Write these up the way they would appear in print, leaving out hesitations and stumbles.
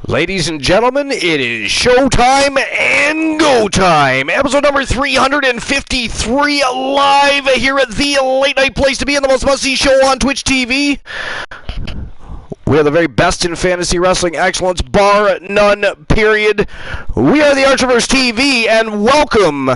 Ladies and gentlemen, it is showtime and go time. Episode number 353 live here at the late night place to be in the most must-see show on Twitch TV. We are the very best in fantasy wrestling excellence, bar none, period. We are the Archiverse TV, and welcome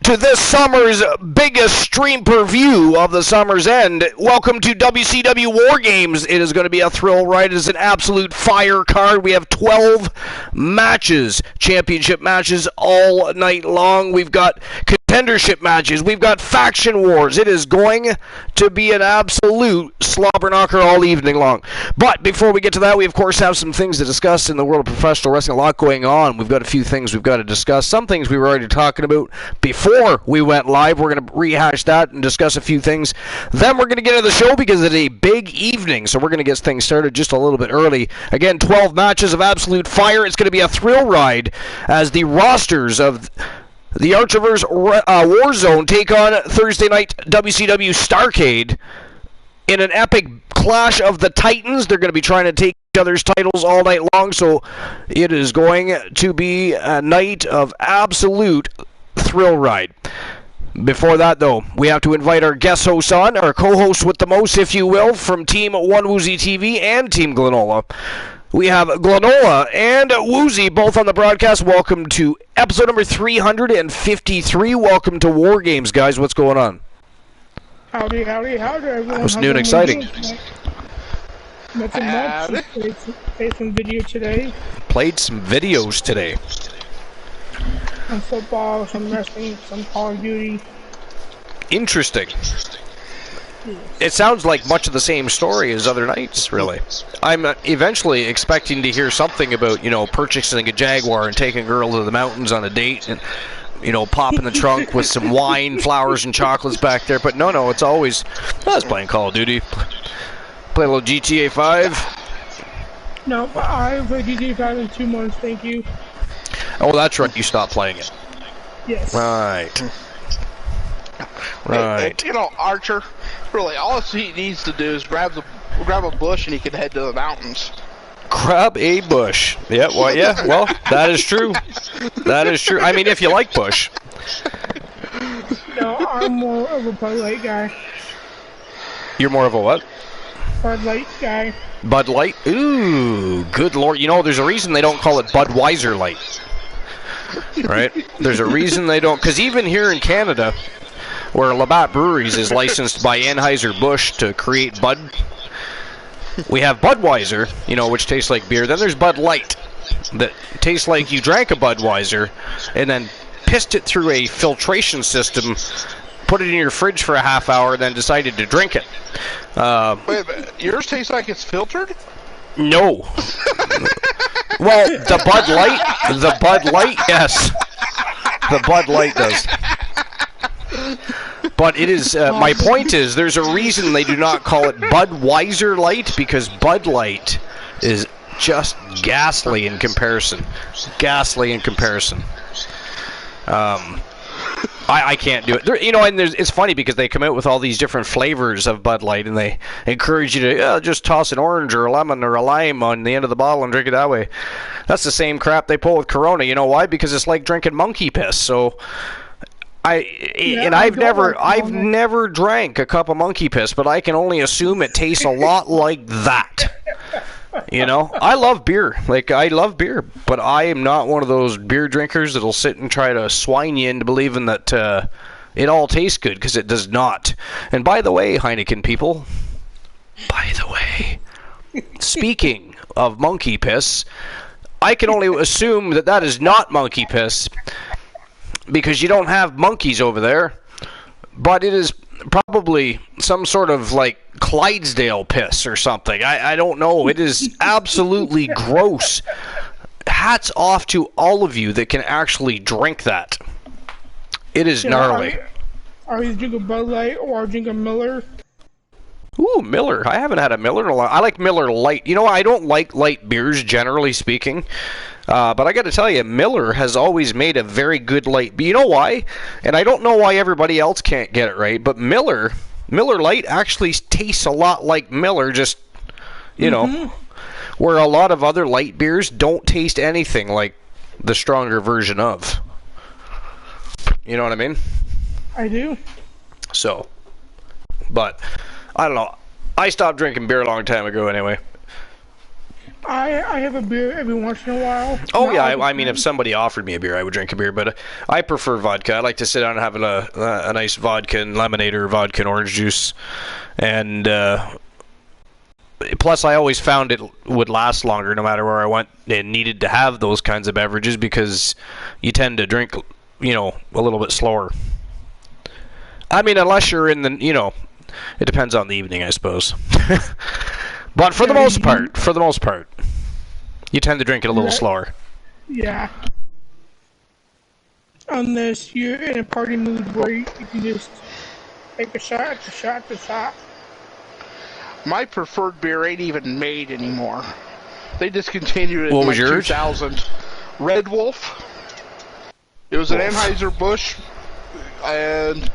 to this summer's biggest stream per view of the summer's end. Welcome to WCW War Games. It is going to be a thrill ride. It is an absolute fire card. We have 12 matches, championship matches all night long. We've got contendership matches. We've got faction wars. It is going to be an absolute slobber knocker all evening long. But before we get to that, we of course have some things to discuss in the world of professional wrestling. A lot going on. We've got a few things we've got to discuss. Some things we were already talking about before we went live. We're going to rehash that and discuss a few things. Then we're going to get into the show because it's a big evening, so we're going to get things started just a little bit early. Again, 12 matches of absolute fire. It's going to be a thrill ride as the rosters of the Archiverse Warzone take on Thursday night WCW Starrcade in an epic clash of the Titans. They're going to be trying to take each other's titles all night long, so it is going to be a night of absolute thrill ride. Before that, though, we have to invite our guest hosts on, our co-hosts with the most, if you will, from Team One Woozy TV and Team Glenola. We have Glenola and Woozy both on the broadcast. Welcome to episode number 353. Welcome to War Games, guys. What's going on? Howdy, everyone. What's new and exciting? Nothing much. Played some video today. Played some videos today. Some football, some wrestling, some Call of Duty. Interesting. It sounds like much of the same story as other nights, really. I'm eventually expecting to hear something about, purchasing a Jaguar and taking a girl to the mountains on a date and, popping the trunk with some wine, flowers, and chocolates back there. But no, it's always, I was playing Call of Duty. Play a little GTA 5. No, I played GTA 5 in 2 months, thank you. Oh, that's right, you stopped playing it. Yes. Right. Right. Hey, Archer, really, all he needs to do is grab a bush and he can head to the mountains. Grab a bush. Yeah, well, that is true. That is true. I mean, if you like bush. No, I'm more of a Bud Light guy. You're more of a what? Bud Light guy. Bud Light? Ooh, good lord. There's a reason they don't call it Budweiser Light. Right? There's a reason they don't, because even here in Canada, where Labatt Breweries is licensed by Anheuser-Busch to create Bud, we have Budweiser, which tastes like beer. Then there's Bud Light, that tastes like you drank a Budweiser and then pissed it through a filtration system, put it in your fridge for a half hour, and then decided to drink it. Wait, yours tastes like it's filtered? No. Well, the Bud Light, yes. The Bud Light does. But it is, my point is, there's a reason they do not call it Budweiser Light, because Bud Light is just ghastly in comparison. I can't do it. And it's funny because they come out with all these different flavors of Bud Light, and they encourage you to just toss an orange or a lemon or a lime on the end of the bottle and drink it that way. That's the same crap they pull with Corona. You know why? Because it's like drinking monkey piss. So I've never drank a cup of monkey piss, but I can only assume it tastes a lot like that. I love beer. I love beer, but I am not one of those beer drinkers that'll sit and try to swine you into believing that it all tastes good, because it does not. And by the way, Heineken people, speaking of monkey piss, I can only assume that is not monkey piss, because you don't have monkeys over there, but it is probably some sort of Clydesdale piss or something. I don't know. It is absolutely gross. Hats off to all of you that can actually drink that. It is gnarly. Are you drinking Bud Light or drinking Miller? Ooh, Miller. I haven't had a Miller in a lot. I like Miller Light. I don't like light beers, generally speaking. But I got to tell you, Miller has always made a very good light. But you know why? And I don't know why everybody else can't get it right, but Miller Light actually tastes a lot like Miller, just, where a lot of other light beers don't taste anything like the stronger version of. You know what I mean? I do. So, but I don't know. I stopped drinking beer a long time ago anyway. I have a beer every once in a while. Oh yeah, I mean, if somebody offered me a beer, I would drink a beer, but I prefer vodka. I like to sit down and have a nice vodka and lemonade or vodka and orange juice. And plus, I always found it would last longer no matter where I went and needed to have those kinds of beverages because you tend to drink, you know, a little bit slower. I mean, unless you're in the, you know, it depends on the evening, I suppose. But for the most part, you tend to drink it a little slower. Yeah. Unless you're in a party mood where you can just take a shot. My preferred beer ain't even made anymore. They discontinued it What in was like yours? 2000. Red Wolf. It was an Anheuser-Busch, and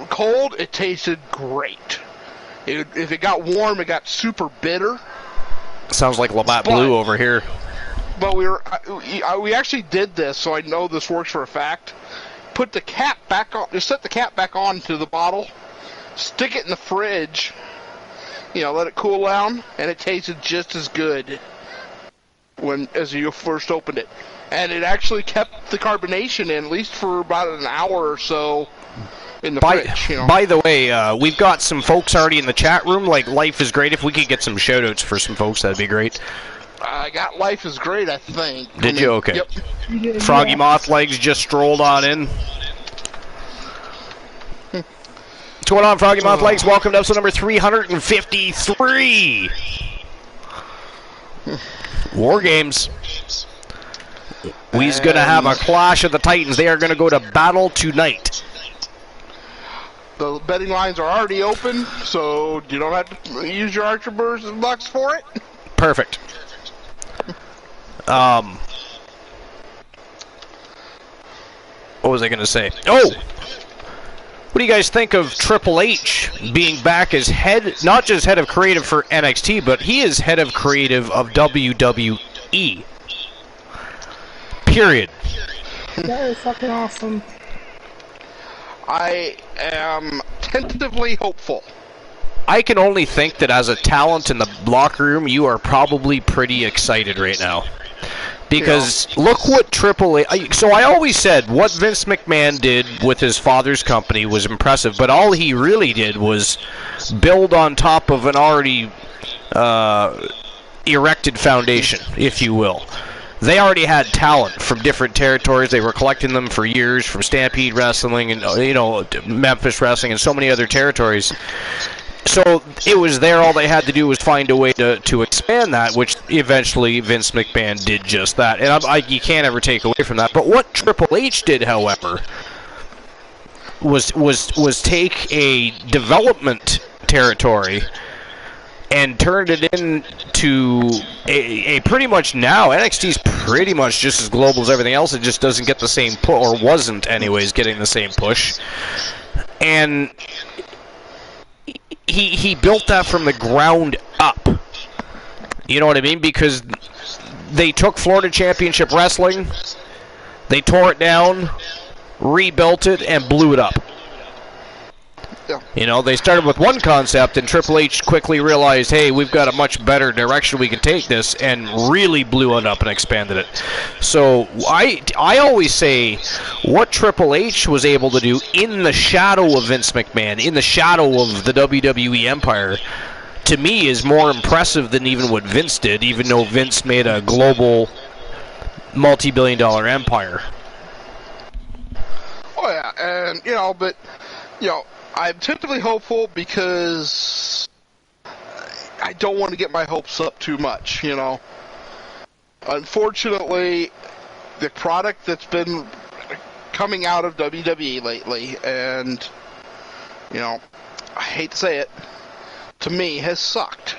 cold, it tasted great. If it got warm, it got super bitter. Sounds like Labatt Blue over here. But we actually did this, so I know this works for a fact. Put the cap back on, just set the cap back on to the bottle, stick it in the fridge, you know, let it cool down, and it tasted just as good as you first opened it. And it actually kept the carbonation in, at least for about an hour or so. In the fridge, you know. By the way, we've got some folks already in the chat room. Like, Life is Great. If we could get some shout-outs for some folks, that'd be great. I got Life is Great, I think. Did you? Okay. Yep. Froggy Moth Legs just strolled on in. What's going on, Froggy Moth Legs? Welcome to episode number 353. War Games. We's going to have a clash of the Titans. They are going to go to battle tonight. The betting lines are already open, so you don't have to use your Archer Burrs and Bucks for it. Perfect. What was I going to say? Oh! What do you guys think of Triple H being back as head, not just head of creative for NXT, but he is head of creative of WWE. Period. That is fucking awesome. I am tentatively hopeful. I can only think that as a talent in the locker room, you are probably pretty excited right now. Because look what Triple H... So I always said what Vince McMahon did with his father's company was impressive, but all he really did was build on top of an already erected foundation, if you will. They already had talent from different territories. They were collecting them for years from Stampede Wrestling and, you know, Memphis Wrestling and so many other territories. So it was there. All they had to do was find a way to expand that, which eventually Vince McMahon did just that. And you can't ever take away from that. But what Triple H did, however, was take a development territory and turned it into a pretty much now, NXT's pretty much just as global as everything else. It just doesn't get the same push, or wasn't anyways, getting the same push. And he built that from the ground up. You know what I mean? Because they took Florida Championship Wrestling, they tore it down, rebuilt it, and blew it up. Yeah. You know, they started with one concept, and Triple H quickly realized, hey, we've got a much better direction we can take this, and really blew it up and expanded it. So I always say what Triple H was able to do in the shadow of Vince McMahon, in the shadow of the WWE Empire, to me is more impressive than even what Vince did, even though Vince made a global multi-billion-dollar empire. Oh, yeah, and, you know, but, you know, I'm typically hopeful because I don't want to get my hopes up too much, you know. Unfortunately, the product that's been coming out of WWE lately, and, you know, I hate to say it, to me, has sucked.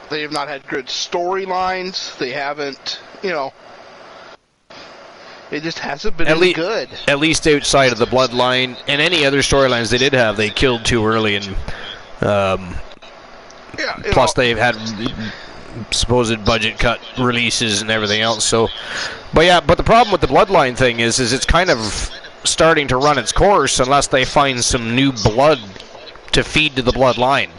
They have not had good storylines. They haven't, you know, it just hasn't been good. At least outside of the bloodline and any other storylines they did have, they killed too early, and Yeah, Plus, they've had supposed budget cut releases and everything else. So, but the problem with the Bloodline thing is it's kind of starting to run its course unless they find some new blood to feed to the Bloodline.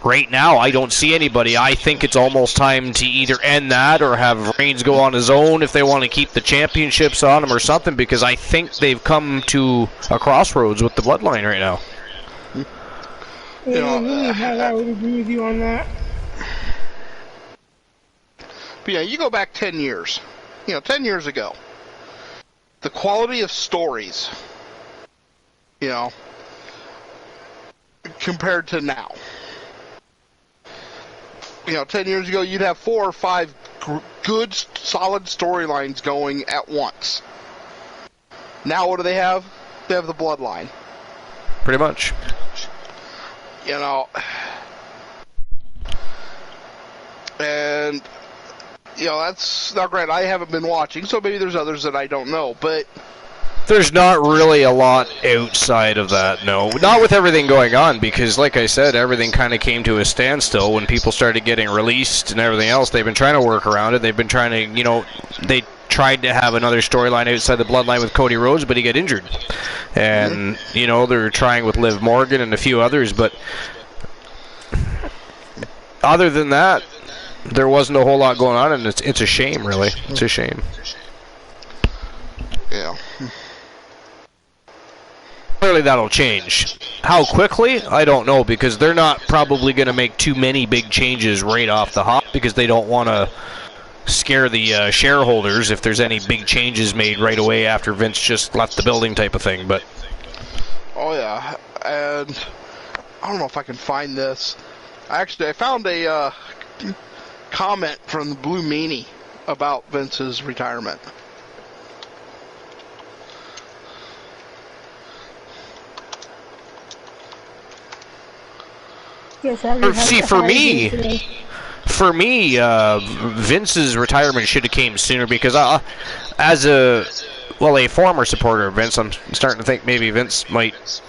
Right now, I don't see anybody. I think it's almost time to either end that or have Reigns go on his own if they want to keep the championships on him or something, because I think they've come to a crossroads with the Bloodline right now. I would agree with you on that. But yeah, you go back 10 years. 10 years ago. The quality of stories, compared to now. 10 years ago, you'd have 4 or 5 good, solid storylines going at once. Now, what do they have? They have the Bloodline. Pretty much. And, that's not great. I haven't been watching, so maybe there's others that I don't know, but... There's not really a lot outside of that, no. Not with everything going on, because, like I said, everything kind of came to a standstill when people started getting released and everything else. They've been trying to work around it. They've been trying to, they tried to have another storyline outside the Bloodline with Cody Rhodes, but he got injured. And, they're trying with Liv Morgan and a few others, but other than that, there wasn't a whole lot going on, and it's a shame, really. It's a shame. Yeah. Clearly that'll change. How quickly? I don't know, because they're not probably going to make too many big changes right off the hop, because they don't want to scare the shareholders if there's any big changes made right away after Vince just left the building type of thing. But oh yeah, and I don't know if I can find this. Actually, I found a comment from the Blue Meanie about Vince's retirement. See, for me, Vince's retirement should have came sooner, because as a former supporter of Vince, I'm starting to think maybe Vince might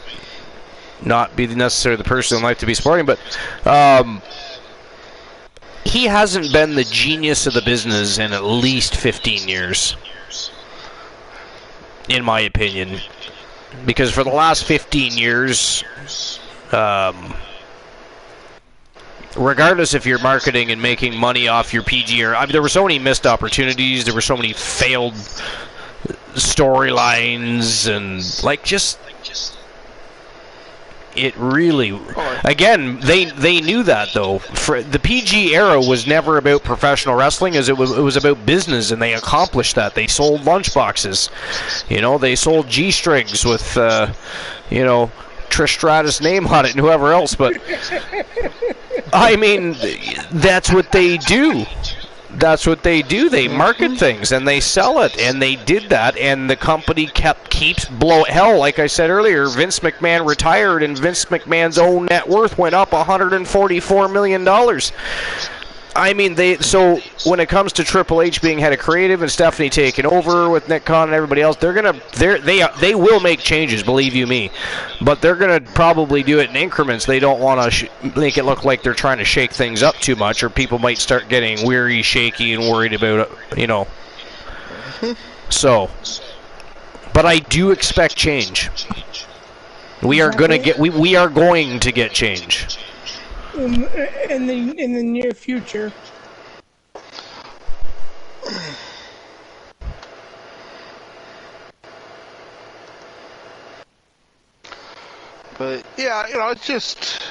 not be necessarily the person in life to be supporting, but he hasn't been the genius of the business in at least 15 years, in my opinion, because for the last 15 years, regardless if you're marketing and making money off your PG there were so many missed opportunities, there were so many failed storylines, and it really, again, they knew that, though. For the PG era was never about professional wrestling, as it was about business, and they accomplished that. They sold lunchboxes, they sold G-strings with Trish Stratus' name on it and whoever else, but I mean, that's what they do. That's what they do. They market things and they sell it, and they did that, and the company keeps blowing. Hell, like I said earlier, Vince McMahon retired, and Vince McMahon's own net worth went up $144 million. I mean, so when it comes to Triple H being head of creative and Stephanie taking over with Nick Khan and everybody else, they will make changes, believe you me, but they're gonna probably do it in increments. They don't want to make it look like they're trying to shake things up too much, or people might start getting weary, shaky, and worried about it, So, but I do expect change. We are going to get change. In the near future. But yeah, it's just,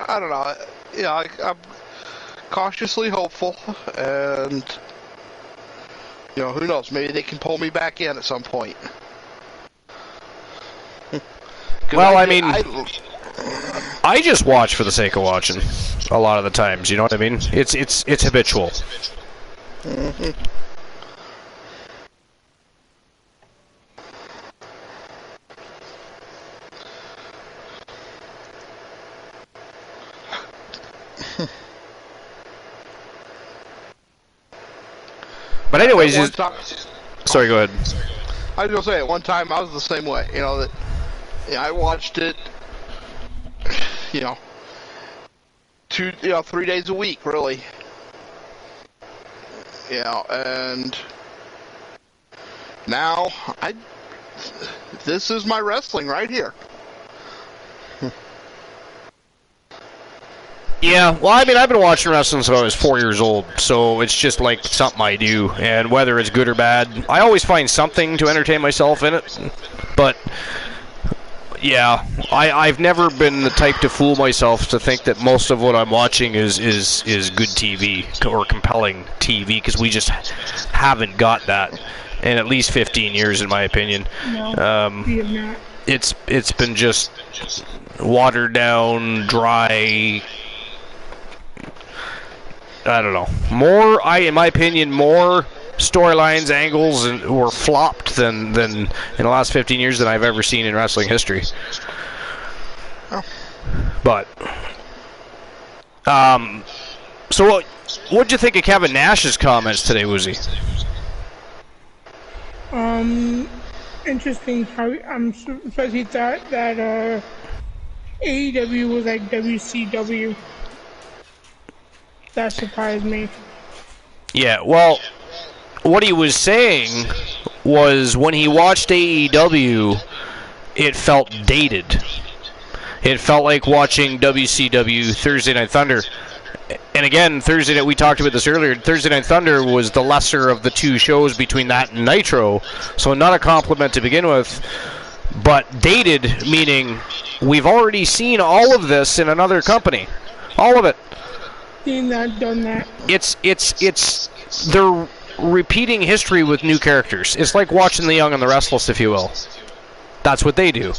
I don't know. Yeah, I'm cautiously hopeful, and who knows? Maybe they can pull me back in at some point. Well, I mean, I just watch for the sake of watching a lot of the times, you know what I mean? It's habitual. Mm-hmm. But anyways, sorry, go ahead. I was going to say, at one time I was the same way, I watched it, 3 days a week, really. And now this is my wrestling right here. Yeah, well, I mean, I've been watching wrestling since I was 4 years old, so it's just like something I do, and whether it's good or bad, I always find something to entertain myself in it, but, yeah, I've never been the type to fool myself to think that most of what I'm watching is good TV, or compelling TV, because we just haven't got that in at least 15 years, in my opinion. No, we have not. It's been just watered down, dry. I don't know. In my opinion, more storylines, angles, were flopped than in the last 15 years than I've ever seen in wrestling history. Oh. But, so what'd you think of Kevin Nash's comments today, Woozy? Interesting how I'm surprised he thought that AEW was like WCW. That surprised me. Yeah, well, what he was saying was when he watched AEW, it felt dated. It felt like watching WCW Thursday Night Thunder. And again, Thursday night, we talked about this earlier, Thursday Night Thunder was the lesser of the two shows between that and Nitro, so not a compliment to begin with, but dated, meaning we've already seen all of this in another company. All of it. Seen that, done that. They're repeating history with new characters. It's like watching The Young and the Restless, if you will. That's what they do.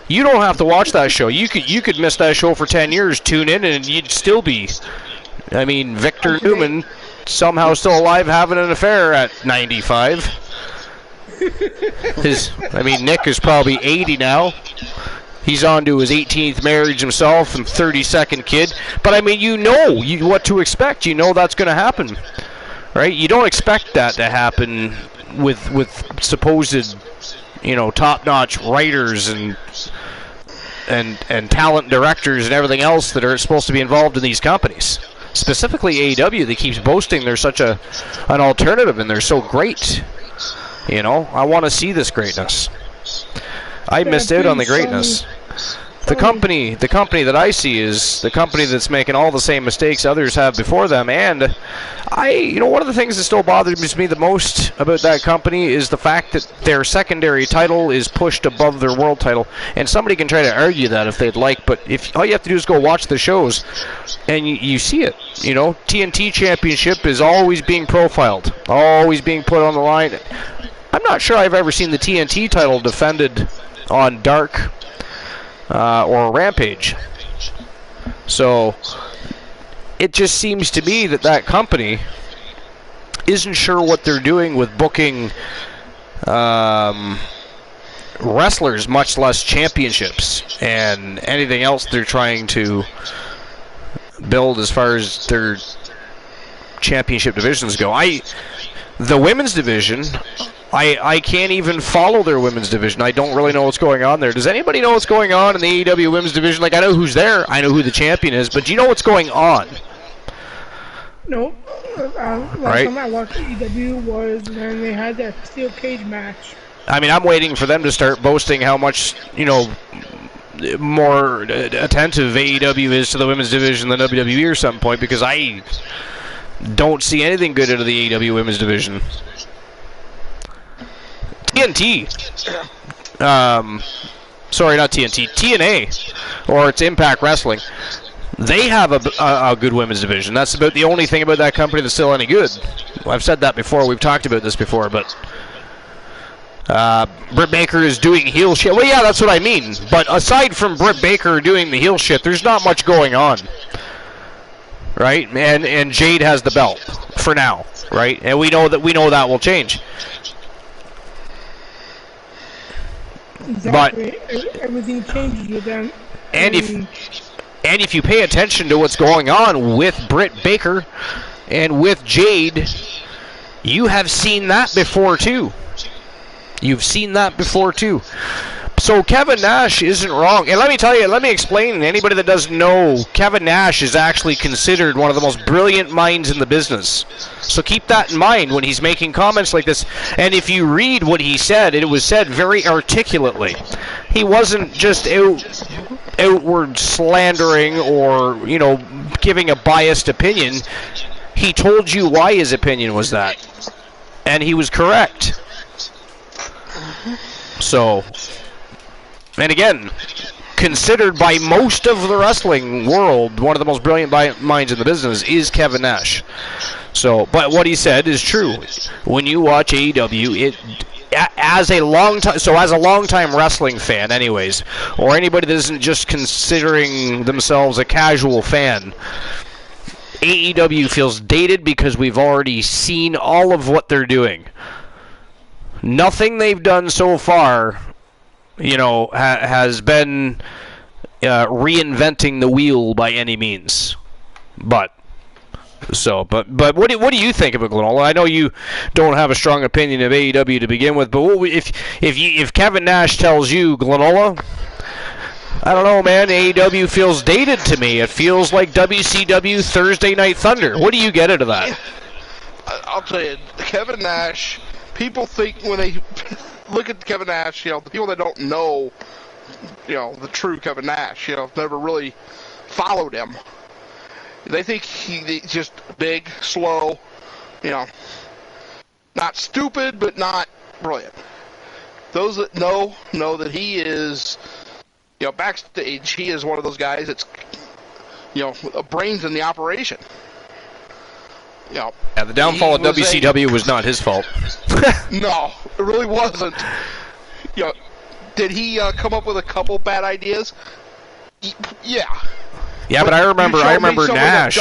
You don't have to watch that show. You could miss that show for 10 years, tune in, and you'd still be. I mean, Victor Newman, somehow still alive, having an affair at 95. Nick is probably 80 now. He's on to his 18th marriage himself and 32nd kid. But, I mean, you know what to expect. You know that's going to happen, right? You don't expect that to happen with supposed, top-notch writers and talent directors and everything else that are supposed to be involved in these companies. Specifically AEW, that keeps boasting they're such an alternative and they're so great. I want to see this greatness. I missed out on the greatness. The company that I see is the company that's making all the same mistakes others have before them, and one of the things that still bothers me the most about that company is the fact that their secondary title is pushed above their world title, and somebody can try to argue that if they'd like, but if all you have to do is go watch the shows, and you see it, TNT Championship is always being profiled, always being put on the line. I'm not sure I've ever seen the TNT title defended on Dark or Rampage. So it just seems to me that company isn't sure what they're doing with booking wrestlers, much less championships and anything else they're trying to build as far as their championship divisions go. The women's division, I can't even follow their women's division. I don't really know what's going on there. Does anybody know what's going on in the AEW women's division? Like, I know who's there. I know who the champion is. But do you know what's going on? Nope. Last time I watched AEW was when they had that steel cage match. I mean, I'm waiting for them to start boasting how much, more attentive AEW is to the women's division than WWE or some point, because I don't see anything good out of the AEW women's division. TNT. Sorry, not TNT. TNA, or it's Impact Wrestling. They have a good women's division. That's about the only thing about that company that's still any good. I've said that before. We've talked about this before, but Britt Baker is doing heel shit. Well, yeah, that's what I mean. But aside from Britt Baker doing the heel shit, there's not much going on, right? And Jade has the belt for now, right? And we know that will change. Exactly. But everything changes with them. And if you pay attention to what's going on with Britt Baker and with Jade, you have seen that before too. You've seen that before too. So Kevin Nash isn't wrong. And let me tell you, let me explain. Anybody that doesn't know, Kevin Nash is actually considered one of the most brilliant minds in the business. So keep that in mind when he's making comments like this. And if you read what he said, it was said very articulately. He wasn't just outward slandering or, you know, giving a biased opinion. He told you why his opinion was that. And he was correct. So... And again, considered by most of the wrestling world, one of the most brilliant minds in the business is Kevin Nash. So, but what he said is true. When you watch AEW, as a long-time wrestling fan, anyways, or anybody that isn't just considering themselves a casual fan, AEW feels dated because we've already seen all of what they're doing. Nothing they've done so far, you know, has been reinventing the wheel by any means. But what do you think of it, Glenola? I know you don't have a strong opinion of AEW to begin with, but if Kevin Nash tells you, Glenola, I don't know, man, AEW feels dated to me. It feels like WCW Thursday Night Thunder. What do you get out of that? I'll tell you, Kevin Nash, people think when they look at Kevin Nash, you know, the people that don't know, you know, the true Kevin Nash, you know, never really followed him. They think he's just big, slow, you know, not stupid, but not brilliant. Those that know that he is, you know, backstage, he is one of those guys that's, you know, brains in the operation. You know, yeah, the downfall of WCW was not his fault. No, it really wasn't. You know, did he come up with a couple bad ideas? Yeah. Yeah, but I remember Nash.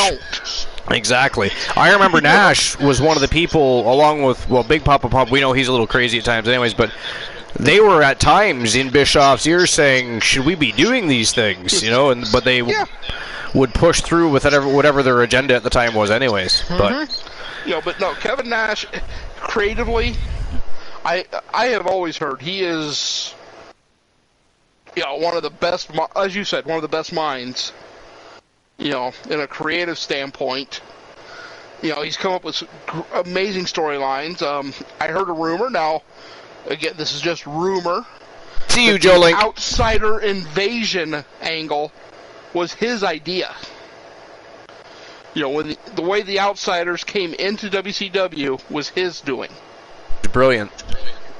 Exactly. I remember Nash was one of the people, along with, well, Big Papa Pump, we know he's a little crazy at times anyways, but they were at times in Bischoff's ear saying, should we be doing these things? You know, but they would push through with whatever their agenda at the time was anyways. But you know, but no, Kevin Nash, creatively, I have always heard he is, you know, one of the best, as you said, one of the best minds, you know, in a creative standpoint. You know, he's come up with amazing storylines. I heard a rumor, now, again, this is just rumor. See you, Joe Link. The outsider invasion angle was his idea. You know, when the way the outsiders came into WCW was his doing. Brilliant.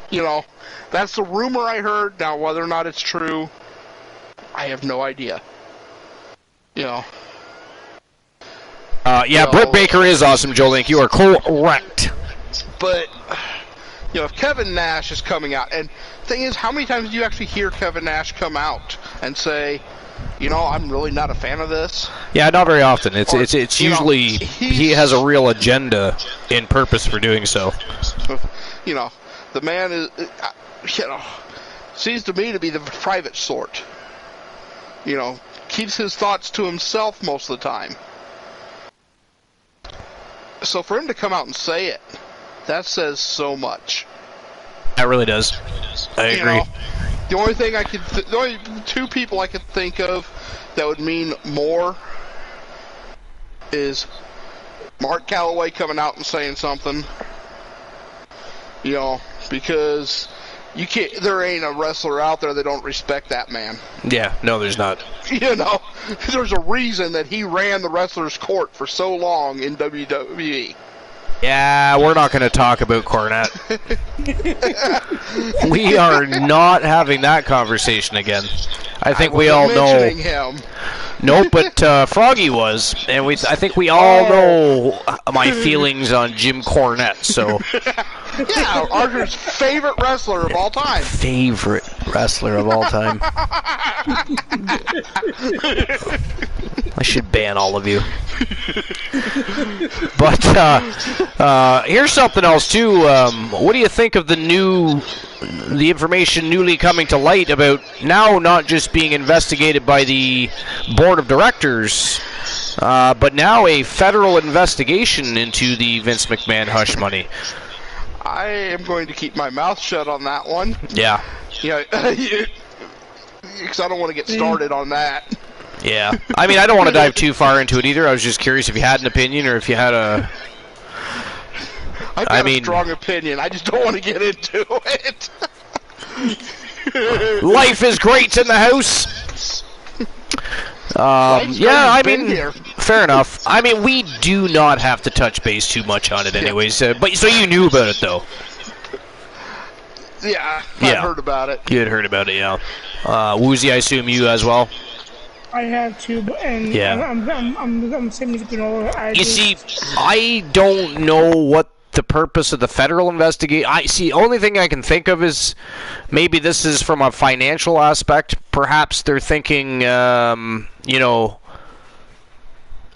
You know, that's the rumor I heard. Now, whether or not it's true, I have no idea. You know. Britt Baker is awesome, Joe Link. You are correct. But, you know, if Kevin Nash is coming out, and the thing is, how many times do you actually hear Kevin Nash come out and say, you know, I'm really not a fan of this? Yeah, not very often. It's usually he has a real agenda in purpose for doing so. You know, the man is, you know, seems to me to be the private sort. You know, keeps his thoughts to himself most of the time. So for him to come out and say it, that says so much. That really does. I agree. Know, the only thing the only two people I could think of that would mean more is Mark Calloway coming out and saying something. You know, because you can't. There ain't a wrestler out there that don't respect that man. Yeah, no, there's not. You know, there's a reason that he ran the wrestler's court for so long in WWE. Yeah, we're not going to talk about Cornette. We are not having that conversation again. I think we all know. Him. Nope, but Froggy was, and I think we all know my feelings on Jim Cornette. So. Yeah, Arthur's favorite wrestler of all time. Favorite wrestler of all time. I should ban all of you. But here's something else too. What do you think of the information newly coming to light about now not just being investigated by the board of directors, but now a federal investigation into the Vince McMahon hush money? I am going to keep my mouth shut on that one. Yeah. Yeah. because I don't want to get started on that. Yeah. I mean, I don't want to dive too far into it either. I was just curious if you had an opinion or if you had a... I've got a strong opinion. I just don't want to get into it. Life is great in the house. Yeah, I mean, fair enough. I mean, we do not have to touch base too much on it anyways. But so you knew about it, though. Yeah, I've heard about it. You had heard about it, yeah. Woozy, I assume you as well? I have to, and I'm semi granola. You see, I don't know what the purpose of the federal investigation. Only thing I can think of is maybe this is from a financial aspect. Perhaps they're thinking, you know,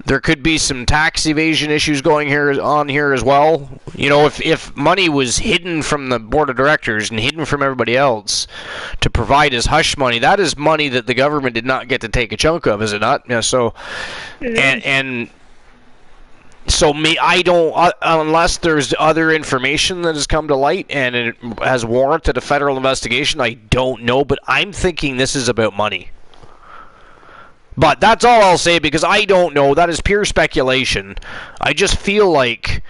there could be some tax evasion issues going on here as well. You know, if money was hidden from the board of directors and hidden from everybody else to provide as hush money, that is money that the government did not get to take a chunk of, is it not? Yeah. So, and so I don't, unless there's other information that has come to light and it has warranted a federal investigation. I don't know, but I'm thinking this is about money. But that's all I'll say because I don't know. That is pure speculation. I just feel like,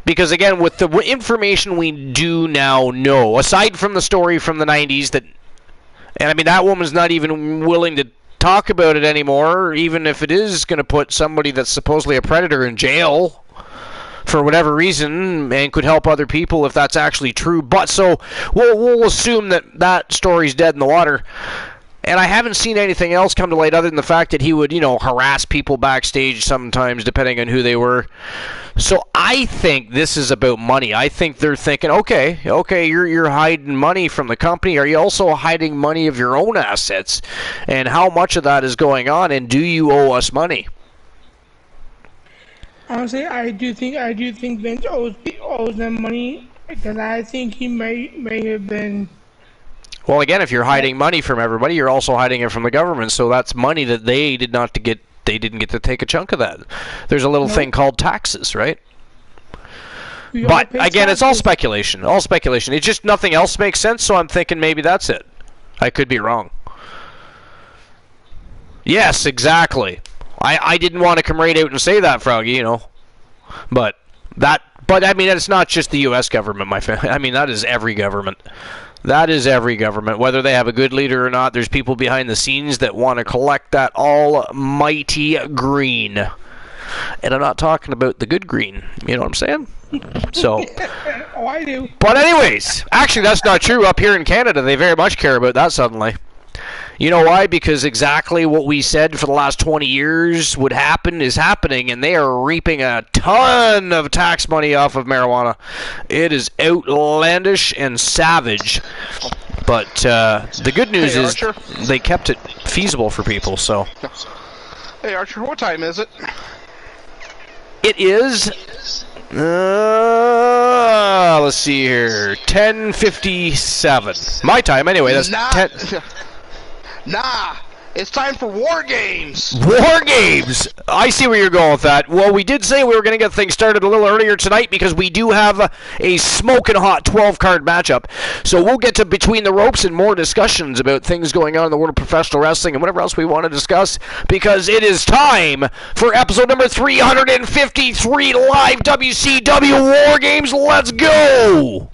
because again, with the information we do now know, aside from the story from the 90s, and I mean, that woman's not even willing to talk about it anymore, even if it is going to put somebody that's supposedly a predator in jail for whatever reason and could help other people if that's actually true. But so we'll assume that story's dead in the water. And I haven't seen anything else come to light other than the fact that he would, you know, harass people backstage sometimes, depending on who they were. So I think this is about money. I think they're thinking, okay, you're hiding money from the company. Are you also hiding money of your own assets? And how much of that is going on? And do you owe us money? Honestly, I do think Vince owes them money because I think he may have been. Well, again, if you're hiding money from everybody, you're also hiding it from the government. So that's money that they didn't get to take a chunk of that. There's a little thing called taxes, right? But again, it's all speculation. All speculation. It's just nothing else makes sense. So I'm thinking maybe that's it. I could be wrong. Yes, exactly. I didn't want to come right out and say that, Froggy. You know, but I mean, it's not just the U.S. government, my friend. I mean, that is every government. That is every government. Whether they have a good leader or not, there's people behind the scenes that want to collect that almighty green. And I'm not talking about the good green. You know what I'm saying? So. Oh, I do. But anyways, actually that's not true. Up here in Canada, they very much care about that suddenly. You know why? Because exactly what we said for the last 20 years would happen is happening, and they are reaping a ton of tax money off of marijuana. It is outlandish and savage. But the good news is Archer, they kept it feasible for people. So. Hey, Archer, what time is it? It is... let's see here. 10:57. My time, anyway. That's 10... Nah, it's time for War Games! War Games! I see where you're going with that. Well, we did say we were going to get things started a little earlier tonight because we do have a smoking hot 12-card matchup. So we'll get to Between the Ropes and more discussions about things going on in the world of professional wrestling and whatever else we want to discuss because it is time for episode number 353 live WCW War Games. Let's go!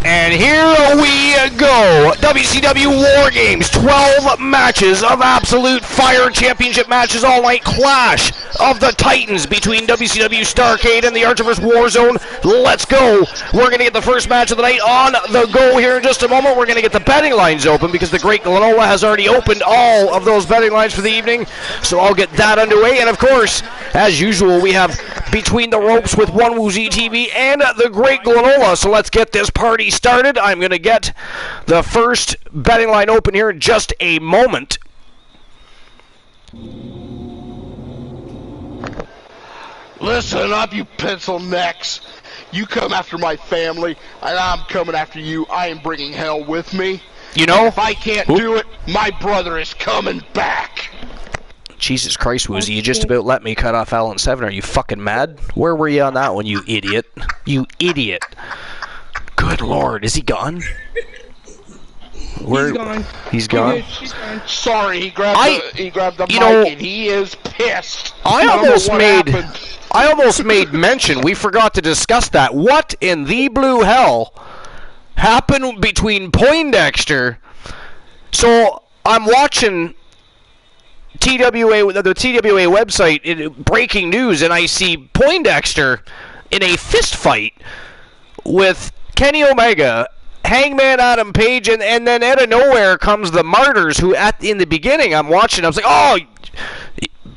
And here we go. WCW War Games, 12 matches of absolute fire, championship matches all night. Clash of the Titans between WCW Starrcade and the Archiverse Warzone. Let's go. We're going to get the first match of the night on the go here in just a moment. We're going to get the betting lines open because the Great Glenola has already opened all of those betting lines for the evening. So I'll get that underway. And of course, as usual, we have Between the Ropes with One Woozy TV and the Great Glenola. So let's get this party started. I'm going to get the first betting line open here in just a moment. Listen up, you pencil necks. You come after my family, and I'm coming after you. I am bringing hell with me. You know, if I can't do it, my brother is coming back. Jesus Christ, Woozy, you just about let me cut off Alan 7. Are you fucking mad? Where were you on that one, you idiot? You idiot. Good Lord, is he gone? He's gone. He's gone? He's gone. Sorry, he grabbed the mic and he is pissed. I almost made mention. We forgot to discuss that. What in the blue hell happened between Poindexter? So I'm watching the TWA website, breaking news, and I see Poindexter in a fist fight with Kenny Omega, Hangman Adam Page, and then out of nowhere comes the Martyrs, who in the beginning I'm watching, I was like, oh,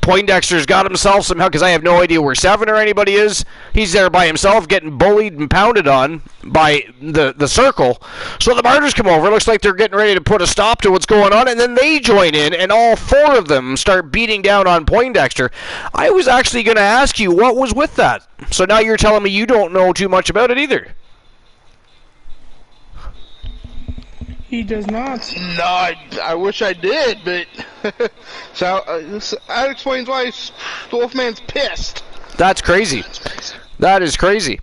Poindexter's got himself somehow, because I have no idea where Seven or anybody is. He's there by himself getting bullied and pounded on by the Circle. So the Martyrs come over. It looks like they're getting ready to put a stop to what's going on, and then they join in, and all four of them start beating down on Poindexter. I was actually going to ask you what was with that. So now you're telling me you don't know too much about it either. He does not. No, I wish I did, but so that explains why the Wolfman's pissed. That's crazy. That is crazy.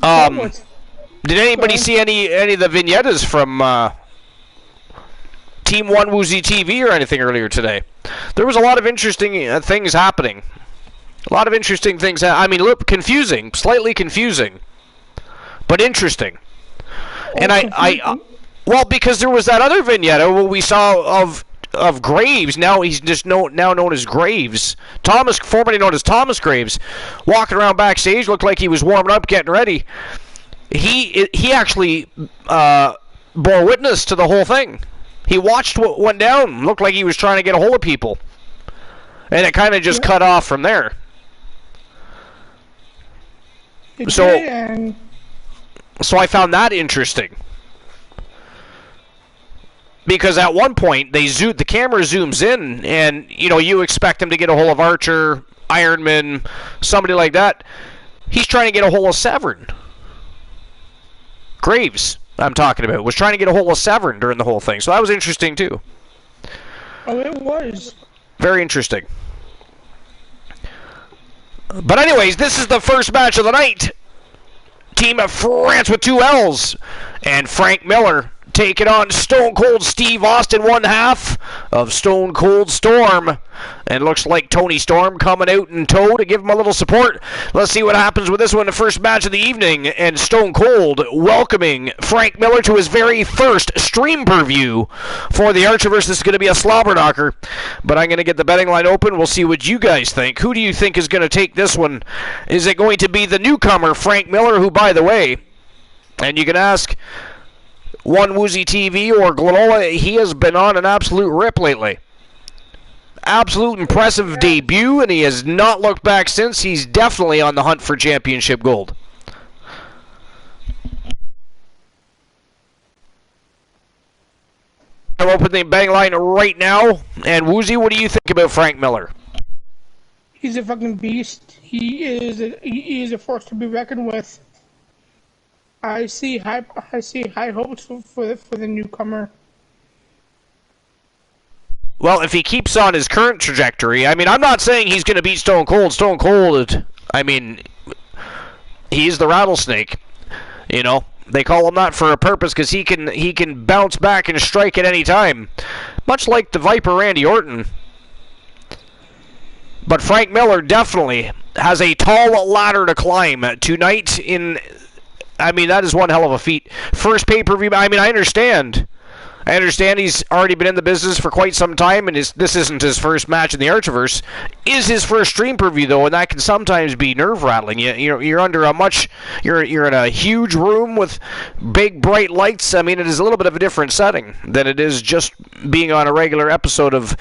Did anybody see any of the vignettes from Team One Woozy TV or anything earlier today? There was a lot of interesting things happening. A lot of interesting things. I mean, look, confusing, slightly confusing, but interesting. And well, because there was that other vignette we saw of Graves. Now he's just now known as Graves. Thomas, formerly known as Thomas Graves, walking around backstage, looked like he was warming up, getting ready. He actually bore witness to the whole thing. He watched what went down. Looked like he was trying to get a hold of people, and it kind of just cut off from there. So I found that interesting. Because at one point the camera zooms in, and you expect him to get a hold of Archer, Ironman, somebody like that. He's trying to get a hold of Severn. Graves, I'm talking about, was trying to get a hold of Severn during the whole thing. So that was interesting too. Oh, it was. Very interesting. But anyways, this is the first match of the night. Team of France with 2 L's, and Frank Miller taking on Stone Cold Steve Austin, one half of Stone Cold Storm. And looks like Tony Storm coming out in tow to give him a little support. Let's see what happens with this one, the first match of the evening. And Stone Cold welcoming Frank Miller to his very first stream per-view for the Archiverse. This is going to be a slobber knocker. But I'm going to get the betting line open. We'll see what you guys think. Who do you think is going to take this one? Is it going to be the newcomer, Frank Miller, who, by the way, and you can ask One Woozy TV or Glenola, he has been on an absolute rip lately. Absolute impressive debut, and he has not looked back since. He's definitely on the hunt for championship gold. I'm opening the betting line right now. And Woozy, what do you think about Frank Miller? He's a fucking beast. He is a force to be reckoned with. I see high hopes for the newcomer. Well, if he keeps on his current trajectory, I mean, I'm not saying he's going to beat Stone Cold. Stone Cold, I mean, he's the rattlesnake. They call him that for a purpose because he can bounce back and strike at any time, much like the Viper Randy Orton. But Frank Miller definitely has a tall ladder to climb tonight in I mean, that is one hell of a feat. First pay-per-view. I mean, I understand. He's already been in the business for quite some time, and this isn't his first match in the Archiverse. Is his first stream preview though, and that can sometimes be nerve-rattling. You're under you're in a huge room with big bright lights. I mean, it is a little bit of a different setting than it is just being on a regular episode of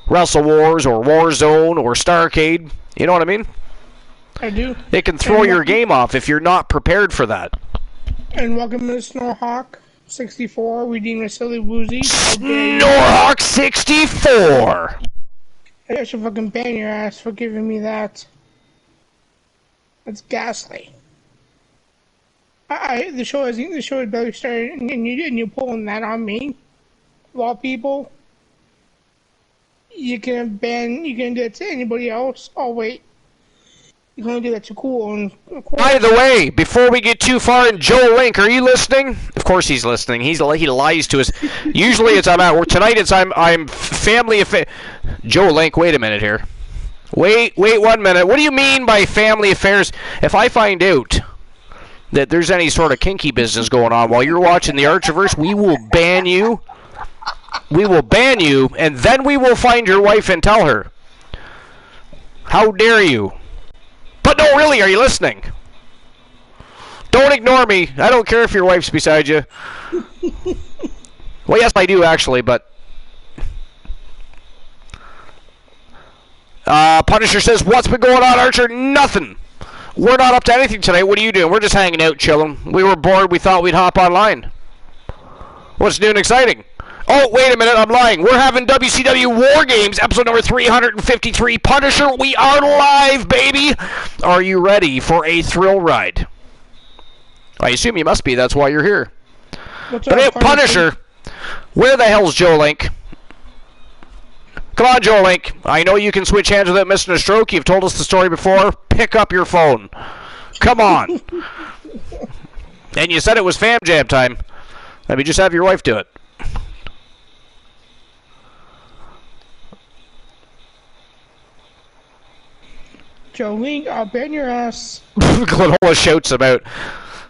Wrestle Wars or Warzone or Starrcade. You know what I mean? I do. It can throw your game off if you're not prepared for that. And welcome to Snorhawk 64, redeeming a silly woozy. Snorhawk 64! I should fucking ban your ass for giving me that. That's ghastly. The show had barely started, and you're pulling that on me. Of all people, you can do that to anybody else. Oh wait. You're going to do that to Cool. By the way, before we get too far, and Joe Link, are you listening? Of course he's listening. He lies to us. Usually it's I'm at work. Tonight it's I'm family affair. Joe Link, wait a minute here. Wait 1 minute. What do you mean by family affairs? If I find out that there's any sort of kinky business going on while you're watching the Archiverse, we will ban you. We will ban you, and then we will find your wife and tell her. How dare you? But no, really, are you listening? Don't ignore me. I don't care if your wife's beside you. Well, yes, I do, actually, but... Punisher says, what's been going on, Archer? Nothing. We're not up to anything tonight. What are you doing? We're just hanging out, chilling. We were bored. We thought we'd hop online. What's new and exciting? Oh, wait a minute, I'm lying. We're having WCW War Games, episode number 353. Punisher, we are live, baby! Are you ready for a thrill ride? I assume you must be, that's why you're here. But hey, Punisher, where the hell's Joe Link? Come on, Joe Link. I know you can switch hands without missing a stroke. You've told us the story before. Pick up your phone. Come on. And you said it was Fam Jam time. Let me just have your wife do it. Joe Link, I'll ban your ass. Glenola shouts about.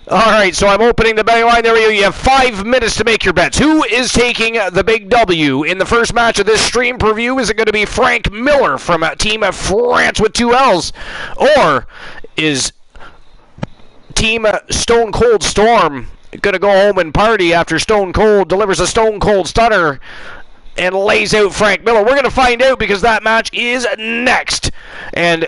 Alright, so I'm opening the betting line. There we go. You have 5 minutes to make your bets. Who is taking the big W in the first match of this stream preview? Is it going to be Frank Miller from Team France with 2 L's? Or is Team Stone Cold Storm going to go home and party after Stone Cold delivers a Stone Cold Stunner and lays out Frank Miller? We're going to find out because that match is next. And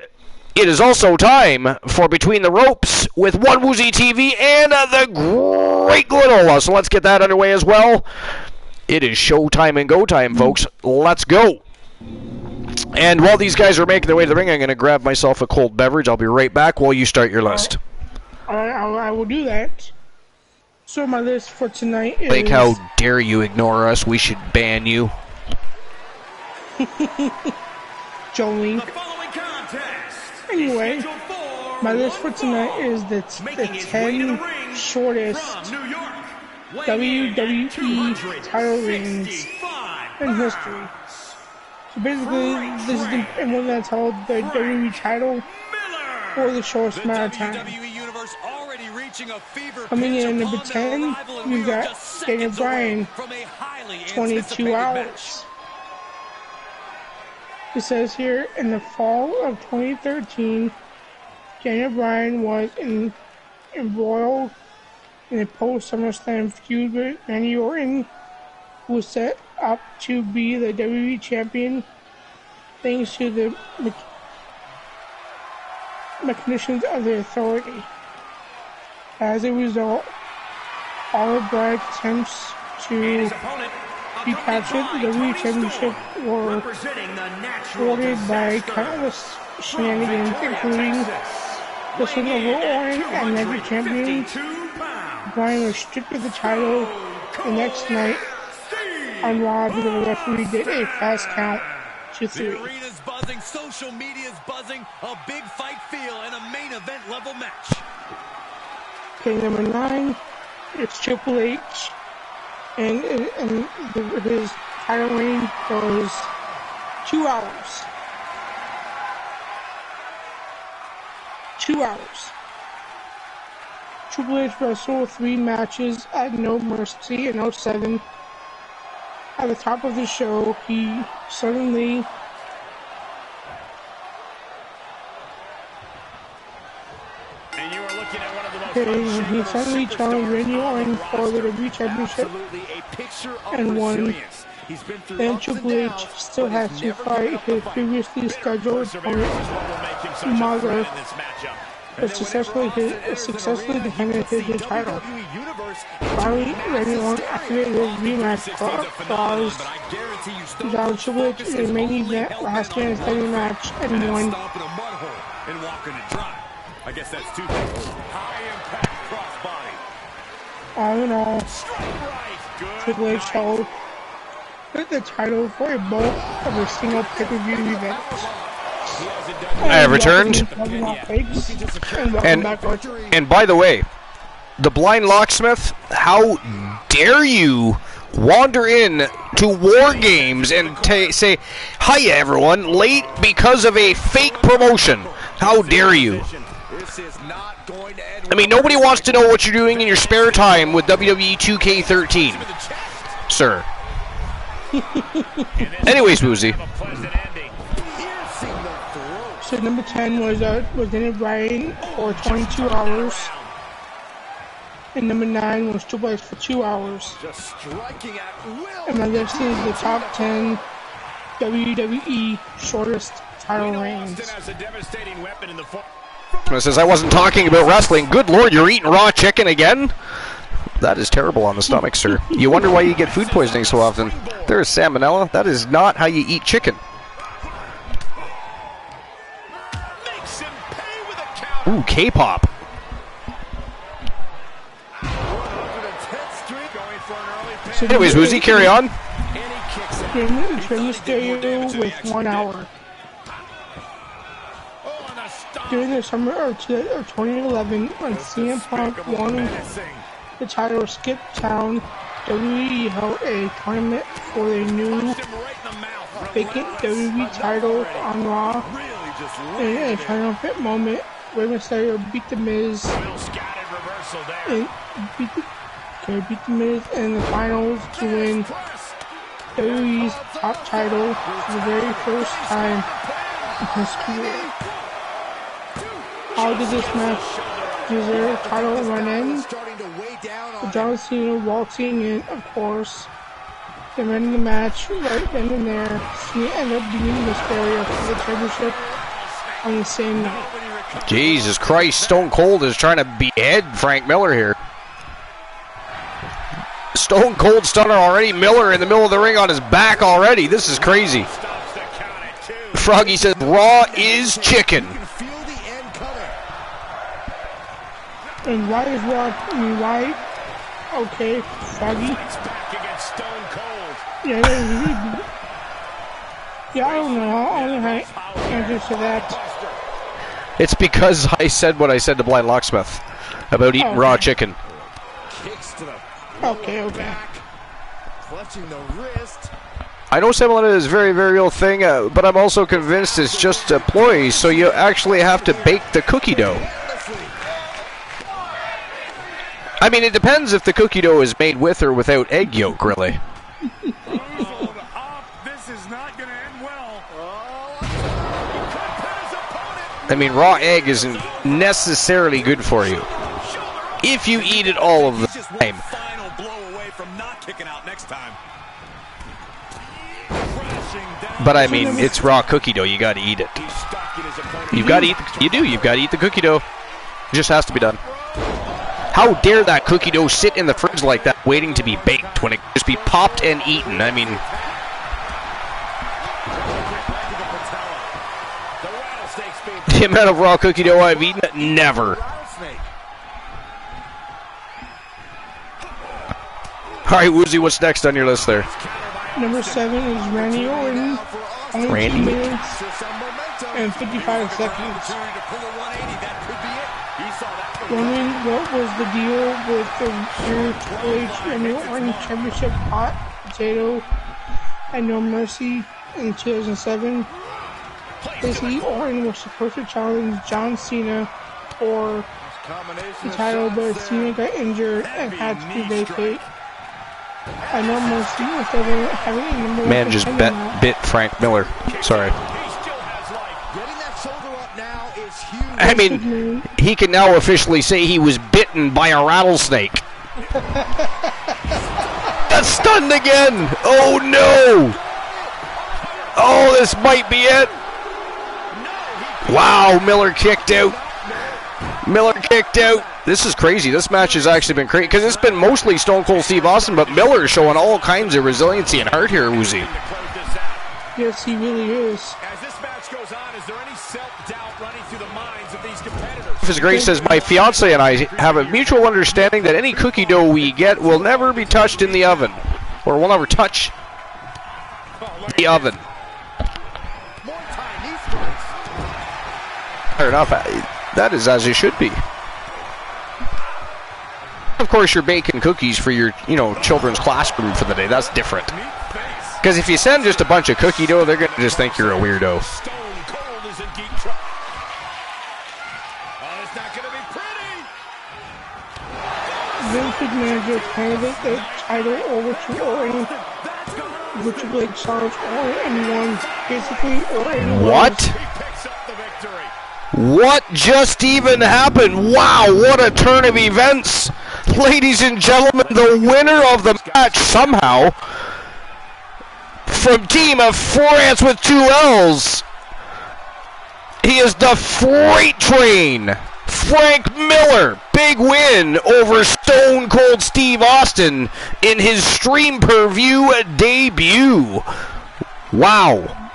it is also time for Between the Ropes with One Woozy TV and the Great Glenola. So let's get that underway as well. It is showtime and go time, folks. Let's go. And while these guys are making their way to the ring, I'm going to grab myself a cold beverage. I'll be right back while you start your list. I will do that. So my list for tonight is... Like, how dare you ignore us? We should ban you. Joe Link. Anyway, my list for tonight is the 10 shortest WWE title reigns in history. So basically, this is the one that's held the WWE title for the shortest amount of time. Coming in at number 10, we've got Daniel Bryan, 22 hours. It says here, in the fall of 2013, Daniel Bryan was embroiled in a post-SummerSlam feud with Randy Orton, who was set up to be the WWE champion thanks to the machinations of the Authority. As a result, all of Bryan's attempts to recapture the WWE Championship were thwarted by countless shenanigans, including the swing over Orton and Never Champion. Bryan was stripped of the title the next night on Raw because the referee did a fast count to 3. The arena's buzzing, social media's buzzing, a big fight feel and a main event level match. Okay, number 9, it's Triple H. And his title reign was 2 hours. 2 hours. Triple H wrestled 3 matches at No Mercy in 07. At the top of the show, he suddenly challenged Randy Orton for the WWE Championship and won. Then Triple H still had to fight his previously scheduled opponent, Umaga, but successfully defended his title. Finally, Randy Orton activated his rematch clause, allowed Triple H in the main event last man standing match and won. I guess that's 2 things. High impact crossbody. All in all, Triple H held the title for a bulk of a single pay-per-view event. I have returned. And by the way, the blind locksmith, how dare you wander in to War Games and say, "Hiya everyone, late because of a fake promotion." How dare you? I mean, nobody wants to know what you're doing in your spare time with WWE 2K13, sir. Anyways, Woozy. So number 10 was Daniel Bryan for 22 hours. And number 9 was Triple H for 2 hours. And my list is the top 10 WWE shortest title reigns. It says, I wasn't talking about wrestling. Good lord, you're eating raw chicken again? That is terrible on the stomach, sir. You wonder why you get food poisoning so often. There is salmonella. That is not how you eat chicken. Ooh, K-pop. Anyways, Woozy, carry on. Stereo with 1 hour. During the summer of 2011, when CM Punk won the title of Skip Town, WWE held a tournament for the new vacant WWE title on Raw. In a triumphant moment, Rey Mysterio beat The Miz in the finals to win WWE's top title for the very first time in his career. How did this match deserve title run in? With John Cena waltzing in, of course. Then ending the match right then and there. Cena ended up beating Mysterio for the championship on the same night. Jesus Christ, Stone Cold is trying to behead Frank Miller here. Stone Cold stunner already. Miller in the middle of the ring on his back already. This is crazy. Froggy says, Raw is chicken. And why is Raw? I mean, why? Okay, Froggy. Yeah, I don't know. I don't have answers to that. It's because I said what I said to Blind Locksmith about eating raw chicken. Okay. I know salmonella is a very, very real thing, but I'm also convinced it's just a ploy, so you actually have to bake the cookie dough. I mean, it depends if the cookie dough is made with or without egg yolk, really. I mean, raw egg isn't necessarily good for you if you eat it all of the time. But I mean, it's raw cookie dough. You got to eat it. You've got to eat. You've got to eat the cookie dough. It just has to be done. How dare that cookie dough sit in the fridge like that, waiting to be baked when it can just be popped and eaten? I mean. The amount of raw cookie dough I've eaten, never. Alright, Woozy, what's next on your list there? Number 7 is Randy Orton. Only 2 minutes and 55 seconds. Wondering what was the deal with the Triple H Randy Orton Championship hot potato at No Mercy in 2007. Basically, Orton was supposed to challenge John Cena for the title, but Cena got injured and had to vacate. I know most Cena still having a number Man just bit Frank Miller. Sorry. I mean, he can now officially say he was bitten by a rattlesnake. That's stunned again. Oh no. Oh, this might be it. Wow, Miller kicked out. Miller kicked out. This is crazy. This match has actually been crazy because it's been mostly Stone Cold Steve Austin, but Miller is showing all kinds of resiliency and heart here, Uzi. Yes, he really is. As this match goes on, is there any self-doubt running through the minds of these competitors? Office Grace says, my fiance and I have a mutual understanding that any cookie dough we get will never be touched in the oven. Or will never touch the oven. Fair enough. That is as it should be. Of course, you're baking cookies for your, children's classroom for the day. That's different. Because if you send just a bunch of cookie dough, they're going to just think you're a weirdo. Vince McMahon handed the title over to Orton, which Blake Charles or anyone, basically, or anyone. What? What just even happened? Wow, what a turn of events. Ladies and gentlemen, the winner of the match somehow, from Team of France with 2 L's, he is the Freight Train, Frank Miller. Big win over Stone Cold Steve Austin in his stream per view debut. Wow.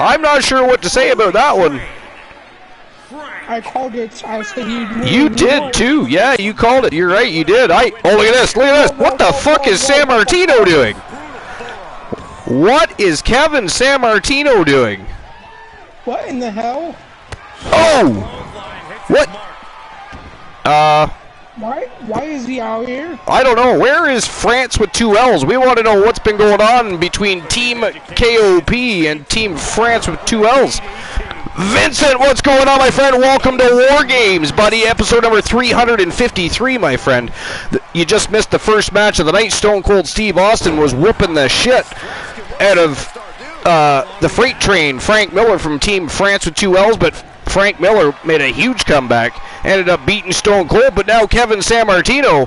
I'm not sure what to say about that one. I called it. I said you did too. Yeah, you called it. You're right. You did. Oh, look at this. Look at this. What the fuck is San Martino doing? What is Kevin San Martino doing? What in the hell? Oh! What? Why is he out here? I don't know. Where is France with 2 L's? We want to know what's been going on between Team KOP and Team France with 2 L's. Vincent, what's going on, my friend? Welcome to War Games, buddy. Episode number 353, my friend. You just missed the first match of the night. Stone Cold Steve Austin was whooping the shit out of the Freight Train, Frank Miller from Team France with 2 L's, but Frank Miller made a huge comeback, ended up beating Stone Cold, but now Kevin San Martino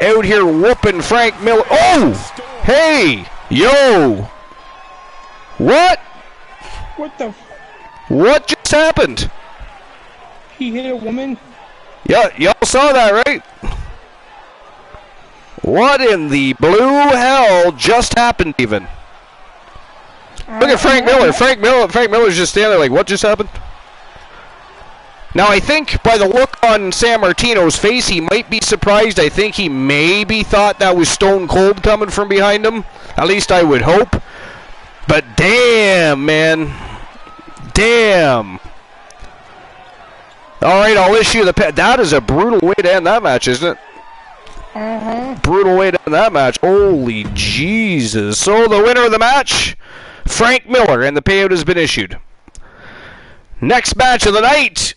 out here whooping Frank Miller. Oh! Hey! Yo! What? What just happened? He hit a woman? Yeah, y'all saw that, right? What in the blue hell just happened even? Look at Frank Miller. Frank Miller's just standing there like, what just happened? Now, I think by the look on San Martino's face, he might be surprised. I think he maybe thought that was Stone Cold coming from behind him. At least I would hope. But damn, man. Damn. All right, I'll issue the pet. That is a brutal way to end that match, isn't it? Brutal way to end that match. Holy Jesus. So the winner of the match, Frank Miller, and the payout has been issued. Next match of the night,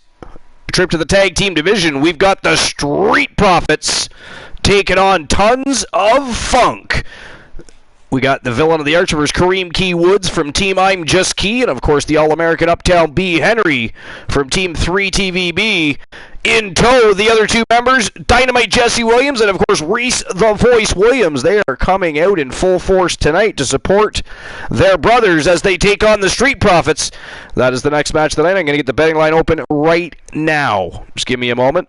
trip to the tag team division. We've got the Street Profits taking on Tons of Funk. We got the villain of the Archivers, Kareem Key Woods from Team I'm Just Key, and of course the All-American Uptown B. Henry from Team 3TVB. In tow, the other two members, Dynamite Jesse Williams and of course Reese the Voice Williams. They are coming out in full force tonight to support their brothers as they take on the Street Profits. That is the next match of the night. I'm going to get the betting line open right now. Just give me a moment.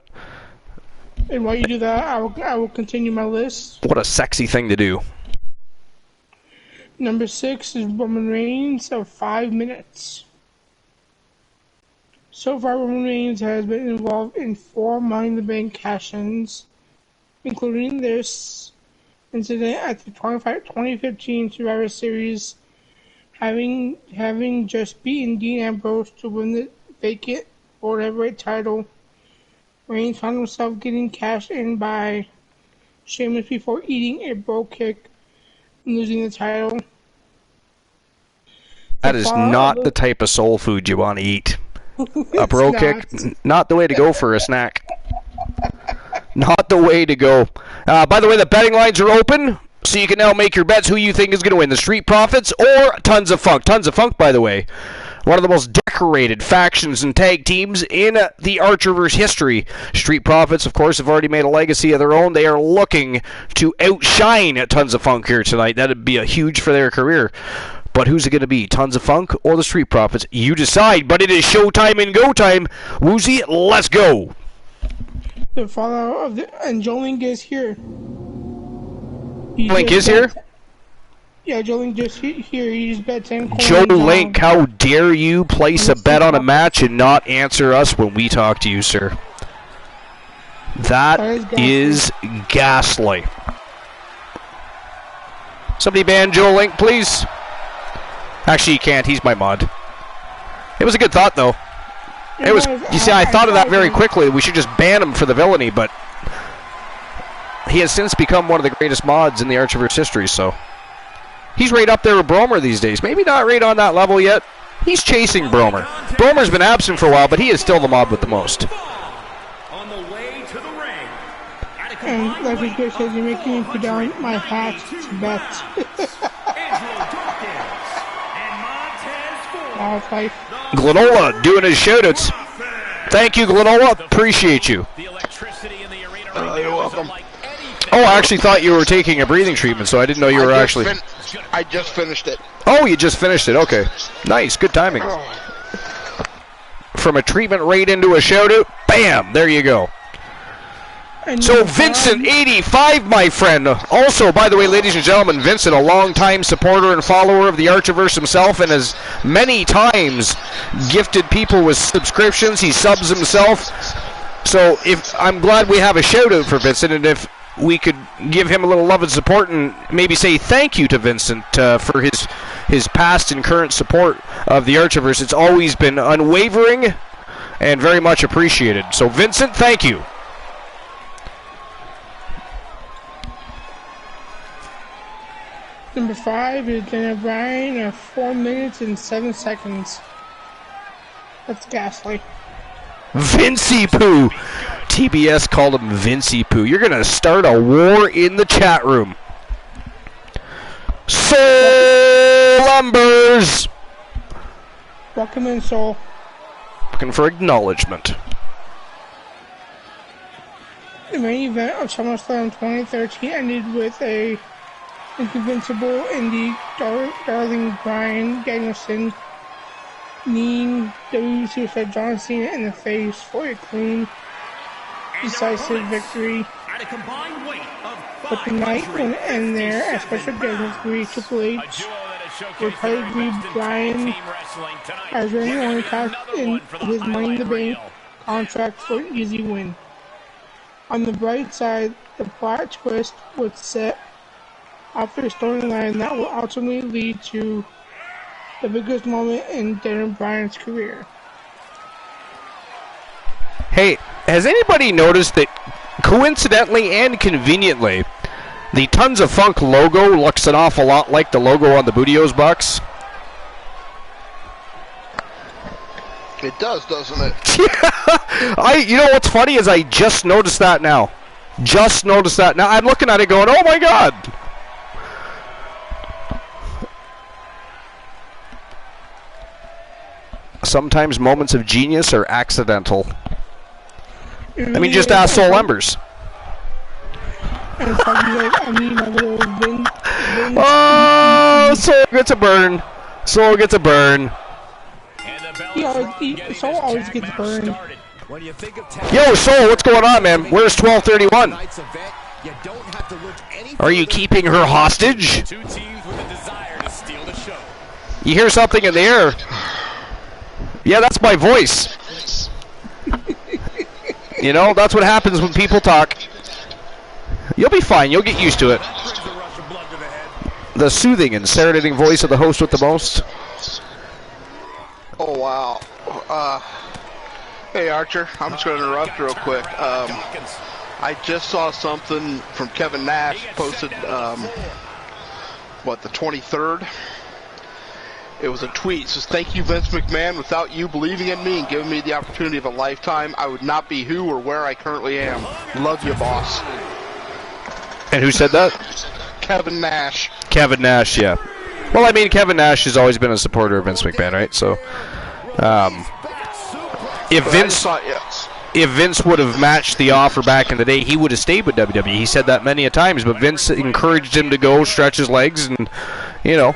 And while you do that, I will continue my list. What a sexy thing to do. Number 6 is Roman Reigns of 5 minutes. So far, Roman Reigns has been involved in 4 Money in the Bank cash-ins, including this incident at the 2015 Survivor Series, having just beaten Dean Ambrose to win the vacant World Heavyweight title. Reigns found himself getting cashed in by Sheamus before eating a bro kick and losing the title. That is not the type of soul food you want to eat. Upper row kick, not the way to go for a snack. Not the way to go. By the way, the betting lines are open, so you can now make your bets who you think is going to win, the Street Profits or Tons of Funk. Tons of Funk, by the way, one of the most decorated factions and tag teams in the Archerverse history. Street Profits, of course, have already made a legacy of their own. They are looking to outshine Tons of Funk here tonight. That would be a huge for their career. But who's it going to be, Tons of Funk or the Street Profits? You decide, but it is showtime and go time. Woozy, let's go. The follower of the... And Joe Link is here. Link is here? Yeah, Joe Link just here. He just bet 10 coins. Joe Link, how dare you place a bet on a match and not answer us when we talk to you, sir? That is ghastly. Somebody ban Joe Link, please. Actually, you can't. He's my mod. It was a good thought, though. It was. You see, I thought of that very quickly. We should just ban him for the villainy, but he has since become one of the greatest mods in the Archerverse history, so he's right up there with Bromer these days. Maybe not right on that level yet. He's chasing Bromer. Bromer's been absent for a while, but he is still the mod with the most. And like his girl says, you're making me put down my hat to bet. Glenola doing his shoutouts. Thank you, Glenola. Appreciate you. You're welcome. Oh, I actually thought you were taking a breathing treatment, so I didn't know you were actually... I just finished it. Oh, you just finished it. Okay. Nice. Good timing. From a treatment right into a shoutout. Bam! There you go. So Vincent, 85, my friend. Also, by the way, ladies and gentlemen, Vincent, a longtime supporter and follower of the Archerverse himself, and has many times gifted people with subscriptions. He subs himself. So I'm glad we have a shout-out for Vincent, and if we could give him a little love and support and maybe say thank you to Vincent for his past and current support of the Archerverse. It's always been unwavering and very much appreciated. So, Vincent, thank you. Number 5 is Daniel Bryan at 4 minutes and 7 seconds. That's ghastly. Vincey Poo. TBS called him Vincey Poo. You're going to start a war in the chat room. Soul Embers. Welcome in, Soul. Looking for acknowledgement. The main event of SummerSlam 2013 ended with a invincible indie darling Bryan Danielson kneeing WWE John Cena in the face for a clean, decisive victory. But the night wouldn't end there, as special guest three Triple H would probably Bryan as anyone cashed in his Money in the Bank contract for an easy win. On the bright side, the plot twist would set after a storyline that will ultimately lead to the biggest moment in Daniel Bryan's career. Hey, has anybody noticed that coincidentally and conveniently, the Tons of Funk logo looks an awful lot like the logo on the Bootios box? It does, doesn't it? Yeah. You know what's funny is I just noticed that now. Just noticed that now. I'm looking at it going, oh my god! Sometimes moments of genius are accidental. I mean, just ask Soul Embers. Oh, Soul gets a burn. Soul gets a burn. Soul always gets burned. Yo, Soul, what's going on, man? Where's 1231? Are you keeping her hostage? You hear something in the air? Yeah, that's my voice. You know, that's what happens when people talk. You'll be fine. You'll get used to it. The soothing and serenading voice of the host with the most. Oh, wow. Hey, Archer. I'm just going to interrupt real quick. I just saw something from Kevin Nash posted, the 23rd? It was a tweet. It says, "Thank you, Vince McMahon. Without you believing in me and giving me the opportunity of a lifetime, I would not be who or where I currently am. Love you, boss." And who said that? Kevin Nash. Kevin Nash, yeah. Well, I mean, Kevin Nash has always been a supporter of Vince McMahon, right? So, if Vince would have matched the offer back in the day, he would have stayed with WWE. He said that many a times, but Vince encouraged him to go, stretch his legs, and, you know,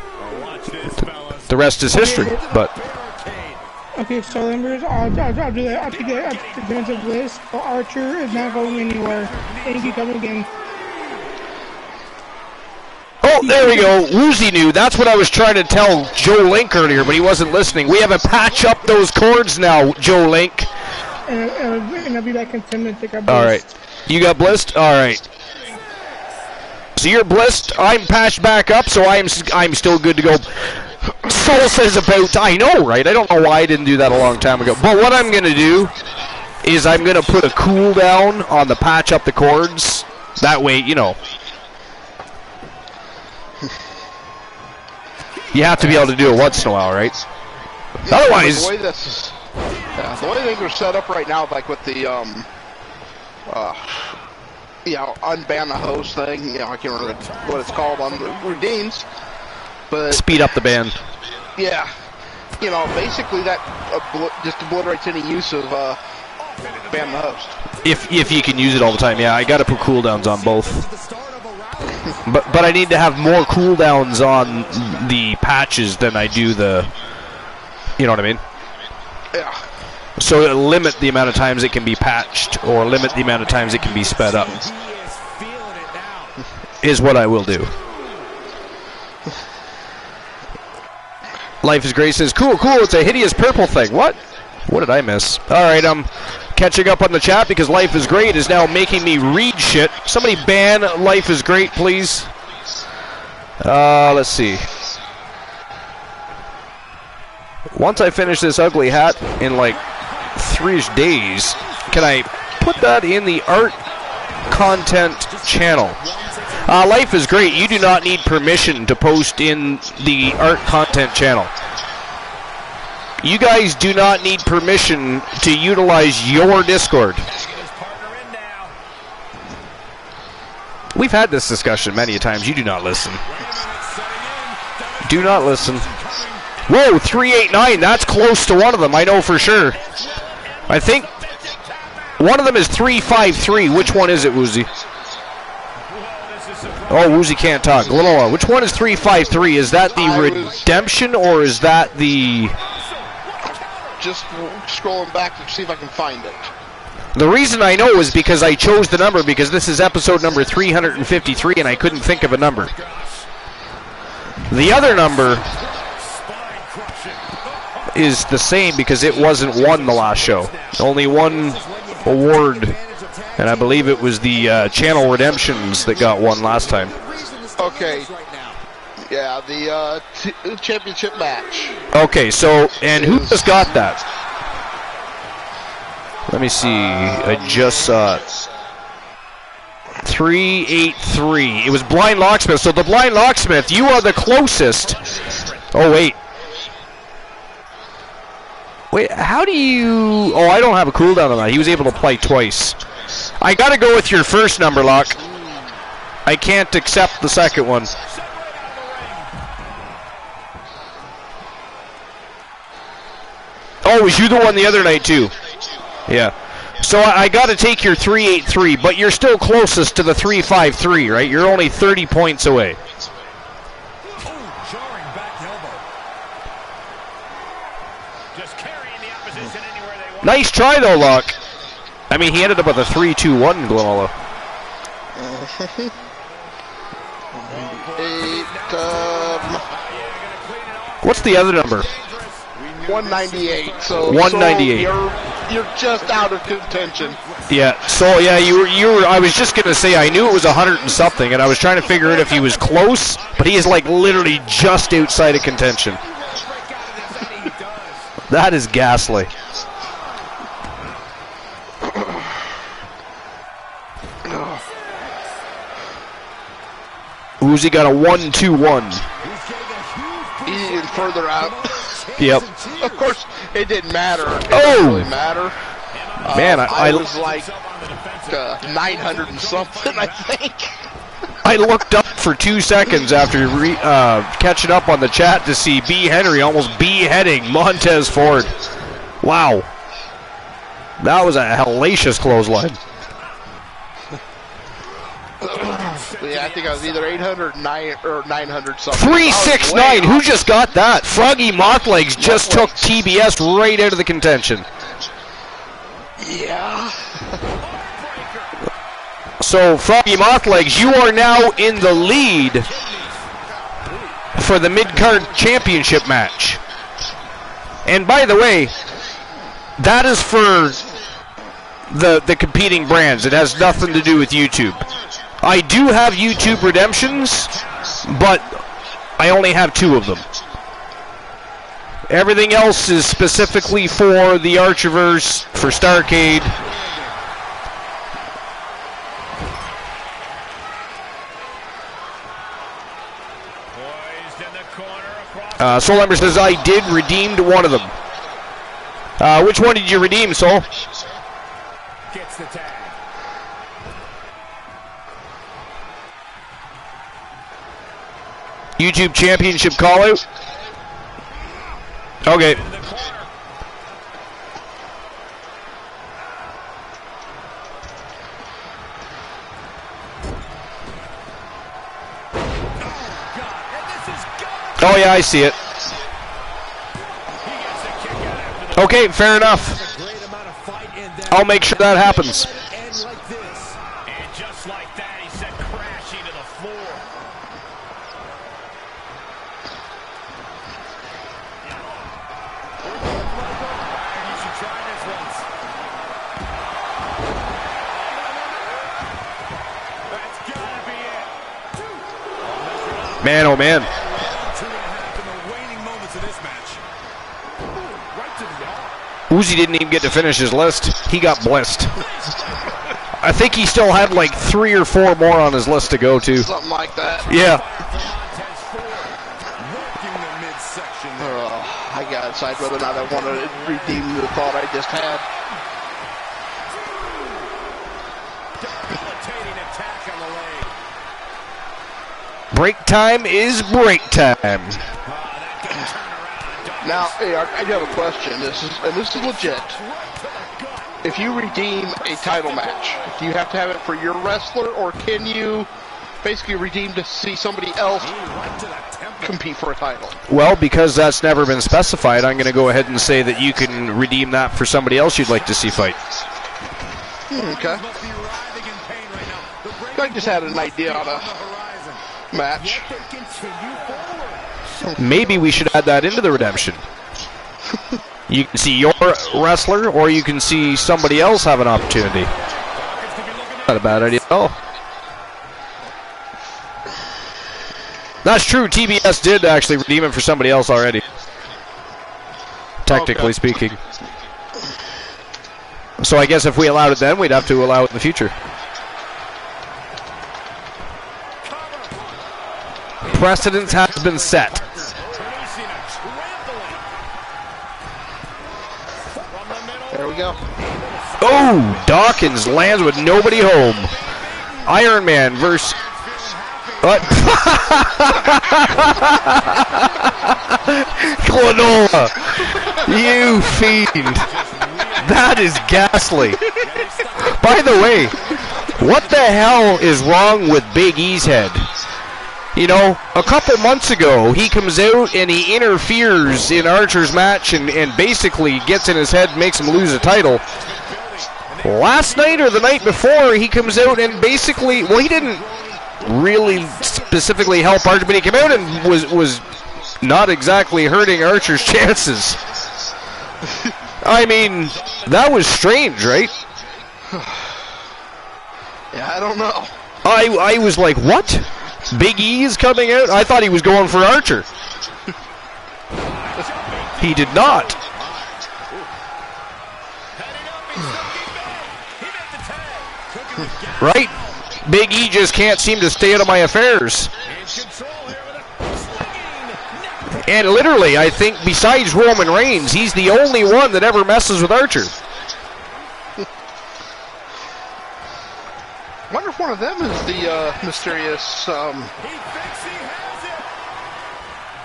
the rest is history. But okay, so members, I'll do that. I'll take the defensive list. But Archer is not going anywhere. Thank you, come again. oh, there we go. Woozy knew. That's what I was trying to tell Joe Link earlier, but he wasn't listening. We have to patch up those cords now, Joe Link. And I'll be back in 10 minutes. I got blissed. All right. You got blissed? All right. So you're blissed. I'm patched back up, so I'm still good to go. Soul says about... I know, right? I don't know why I didn't do that a long time ago. But what I'm going to do is I'm going to put a cooldown on the patch up the cords. That way, you know... You have to be able to do it once in a while, right? Yeah, Otherwise... The way things are set up right now, like with the, you know, unban the host thing, you know, I can't remember what it's called on the routines, but... Speed up the band. Yeah. You know, basically that just obliterates any use of, ban the host. If you can use it all the time, yeah, I got to put cooldowns on both. But I need to have more cooldowns on the patches than I do the... You know what I mean? Yeah. So it'll limit the amount of times it can be patched, or limit the amount of times it can be sped up. Is what I will do. Life is Great says, cool, it's a hideous purple thing. What? What did I miss? Alright, I'm catching up on the chat because Life is Great is now making me read shit. Somebody ban Life is Great, please. Let's see. Once I finish this ugly hat in like 3-ish days, can I put that in the art content channel? Life is Great. You do not need permission to post in the art content channel. You guys do not need permission to utilize your Discord. We've had this discussion many times. You do not listen. Do not listen. Whoa, 389. That's close to one of them. I know for sure. I think one of them is 353. Which one is it, Woozy? Oh, Woozy can't talk. Which one is 353? Is that the Redemption or is that the... Just scrolling back to see if I can find it. The reason I know is because I chose the number because this is episode number 353 and I couldn't think of a number. The other number is the same because it wasn't won the last show. Only one award, and I believe it was the Channel Redemptions that got one last time. Okay. Yeah, the championship match. Okay, so, and who just got that? Let me see. I just saw it. 383. It was Blind Locksmith. So the Blind Locksmith, you are the closest. Oh, wait. Wait, how do you... Oh, I don't have a cooldown on that. He was able to play twice. I gotta go with your first number, Lock. I can't accept the second one. Oh, was you the one the other night, too? Yeah. So I gotta take your 383, but you're still closest to the 353, right? You're only 30 points away. Nice try, though, Locke. I mean, he ended up with a 3-2-1, Glenolo. What's the other number? 198. So 198. So you're just out of contention. Yeah. So yeah, you were. I was just gonna say I knew it was 100 and something, and I was trying to figure out if he was close, but he is like literally just outside of contention. That is ghastly. Uzi got a 1-2-1. In further out. Yep. Of course, it didn't matter. It Oh! didn't really matter. Man, I was like 900 and something, I think. I looked up for 2 seconds after catching up on the chat to see B. Henry almost beheading Montez Ford. Wow. That was a hellacious clothesline. Yeah, I think I was either 800 or 900 something. 369. Who just got that? Froggy Mocklegs just took TBS right out of the contention. Yeah. So, Froggy Mocklegs, you are now in the lead for the mid-card championship match. And by the way, that is for the competing brands. It has nothing to do with YouTube. I do have YouTube redemptions, but I only have 2 of them. Everything else is specifically for the Archerverse, for Starrcade. Soul Ember says, I did redeem one of them. Which one did you redeem, Soul? Gets the tag. YouTube Championship call-out? Okay. Oh yeah, I see it. Okay, fair enough. I'll make sure that happens. And just like that, he sent crashing to the floor. You should try this once. That's gotta be it. Man, oh man. 2.5 in the waning moments of this match. Right to the arm. Uzi didn't even get to finish his list. He got blessed. I think he still had like 3 or 4 more on his list to go to. Something like that. Yeah. I gotta decide whether or not I want to redeem the thought I just had. Debilitating attack on the leg. Break time is break time. Now, hey, I do have a question. This is legit. If you redeem a title match, do you have to have it for your wrestler, or can you basically redeem to see somebody else compete for a title? Well, because that's never been specified, I'm going to go ahead and say that you can redeem that for somebody else you'd like to see fight. Okay. I just had an idea on a match. Maybe we should add that into the redemption. You can see your wrestler, or you can see somebody else have an opportunity. Not a bad idea at all. That's true. TBS did actually redeem it for somebody else already. Technically speaking. So I guess if we allowed it then, we'd have to allow it in the future. Precedence has been set. There we go. Oh, Dawkins lands with nobody home. Iron Man versus... What? Clenola, you fiend. That is ghastly. By the way, what the hell is wrong with Big E's head? You know, a couple months ago, he comes out and he interferes in Archer's match and basically gets in his head, makes him lose a title. Last night or the night before, he comes out and basically, well, he didn't really specifically help Archer, but he came out and was not exactly hurting Archer's chances. I mean, that was strange, right? Yeah, I don't know. I was like, what? Big E is coming out? I thought he was going for Archer. He did not. Right? Big E just can't seem to stay out of my affairs. And literally, I think besides Roman Reigns, he's the only one that ever messes with Archer. I wonder if one of them is the mysterious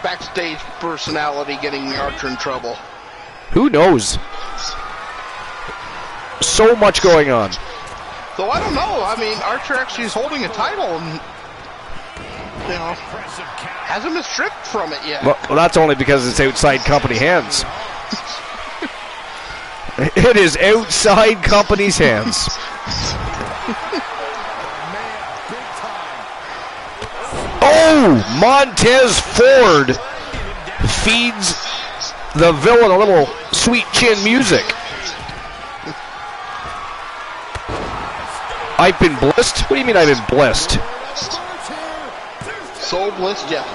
backstage personality getting Archer in trouble. Who knows? So much going on. Though I don't know. I mean, Archer actually is holding a title and, you know, hasn't been stripped from it yet. Well, that's only because it's outside company hands. It is outside company's hands. Oh, Montez Ford feeds the villain a little sweet chin music. I've been blessed? What do you mean I've been blessed? So blessed, yeah.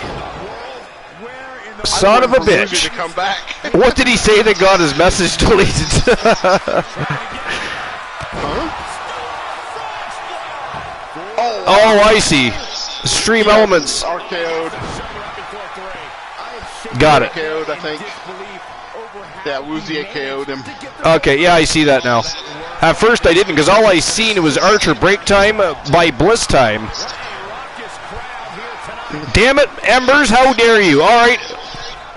Son of a bitch. To come back. What did he say that got his message deleted? Oh, I see. Stream Elements. RKO'd. Got it. RKO'd, I think. Yeah, Woozy KO'd him. Okay, yeah, I see that now. At first I didn't, because all I seen was Archer break time by Bliss time. Damn it, Embers, how dare you? Alright,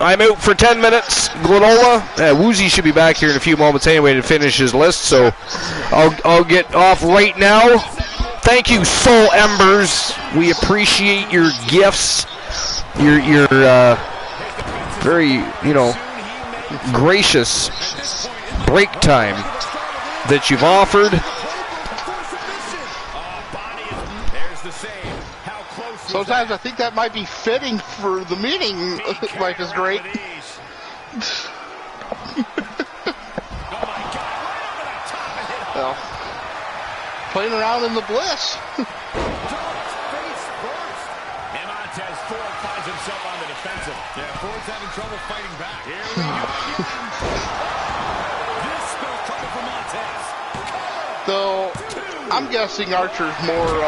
I'm out for 10 minutes. Glenola, Woozy should be back here in a few moments anyway to finish his list, so I'll get off right now. Thank you, Soul Embers. We appreciate your gifts, your very, gracious break time that you've offered. Sometimes I think that might be fitting for the meeting. Life is great. Well, playing around in the bliss. Montez Ford finds himself on the defensive. Yeah, Ford's having trouble fighting back. Here we go again. This spell coming from Montez. Though, I'm guessing Archer's more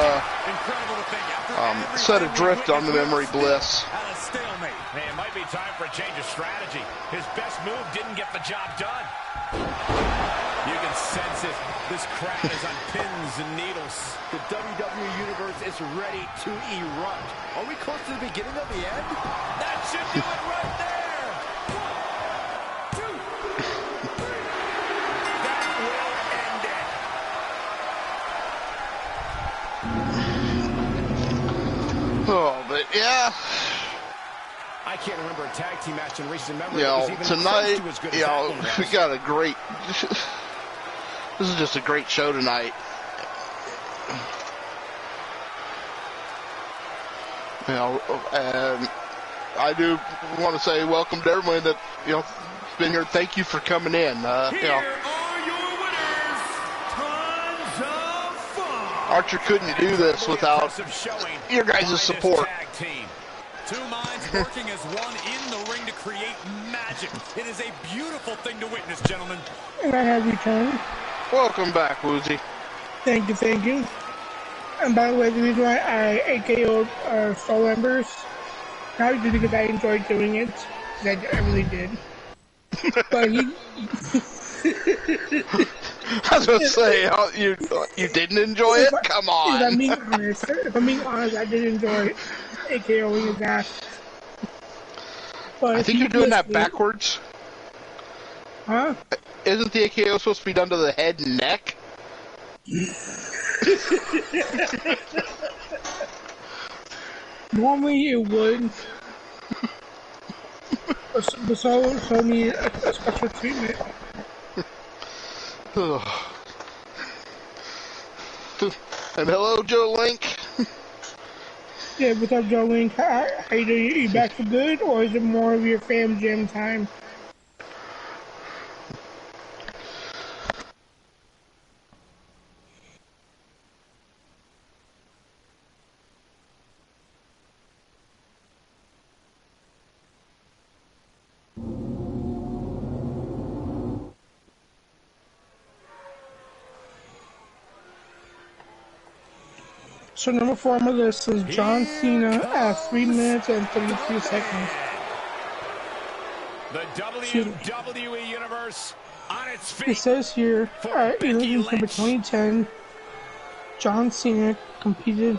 set adrift on the memory bliss. At a stalemate. Hey, it might be time for a change of strategy. His best move didn't get the job done. You can sense it. This crowd is on pins and needles. The WWE Universe is ready to erupt. Are we close to the beginning of the end? That should do it right there. 1, 2, 3. That will end it. Oh, but yeah. I can't remember a tag team match in recent memory. Tonight, we got a great. This is just a great show tonight. And I do want to say welcome to everyone that has been here. Thank you for coming in. Here are your winners. Tons of fun. Archer couldn't do this without your guys' support. Two minds working as one in the ring to create magic. It is a beautiful thing to witness, gentlemen. And I have returned. Welcome back, Woozy. Thank you. And by the way, the reason why I AKO'd Soul Embers, not just because I enjoyed doing it, because I really did. But he... I was going to say, you didn't enjoy it? Come on. If I'm being honest, I did enjoy AKOing his ass. But I think you're doing that backwards. Huh? Isn't the AKO supposed to be done to the head and neck? Normally it would. But so need a special treatment. And hello, Joe Link. Yeah, what's up, Joe Link? How you doing? You back for good, or is it more of your fam jam time? So number 4 on my list is John Cena at 3 minutes and 33 seconds. The WWE Universe on its feet. It says here, in number 2010, John Cena competed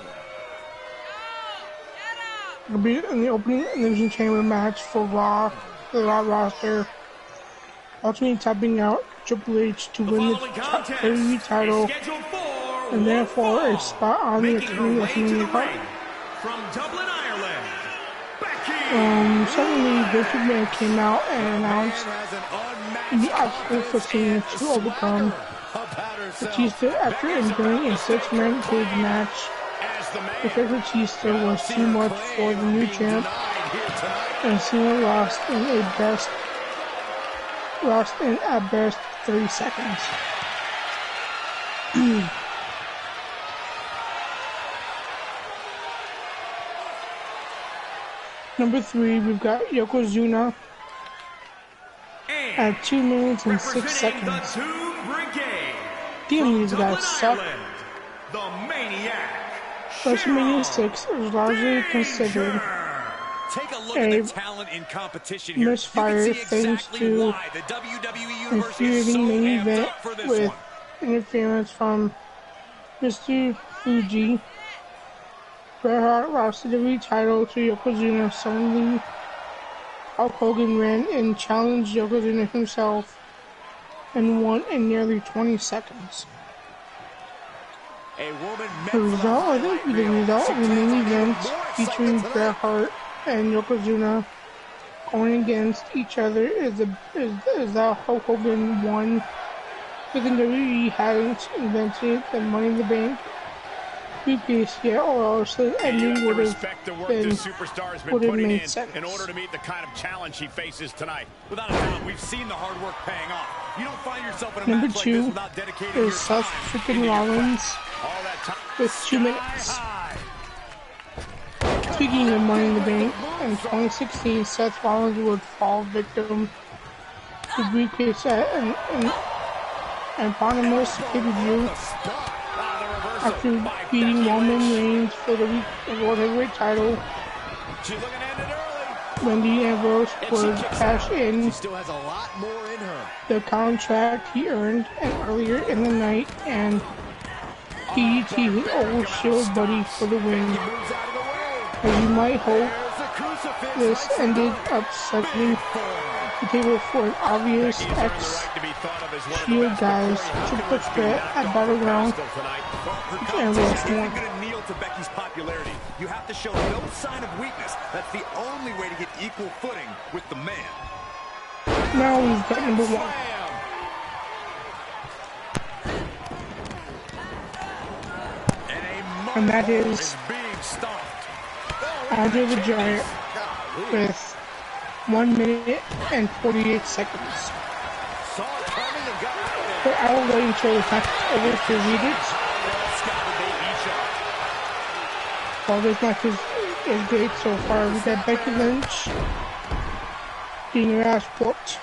in the opening Elimination Chamber match for Raw, the Raw roster, ultimately tapping out Triple H to win the WWE title, and therefore a spot on the WrestleMania card. From Dublin, Ireland, suddenly Vince McMahon came out and announced the obstacle for Cena to overcome Batista after enduring a 6-man cage match. Because Batista was too much for the new champ, and Cena lost in at best 30 seconds. Number 3, we've got Yokozuna at 2 minutes and 6 seconds. Damn, these guys suck. WrestleMania 6 is largely considered a misfire thanks to infuriating main event with interference from Mr. Fuji. Bret Hart lost the WWE title to Yokozuna. Suddenly, Hulk Hogan ran and challenged Yokozuna himself and won in nearly 20 seconds. The result of the main event featuring Bret Hart and Yokozuna going against each other is that Hulk Hogan won. Because WWE hadn't invented the Money in the Bank briefcase yet, or else the ending would have made sense. In order to meet the kind of challenge he faces tonight, without a doubt, we've seen the hard work paying off. You don't find yourself in a match like this without dedicating your time. Number 2 is Seth freaking Rollins with 2 minutes. Speaking of Money in the Bank, in 2016, Seth Rollins would fall victim to briefcase at an eponymous pay-per-view after beating Roman Reigns for the World Heavyweight title. Wendy Ambrose would cash in the contract he earned earlier in the night and DDT his old Shield buddy for the win. As you might hope, this ended up setting the table for an obvious ex-Shield guys triple threat at Battleground, which Ambrose won. You have to show no sign of weakness. That's the only way to get equal footing with the man. Now we've got number 1. And that is Andre the Giant with 1 minute and 48 seconds. But I will wait until the match is over to read it. Well, this match is great so far. We got Becky Lynch getting her ass whooped.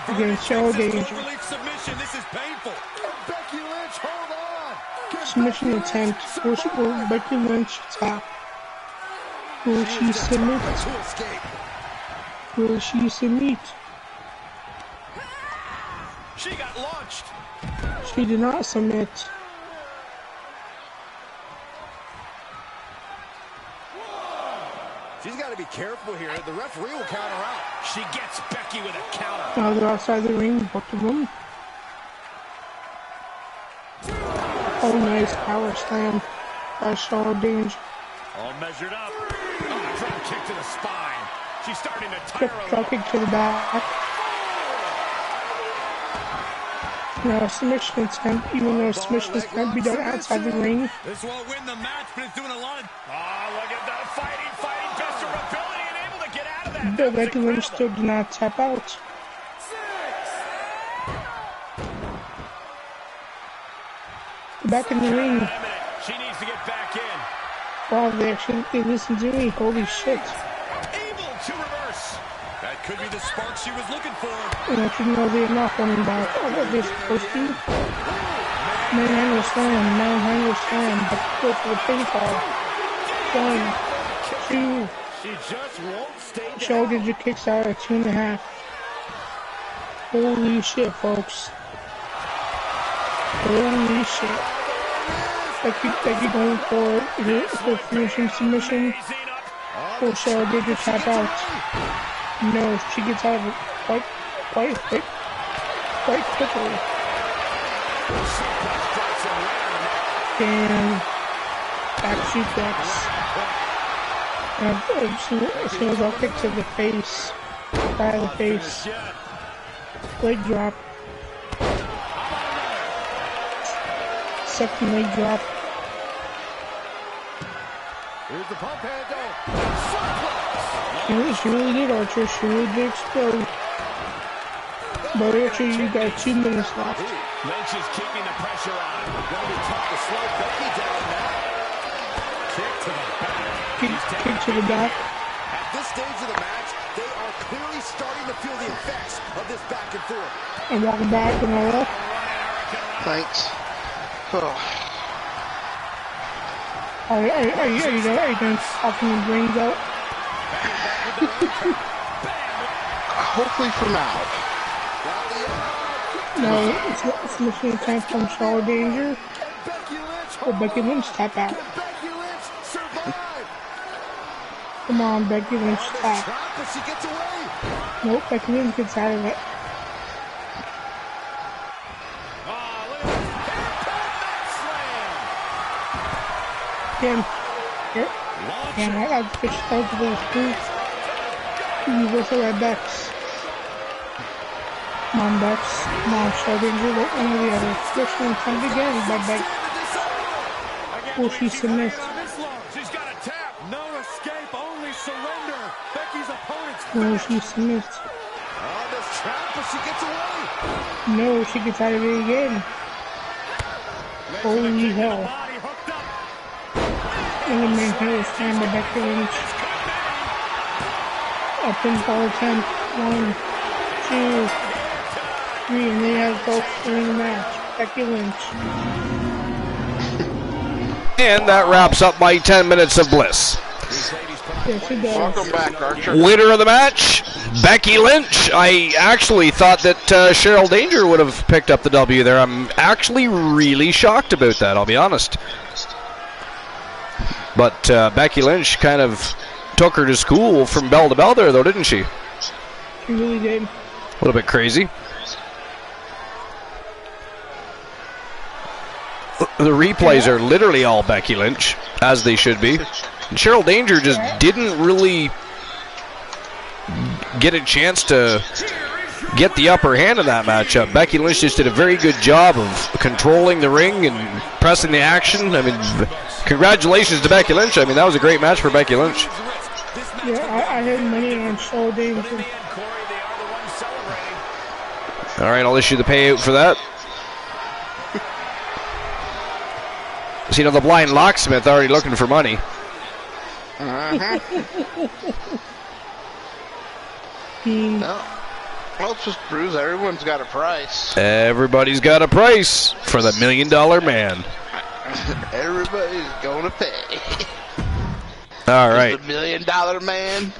Against Cheryl Danger. This is painful. Becky Lynch, hold on. Submission attempt. Will Becky Lynch tap? Will she submit? Will she submit? She got launched. She did not submit. She's got to be careful here. The referee will count her out. She gets Becky with a counter. Now they're outside the ring, both of them. Oh, nice power slam by Cheryl Danger. All measured up. Oh, drop kick to the spine. She's starting to tire a Drop kick to the back. Now submission attempt, even though submissions can't be done outside the ring. This won't win the match, but it's doing a lot of... Oh, look at that fighting, best of her ability, and able to get out of that. But Becky Lynch still did not tap out. Back in the ring. She needs to get back in. Wow, they listened to me. Holy shit. Able to reverse. That That could be the spark she was looking for. And I should know they're not coming back. They're supposed to. Manhandle slam, but go for the pinfall. 1, 2. She just won't stay down. Shoulder kicks out at 2.5. Holy shit, folks. Holy shit. Becky going for her finishing submission. Will Charlotte Danger tap out? No, she gets out of it quite quickly. And back suplex. As soon as I'll kick to the face. By the face. Leg drop. Second leg drop. Here's the pump handle. She really did, Archer. She really did explode. But Archer, you got 2 minutes left. Lynch is keeping the pressure on. Gonna be tough to slow Becky down now. Kick to the back. Kick to the back. At this stage of the match, they are clearly starting to feel the effects of this back and forth. And walking back and all that. Thanks. Oh. Are you going to open the brains out? Hopefully for now. No, it's missing time from Charlotte Danger. Or Becky Lynch tap out. Come on, Becky Lynch tap. Nope, Becky Lynch gets out of it. Damn, I got pitched out to those boots. Universal Red Bex. Come on, Bex. Come on, Charlotte Danger. One or the other. First one comes again by Bex. Will she submit? She's got a tap. No escape, only surrender. Becky's opponent's Will she submit? on this trap, but she gets away. No, she gets out of it again. Holy hell. And the main hill is timed by Becky Lynch. A pinfall attempt. 1, 2, 3, and they have both in the match. Becky Lynch. And that wraps up my 10 minutes of bliss. Yes, it does. Welcome back, Archer. Winner of the match, Becky Lynch. I actually thought that Cheryl Danger would have picked up the W there. I'm actually really shocked about that, I'll be honest. But Becky Lynch kind of took her to school from bell to bell there, though, didn't she? She really did. A little bit crazy. The replays are literally all Becky Lynch, as they should be. And Cheryl Danger just didn't really get a chance to get the upper hand in that matchup. Becky Lynch just did a very good job of controlling the ring and pressing the action. I mean, congratulations to Becky Lynch. I mean, that was a great match for Becky Lynch. Yeah, I had money on Charlotte Danger. All right, I'll issue the payout for that. So, you know, the blind locksmith already looking for money. Well, it's just proves everyone's got a price. Everybody's got a price for the $1 Million Man. Everybody's gonna pay. All right. The $1 Million Man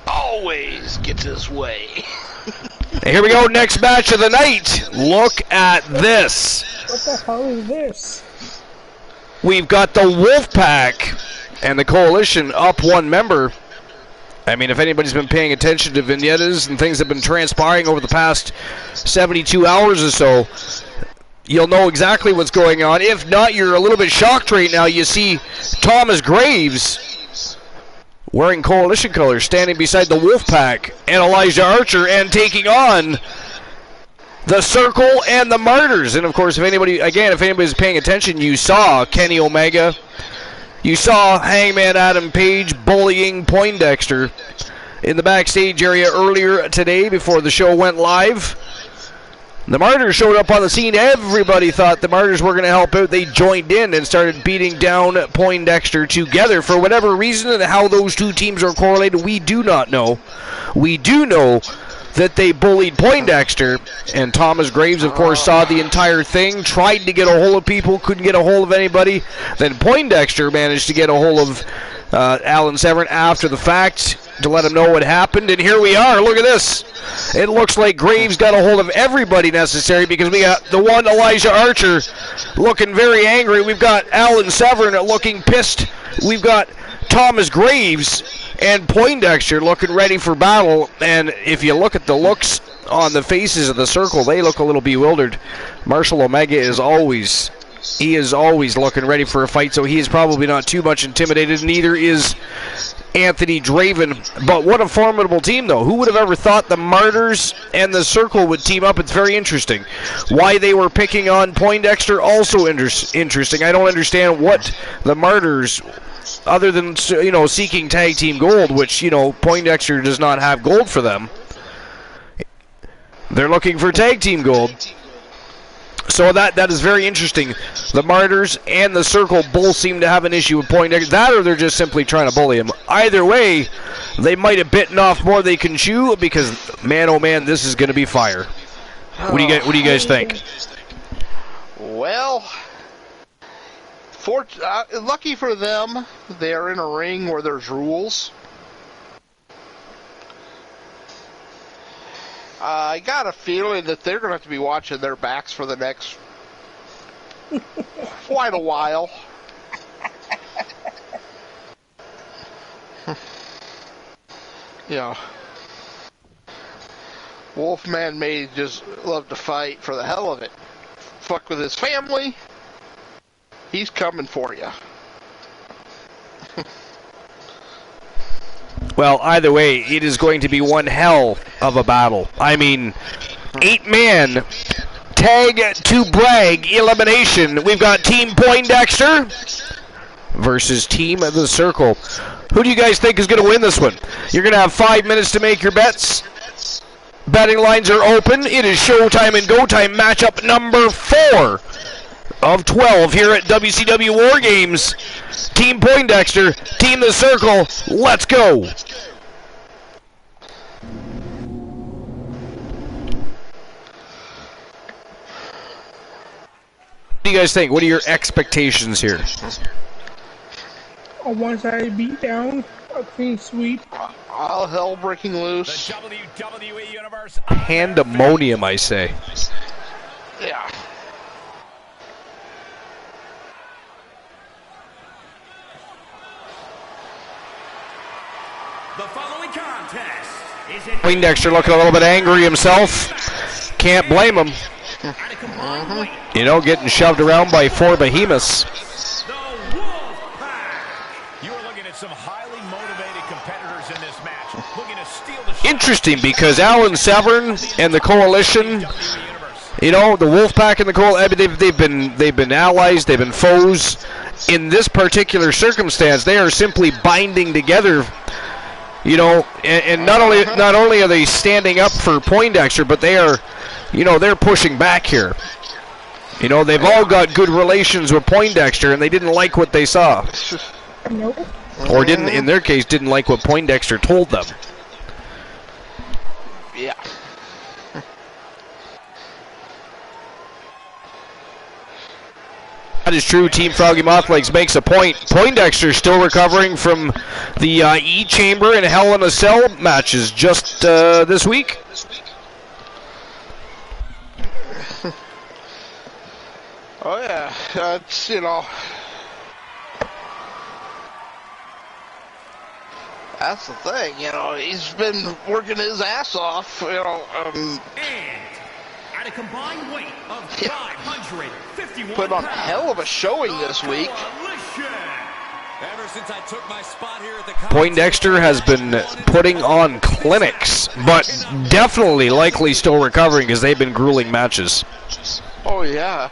always gets his way. Here we go, next match of the night. Look at this. What the hell is this? We've got the Wolfpack and the Coalition up one member. I mean, if anybody's been paying attention to vignettes and things that have been transpiring over the past 72 hours or so, you'll know exactly what's going on. If not, you're a little bit shocked right now. You see Thomas Graves wearing Coalition colors standing beside the Wolfpack and Elijah Archer and taking on the Circle and the Martyrs. And of course, if anybody's paying attention, you saw Kenny Omega. You saw Hangman Adam Page bullying Poindexter in the backstage area earlier today before the show went live. The Martyrs showed up on the scene. Everybody thought the Martyrs were going to help out. They joined in and started beating down Poindexter together. For whatever reason, and how those two teams are correlated, we do not know. We do know that they bullied Poindexter, and Thomas Graves, of course, saw the entire thing, tried to get a hold of people, couldn't get a hold of anybody. Then Poindexter managed to get a hold of Alan Severn after the fact to let him know what happened, and here we are. Look at this. It looks like Graves got a hold of everybody necessary, because we got the one Elijah Archer looking very angry. We've got Alan Severn looking pissed. We've got Thomas Graves and Poindexter looking ready for battle, and if you look at the looks on the faces of the circle, they look a little bewildered. Marshall Omega is always looking ready for a fight, so he is probably not too much intimidated. Neither is Anthony Draven. But what a formidable team, though. Who would have ever thought the Martyrs and the Circle would team up? It's very interesting. Why they were picking on Poindexter, also interesting. I don't understand what the Martyrs, other than, seeking tag team gold, which, Poindexter does not have gold for them. They're looking for tag team gold. So that is very interesting. The Martyrs and the Circle both seem to have an issue with Poindexter. That, or they're just simply trying to bully him. Either way, they might have bitten off more they can chew, because, man, oh man, this is going to be fire. What do you guys think? Well, lucky for them, they're in a ring where there's rules. I got a feeling that they're going to have to be watching their backs for the next quite a while. Wolfman may just love to fight for the hell of it. Fuck with his family. He's coming for you. Well, either way, it is going to be one hell of a battle. I mean, 8-man tag to brag elimination. We've got Team Poindexter versus Team of the Circle. Who do you guys think is going to win this one? You're going to have 5 minutes to make your bets. Betting lines are open. It is showtime and go time matchup number 4 of 12 here at WCW War Games. Team Poindexter, Team the Circle, let's go! What do you guys think? What are your expectations here? A one-sided beatdown, a clean sweep. All hell breaking loose. The WWE Universe. Pandemonium, I say. Yeah. The following contest is Poindexter looking a little bit angry himself. Can't blame him. Getting shoved around by 4 behemoths. the Wolfpack. You are looking at some highly motivated competitors in this match, looking to steal the show. Interesting, because Alan Severn and the Coalition, the Wolfpack and the Coalition, they've been allies, they've been foes. In this particular circumstance, they are simply binding together. And not only are they standing up for Poindexter, but they are, they're pushing back here. They've all got good relations with Poindexter, and they didn't like what they saw. Nope. Or in their case, didn't like what Poindexter told them. Yeah. That is true. Team Froggy Mothlegs makes a point. Poindexter still recovering from the E-Chamber and Hell in a Cell matches just this week. Oh yeah, it's that's the thing. He's been working his ass off. And at a combined weight of 551 put on a hell of a showing this week. Ever since I took my spot here at the Poindexter has been putting on clinics, but definitely likely still recovering because they've been grueling matches. Oh yeah.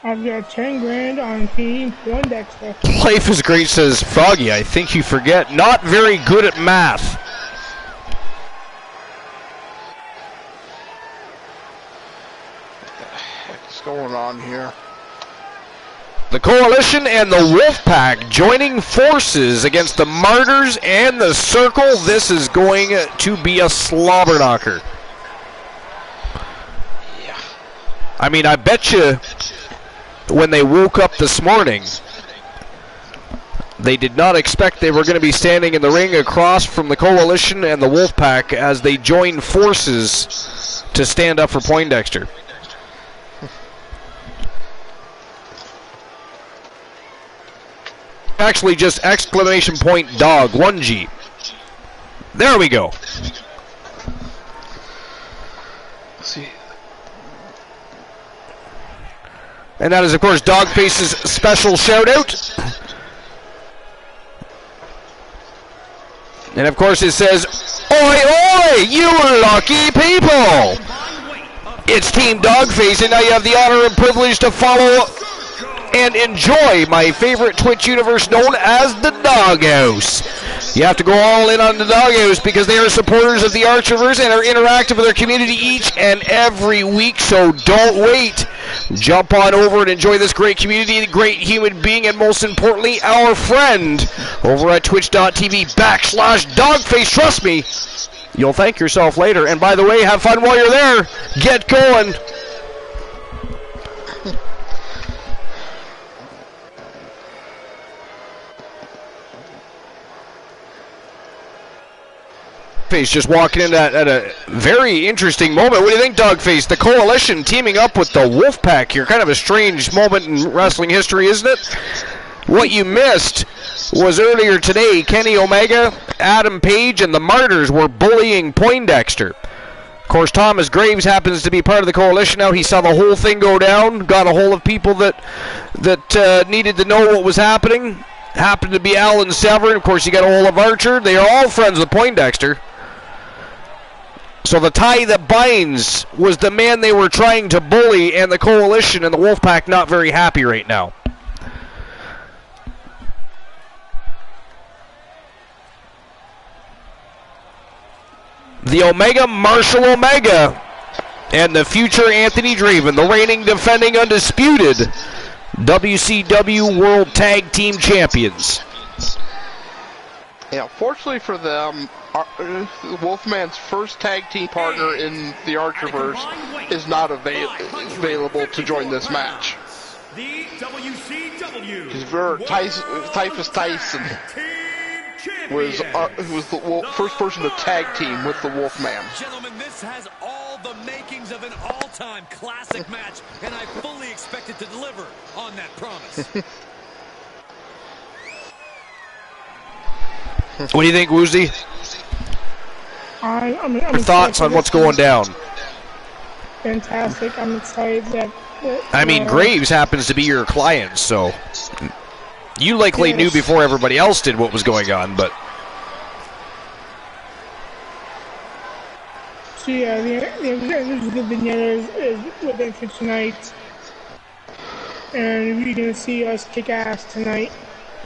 I've got 10 grand on Team Poindexter. Life is Great says, Foggy, I think you forget. Not very good at math. What's going on here? The Coalition and the Wolfpack joining forces against the Martyrs and the Circle. This is going to be a slobber knocker. Yeah. I mean, I bet you when they woke up this morning, they did not expect they were going to be standing in the ring across from the Coalition and the Wolfpack as they join forces to stand up for Poindexter. Actually, just exclamation point dog, 1G. There we go. Let's see. And that is, of course, Dogface's special shout-out. And, of course, it says, "Oi, oi, you lucky people!" It's Team Dogface, and now you have the honor and privilege to follow and enjoy my favorite Twitch universe known as the Doghouse. You have to go all in on the Doghouse because they are supporters of the Archerverse and are interactive with their community each and every week, so don't wait. Jump on over and enjoy this great community, the great human being, and most importantly, our friend over at twitch.tv/Dogface. Trust me, you'll thank yourself later. And by the way, have fun while you're there. Get going. Dogface just walking in at a very interesting moment. What do you think, Dogface? The Coalition teaming up with the Wolfpack here. Kind of a strange moment in wrestling history, isn't it? What you missed was earlier today, Kenny Omega, Adam Page, and the Martyrs were bullying Poindexter. Of course, Thomas Graves happens to be part of the Coalition now. He saw the whole thing go down, got a hold of people that needed to know what was happening. Happened to be Alan Severn. Of course, you got a hold of Archer. They are all friends with Poindexter. So the tie that binds was the man they were trying to bully, and the Coalition and the Wolfpack not very happy right now. The Omega Marshall Omega and the future Anthony Draven, the reigning, defending, undisputed WCW World Tag Team Champions. Yeah, fortunately for them, Wolfman's first tag team partner in the Archerverse is not available to join this match. The WCW Typhus Tyson was the first person to tag team with the Wolfman. Gentlemen, this has all the makings of an all-time classic match, and I fully expect it to deliver on that promise. What do you think, Woozy? I'm Thoughts on what's going down? Fantastic. I'm excited that I mean, Graves happens to be your client, so you likely knew before everybody else did what was going on, but... So yeah, the vignette is with entrance tonight. And you're going to see us kick ass tonight.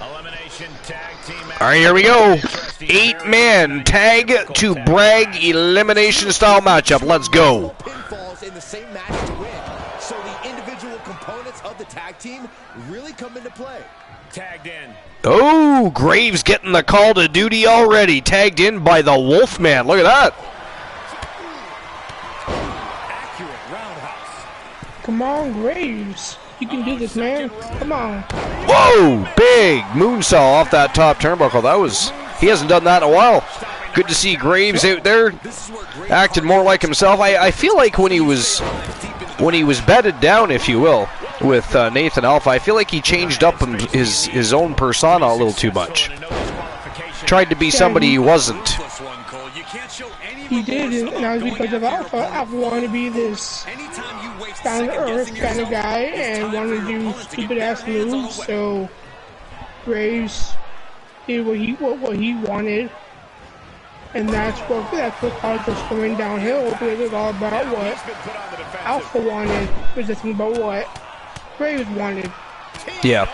Elimination tag team. Alright, here we go. 8-man tag to brag elimination style matchup. Let's go. Pinfalls in the same match to win. So the individual components of the tag team really come into play. Tagged in. Oh, Graves getting the call to duty already. Tagged in by the Wolfman. Look at that. Accurate roundhouse. Come on, Graves. You can do this, man. Come on. Whoa, big moonsault off that top turnbuckle. He hasn't done that in a while. Good to see Graves out there acting more like himself. I feel like when he was bedded down, if you will, with Nathan Alpha, I feel like he changed up his own persona a little too much. Tried to be somebody he wasn't. He did, and that was because of Alpha. Alpha wanted to be this down-to-earth kind of guy and wanted to do stupid-ass moves, so Graves did what he wanted, and that's what caused us going downhill, because it was all about what Alpha wanted. It was nothing about what Graves wanted. Yeah.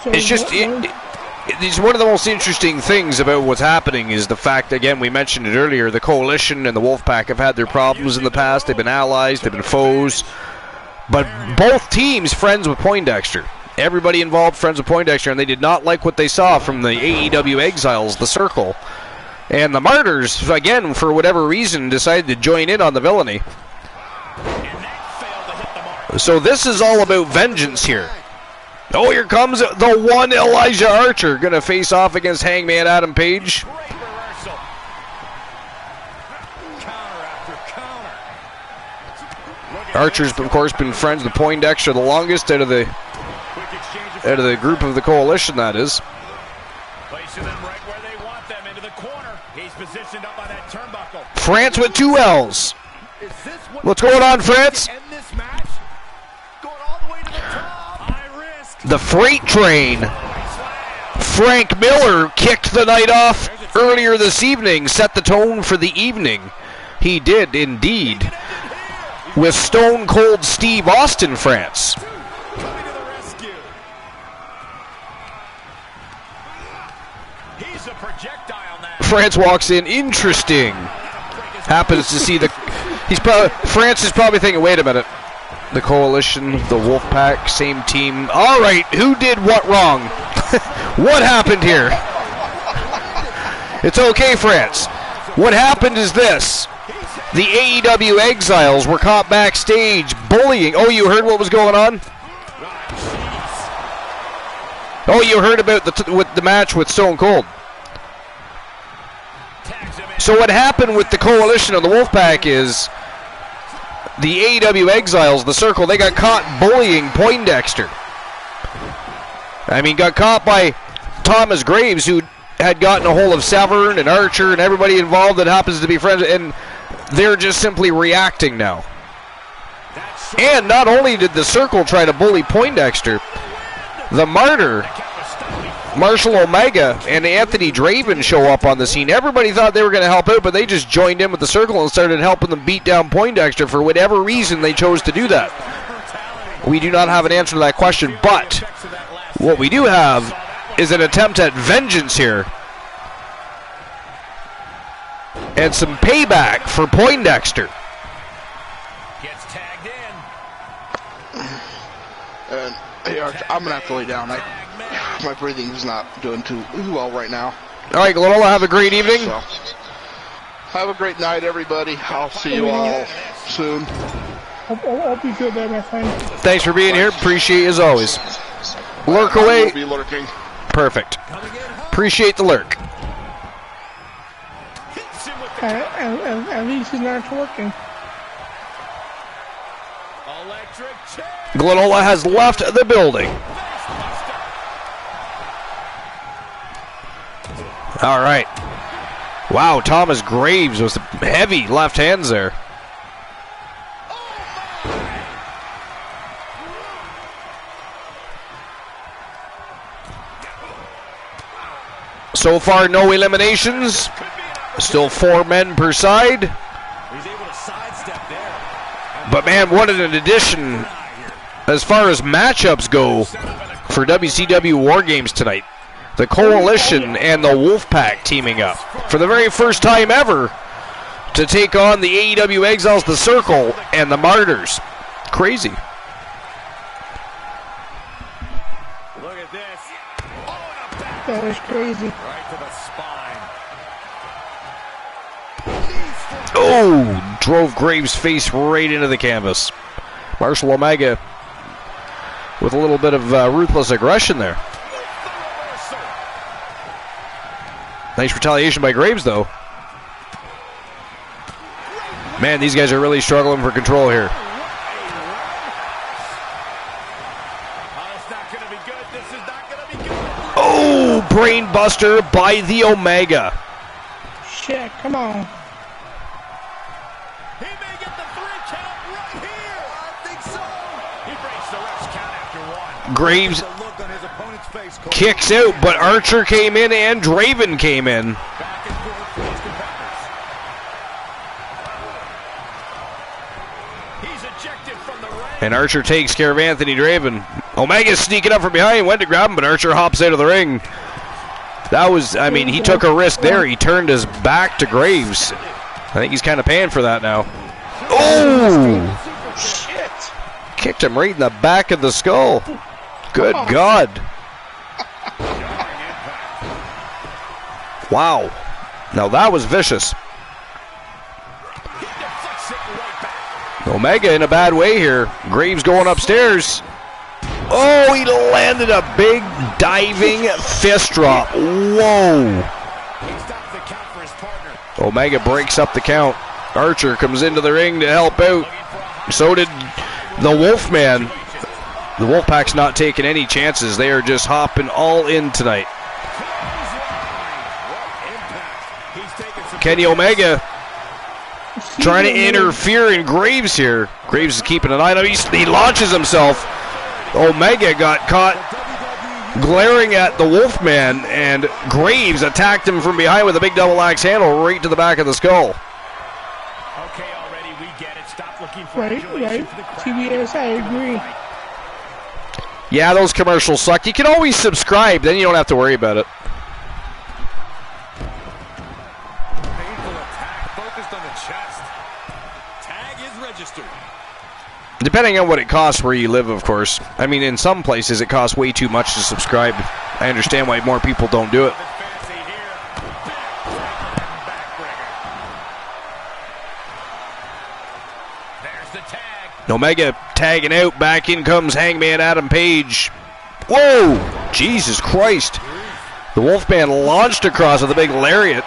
So It's just, it's one of the most interesting things about what's happening is the fact, again, we mentioned it earlier, the Coalition and the Wolfpack have had their problems in the past. They've been allies, they've been foes. But both teams friends with Poindexter. Everybody involved friends with Poindexter, and they did not like what they saw from the AEW Exiles, the Circle. And the Martyrs, again, for whatever reason, decided to join in on the villainy. So this is all about vengeance here. Oh, here comes the one Elijah Archer, going to face off against Hangman Adam Page. Archer's, of course, been friends with Poindexter the longest out of the group of the Coalition, that is. Placing them right where they want them, into the corner. He's positioned up on that turnbuckle. France with 2 L's. What's going on, France? The Freight Train. Frank Miller kicked the night off earlier this evening, set the tone for the evening. He did indeed. With Stone Cold Steve Austin, France. France walks in, interesting. Happens to see France is probably thinking, wait a minute. The Coalition, the Wolfpack, same team. All right, who did what wrong? What happened here? It's okay, France. What happened is this. The AEW Exiles were caught backstage bullying. Oh, you heard what was going on? Oh, you heard about the match with Stone Cold. So what happened with the Coalition and the Wolfpack is the AEW Exiles, the Circle, they got caught bullying Poindexter. I mean, got caught by Thomas Graves, who had gotten a hold of Severn and Archer and everybody involved that happens to be friends, and they're just simply reacting now. And not only did the Circle try to bully Poindexter, the Martyr, Marshall Omega, and Anthony Draven show up on the scene. Everybody thought they were going to help out, but they just joined in with the Circle and started helping them beat down Poindexter for whatever reason they chose to do that. We do not have an answer to that question, but what we do have is an attempt at vengeance here. And some payback for Poindexter. Gets tagged in. And hey, Arch, I'm gonna have to lay down. My breathing is not doing too well right now. All right, Glenola, have a great evening. So, have a great night, everybody. I'll see you all soon. Hope you feel better, my friend. Thanks for being here. Appreciate you as always. Lurk away. Will be lurking. Perfect. Appreciate the lurk. At least he's not working. Glenola has left the building. All right. Wow, Thomas Graves with heavy left hands there. So far, no eliminations. Still 4 men per side. But man, what an addition as far as matchups go for WCW War Games tonight. The Coalition and the Wolfpack teaming up for the very first time ever to take on the AEW Exiles, the Circle, and the Martyrs. Crazy. Look at this. That was crazy. Right to the spine. Oh, drove Graves' face right into the canvas. Marshall Omega with a little bit of ruthless aggression there. Nice retaliation by Graves, though. Man, these guys are really struggling for control here. Oh, brain buster by the Omega. Shit, come on. He may get the 3 count right here. I think so. He breaks the ref's count after 1. Graves kicks out, but Archer came in and Draven came in. And Archer takes care of Anthony Draven. Omega's sneaking up from behind, went to grab him, but Archer hops out of the ring. That was, I mean, he took a risk there. He turned his back to Graves. I think he's kind of paying for that now. Oh! Shit! Kicked him right in the back of the skull. Good God. Wow. Now that was vicious. Omega in a bad way here. Graves going upstairs. Oh, he landed a big diving fist drop. Whoa. Omega breaks up the count. Archer comes into the ring to help out. So did the Wolfman. The Wolfpack's not taking any chances. They are just hopping all in tonight. Kenny Omega trying to interfere in Graves here. Graves is keeping an eye on him. He launches himself. Omega got caught glaring at the Wolfman, and Graves attacked him from behind with a big double axe handle right to the back of the skull. Okay, already, we get it. Stop looking for Right. TBS, I agree. Yeah, those commercials suck. You can always subscribe, then you don't have to worry about it. Depending on what it costs where you live, of course. I mean, in some places it costs way too much to subscribe. I understand why more people don't do it. Omega tagging out. Back in comes Hangman Adam Page. Whoa! Jesus Christ. The Wolfman launched across with a big lariat.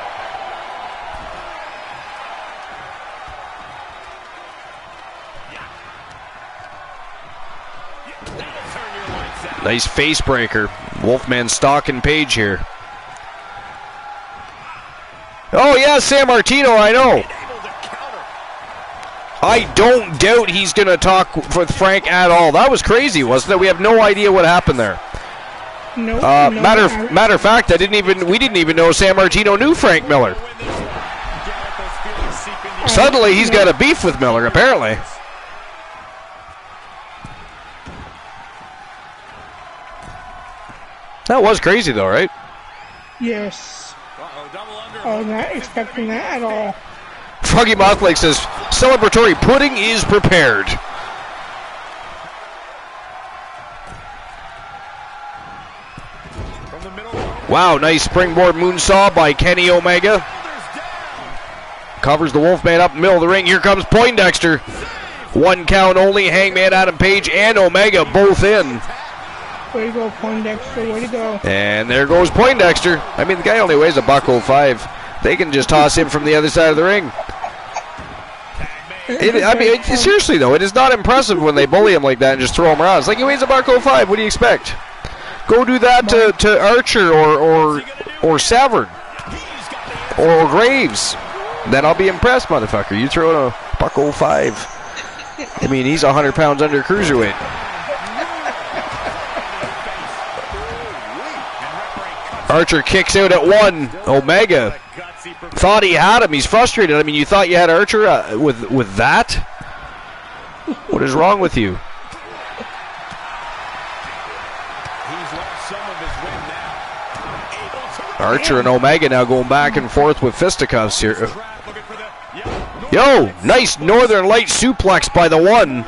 Nice face breaker. Wolfman stalking Page here. Oh yeah, San Martino, I know. I don't doubt he's going to talk with Frank at all. That was crazy, wasn't it? We have no idea what happened there. No. Matter of fact, we didn't even know San Martino knew Frank Miller. Suddenly he's got a beef with Miller, apparently. That was crazy though, right? Yes. I was not expecting that at all. Froggy Mothblake says, celebratory pudding is prepared. Wow, nice springboard moonsaw by Kenny Omega. Covers the Wolfman up in the middle of the ring. Here comes Poindexter. 1 count only. Hangman Adam Page and Omega both in. Way to go, Poindexter. Way to go. And there goes Poindexter. I mean, the guy only weighs $105. They can just toss him from the other side of the ring. Seriously though, it is not impressive when they bully him like that and just throw him around. It's like he weighs $105. What do you expect? Go do that to Archer or Savard or Graves. Then I'll be impressed, motherfucker. You throw in $105. I mean, he's 100 pounds under cruiserweight. Archer kicks out at 1. Omega thought he had him. He's frustrated. I mean, you thought you had Archer with that? What is wrong with you? Archer and Omega now going back and forth with fisticuffs here. Yo, nice Northern Light suplex by the 1.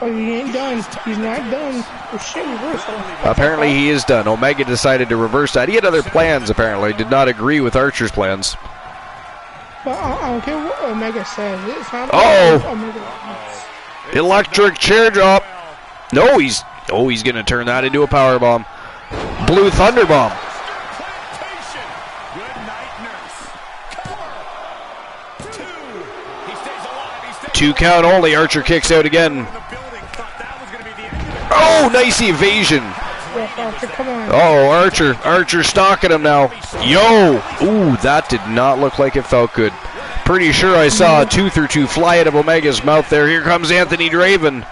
Oh, he ain't done. He's not done. Oh, shit, reversal. Apparently he is done. Omega decided to reverse that. He had other plans, apparently. Did not agree with Archer's plans. But I don't care what Omega says. It's not Omega. Electric chair drop. No, he's going to turn that into a power bomb. Blue Thunder Bomb. 2 count only. Archer kicks out again. Oh, nice evasion. Oh, Archer stalking him now. Yo. Ooh, that did not look like it felt good. Pretty sure I saw a tooth or two fly out of Omega's mouth there. Here comes Anthony Draven.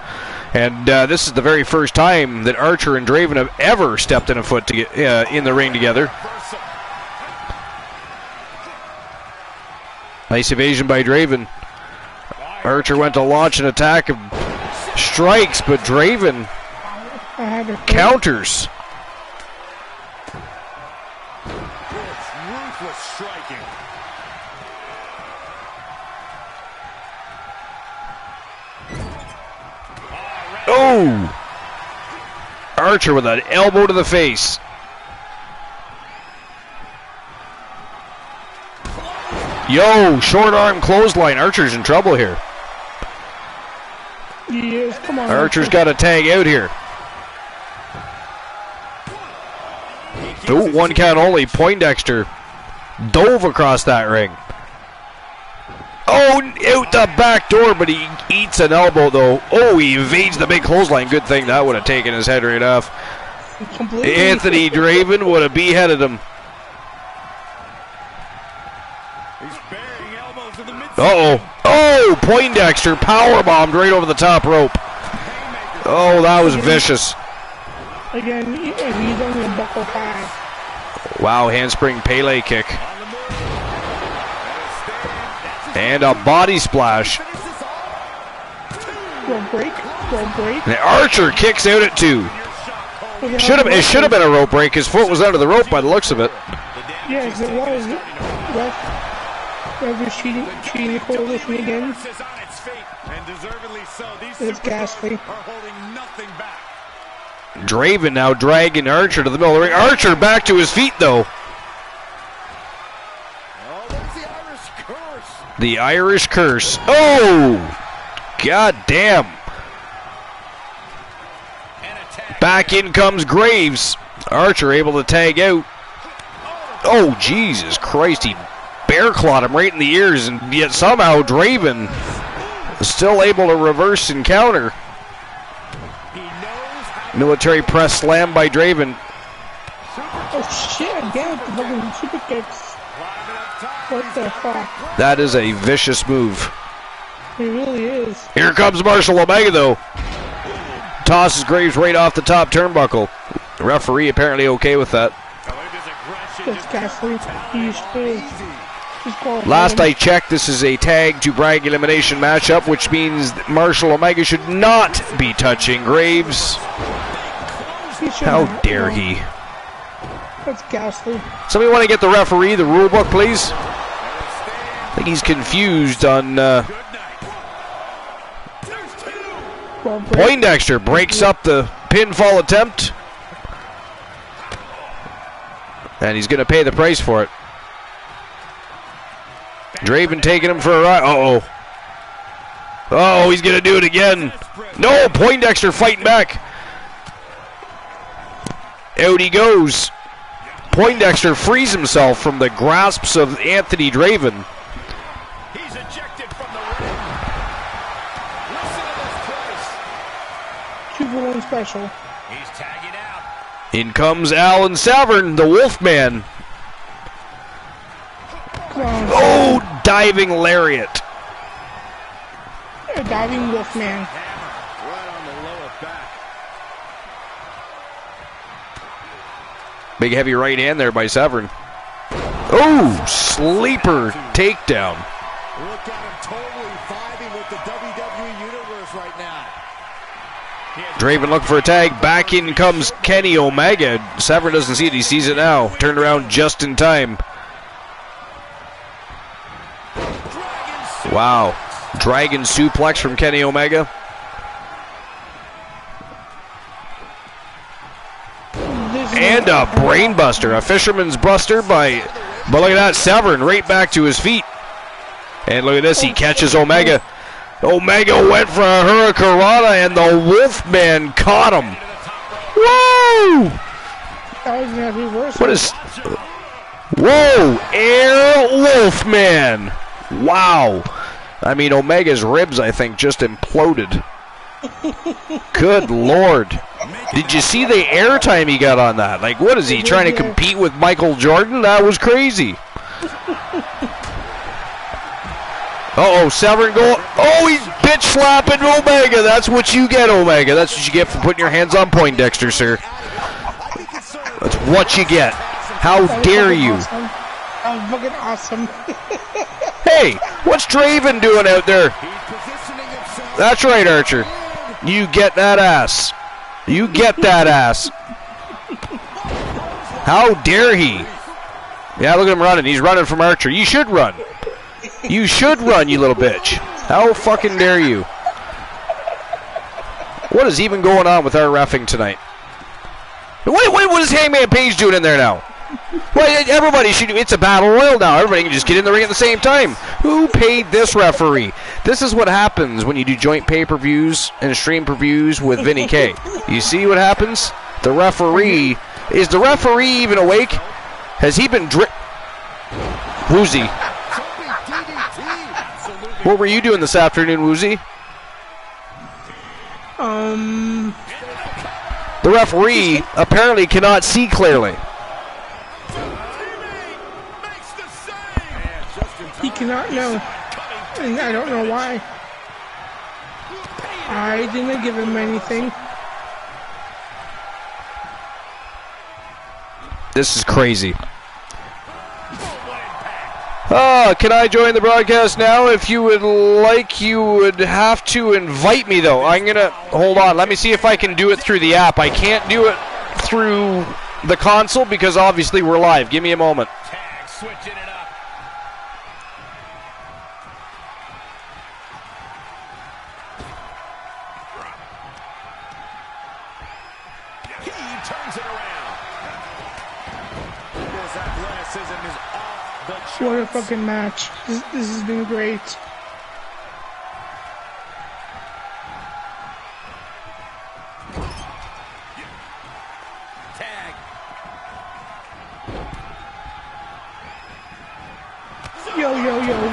And this is the very first time that Archer and Draven have ever stepped in a foot in the ring together. Nice evasion by Draven. Archer went to launch an attack. strikes, but Draven counters. Ruthless striking. Oh! Archer with an elbow to the face. Yo, short arm clothesline. Archer's in trouble here. Yes, come on. Archer's got to tag out here. Ooh, 1 count only. Poindexter dove across that ring. Oh, out the back door, but he eats an elbow, though. Oh, he evades the big clothesline. Good thing that would have taken his head right off. Completely. Anthony Draven would have beheaded him. He's burying elbows in the mid. Uh-oh. Oh, Poindexter powerbombed right over the top rope. Oh, that was vicious. Again, he's only a buckle high. Wow, handspring Pele kick. And a body splash. Rope break. And Archer kicks out at 2. It should have been a rope break. His foot was under the rope by the looks of it. Yes, it was. Ref was cheating the coalition again. It's ghastly. Draven now dragging Archer to the middle of the ring. Archer back to his feet, though. The Irish curse. Oh! God damn. Back in comes Graves. Archer able to tag out. Oh, Jesus Christ. He bear clawed him right in the ears, and yet somehow Draven is still able to reverse and counter. Military press slam by Draven. Oh, shit, again with the fucking super kicks. What the fuck? That is a vicious move. It really is. Here comes Marshall Omega, though. Tosses Graves right off the top turnbuckle. The referee apparently okay with that. That's ghastly. Last I checked, this is a tag to brag elimination matchup, which means that Marshall Omega should not be touching Graves. How dare he? That's ghastly. Somebody want to get the referee the rule book, please? I think he's confused on... Poindexter breaks up the pinfall attempt. And he's going to pay the price for it. Draven taking him for a ride. Uh-oh. Oh, he's going to do it again. No, Poindexter fighting back. Out he goes. Poindexter frees himself from the grasps of Anthony Draven. He's ejected from the ring. Listen to this place. 2-for-1 special. He's tagging out. In comes Alan Severn, the Wolfman. Come on. Oh, diving lariat. A diving Wolfman. Right on the lower back. Big heavy right hand there by Severn. Oh, sleeper takedown. Look at him totally vibing with the WWE Universe right now. Draven looking for a tag. Back in comes Kenny Omega. Severn doesn't see it. He sees it now. Turned around just in time. Wow. Dragon suplex from Kenny Omega. And a brainbuster. A fisherman's buster by... But look at that. Severn right back to his feet. And look at this. He catches Omega. Omega went for a hurricanrana, and the Wolfman caught him. Whoa! What is... Whoa! Air Wolfman. Wow. I mean, Omega's ribs, I think, just imploded. Good Lord. Did you see the airtime he got on that? Like, what is he, trying to compete with Michael Jordan? That was crazy. Uh-oh, Severn go. Oh, he's bitch slapping Omega. That's what you get, Omega. That's what you get for putting your hands on Poindexter, sir. That's what you get. How dare you? That was fucking awesome. Hey, what's Draven doing out there? That's right, Archer. You get that ass. You get that ass. How dare he? Yeah, look at him running. He's running from Archer. You should run. You should run, you little bitch. How fucking dare you? What is even going on with our reffing tonight? What is Hangman Page doing in there now? Well, everybody should. It's a battle royal now. Everybody can just get in the ring at the same time. Who paid this referee? This is what happens when you do joint pay-per-views and stream previews with Vinny K. You see what happens? The referee. Is the referee even awake? Has he been Woozy. What were you doing this afternoon, Woozy? The referee apparently cannot see clearly. He cannot know, and I don't know why. I didn't give him anything. This is crazy. Can I join the broadcast now? If you would like, you would have to invite me, though. I'm going to... Hold on. Let me see if I can do it through the app. I can't do it through the console because, obviously, we're live. Give me a moment. Tag, switching it up. He turns it around. His athleticism is off the charts. What a fucking match. This has been great. Tag. Yo,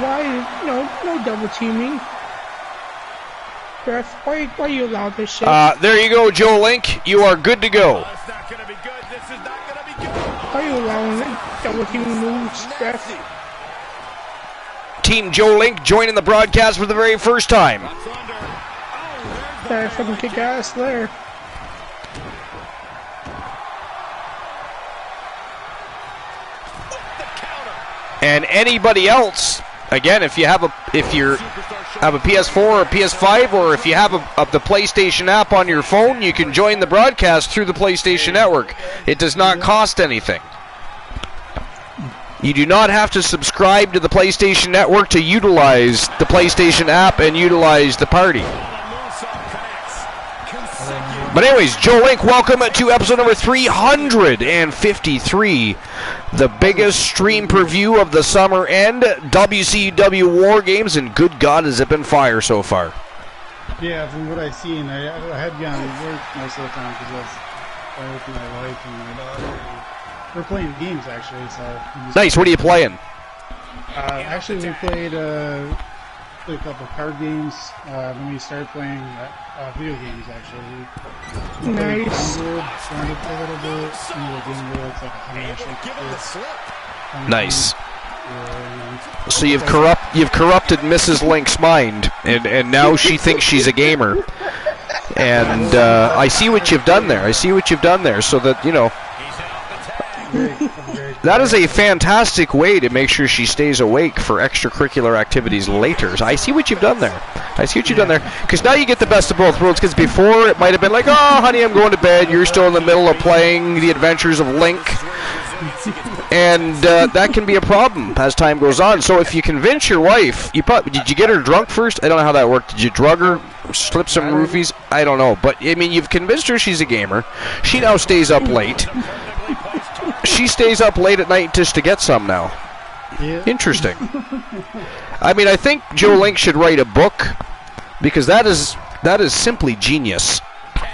why? No double teaming. Ref, why you allow this shit? There you go, Joe Link. You are good to go. Oh, it's not going to be good. This is not going to be good. Why you allowing double teaming moves, ref? Team Joe Link joining the broadcast for the very first time. That fucking kick ass there. And anybody else, again, if you have a PS4 or PS5, or if you have the PlayStation app on your phone, you can join the broadcast through the PlayStation Network. It does not cost anything. You do not have to subscribe to the PlayStation Network to utilize the PlayStation app and utilize the party. But anyways, Joe Link, welcome to episode number 353, the biggest stream preview of the summer end, WCW War Games, and good God, has it been fire so far. Yeah, from what I've seen, I had gone to work most of the time because I was with my wife and my daughter. We're playing games, actually. So nice, what are you playing? Actually, we played a couple card games. Then we started playing video games, actually. We Nice. Started a little bit. It's like a Nice. So you've corrupted Mrs. Link's mind, and now she thinks she's a gamer. And I see what you've done there. So that, you know, that is a fantastic way to make sure she stays awake for extracurricular activities later. So I see what you've done there. Because now you get the best of both worlds. Because before it might have been like, oh, honey, I'm going to bed. You're still in the middle of playing The Adventures of Link. And that can be a problem as time goes on. So if you convince your wife, did you get her drunk first? I don't know how that worked. Did you drug her, slip some roofies? I don't know. But, I mean, you've convinced her she's a gamer. She now stays up late. She stays up late at night just to get some now. Yeah. Interesting. I mean, I think Joe Link should write a book, because that is simply genius.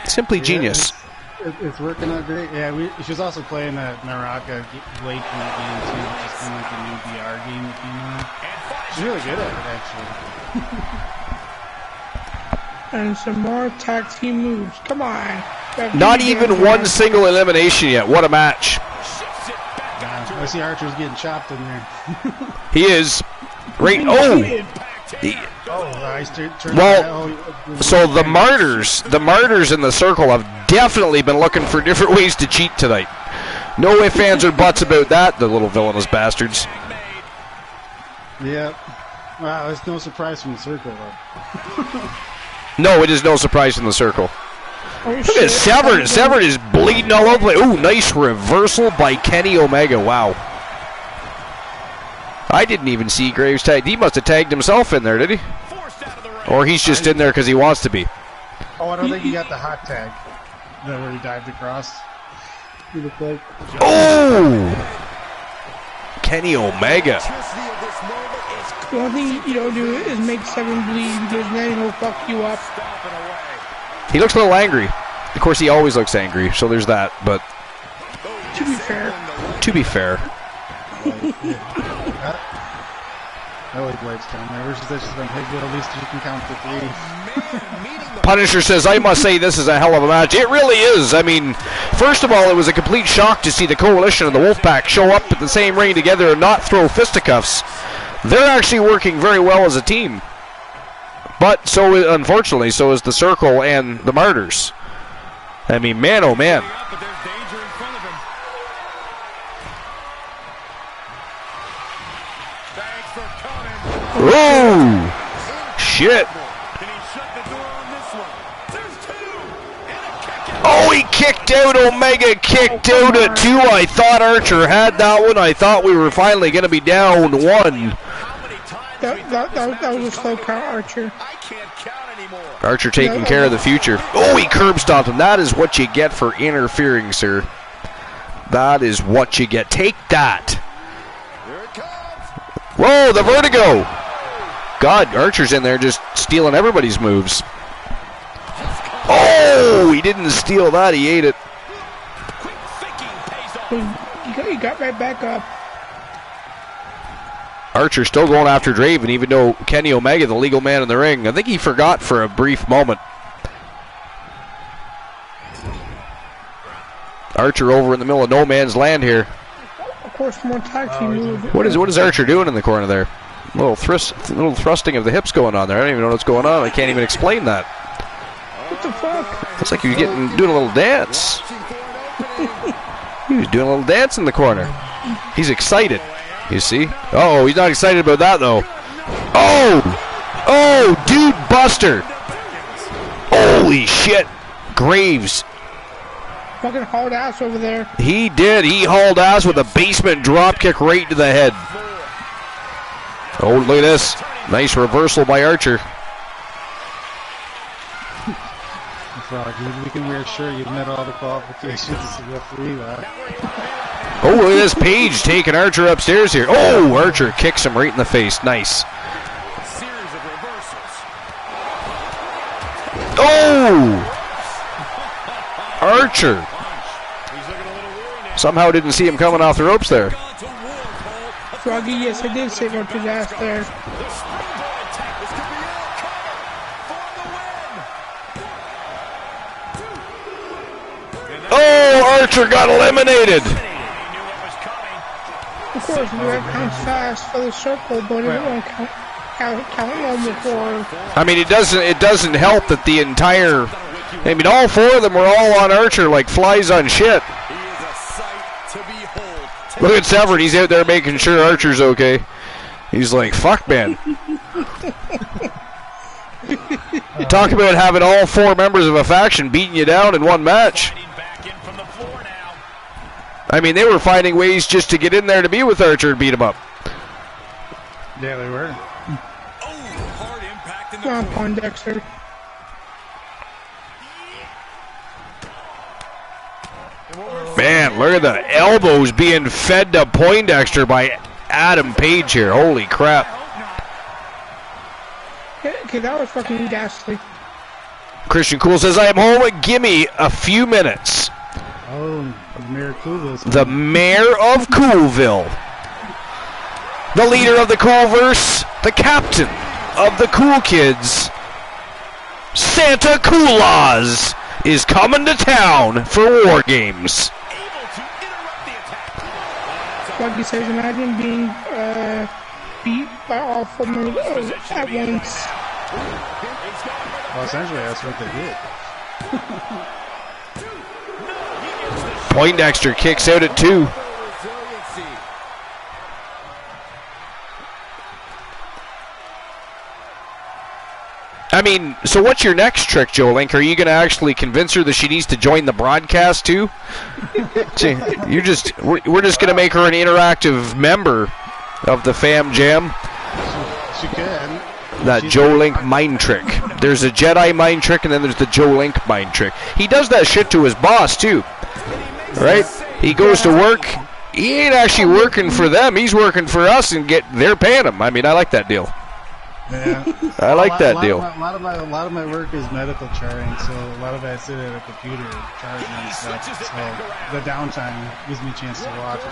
Simply genius. It's working out great. Yeah, she was also playing that Naraka late in the game too, which is kind of like a new VR game that came out. She's really good at it, actually. And some more tag team moves. Come on. Not even one single elimination yet. What a match. I see Archer's getting chopped in there. He is. Right. Oh. So the martyrs in the circle have definitely been looking for different ways to cheat tonight. No ifs, ands, or buts about that, the little villainous bastards. Yeah. Wow, it's no surprise from the circle, though. No, it is no surprise in the circle. Oh, Look at Severn. Severn is bleeding all over. Ooh, nice reversal by Kenny Omega. Wow. I didn't even see Graves tagged. He must have tagged himself in there, did he? Or he's just in there because he wants to be. Oh, I don't think he got the hot tag. Where he dived across. He looked like. Oh! Kenny Omega. The only thing you don't do is make Severn bleed because then he'll fuck you up. He looks a little angry. Of course, he always looks angry, so there's that, but... To be fair. To be fair. I like Blake's down there. Where's this from Higville? At least you can count to 3. Punisher says, I must say this is a hell of a match. It really is. I mean, first of all, it was a complete shock to see the Coalition and the Wolfpack show up at the same ring together and not throw fisticuffs. They're actually working very well as a team. But so, unfortunately, so is the Circle and the Martyrs. I mean, man, oh man. Oh, shit. Oh, he kicked out. Omega kicked out at 2. I thought Archer had that one. I thought we were finally going to be down 1. That was a slow count, Archer. Archer taking care of the future. Oh, he curb stomped him. That is what you get for interfering, sir. That is what you get. Take that. Whoa, the vertigo. God, Archer's in there just stealing everybody's moves. Oh, he didn't steal that. He ate it. He got right back up. Archer still going after Draven, even though Kenny Omega, the legal man in the ring, I think he forgot for a brief moment. Archer over in the middle of no man's land here. Of course, more tag team move. What is Archer doing in the corner there? Little thrusting of the hips going on there. I don't even know what's going on. I can't even explain that. What the fuck? Looks like he was doing a little dance. He was doing a little dance in the corner. He's excited. You see? Oh, he's not excited about that, though. Oh, dude buster. Holy shit. Graves. Fucking hauled ass over there. He did. He hauled ass with a basement drop kick right to the head. Oh, look at this. Nice reversal by Archer. We can reassure you've met all the qualifications as a referee. Oh, look at this. Page taking Archer upstairs here. Oh, Archer kicks him right in the face. Nice. Oh! Archer. Somehow didn't see him coming off the ropes there. Froggy, yes, I did save Archer's ass there. Oh, Archer got eliminated. Of course, we went counts fast for the Circle, but it won't count normal for. I mean, it doesn't help that the entire. I mean, all 4 of them were all on Archer like flies on shit. Look at Severn. He's out there making sure Archer's okay. He's like, fuck, man. Talk about having all 4 members of a faction beating you down in one match. I mean, they were finding ways just to get in there to be with Archer and beat him up. Yeah, they were. Come on, Poindexter. Man, look at the elbows being fed to Poindexter by Adam Page here. Holy crap. Okay, that was fucking ghastly. Christian Cool says, I am home. Gimme a few minutes. Oh, Mayor Coolville. The Mayor of Coolville. The leader of the Coolverse. The captain of the Cool Kids. Santa Coolaws is coming to town for War Games. Like you says, imagine being beat by all 4 members at once. Well, essentially, that's what they did. Poindexter kicks out at 2. I mean, so what's your next trick, Joe Link? Are you going to actually convince her that she needs to join the broadcast too? See, we're just going to make her an interactive member of the Fam Jam. She can. That Joe Link mind trick. There's a Jedi mind trick, and then there's the Joe Link mind trick. He does that shit to his boss too, right? He goes to work. He ain't actually working for them. He's working for us, and they're paying him. I mean, I like that deal. Yeah. I like that deal. A lot of my work is medical charting, so a lot of it I sit at a computer charting and stuff. So the downtime gives me a chance to watch.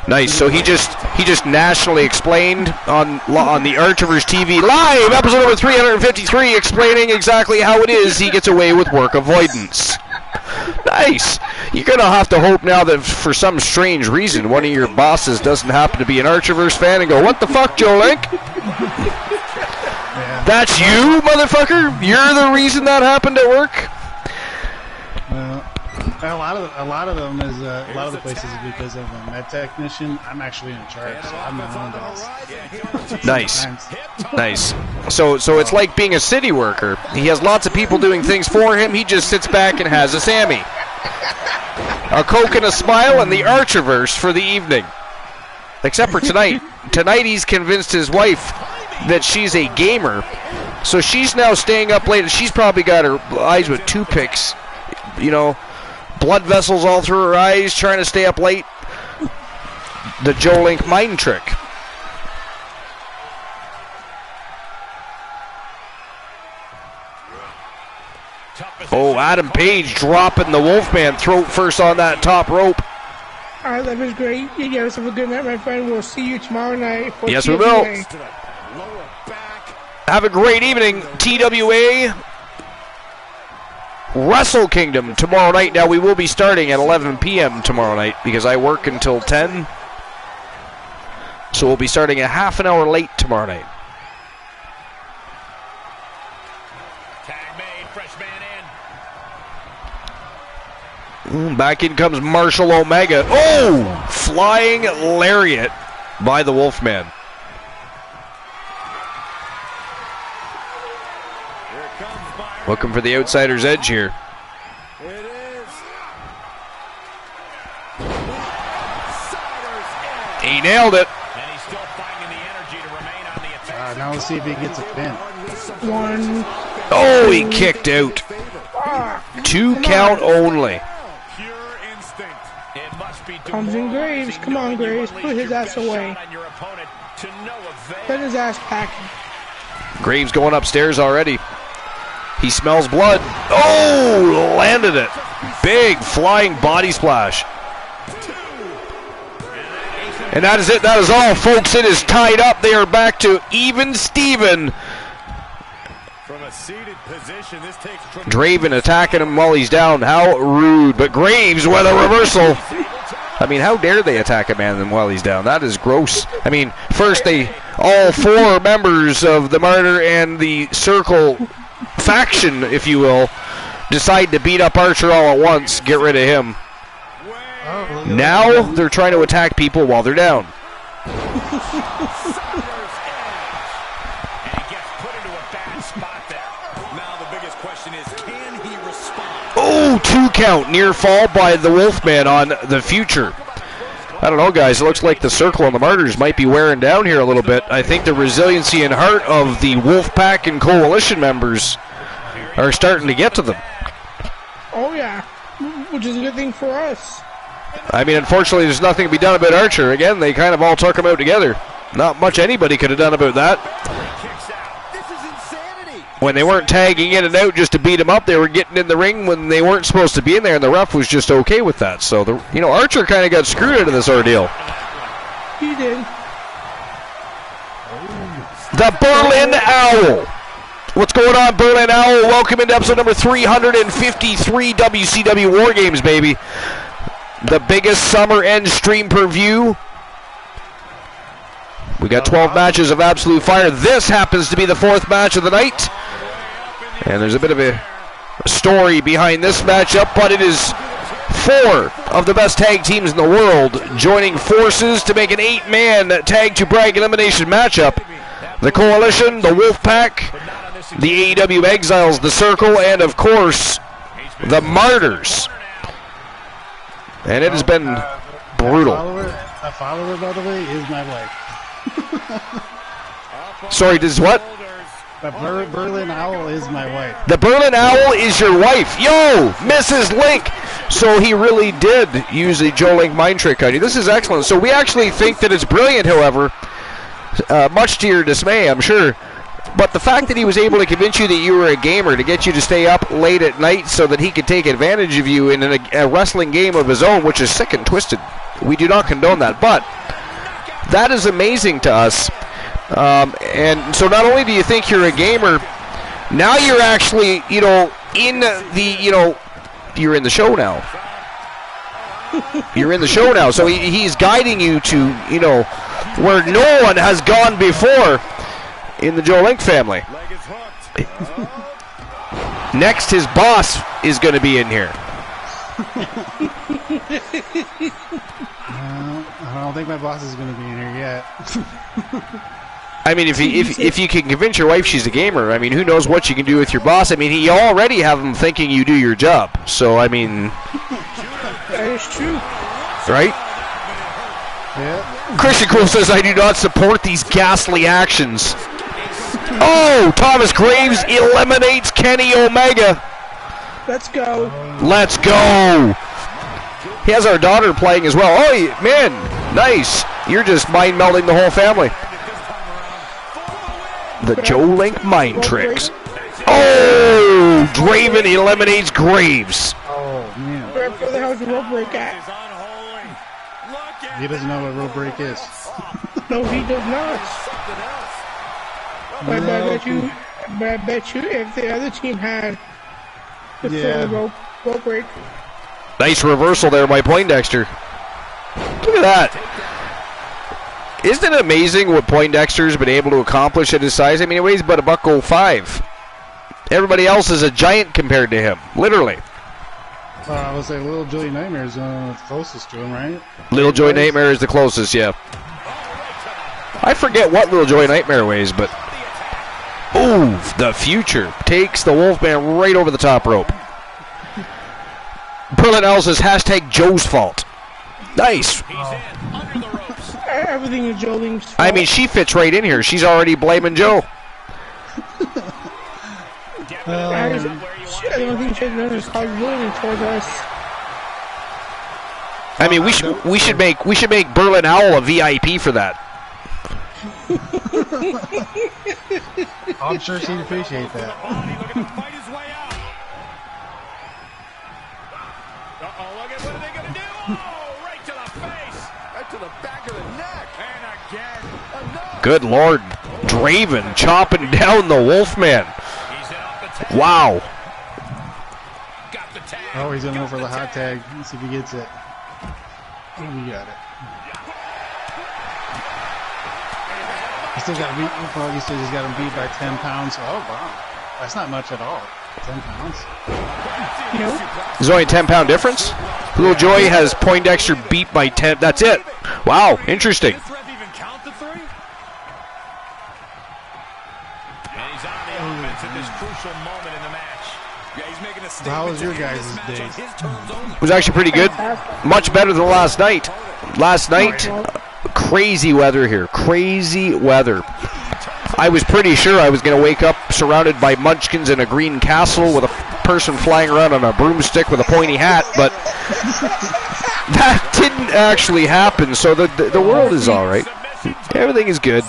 Nice. So he just nationally explained on the Archivers TV live episode number 353, explaining exactly how it is he gets away with work avoidance. Nice. You're gonna have to hope now that for some strange reason one of your bosses doesn't happen to be an Archivers fan and go, "What the fuck, Joe Link? Yeah. That's you, motherfucker? You're the reason that happened at work?" A lot of them is a lot of the places is because of a med technician. I'm actually in charge, so I'm my own boss. Nice. So it's like being a city worker. He has lots of people doing things for him. He just sits back and has a Sammy, a Coke and a smile, and the Archiverse for the evening. Except for tonight. Tonight he's convinced his wife that she's a gamer, so she's now staying up late. She's probably got her eyes with toothpicks, blood vessels all through her eyes, trying to stay up late. The Joe Link mind trick. Oh, Adam Page dropping the Wolfman throat first on that top rope. All right, that was great. You gave us a good night, my friend. We'll see you tomorrow night. Yes, we will. Have a great evening, TWA. Wrestle Kingdom tomorrow night. Now, we will be starting at 11 p.m. tomorrow night because I work until 10. So we'll be starting a half an hour late tomorrow night. Tag made, fresh man in. Back in comes Marshall Omega. Oh! Flying lariat by the Wolfman. Looking for the outsider's edge here. It is. He nailed it. And he's still finding the energy to remain on the attack. Now let's see if he gets a pin. One. Oh, he kicked out. 2 count only. Pure instinct. It must be Comes in Graves. Come on, Graves. Put his ass away. Send his ass packing. Graves going upstairs already. He smells blood. Oh, landed it. Big flying body splash. And that is it. That is all, folks. It is tied up. They are back to even Steven. From a seated position, this takes Draven attacking him while he's down. How rude. But Graves with a reversal. I mean, how dare they attack a man while he's down? That is gross. I mean, first all 4 members of the Martyr and the Circle faction, if you will, decide to beat up Archer all at once, get rid of him. Now they're trying to attack people while they're down. Oh, 2 count, near fall by the Wolfman on the Future. I don't know, guys. It looks like the Circle and the Martyrs might be wearing down here a little bit. I think the resiliency and heart of the Wolfpack and Coalition members are starting to get to them. Oh, yeah. Which is a good thing for us. I mean, unfortunately, there's nothing to be done about Archer. Again, they kind of all took him out together. Not much anybody could have done about that. When they weren't tagging in and out just to beat him up, they were getting in the ring when they weren't supposed to be in there, and the ref was just okay with that. So, Archer kind of got screwed out of this ordeal. He did. The Berlin Owl. What's going on, Berlin Owl? Welcome into episode number 353 WCW War Games, baby. The biggest summer end stream per view. We got 12 matches of absolute fire. This happens to be the 4th match of the night. And there's a bit of a story behind this matchup, but it is 4 of the best tag teams in the world joining forces to make an 8-man tag to brag elimination matchup. The Coalition, the Wolfpack, the AEW Exiles, the Circle, and of course, the Martyrs. And it has been brutal. A follower, by the way, is my wife. Sorry, this is what? The Berlin Owl is my wife. The Berlin Owl is your wife. Yo, Mrs. Link. So he really did use the Joe Link mind trick on you. This is excellent. So we actually think that it's brilliant, however, much to your dismay, I'm sure. But the fact that he was able to convince you that you were a gamer, to get you to stay up late at night so that he could take advantage of you in a wrestling game of his own, which is sick and twisted. We do not condone that. But that is amazing to us. And so not only do you think you're a gamer, now you're actually, in the, you're in the show now. You're in the show now. So he's guiding you to, where no one has gone before in the Joe Link family. Next, his boss is going to be in here. I don't think my boss is going to be in here yet. I mean, if you can convince your wife she's a gamer, I mean, who knows what you can do with your boss? I mean, you already have him thinking you do your job. So, I mean... That is true. Right? Yeah. Christian Cole says, I do not support these ghastly actions. Oh, Thomas Graves eliminates Kenny Omega. Let's go. Let's go. He has our daughter playing as well. Oh, man, nice. You're just mind-melding the whole family. The Joe Link mind tricks. Oh, Draven eliminates Graves. Oh, man. Where the hell is the rope break at? He doesn't know what rope break is. No, he does not. But I bet you if the other team had the full rope break. Nice reversal there by Poindexter. Look at that. Isn't it amazing what Poindexter's been able to accomplish at his size? I mean, he weighs about $105. Everybody else is a giant compared to him, literally. I would say Little Joey Nightmare is the closest to him, right? Little Joey Nightmare is the closest, yeah. I forget what Little Joey Nightmare weighs, but... Ooh, the future takes the Wolfman right over the top rope. Berlin Owl says, hashtag Joe's fault. Nice. Everything is Joe Link's fault. I mean, she fits right in here. She's already blaming Joe. I don't think she's done is cause bullying towards us. I mean, we should make Berlin Owl a VIP for that. I'm sure she'd appreciate that. Look at what are they going to do? Oh, right to the face. Right to the back of the neck. And again. Enough. Good Lord. Draven chopping down the Wolfman. Wow. Got the tag. Oh, he's going to go for the hot tag. Let's see if he gets it. Oh, we got it. He still got beat. He still just got him beat by 10 pounds. Oh, wow. That's not much at all. 10 pounds. There's only a 10-pound difference? Little Joey has Poindexter beat by 10. That's it. Wow, interesting. How was your guys' day? It was actually pretty good. Much better than last night. Last night, crazy weather here. Crazy weather. I was pretty sure I was going to wake up surrounded by munchkins in a green castle with a person flying around on a broomstick with a pointy hat, but that didn't actually happen, so the world is all right. Everything is good.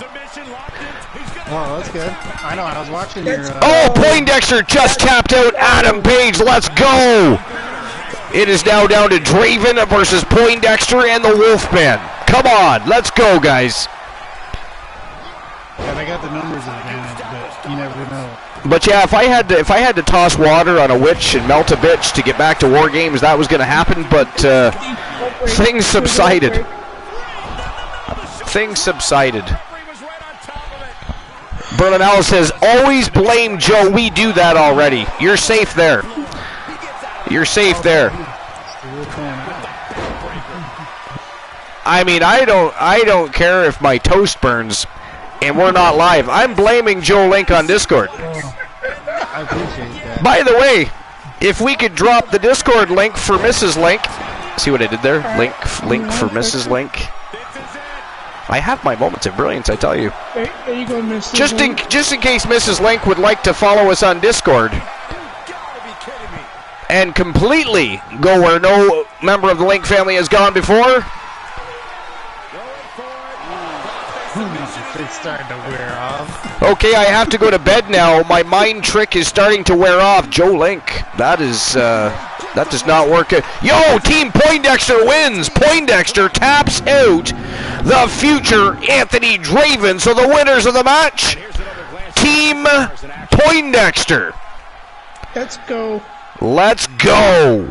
Oh, that's good. I know, I was watching your... Oh, Poindexter just tapped out Adam Page. Let's go! It is now down to Draven versus Poindexter and the Wolfman. Come on, let's go, guys. Yeah, they got the numbers advantage, but you never know. But yeah, if I had to toss water on a witch and melt a bitch to get back to War Games, that was going to happen. But things subsided. Things subsided. Berlin Owl says, "Always blame Joe. We do that already. You're safe there. You're safe there." I mean, I don't care if my toast burns and we're not live. I'm blaming Joe Link on Discord. I appreciate that. By the way, if we could drop the Discord link for Mrs. Link. See what I did there? Link for Mrs. Link. I have my moments of brilliance, I tell you. There you go, Mrs. Just in case Mrs. Link would like to follow us on Discord and completely go where no member of the Link family has gone before. It's starting to wear off. Okay, I have to go to bed now. My mind trick is starting to wear off. Joe Link, that does not work. Yo, Team Poindexter wins. Poindexter taps out the future Anthony Draven. So the winners of the match, Team Poindexter. Let's go. Let's go.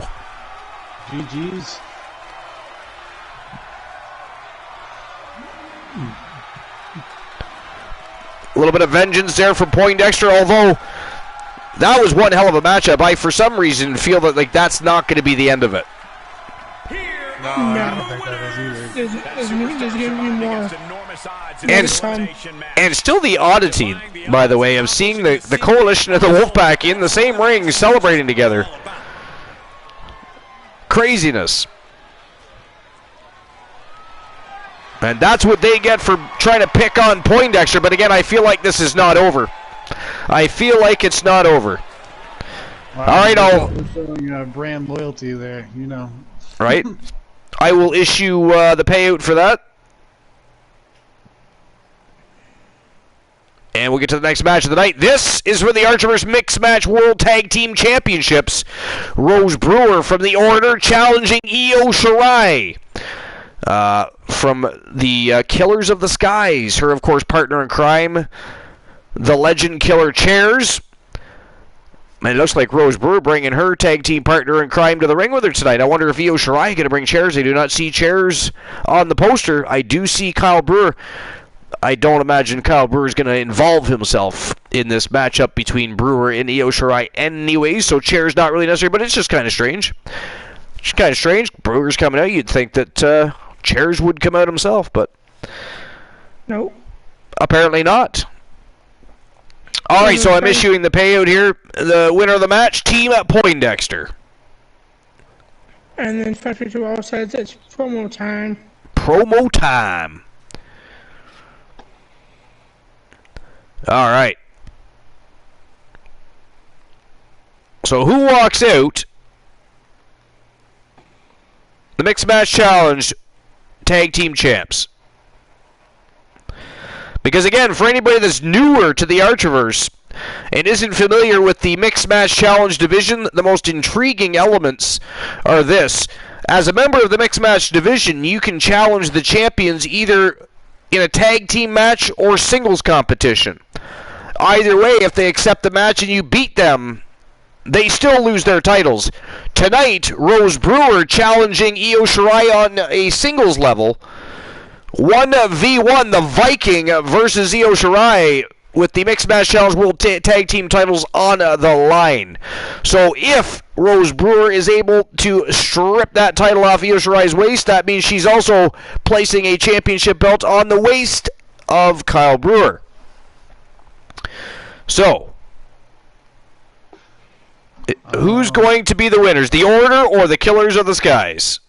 GG's. A little bit of vengeance there from Poindexter, although that was one hell of a matchup. I, for some reason, feel that that's not going to be the end of it. No, I don't think that is either. There's going to be more. And still the oddity, by the way, of seeing the Coalition of the Wolfpack in the same ring celebrating together. Craziness. And that's what they get for trying to pick on Poindexter. But again, I feel like this is not over. I feel like it's not over. Well, all right, I'll... showing brand loyalty there, you know. Right? I will issue the payout for that. And we'll get to the next match of the night. This is for the Archiverse Mixed Match World Tag Team Championships. Rose Brewer from the Order challenging Io Shirai. From the Killers of the Skies, her, of course, partner in crime, the Legend Killer Chairs. And it looks like Rose Brewer bringing her tag team partner in crime to the ring with her tonight. I wonder if Io Shirai is going to bring Chairs. I do not see Chairs on the poster. I do see Kyle Brewer. I don't imagine Kyle Brewer is going to involve himself in this matchup between Brewer and Io Shirai anyway, so Chairs not really necessary, but it's just kind of strange. It's kind of strange. Brewer's coming out. You'd think that Chairs would come out himself, but no, apparently not. All right, so I'm issuing the payout here. The winner of the match, Team Poindexter. And then Factory 2 says it's promo time. Promo time. All right. So who walks out? The Mixed Match Challenge Tag Team Champs. Because again, for anybody that's newer to the Archiverse and isn't familiar with the Mixed Match Challenge division, the most intriguing elements are this. As a member of the Mixed Match division, you can challenge the champions either in a tag team match or singles competition. Either way, if they accept the match and you beat them, they still lose their titles. Tonight, Rose Brewer challenging Io Shirai on a singles level. 1v1, the Viking versus Io Shirai with the Mixed Match Challenge World Tag Team titles on the line. So if Rose Brewer is able to strip that title off Io Shirai's waist, that means she's also placing a championship belt on the waist of Kyle Brewer. So, who's going to be the winners? The Order or the Killers of the Skies?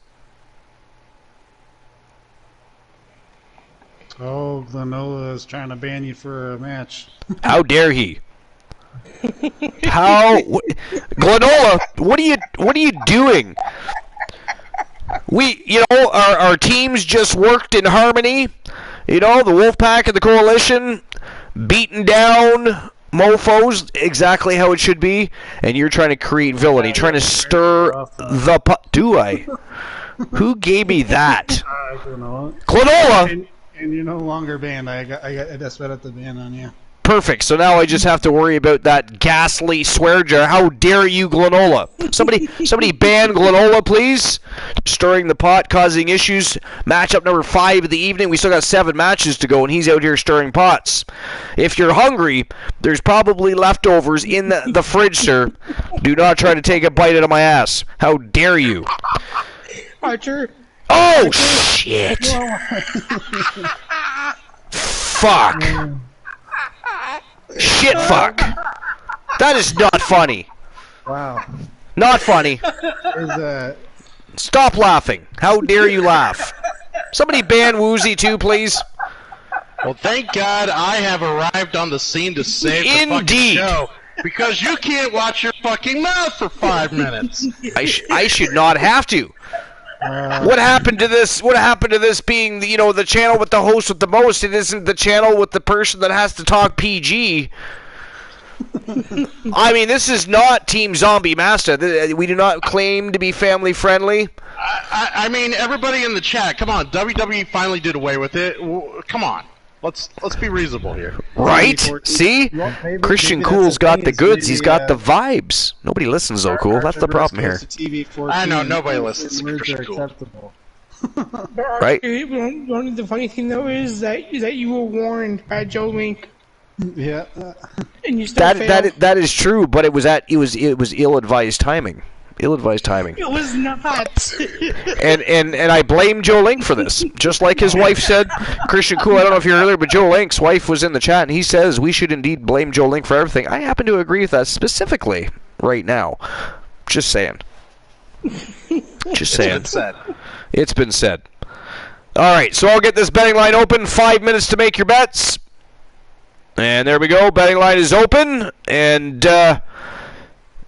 Oh, Glenola is trying to ban you for a match. How dare he? Glenola, what are you doing? Our teams just worked in harmony. The Wolfpack and the Coalition beating down mofos exactly how it should be, and you're trying to create villainy, trying to stir the pot. Do I? Who gave me that? Glenola. And you're no longer banned. I just bet at the ban on you. Perfect. So now I just have to worry about that ghastly swear jar. How dare you, Glenola? Somebody ban Glenola, please. Stirring the pot, causing issues. Matchup number 5 of the evening. We still got 7 matches to go, and he's out here stirring pots. If you're hungry, there's probably leftovers in the fridge, sir. Do not try to take a bite out of my ass. How dare you? Archer. Oh, shit. Fuck. Shit, fuck. That is not funny. Wow. Not funny. Stop laughing. How dare you laugh? Somebody ban Woozy too, please. Well, thank God I have arrived on the scene to save the fucking show. Because you can't watch your fucking mouth for 5 minutes. I should not have to. What happened to this? What happened to this being the channel with the host with the most? It isn't the channel with the person that has to talk PG. I mean, this is not Team Zombie Master. We do not claim to be family friendly. I mean, everybody in the chat, come on. WWE finally did away with it. Come on. Let's be reasonable here. Right? See? Christian Cool's got the goods. He's got the vibes. Nobody listens, though, Cool. That's the problem here. I know. Nobody listens to Christian Cool. Right? The funny thing, though, is that you were warned by Joe Link. Yeah. And you still failed. That is true, but it was ill-advised timing. Ill-advised timing. It was not. and I blame Joe Link for this. Just like his wife said, Christian Cool, I don't know if you heard earlier, but Joe Link's wife was in the chat, and he says we should indeed blame Joe Link for everything. I happen to agree with that specifically right now. Just saying. Just saying. It's been said. It's been said. All right, so I'll get this betting line open. 5 minutes to make your bets. And there we go. Betting line is open, and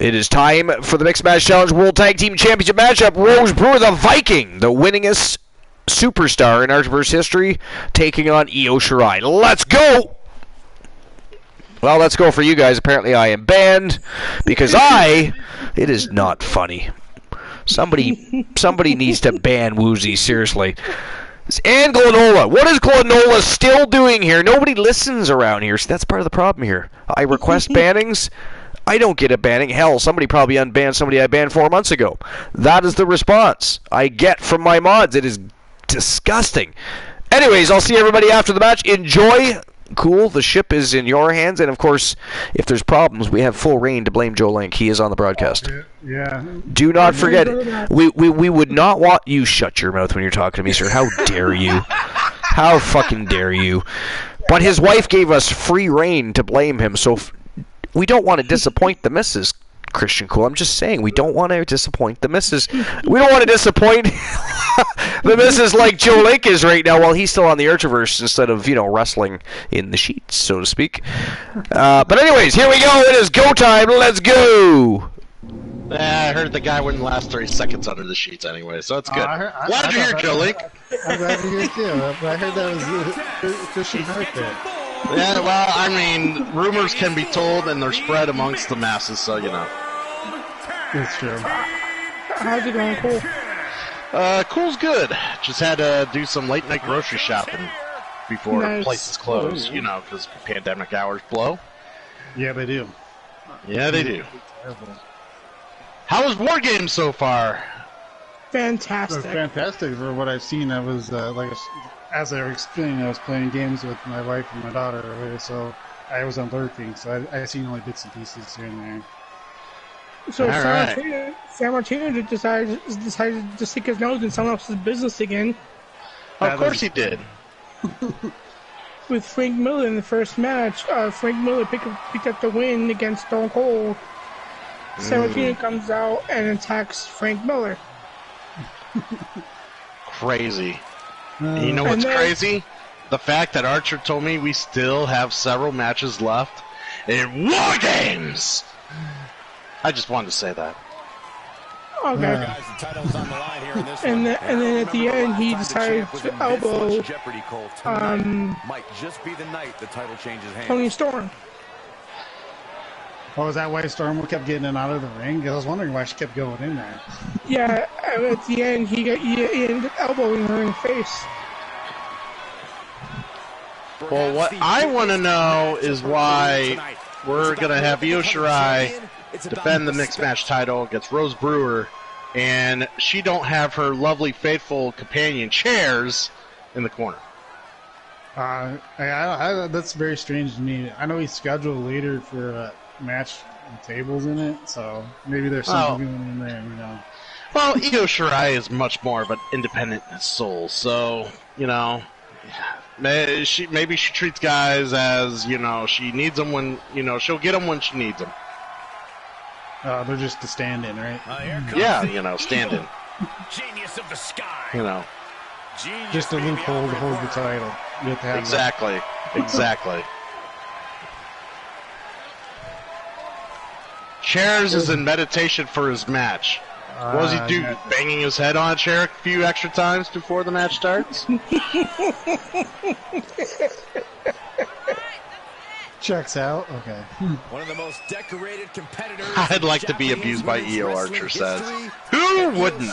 it is time for the Mixed Match Challenge World Tag Team Championship matchup. Rose Brewer, the Viking, the winningest superstar in Archverse history, taking on Io Shirai. Let's go! Well, let's go for you guys. Apparently I am banned because it is not funny. Somebody needs to ban Woozy, seriously. And Glenola. What is Glenola still doing here? Nobody listens around here, so that's part of the problem here. I request bannings. I don't get a banning. Hell, somebody probably unbanned somebody I banned 4 months ago. That is the response I get from my mods. It is disgusting. Anyways, I'll see everybody after the match. Enjoy. Cool. The ship is in your hands. And, of course, if there's problems, we have full reign to blame Joe Link. He is on the broadcast. Yeah. Do not forget it. We would not want you shut your mouth when you're talking to me, sir. How dare you? How fucking dare you? But his wife gave us free reign to blame him, so we don't want to disappoint the missus, Christian Cool. I'm just saying, we don't want to disappoint the missus. We don't want to disappoint the missus like Joe Link is right now while he's still on the Archverse instead of, wrestling in the sheets, so to speak. But anyways, here we go. It is go time. Let's go. I heard the guy wouldn't last 30 seconds under the sheets anyway, so it's good. Why did you hear, Joe Link? I'm glad to hear too. I heard that was Christian Hart there. Yeah, well, I mean, rumors can be told and they're spread amongst the masses, so It's true. How's it going, Cool? Cool's good. Just had to do some late night grocery shopping before places close, because pandemic hours blow. Yeah, they do. Yeah, they do. How was War Games so far? Fantastic. Fantastic for what I've seen. I was as I was explaining, I was playing games with my wife and my daughter earlier, so I was on lurking, so I seen only bits and pieces here and there. So San Martino decided to stick his nose in someone else's business again. Of course he did. With Frank Miller in the first match, Frank Miller picked up the win against Stone Cold. San Martino comes out and attacks Frank Miller. Crazy. You know what's crazy? The fact that Archer told me we still have several matches left in War Games! I just wanted to say that. Okay. And then at the end, he decided to elbow Tony Storm. Oh, is that why Storm kept getting in out of the ring? I was wondering why she kept going in there. Yeah, at the end, he ended up elbowing her in the face. Well, what I want to know is why we're going to have Io Shirai defend the mixed match title against Rose Brewer, and she don't have her lovely, faithful companion Chairs in the corner. That's very strange to me. I know he's scheduled later for a match with tables in it, so maybe there's something going in there, Well, Io Shirai is much more of an independent soul, so, maybe she treats guys as, she needs them when, she'll get them when she needs them. They're just to stand in, right? Yeah, you know, stand in. Genius of the sky. You know. Just a loophole to hold the title. You have to have Exactly. Exactly. Chairs is in meditation for his match. What does he do? Banging his head on a chair a few extra times before the match starts? Checks out. Okay. One of the most decorated competitors. I'd like to be abused by EO, Archer says. Who wouldn't?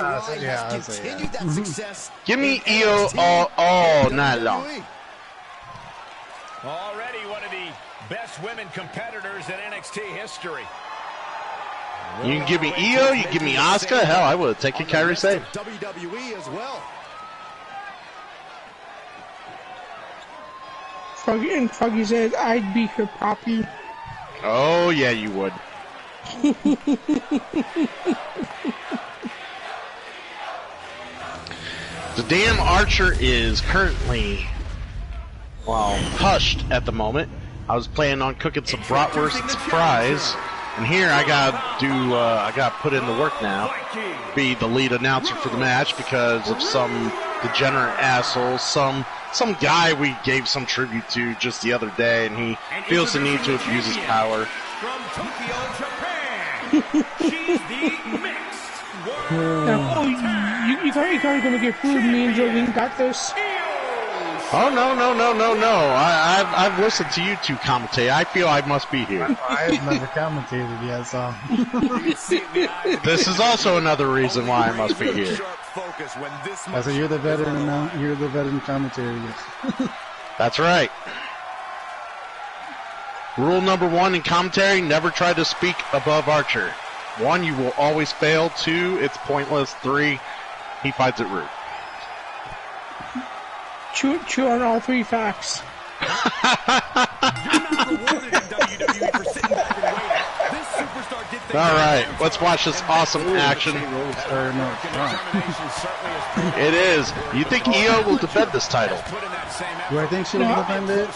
Give me EO all night long. Already one of the best women competitors in NXT history. You can give me EO, you give me Asuka. Hell, I would have taken Kairi Sane. WWE as well. Froggy says, I'd be her Poppy. Oh, yeah, you would. The damn Archer is currently, well, hushed at the moment. I was planning on cooking some bratwurst and some fries, and here I got put in the work now. Be the lead announcer for the match because of some degenerate asshole, some guy we gave some tribute to just the other day, and he feels the need to abuse his power. From Tokyo, Japan, she's the mixed world. You thought you were going to get rude. Me and Jolene got this. Oh, no. I've listened to you two commentate. I feel I must be here. I have never commentated yet, so. This is also another reason why I must be here. I said, you're the veteran commentator. That's right. Rule number 1 in commentary, never try to speak above Archer. 1, you will always fail. 2, it's pointless. 3, he finds it rude. Chew on all 3 facts. You're not rewarded in WWE for sitting back and waiting. This superstar did things. All right, let's watch this awesome action. It is. You think Io will defend this title? Do I think she'll defend it?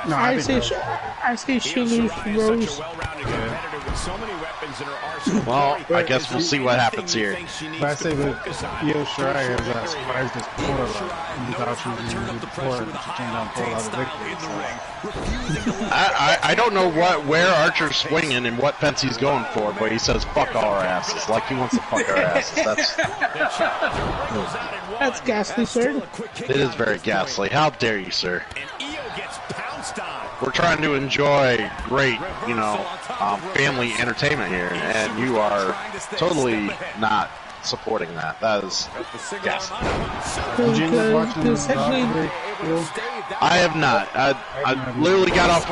No, I say she'll lose to Rose. Well, I guess we'll see what happens here. But I say that Io Shirai has surprised us before. We thought she was going to do before. She came down pulled out a victory. I don't know where Archer's swinging and what fence he's going for, but he says fuck all our asses. Like he wants to fuck our asses. That's ghastly, sir. It is very ghastly. How dare you, sir? We're trying to enjoy great, family entertainment here, and you are totally not supporting that. That is ghastly. Did you end up watching this? I have not. I literally got off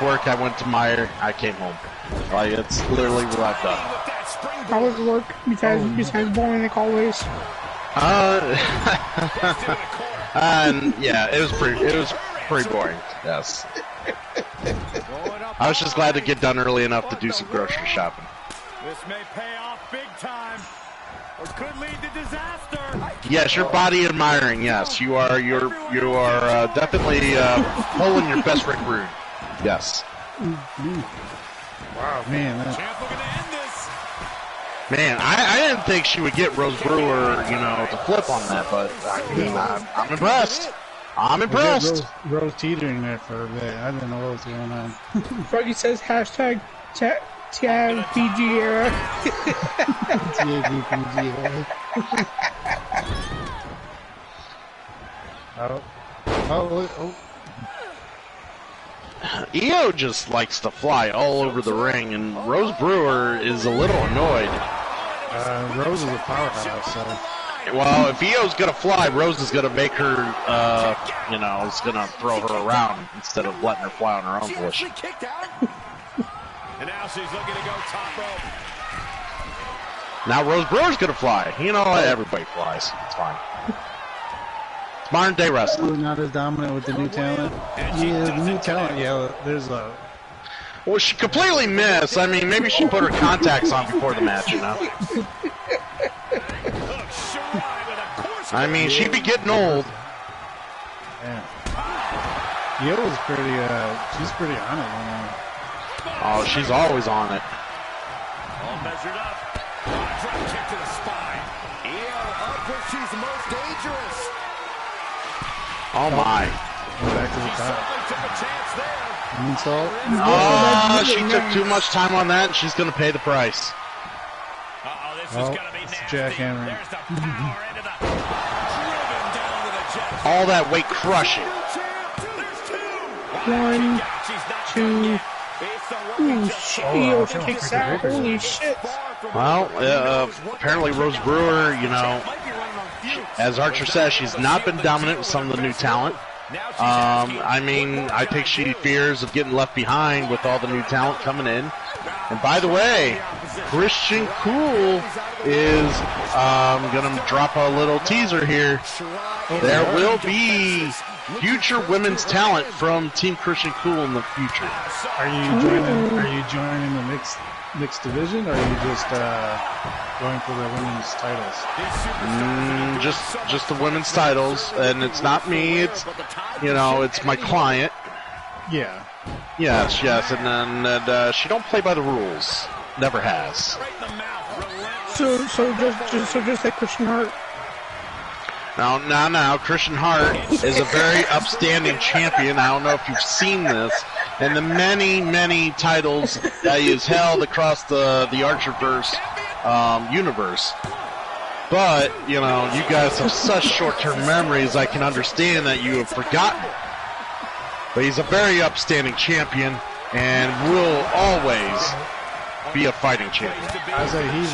work. I went to Meyer. I came home. Like it's literally what I've done. How was work? Besides boring like always. And yeah, it was pretty boring. Yes. I was just glad to get done early enough to do some grocery shopping. This may pay off big time, or could lead to disaster. Yes, your body admiring. Yes, you are definitely pulling your best Rick Rude. Yes. Wow, man. Man, I didn't think she would get Rose Brewer, to flip on that, but I'm impressed. I'm impressed. Rose teetering there for a bit. I didn't know what was going on. Froggy says hashtag TAVPG era. TAVPG era. Oh. Io just likes to fly all over the ring, and Rose Brewer is a little annoyed. Rose is a powerhouse, so... Well, if Io's gonna fly, Rose is gonna make her, is gonna throw her around instead of letting her fly on her own volition. And now she's looking to go top rope. Now Rose Brewer's gonna fly. You know what? Everybody flies. It's fine. It's modern day wrestling. Not as dominant with the new talent. Yeah, the new talent. Yeah, there's a. Well, she completely missed. I mean, maybe she put her contacts on before the match. I mean, she'd be getting old. Yeah. Yo's pretty, she's pretty on it. Oh, she's always on it. All measured up. Drop kick to the spine. Io up where she's most dangerous. Oh my. Back to the top. Took a chance there. Moonsault. Oh, she took too much time on that, and she's going to pay the price. Uh-oh, this is Oh, going to be it's nasty. jackhammering. There's the power into the... Driven down with a jet. All that weight crushing. One, two. Ooh, shit. Io kicks out. Holy shit. Well, apparently Rose Brewer, you know, as Archer says, she's not been dominant with some of the new talent. I mean, I think she fears of getting left behind with all the new talent coming in. And by the way, Christian Cool is going to drop a little teaser here. There will be future women's talent from Team Christian Cool in the future. Are you joining the mixed division, or are you just going for the women's titles? Just the women's titles, and it's not me. It's it's my client. Yeah. Yes, and she don't play by the rules. Never has. So just like Christian Hart. Now, Christian Hart is a very upstanding champion. I don't know if you've seen this, and the many titles that he has held across the Archerverse universe. But, you guys have such short-term memories, I can understand that you have forgotten. But he's a very upstanding champion, and will always be a fighting champion. I was like, he's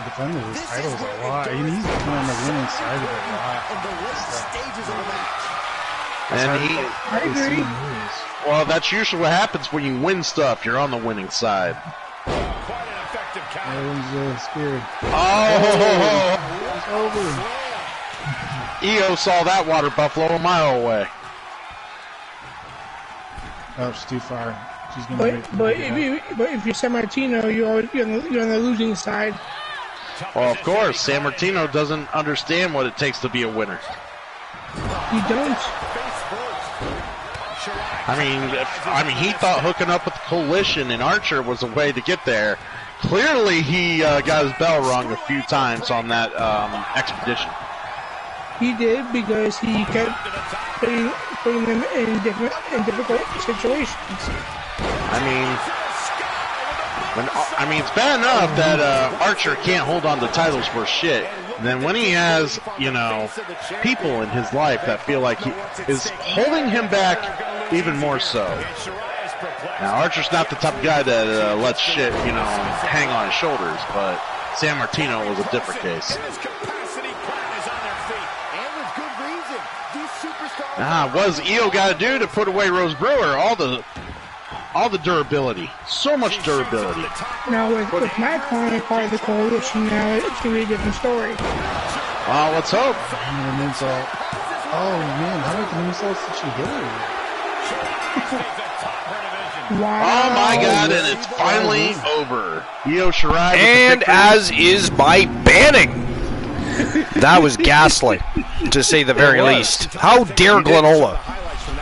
defended his titles a lot. He's been on the winning side of it a lot. And I agree. well, that's usually what happens when you win stuff. You're on the winning side. Quite an effective counter. Everyone's scared. Oh! It's over. Io saw that water buffalo a mile away. Oh, it's too far. She's gonna But if you're San Martino, you're on the losing side. Well, of course, San Martino doesn't understand what it takes to be a winner. You don't. I mean, he thought hooking up with the Coalition and Archer was a way to get there. Clearly, he got his bell rung a few times on that expedition. He did, because he kept putting them in difficult situations. I mean, it's bad enough that Archer can't hold on to titles for shit. And then when he has, people in his life that feel like he is holding him back even more so. Now, Archer's not the type of guy that lets shit, hang on his shoulders, but San Martino was a different case. What does Io got to do to put away Rose Brewer? All the durability. So much durability. Now, with Matt calling part of the Coalition, now it's going to be a different story. Well, let's hope. Oh, man, how many moonsaults did she hit? Wow. Oh, my God, and it's finally over. Io Shirai. And as is my banning. That was ghastly, to say the very least. How dare Glenola?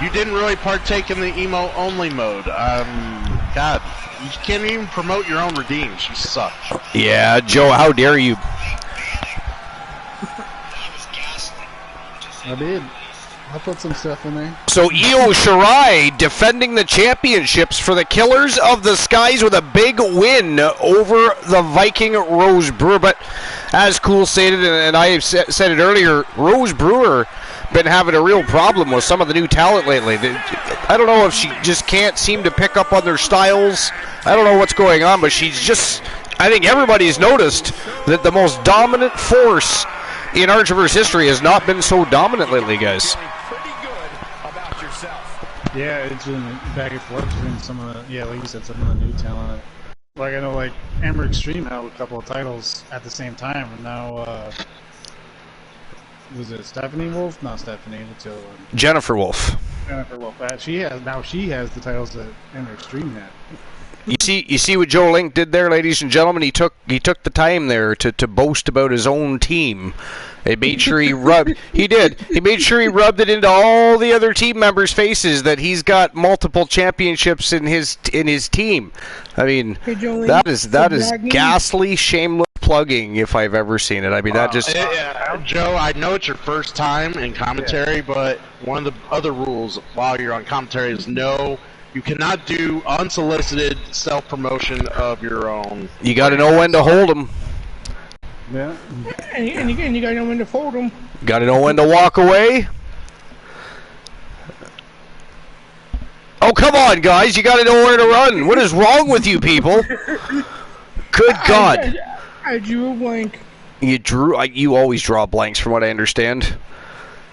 You didn't really partake in the emo-only mode. God, you can't even promote your own redeems. You suck. Yeah, Joe, how dare you? I did. I'll put some stuff in there. So Io Shirai defending the championships for the Killers of the Skies with a big win over the Viking Rose Brewer. But as Cool stated, and I said it earlier, Rose Brewer been having a real problem with some of the new talent lately. I don't know if she just can't seem to pick up on their styles. I don't know what's going on, but she's just, I think everybody's noticed that the most dominant force in Archerverse history has not been so dominant lately, guys. Yeah, it's been back and forth between some of the, like you said, some of the new talent. Like, I know, like, Amber Extreme held a couple of titles at the same time, and now, was it Stephanie Wolf? Not Stephanie, what's the other one? Jennifer Wolf. Jennifer Wolf. She has the titles that Amber Extreme had. You see what Joe Link did there, ladies and gentlemen. He took the time there to boast about his own team. He made sure he rubbed. He did. He made sure he rubbed it into all the other team members' faces that he's got multiple championships in his team. I mean, that is ghastly, shameless plugging if I've ever seen it. I mean, that just. Joe, I know it's your first time in commentary, but one of the other rules while you're on commentary is you cannot do unsolicited self-promotion of your own. You got to know when to hold them. Yeah. And you got to know when to fold them. Got to know when to walk away. Oh, come on, guys. You got to know where to run. What is wrong with you people? Good God. I drew a blank. You always draw blanks from what I understand.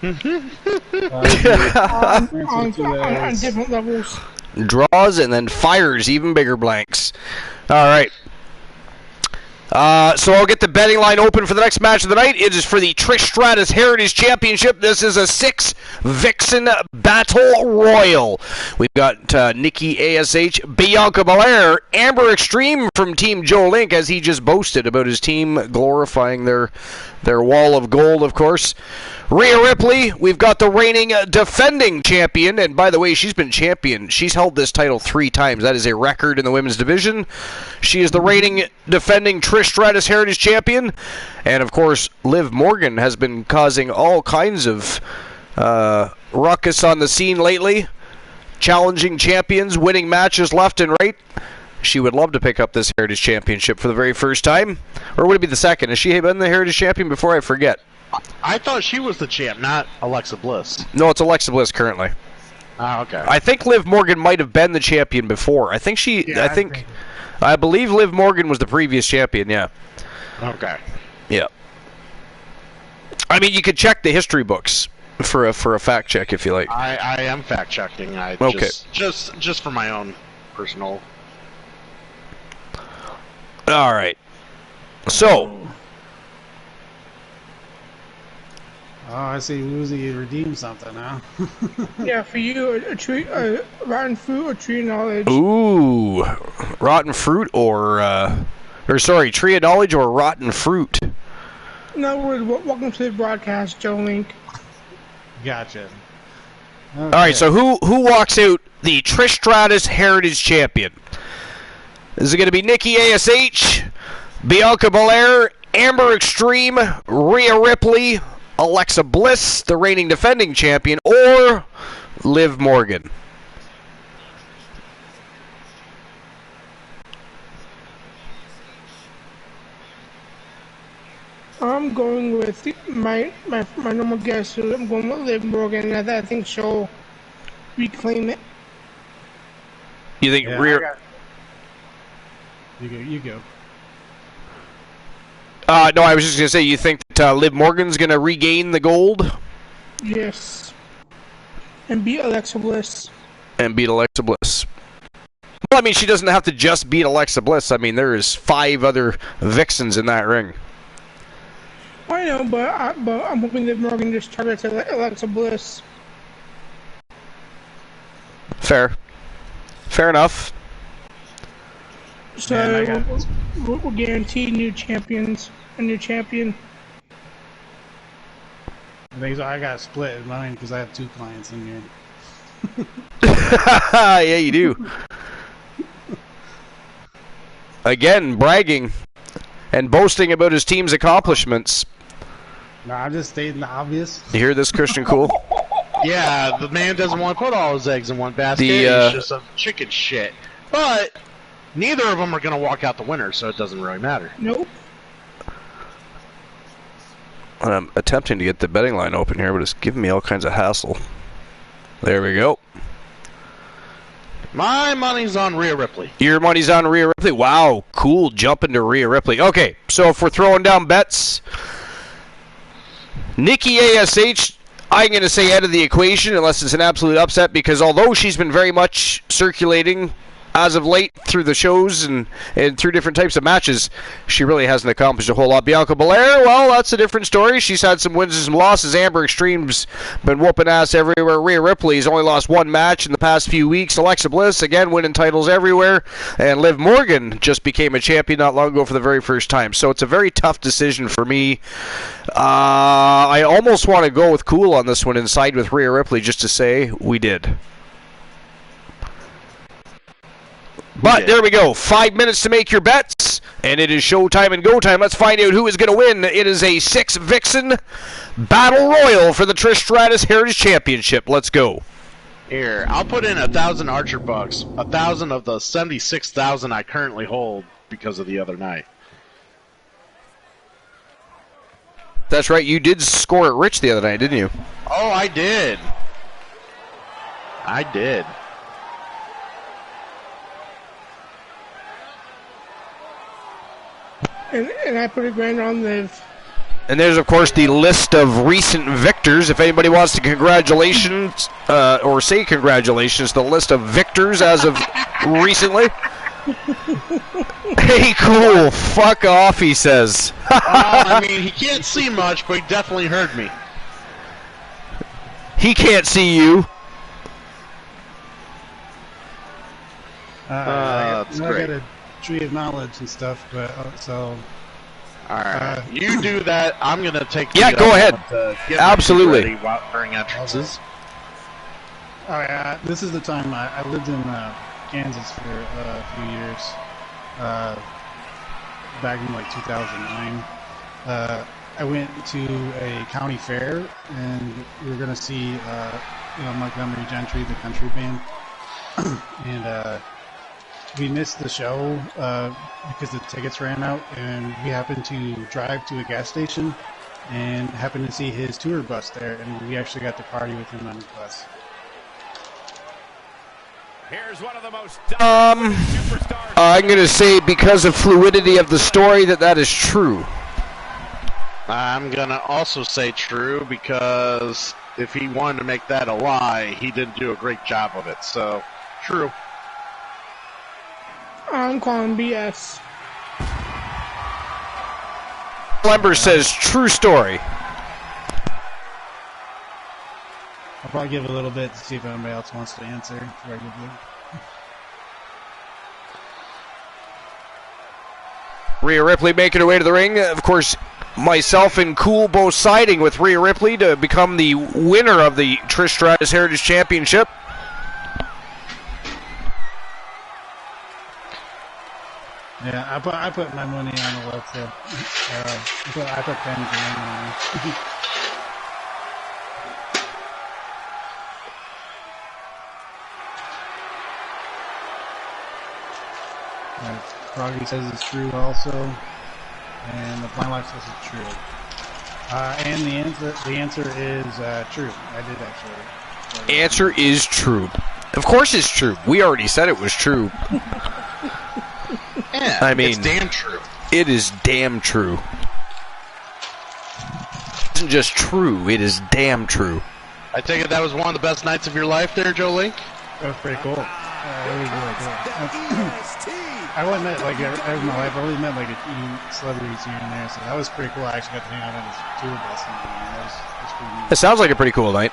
On different levels. Draws and then fires even bigger blanks. All right. So I'll get the betting line open for the next match of the night. It is for the Trish Stratus Heritage Championship. This is a 6-Vixen Battle Royal. We've got Nikki ASH, Bianca Belair, Amber Extreme from Team Joe Link, as he just boasted about his team glorifying their wall of gold, of course. Rhea Ripley, we've got the reigning defending champion, and by the way, she's been champion. She's held this title 3 times. That is a record in the women's division. She is the reigning defending Trish Stratus Heritage Champion, and of course, Liv Morgan has been causing all kinds of ruckus on the scene lately, challenging champions, winning matches left and right. She would love to pick up this Heritage Championship for the very first time, or would it be the second? Has she been the Heritage Champion before? I forget. I thought she was the champ, not Alexa Bliss. No, it's Alexa Bliss currently. Oh, okay. I think Liv Morgan might have been the champion before. I believe Liv Morgan was the previous champion. Yeah. Okay. Yeah. I mean, you could check the history books for a fact check if you like. I am fact checking. Okay. Just for my own personal. All right. So. Oh, I see Woozy redeemed something now. Yeah, for you, a tree, rotten fruit or tree of knowledge. Ooh, rotten fruit tree of knowledge or rotten fruit. In other words, welcome to the broadcast, Joe Link. Gotcha. Okay. All right, so who walks out the Trish Stratus Heritage Champion? Is it going to be Nikki ASH, Bianca Belair, Amber Extreme, Rhea Ripley, Alexa Bliss, the reigning defending champion, or Liv Morgan? I'm going with my normal guess. I'm going with Liv Morgan, and I think she'll reclaim it. You think Rhea? You go. No, I was just going to say, you think that Liv Morgan's going to regain the gold? Yes. And beat Alexa Bliss. Well, I mean, she doesn't have to just beat Alexa Bliss. I mean, there is 5 other Vixens in that ring. I know, but I'm hoping Liv Morgan just targets Alexa Bliss. Fair enough. So we'll guarantee new champions, a new champion. I got split in mine because I have 2 clients in here. Yeah, you do. Again, bragging and boasting about his team's accomplishments. No, I'm just stating the obvious. You hear this, Christian Cool? Yeah, the man doesn't want to put all his eggs in one basket. He's just a chicken shit. But neither of them are going to walk out the winner, so it doesn't really matter. Nope. I'm attempting to get the betting line open here, but it's giving me all kinds of hassle. There we go. My money's on Rhea Ripley. Your money's on Rhea Ripley? Wow, cool jump into Rhea Ripley. Okay, so if we're throwing down bets, Nikki ASH, I'm going to say out of the equation unless it's an absolute upset, because although she's been very much circulating as of late, through the shows and through different types of matches, she really hasn't accomplished a whole lot. Bianca Belair, well, that's a different story. She's had some wins and some losses. Amber Extreme's been whooping ass everywhere. Rhea Ripley's only lost one match in the past few weeks. Alexa Bliss, again, winning titles everywhere. And Liv Morgan just became a champion not long ago for the very first time. So it's a very tough decision for me. I almost want to go with Cool on this one and side with Rhea Ripley just to say we did. But there we go. 5 minutes to make your bets, and it is showtime and go time. Let's find out who is going to win. It is a 6-Vixen Battle Royal for the Trish Stratus Heritage Championship. Let's go. Here, I'll put in 1,000 Archer bucks. 1,000 of the 76,000 I currently hold because of the other night. That's right. You did score it rich the other night, didn't you? Oh, I did. I did. And I put a grand on Liv. And there's, of course, the list of recent victors. If anybody wants to congratulations or say congratulations, the list of victors as of recently. Hey, Cool. Fuck off, he says. I mean, he can't see much, but he definitely heard me. He can't see you. That's great. I got a tree of knowledge and stuff, but so. All right, you do that. I'm gonna take. Yeah, go ahead. Absolutely. During entrances. Oh yeah, this is the time I lived in Kansas for a few years. Back in like 2009, I went to a county fair, and we were gonna see Montgomery Gentry, the country band, and we missed the show because the tickets ran out, and we happened to drive to a gas station and happened to see his tour bus there, and we actually got to party with him on the bus. Here's one of the most I'm going to say because of fluidity of the story that is true. I'm gonna also say true because if he wanted to make that a lie, he didn't do a great job of it. So, true. I'm calling BS. Lember says true story. I'll probably give a little bit to see if anybody else wants to answer before I give you. Rhea Ripley making her way to the ring. Of course, myself and Cool both siding with Rhea Ripley to become the winner of the Trish Stratus Heritage Championship. Yeah, I put my money on Alexa. I put 10 grand on her. Froggy says it's true also, and the Blind Life says it's true. And the answer is true. I did actually. Answer is true. Of course it's true. We already said it was true. Yeah, I mean, it's damn true. It is damn true. It isn't just true, it is damn true. I take it that was one of the best nights of your life there, Joe Link? That was pretty cool. It was really cool. I only met, like, over my life, I only met, like, a few celebrities here and there, so that was pretty cool. I actually got to hang out on this tour bus, and that was pretty neat. It sounds like a pretty cool night.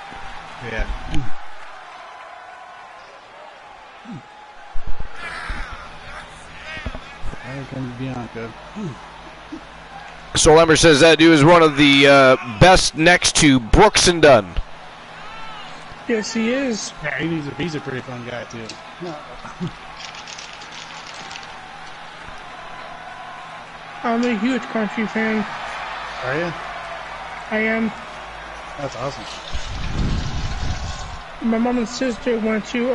Yeah. Here comes Bianca. So Lemmer says that dude is one of the best next to Brooks and Dunn. Yes, he is. Yeah, he's a pretty fun guy, too. I'm a huge country fan. Are you? I am. That's awesome. My mom and sister went to,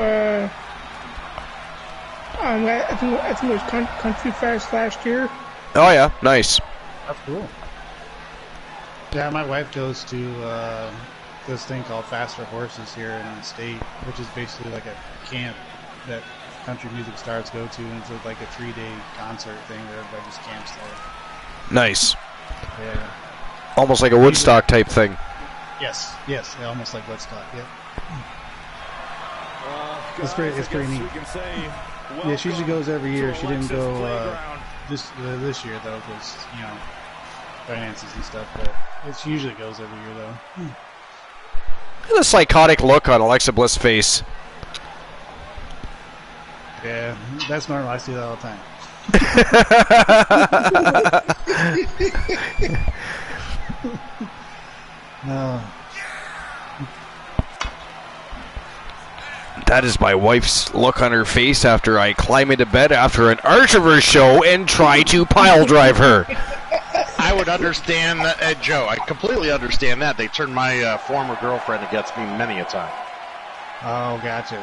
I think it was Country Fest last year. Oh yeah, nice. That's cool. Yeah, my wife goes to this thing called Faster Horses here in the state, which is basically like a camp that country music stars go to, and it's like a 3-day concert thing where everybody just camps there. Nice. Yeah. Almost like a Woodstock type thing. Yes, yeah, almost like Woodstock, yep. It's pretty neat. Yeah, she usually goes every year. She didn't go this year though, because finances and stuff. But she usually goes every year though. Look at the psychotic look on Alexa Bliss' face. Yeah, that's normal. I see that all the time. No. That is my wife's look on her face after I climb into bed after an Archiverse show and try to pile drive her. I would understand that, Joe. I completely understand that. They turned my former girlfriend against me many a time. Oh, gotcha.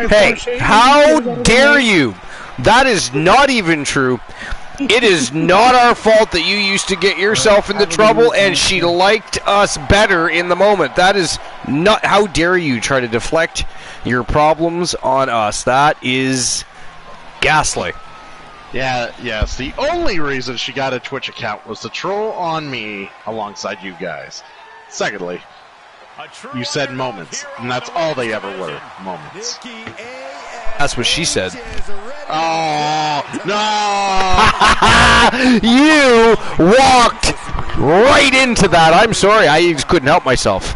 Hey, how dare you? That is not even true. It is not our fault that you used to get yourself into trouble and she liked us better in the moment. That is not... How dare you try to deflect your problems on us? That is ghastly. Yeah, yes. The only reason she got a Twitch account was to troll on me alongside you guys. Secondly, you said moments, and that's all they ever were, moments. That's what she said. Oh, no! You walked right into that. I'm sorry. I just couldn't help myself.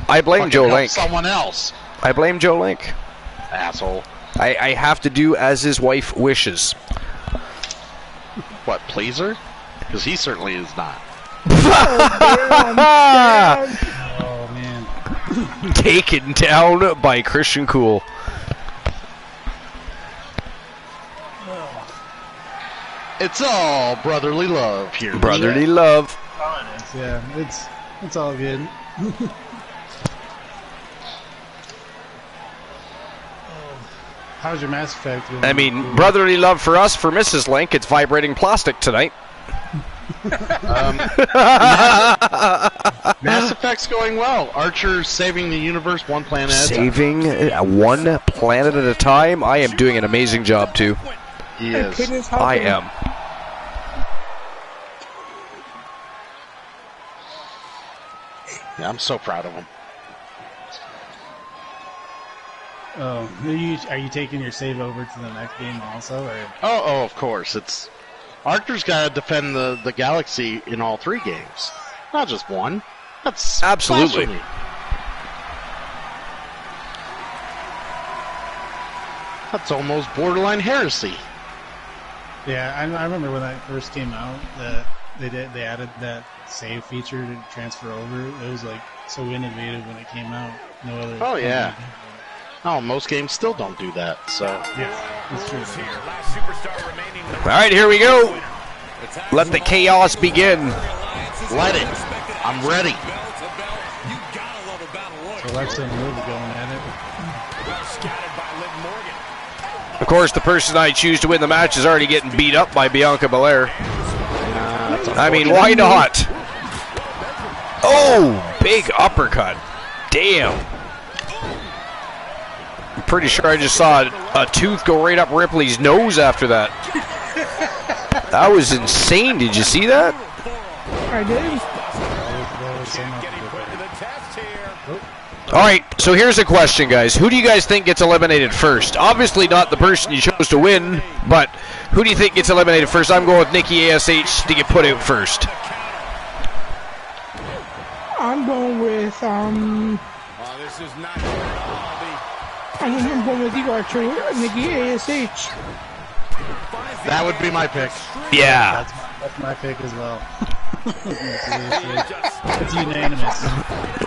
I blame Joe Link. Someone else. I blame Joe Link. Asshole. I have to do as his wife wishes. What, please her? Because he certainly is not. Oh, man. Taken down by Christian Cool. It's all brotherly love here. Brotherly love. Oh, it is, yeah. It's all good. How's your Mass Effect? I mean, brotherly love for us, for Mrs. Link, it's vibrating plastic tonight. Mass Effect's going well. Archer's saving the universe one planet at a time. Saving one planet at a time. I am doing an amazing job, too. He is. I am. Yeah, I'm so proud of him. Oh, are you taking your save over to the next game also? Or? Oh, of course. It's Archer's got to defend the galaxy in all 3 games, not just one. That's absolutely. Blasphemy. That's almost borderline heresy. Yeah, I remember when that first came out that they added that save feature to transfer over. It was like so innovative when it came out. No other. Oh yeah. Oh, most games still don't do that. So yeah, that's true. All right, here we go. Let the chaos begin. Let it. I'm ready. So Alexa and Liv going at it. Of course, the person I choose to win the match is already getting beat up by Bianca Belair. I mean, why not? Oh, big uppercut. Damn. I'm pretty sure I just saw a tooth go right up Ripley's nose after that. That was insane. Did you see that? I did. All right, so here's a question, guys. Who do you guys think gets eliminated first? Obviously not the person you chose to win, but who do you think gets eliminated first? I'm going with Nikki ASH to get put out first. I'm going with I'm going with you, Archer. Nikki ASH. That would be my pick. Yeah. That's my pick as well. It's unanimous.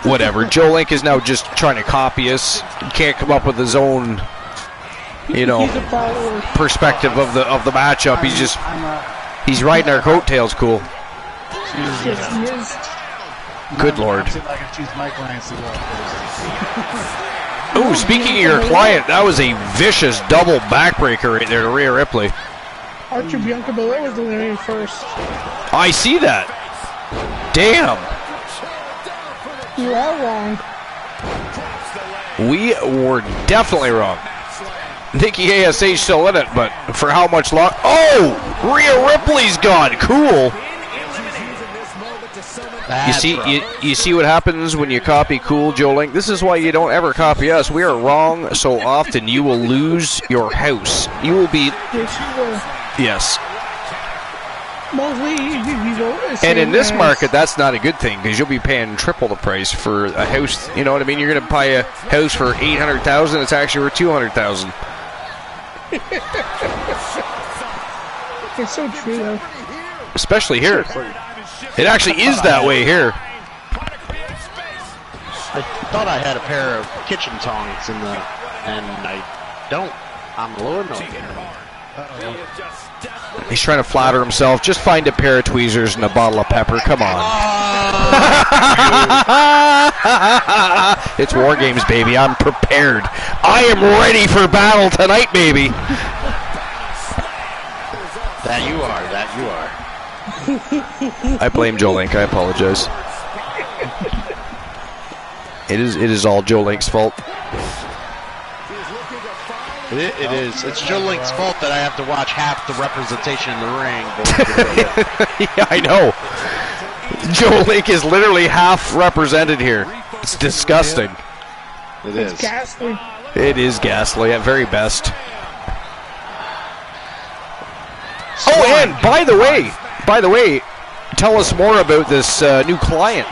Whatever. Joe Link is now just trying to copy us. He can't come up with his own, perspective of the matchup. He's riding our coattails. Cool. Good Lord. Ooh, speaking of your client, that was a vicious double backbreaker right there to Rhea Ripley. Archer Bianca Belair was eliminated first. I see that. Damn. You are wrong. We were definitely wrong. Nikki ASH still in it, but for how much long? Oh! Rhea Ripley's gone. Cool. You see what happens when you copy Cool Joe Link? This is why you don't ever copy us. We are wrong so often. You will lose your house. You will be. Yes. Mostly people. And in this market, that's not a good thing because you'll be paying triple the price for a house. You know what I mean? You're going to buy a house for $800,000. It's actually worth $200,000. It's so true, though. Especially here. It actually is that way here. I thought I had a pair of kitchen tongs and I don't. I'm a little annoyed. He's trying to flatter himself. Just find a pair of tweezers and a bottle of pepper. Come on. It's War Games, baby. I'm prepared. I am ready for battle tonight, baby. That you are. I blame Joe Link. I apologize. It is all Joe Link's fault. It is. It's Joe Link's fault that I have to watch half the representation in the ring. Yeah, I know. Joe Link is literally half represented here. It's disgusting. It is. It's ghastly. It is ghastly at very best. Oh, and by the way, tell us more about this new client.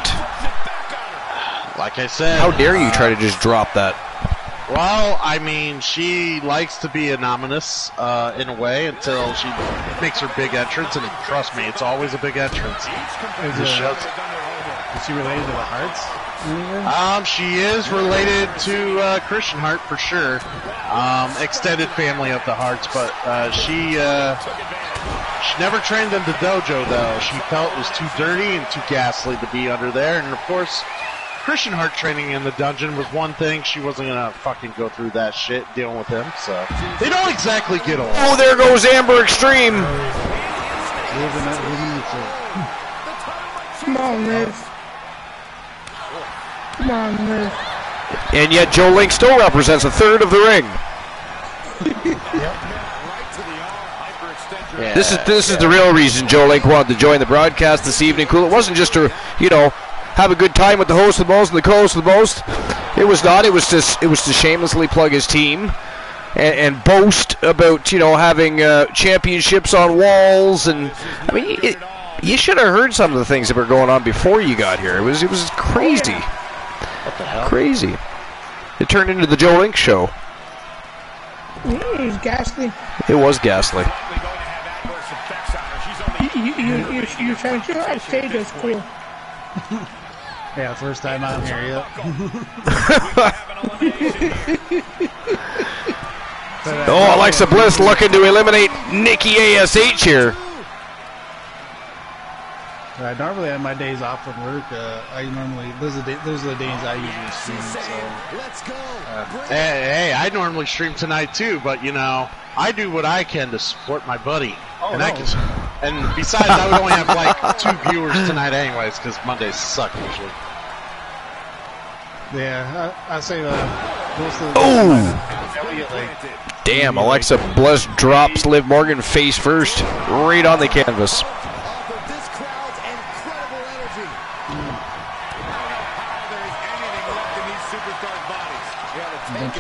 Like I said. How dare you try to just drop that? Well, I mean, she likes to be anonymous in a way until she makes her big entrance, and trust me, it's always a big entrance. Is she related to the Hearts? She is related to Christian Hart for sure. Extended family of the Harts, but she never trained in the dojo though. She felt it was too dirty and too ghastly to be under there, and of course, Christian Hart training in the dungeon was one thing. She wasn't gonna fucking go through that shit dealing with him, so they don't exactly get along. Oh, there goes Amber Extreme. Come on, Liv. Come on, Liv. And yet Joe Link still represents a third of the ring. Yeah, This is the real reason Joe Link wanted to join the broadcast this evening. Cool. It wasn't just to, have a good time with the host of the most and the co-host of the most. It was not. It was to shamelessly plug his team and boast about having championships on walls. And I mean, you should have heard some of the things that were going on before you got here. It was crazy. What the hell? Crazy. It turned into the Joe Link show. It was ghastly. It was ghastly. You're trying to upstage us, cool. Yeah, first time I'm here, yep. Oh, Alexa Bliss looking to eliminate Nikki ASH here. Normally on my days off from work, those are the days I usually stream. So, hey, I normally stream tonight too, but I do what I can to support my buddy. And besides, I would only have like 2 viewers tonight anyways, because Mondays suck usually. Yeah, I say most of the Damn, Alexa Bliss drops Liv Morgan face first, right on the canvas.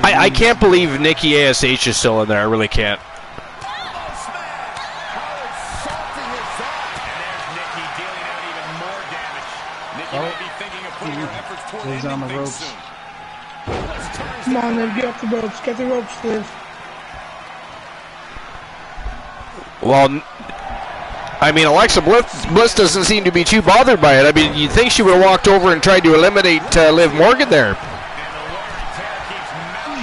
I can't believe Nikki ASH is still in there. I really can't. He's on the ropes. Come on, Liv, get off the ropes. Get the ropes, Liv. Well, I mean, Alexa Bliss doesn't seem to be too bothered by it. I mean, you'd think she would have walked over and tried to eliminate Liv Morgan there.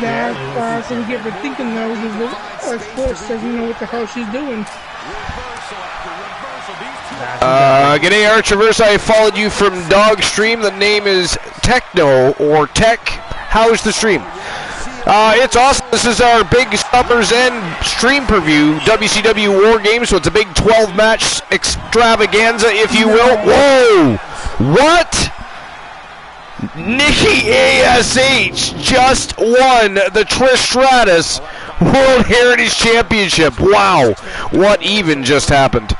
That's what I get for thinking, though, because Bliss doesn't know what the hell she's doing. G'day, Archiverse. I followed you from Dog Stream. The name is Techno or Tech. How's the stream? It's awesome. This is our big Summer's End stream preview, WCW War Games. So it's a big 12-match extravaganza, if you will. Whoa! What? Nikki ASH just won the Trish Stratus World Heritage Championship. Wow. What even just happened?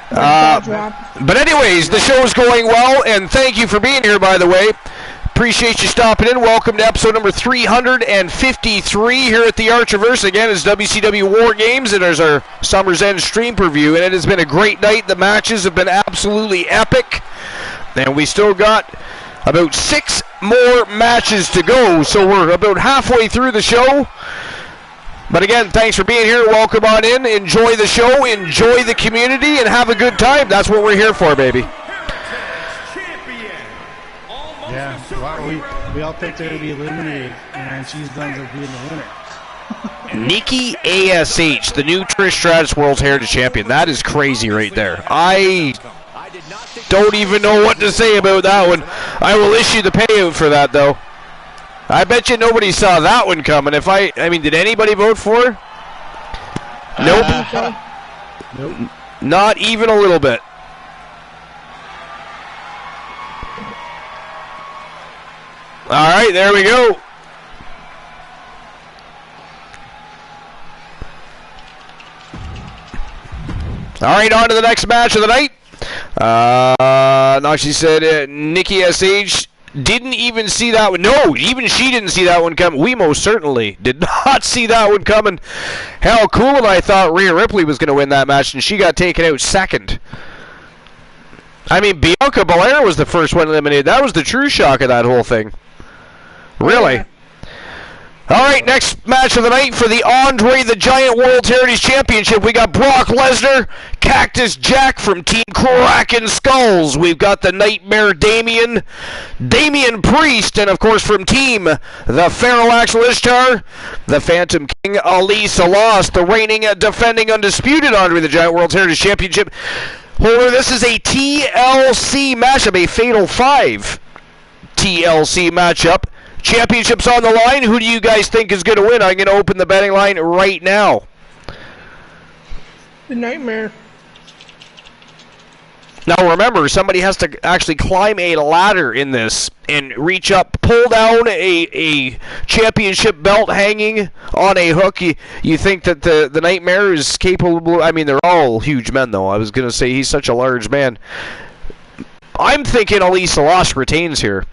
But anyways, the show is going well, and thank you for being here, by the way. Appreciate you stopping in. Welcome to episode number 353 here at the Archiverse. Again, it's WCW War Games, and there's our Summer's End stream preview, and it has been a great night. The matches have been absolutely epic, and we still got about 6 more matches to go, so we're about halfway through the show. But again, thanks for being here. Welcome on in. Enjoy the show, enjoy the community, and have a good time. That's what we're here for, baby. Yeah, well, we all picked her to be eliminated, and she's done up being the winner. Nikki ASH, the new Trish Stratus World Heritage Champion. That is crazy right there. I don't even know what to say about that one. I will issue the payout for that, though. I bet you nobody saw that one coming. I mean, did anybody vote for her? Nope. Nope. Not even a little bit. All right, there we go. All right, on to the next match of the night. Now she said Nikki SH didn't even see that one. No, even she didn't see that one coming. We most certainly did not see that one coming. Hell, Cool and I thought Rhea Ripley was going to win that match, and she got taken out second. I mean, Bianca Belair was the first one eliminated. That was the true shock of that whole thing. Really? Yeah. All right, next match of the night for the Andre the Giant World Heritage Championship. We got Brock Lesnar, Cactus Jack from Team Kraken Skulls. We've got the Nightmare Damian Priest, and of course from Team the Pharaoh Axel Ishtar, the Phantom King Ali Salas, the reigning, defending, undisputed Andre the Giant World Heritage Championship holder. This is a TLC matchup, a Fatal 5 TLC matchup. Championship's on the line. Who do you guys think is going to win? I'm going to open the betting line right now. The Nightmare. Now remember, somebody has to actually climb a ladder in this and reach up, pull down a championship belt hanging on a hook. You think that the Nightmare is capable? I mean, they're all huge men, though. I was going to say he's such a large man. I'm thinking Ali Salas retains here.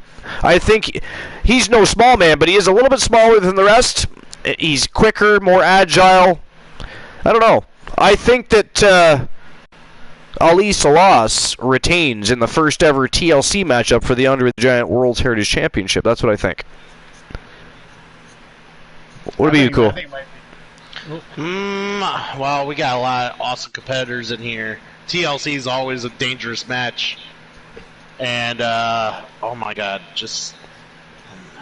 I think he's no small man, but he is a little bit smaller than the rest. He's quicker, more agile. I don't know. I think that Ali Salas retains in the first ever TLC matchup for the Andre the Giant World Heritage Championship. That's what I think. What about you, Cool? Well, we got a lot of awesome competitors in here. TLC is always a dangerous match. And, oh my god,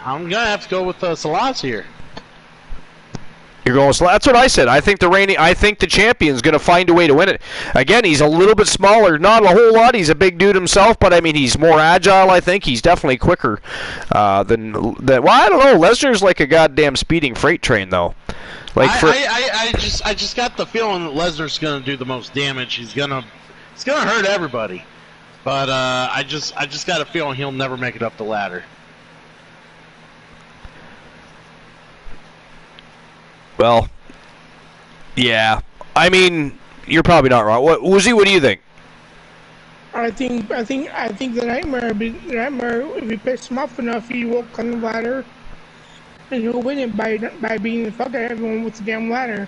I'm going to have to go with Salas here. You're going with Salas? That's what I said. I think the champion's going to find a way to win it. Again, he's a little bit smaller. Not a whole lot. He's a big dude himself, but I mean, he's more agile, I think. He's definitely quicker than well, I don't know. Lesnar's like a goddamn speeding freight train, though. Like I just got the feeling that Lesnar's going to do the most damage. He's going to hurt everybody. But I just got a feeling he'll never make it up the ladder. Well, yeah. I mean, you're probably not wrong. Uzi, what do you think? I think the Nightmare, if he picks him up enough, he will climb the ladder, and he'll win it by beating the fuck out of everyone with the damn ladder.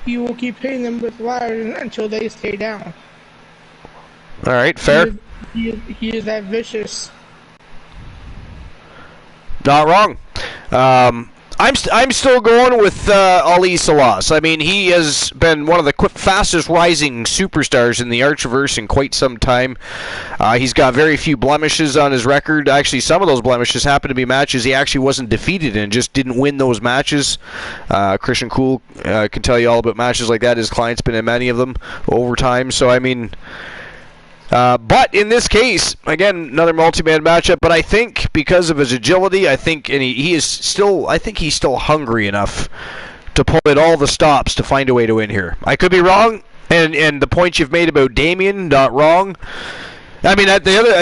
He will keep hitting them with the ladder until they stay down. All right, fair. He is that vicious. Not wrong. I'm still going with Ali Salas. I mean, he has been one of the fastest rising superstars in the Archiverse in quite some time. He's got very few blemishes on his record. Actually, some of those blemishes happen to be matches he actually wasn't defeated in, just didn't win those matches. Christian Cool can tell you all about matches like that. His client's been in many of them over time. So, I mean... but in this case, again, another multi-man matchup. But I think because of his agility, I think he's still hungry enough to pull in all the stops to find a way to win here. I could be wrong, and the point you've made about Damian, not wrong. I mean,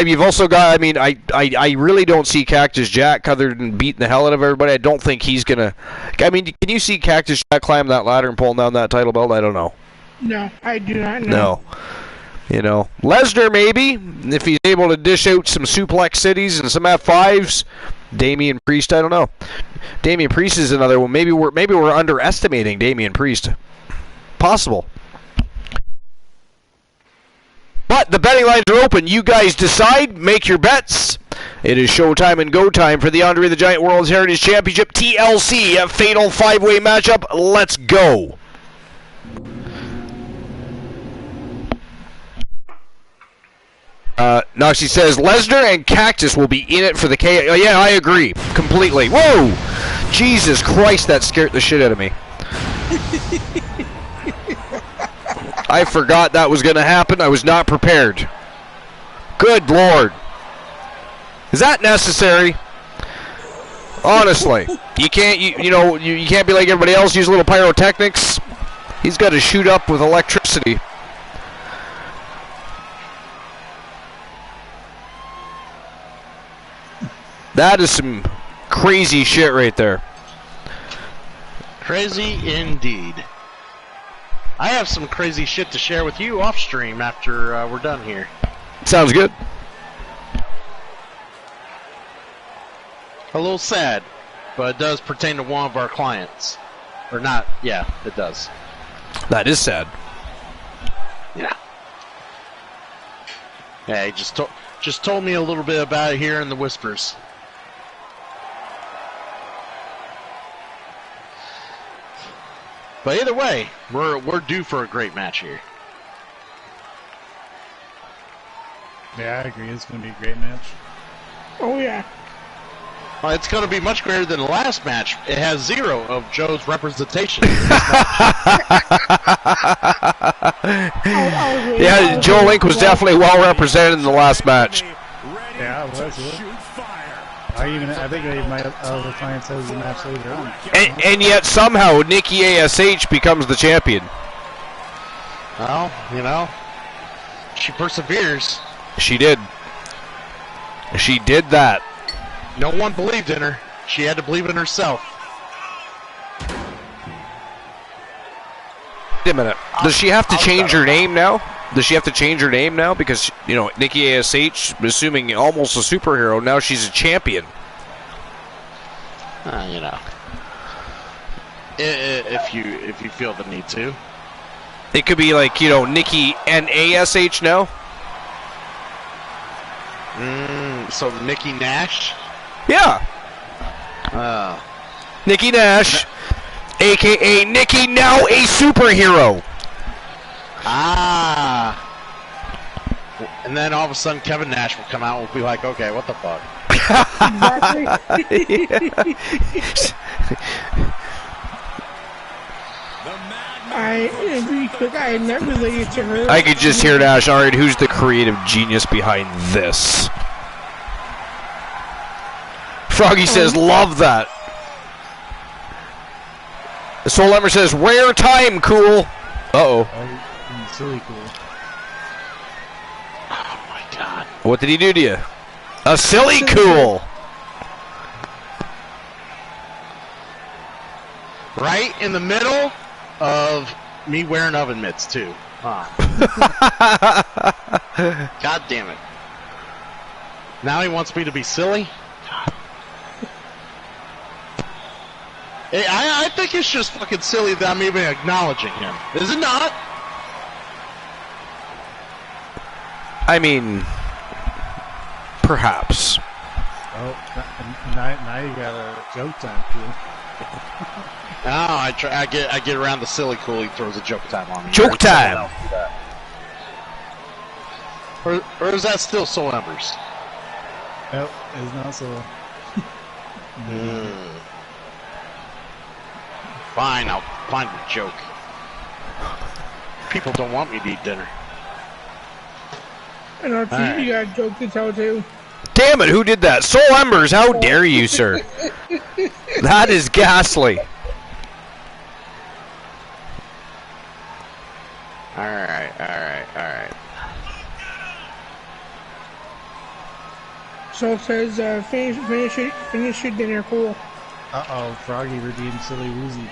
you've also got. I mean, I really don't see Cactus Jack other than beating the hell out of everybody. I don't think he's gonna. I mean, can you see Cactus Jack climb that ladder and pulling down that title belt? I don't know. No, I do not know. No. You know, Lesnar maybe, if he's able to dish out some suplex cities and some F5s. Damian Priest, I don't know. Damian Priest is another one. Maybe we're underestimating Damian Priest. Possible. But the betting lines are open. You guys decide. Make your bets. It is showtime and go time for the Andre the Giant World's Heritage Championship TLC, a fatal 5-way matchup. Let's go. Noxie says Lesnar and Cactus will be in it for the K. Yeah, I agree completely. Whoa! Jesus Christ, that scared the shit out of me. I forgot that was going to happen. I was not prepared. Good Lord. Is that necessary? Honestly, you can't. You can't be like everybody else. Use a little pyrotechnics. He's got to shoot up with electricity. That is some crazy shit right there. Crazy indeed. I have some crazy shit to share with you off stream after we're done here. Sounds good. A little sad, but it does pertain to one of our clients. Or not, yeah, it does. That is sad. Yeah. Yeah, he just told me a little bit about it here in the whispers. But either way, we're due for a great match here. Yeah, I agree. It's going to be a great match. Oh, yeah. Well, it's going to be much greater than the last match. It has 0 of Joe's representation. Yeah, Joe Link was definitely well represented in the last match. Yeah, it was. I think my other client says the match later on. And yet somehow Nikki ASH becomes the champion. Well, you know, she perseveres. She did. She did that. No one believed in her. She had to believe in herself. Wait a minute. Does she have to change her name now? Does she have to change her name now? Because, you know, Nikki ASH, assuming almost a superhero, now she's a champion. You know. If you feel the need to. It could be like, you know, Nikki and ASH now? So Nikki Nash? Yeah. Nikki Nash, a.k.a. Nikki, now a superhero. Ah. And then all of a sudden Kevin Nash will come out and will be like, okay, what the fuck? I never related to her. I could just hear Nash. All right, who's the creative genius behind this? Froggy says, love that. Soul Emmer says, rare time, cool. Uh-oh. Silly cool. Oh my god. What did he do to you? A silly cool. Right in the middle of me wearing oven mitts, too. Huh. God damn it. Now he wants me to be silly? God. I think it's just fucking silly that I'm even acknowledging him. Is it not? I mean, perhaps. Oh, now you got a joke time, cool. No, I get around the silly cool. He throws a joke time on me. Joke time. Or is that still Soul Embers? Nope, it's not so. Fine, I'll find a joke. People don't want me to eat dinner. And our right. You got a joke to tell too. Damn it, who did that? Soul Embers, how dare you, sir? That is ghastly. Alright. So it says, finish your dinner, cool. Uh-oh, Froggy redeemed Silly Woozy.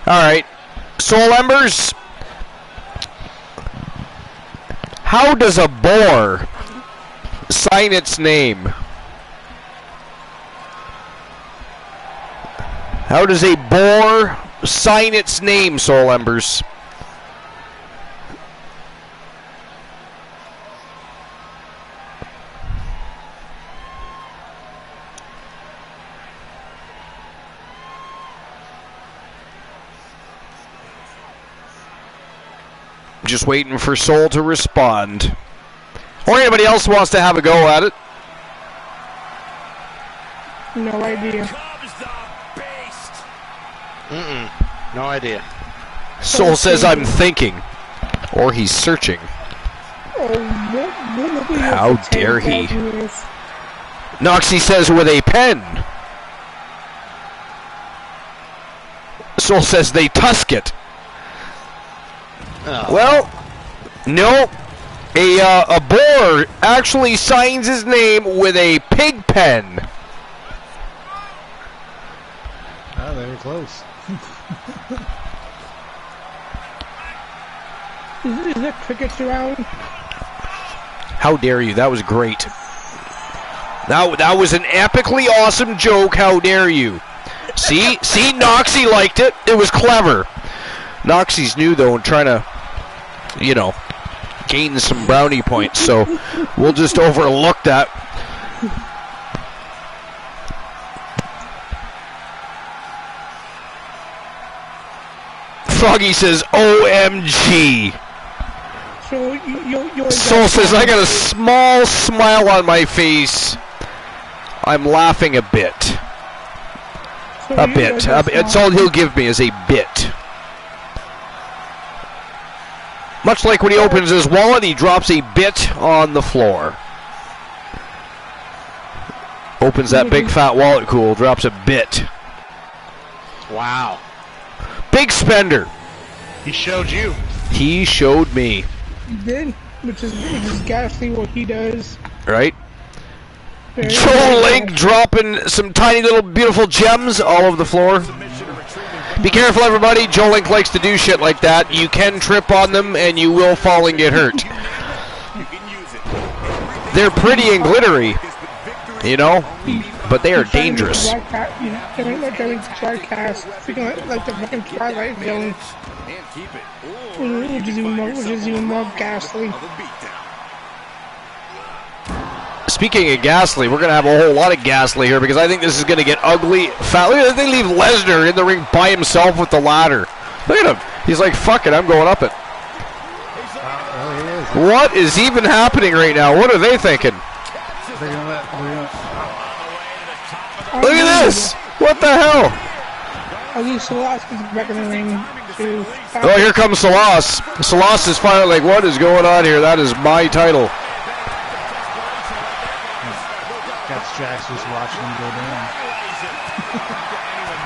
Alright. Soul Embers. How does a boar sign its name? How does a boar sign its name, Soul Embers? Just waiting for Soul to respond. Or anybody else wants to have a go at it. No idea. No idea. Soul says I'm thinking. Or he's searching. How dare he? Noxie says with a pen. Soul says they tusk it. Oh. Well, no. A boar actually signs his name with a pig pen. Oh, they were close. Is there crickets around? How dare you? That was great. That was an epically awesome joke. How dare you? See, Noxie liked it. It was clever. Noxie's new though and trying to, you know, gain some brownie points. So we'll just overlook that. Froggy says, OMG. Soul says, I got a small smile on my face. I'm laughing a bit. A bit. It's all he'll give me is a bit. Much like when he opens his wallet, he drops a bit on the floor. Opens that big fat wallet cool, drops a bit. Wow. Big spender. He showed you. He showed me. He did, which is ghastly what he does. Right? Joe Link dropping some tiny little beautiful gems all over the floor. Be careful, everybody. Joe Link likes to do shit like that. You can trip on them and you will fall and get hurt. They're pretty and glittery, you know, but they are dangerous. They're like broadcast, freaking like the fucking Twilight Zone, which is even more ghastly. Speaking of ghastly, we're going to have a whole lot of ghastly here because I think this is going to get ugly. Look at they leave Lesnar in the ring by himself with the ladder. Look at him. He's like, fuck it, I'm going up it. What is even happening right now? What are they thinking? Look at this! What the hell? Back in the ring too. Oh, here comes Salas. Salas is finally like, what is going on here? That is my title. Jack's just watching him go down.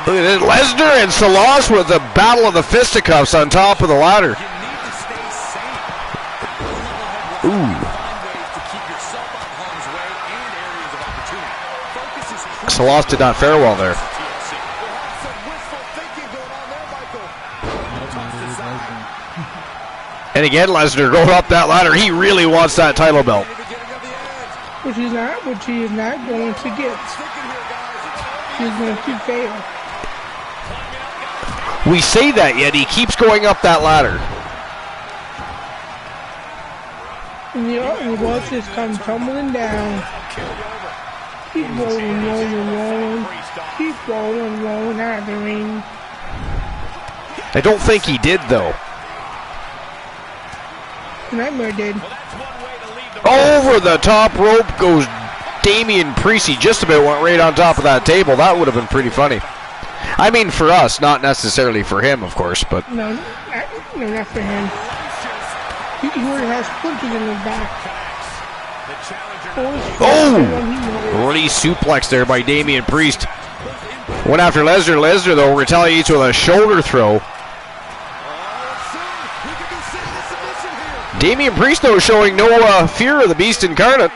Look at it, Lesnar and Salas with the battle of the fisticuffs on top of the ladder. Ooh. Salas did not fare well there. And again, Lesnar going up that ladder. He really wants that title belt. Which he is not going to get. He's going to fail. We say that, yet he keeps going up that ladder. And the walls just come tumbling down. Keep rolling. Keep rolling out of the ring. I don't think he did, though. Nightmare did. Over the top rope goes Damian Priest. He just about went right on top of that table. That would have been pretty funny. I mean, for us, not necessarily for him, of course, but... No, not for him. He already has splinters in his back. Oh! Runny suplex there by Damian Priest. Went after Lesnar. Lesnar, though, retaliates with a shoulder throw. Damian Priest, though, showing no fear of the Beast Incarnate.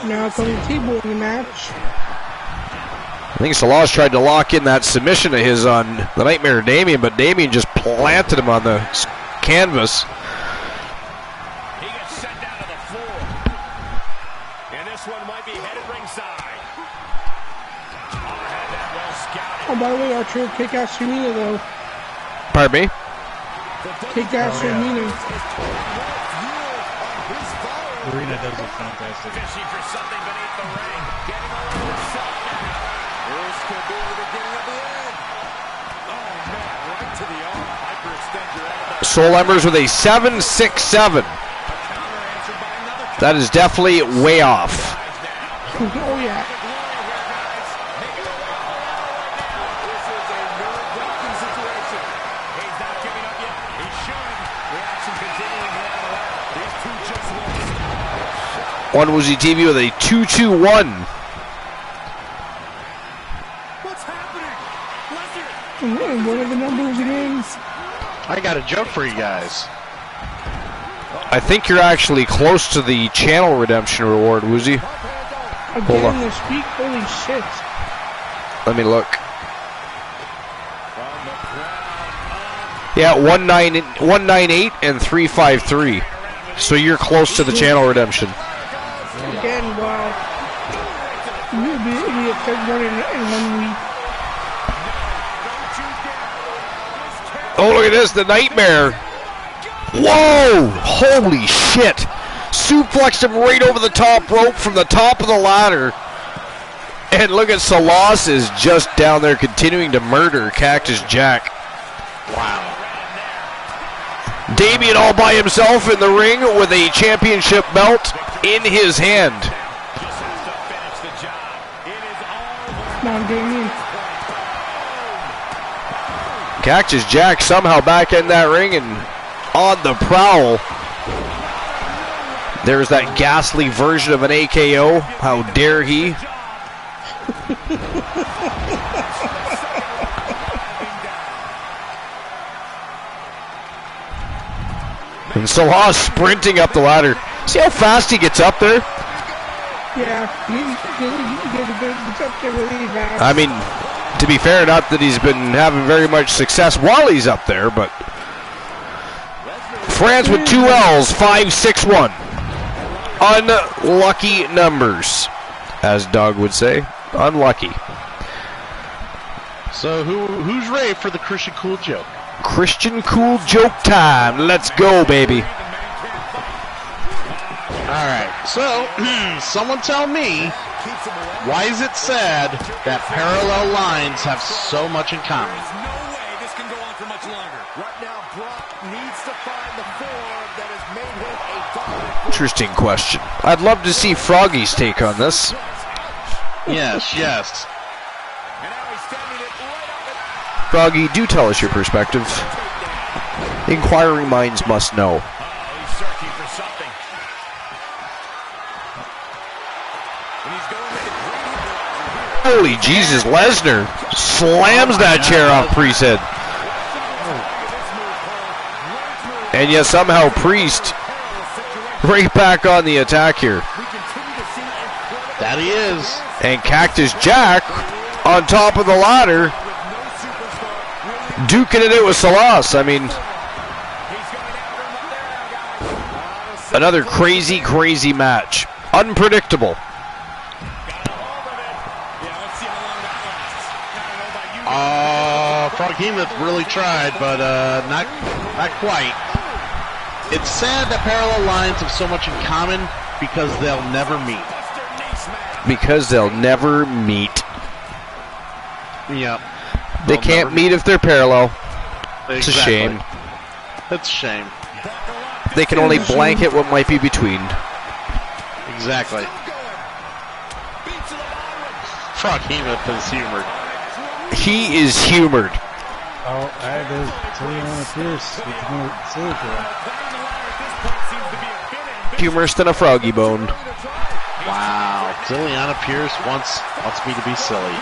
Now comes T-Boy in the match. think Salas tried to lock in that submission of his on the Nightmare Damien, but Damien just planted him on the canvas. He gets sent down to the floor. And this one might be headed ringside. Oh, by the way, Archer, kick out Serena, though. Pardon me? Kick out Serena. Serena does it fantastic. Fishing for something beneath the ring. Getting a little shot now. This could be the beginning of the end. Oh, man, right to the arm. Hyperextend your elbow. Soul Embers with a 7-6-7. That is definitely way off. Oh, yeah. One Woozy TV with a 2-2-1. What's happening? Lesnar! And what are the numbers again? I got a joke for you guys. I think you're actually close to the channel redemption reward, Woozy. Hold on. Again, this week? Holy shit. Let me look. Yeah, 198 and 353. So you're close to the channel redemption. Again, wow. We'll be a third one in 1 week. Oh, look at this, the Nightmare. Whoa! Holy shit! Suplexed him right over the top rope from the top of the ladder. And look at Salas is just down there continuing to murder Cactus Jack. Wow. Damien all by himself in the ring with a championship belt in his hand. Come on, Damien. Cactus Jack somehow back in that ring and on the prowl. There's that ghastly version of an AKO. How dare he? And Salah sprinting up the ladder. See how fast he gets up there? Yeah, he's up there really fast. I mean, to be fair, not that he's been having very much success while he's up there, but France with 2 L's, 5-6-1. Unlucky numbers, as Doug would say. Unlucky. So who's ready for the Christian Cool joke? Christian Cool joke time. Let's go, baby. Alright, so someone tell me, why is it sad that parallel lines have so much in common? There's no way this can go on for much longer. Right now, Brock needs to find the form that has made him a dominant. Interesting question. I'd love to see Froggy's take on this. Yes, yes. And now he's standing it right up. Froggy, do tell us your perspective. Inquiring minds must know. He's searching for something. And he's going with the greedy. Holy Jesus, Lesnar slams that chair off Priest's head. And yet somehow Priest right back on the attack here. That he is. And Cactus Jack on top of the ladder, duking it with Salas. I mean, another crazy, crazy match. Unpredictable. Frog Hemoth really tried, but not quite. It's sad that parallel lines have so much in common because they'll never meet. Because they'll never meet. Yep. They can't meet if they're parallel. It's a shame. It's a shame. They can only blanket what might be between. Exactly. Frog Hemoth is humored. He is humored. Oh, there's Tileana Pierce with the more silly for Humorous than a froggy bone. Wow. Tileana Pierce wants me to be silly.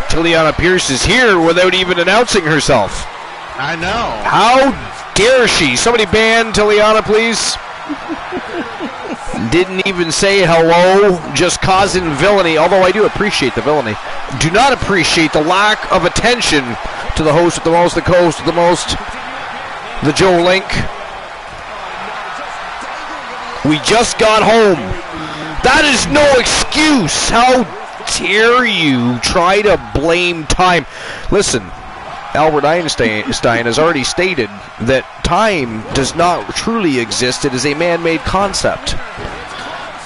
Tileana Pierce is here without even announcing herself. I know. How dare she? Somebody ban Tileana, please. Didn't even say hello, just causing villainy, although I do appreciate the villainy. Do not appreciate the lack of attention to the host with the most, the co-host with the most, the Joe Link. We just got home. That is no excuse. How dare you try to blame time? Listen, Albert Einstein has already stated that time does not truly exist. It is a man-made concept.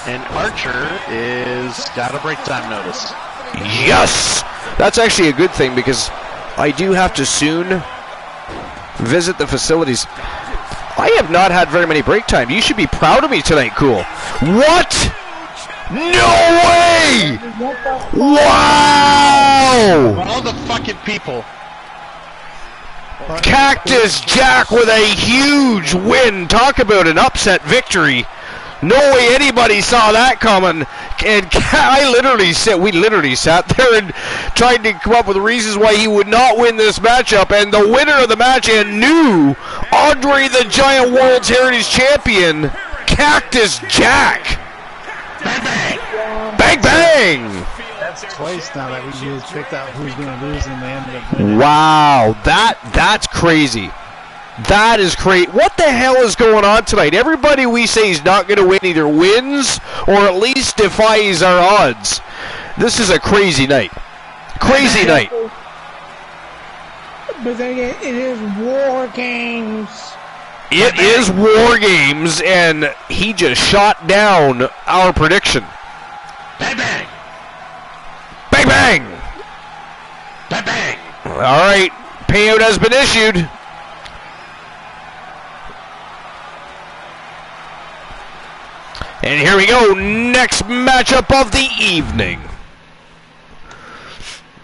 And Archer is got a break time notice. Yes! That's actually a good thing because I do have to soon visit the facilities. I have not had very many break time. You should be proud of me tonight, Cool. What? No way! Wow! All the fucking people. Cactus Jack with a huge win. Talk about an upset victory. No way anybody saw that coming. And we literally sat there and tried to come up with reasons why he would not win this matchup. And the winner of the match and new Andre the Giant World's Heritage Champion, Cactus Jack. Bang bang! Bang bang! That's twice now that we just picked out who's going to lose and they ended up winning. Wow, that's crazy. That is crazy. What the hell is going on tonight? Everybody we say is not going to win either wins or at least defies our odds. This is a crazy night. Crazy night. But then again, it is War Games. It is War Games, and he just shot down our prediction. Bang bang! Bang bang! Bang bang! All right, payout has been issued. And here we go, next matchup of the evening.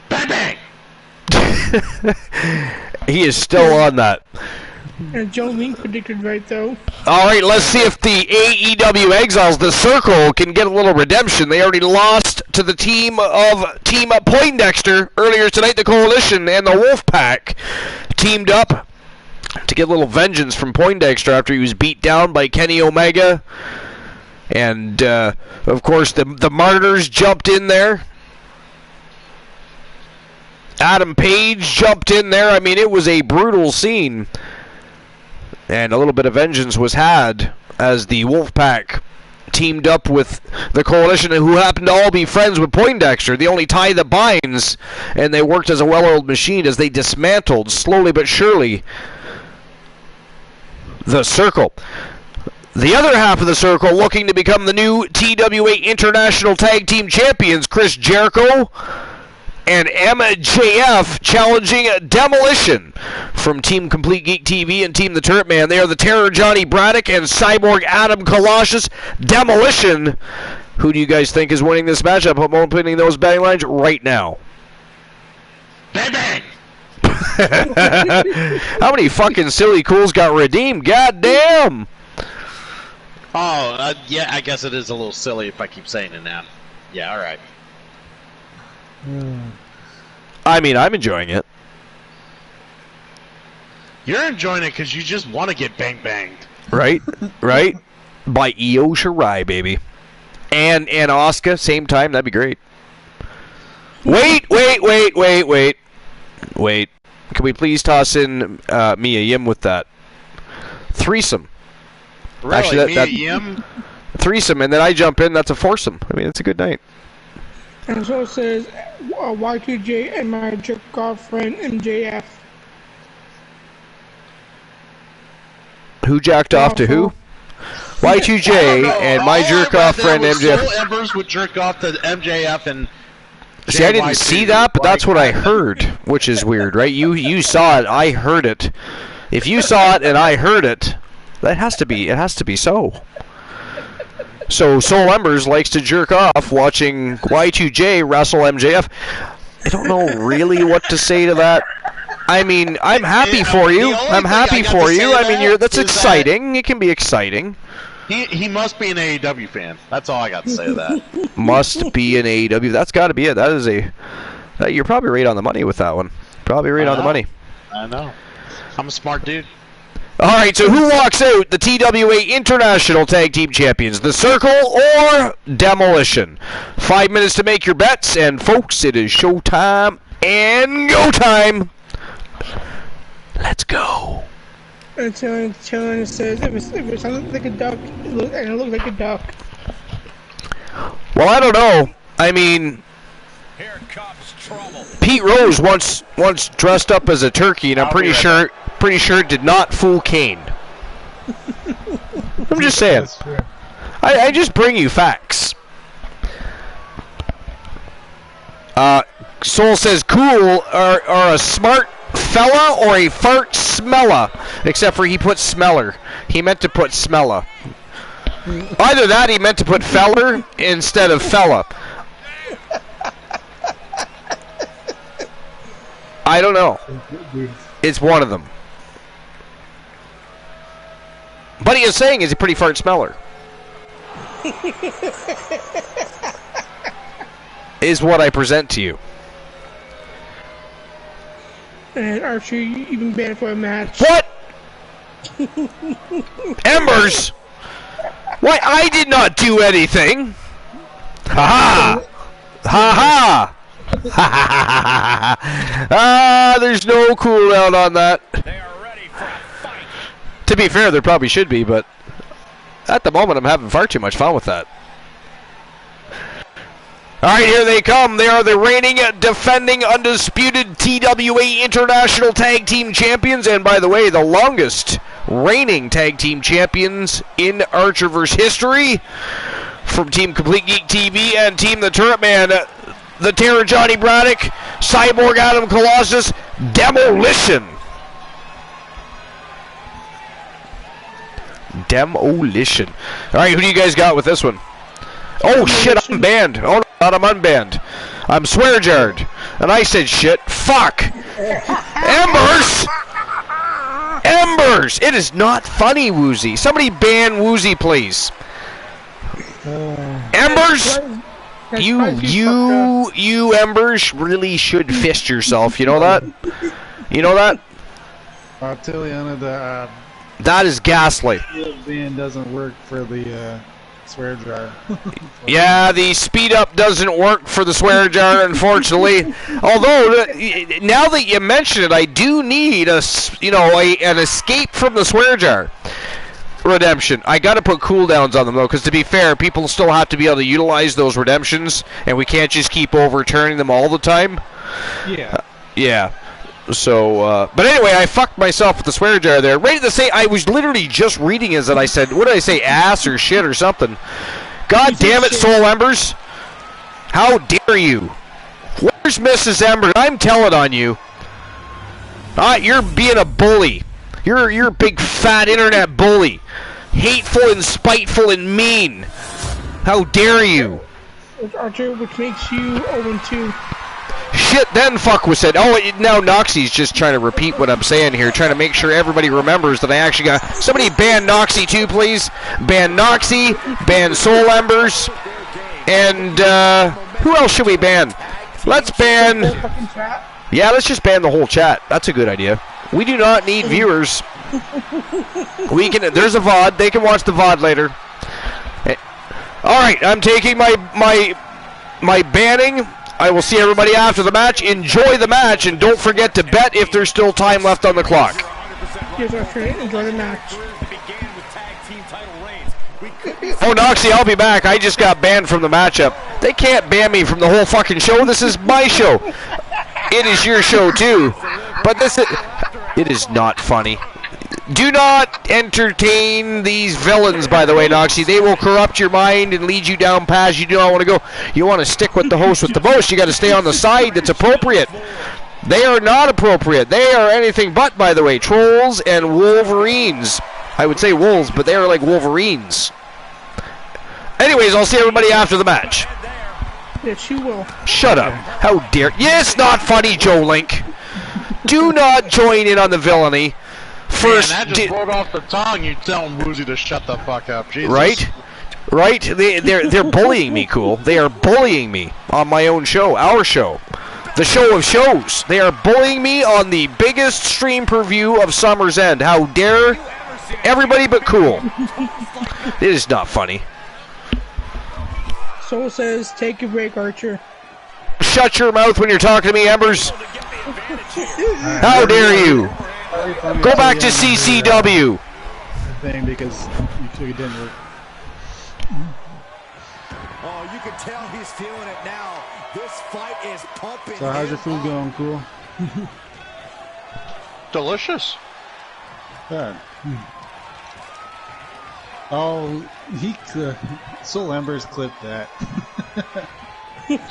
Bang bang! He is still on that. And Joe Link predicted right, though. All right, let's see if the AEW Exiles, the Circle, can get a little redemption. They already lost to the Team Poindexter earlier tonight. The Coalition and the Wolfpack teamed up to get a little vengeance from Poindexter after he was beat down by Kenny Omega. And, of course, the Martyrs jumped in there. Adam Page jumped in there. I mean, it was a brutal scene. And a little bit of vengeance was had as the Wolfpack teamed up with the Coalition, who happened to all be friends with Poindexter, the only tie that binds. And they worked as a well-oiled machine as they dismantled, slowly but surely, the Circle. The other half of the Circle looking to become the new TWA International Tag Team Champions, Chris Jericho and MJF, challenging Demolition from Team Complete Geek TV and Team The Turret Man. They are the Terror Johnny Braddock and Cyborg Adam Colossus. Demolition. Who do you guys think is winning this matchup? I'm opening those betting lines right now. Bang bang! How many fucking silly cools got redeemed? God damn! Oh, yeah, I guess it is a little silly if I keep saying it now. Yeah, alright. I mean, I'm enjoying it. You're enjoying it because you just want to get bang banged. Right? Right? By Io Shirai, baby. And Asuka, same time, that'd be great. Wait. Can we please toss in Mia Yim with that? Threesome. Really? Actually, Mia Yim? Threesome, and then I jump in, that's a foursome. I mean, it's a good night. And so it says Y2J and my jerk-off friend MJF. Who jacked off to who? Y2J and my jerk-off friend MJF. Soul Embers would jerk off to MJF and... See, I didn't see that, but that's what I heard, which is weird, right? You saw it, I heard it. If you saw it and I heard it, it has to be so. So Soul Embers likes to jerk off watching Y2J wrestle MJF. I don't know really what to say to that. I mean, I'm happy for you. I'm happy for you. I mean, that's exciting. It can be exciting. He must be an AEW fan. That's all I got to say to that. Must be an AEW. That's got to be it. That is you're probably right on the money with that one. Probably right on the money. I know. I'm a smart dude. All right, so who walks out the TWA International Tag Team Champions? The Circle or Demolition? 5 minutes to make your bets, and folks, it is showtime and go time. Let's go. Until says if it sounds like a duck, and it looks like a duck. Well, I don't know. I mean, Here comes trouble. Pete Rose once dressed up as a turkey, and I'm pretty sure it did not fool Kane. I'm just saying. I just bring you facts. Soul says cool or a smart fella or a fart smeller, except for he put smeller. He meant to put smella. Either that, he meant to put feller instead of fella. I don't know. It's one of them. But he is saying he's a pretty fart smeller. Is what I present to you. And Archer, you've been banned for a match. What? Embers? Why, I did not do anything. Ha ha! Ha ha! There's no cooldown on that. They are ready for a fight. To be fair, there probably should be, but at the moment I'm having far too much fun with that. Alright, here they come. They are the reigning, defending, undisputed TWA International Tag Team Champions, and by the way, the longest reigning Tag Team Champions in Archerverse history. From Team Complete Geek TV and Team The Turret Man, the Terror Johnny Braddock, Cyborg Adam Colossus, Demolition. Demolition. Alright, who do you guys got with this one? Oh shit, I'm banned. Oh no, I'm unbanned. I'm swear-jarred. And I said shit. Fuck. Embers! Embers! It is not funny, Woozy. Somebody ban Woozy, please. Embers! You Embers really should fist yourself. You know that? You know that? I'll tell you, Anna, that is ghastly. The ban doesn't work for the swear jar. Yeah, the speed up doesn't work for the swear jar, unfortunately. Although now that you mention it, I do need an escape from the swear jar redemption. I got to put cooldowns on them though, because to be fair, people still have to be able to utilize those redemptions, and we can't just keep overturning them all the time. Yeah. Yeah. So, but anyway, I fucked myself with the swear jar there. Ready to say, I was literally just reading as that I said, what did I say, ass or shit or something? God damn it, Soul Embers. How dare you? Where's Mrs. Ember? I'm telling on you. You're being a bully. You're a big fat internet bully. Hateful and spiteful and mean. How dare you? Archer, which makes you 0-2. Shit, then fuck was said. Oh, now Noxie's just trying to repeat what I'm saying here, trying to make sure everybody remembers that I actually got... Somebody ban Noxie too, please. Ban Noxie, ban Soul Embers, and who else should we ban? Let's ban... Yeah, let's just ban the whole chat. That's a good idea. We do not need viewers. We can... There's a VOD. They can watch the VOD later. Alright, I'm taking my banning... I will see everybody after the match. Enjoy the match, and don't forget to bet if there's still time left on the clock. Yes, enjoy the match. Oh, Noxie, I'll be back. I just got banned from the matchup. They can't ban me from the whole fucking show. This is my show. It is your show, too. But it is not funny. Do not entertain these villains, by the way, Noxie. They will corrupt your mind and lead you down paths you do not want to go. You want to stick with the host with the most. You got to stay on the side that's appropriate. They are not appropriate. They are anything but, by the way, trolls and wolverines. I would say wolves, but they are like wolverines. Anyways, I'll see everybody after the match. Yes, you will. Shut up. How dare... Yes, not funny, Joe Link. Do not join in on the villainy. First, man, that just rolled off the tongue. You telling Woozy to shut the fuck up, Jesus. Right? They're bullying me, cool. They are bullying me on my own show, our show. The show of shows. They are bullying me on the biggest stream preview of Summer's End. How dare everybody but Cool. It is not funny. Soul says, take a break, Archer. Shut your mouth when you're talking to me, Embers. How dare you? Go back to CCW. Thing because you didn't work. Oh, you can tell he's feeling it now. This fight is pumping. So how's your food going, Cool? Delicious. Good. Oh, Soul Embers clipped that.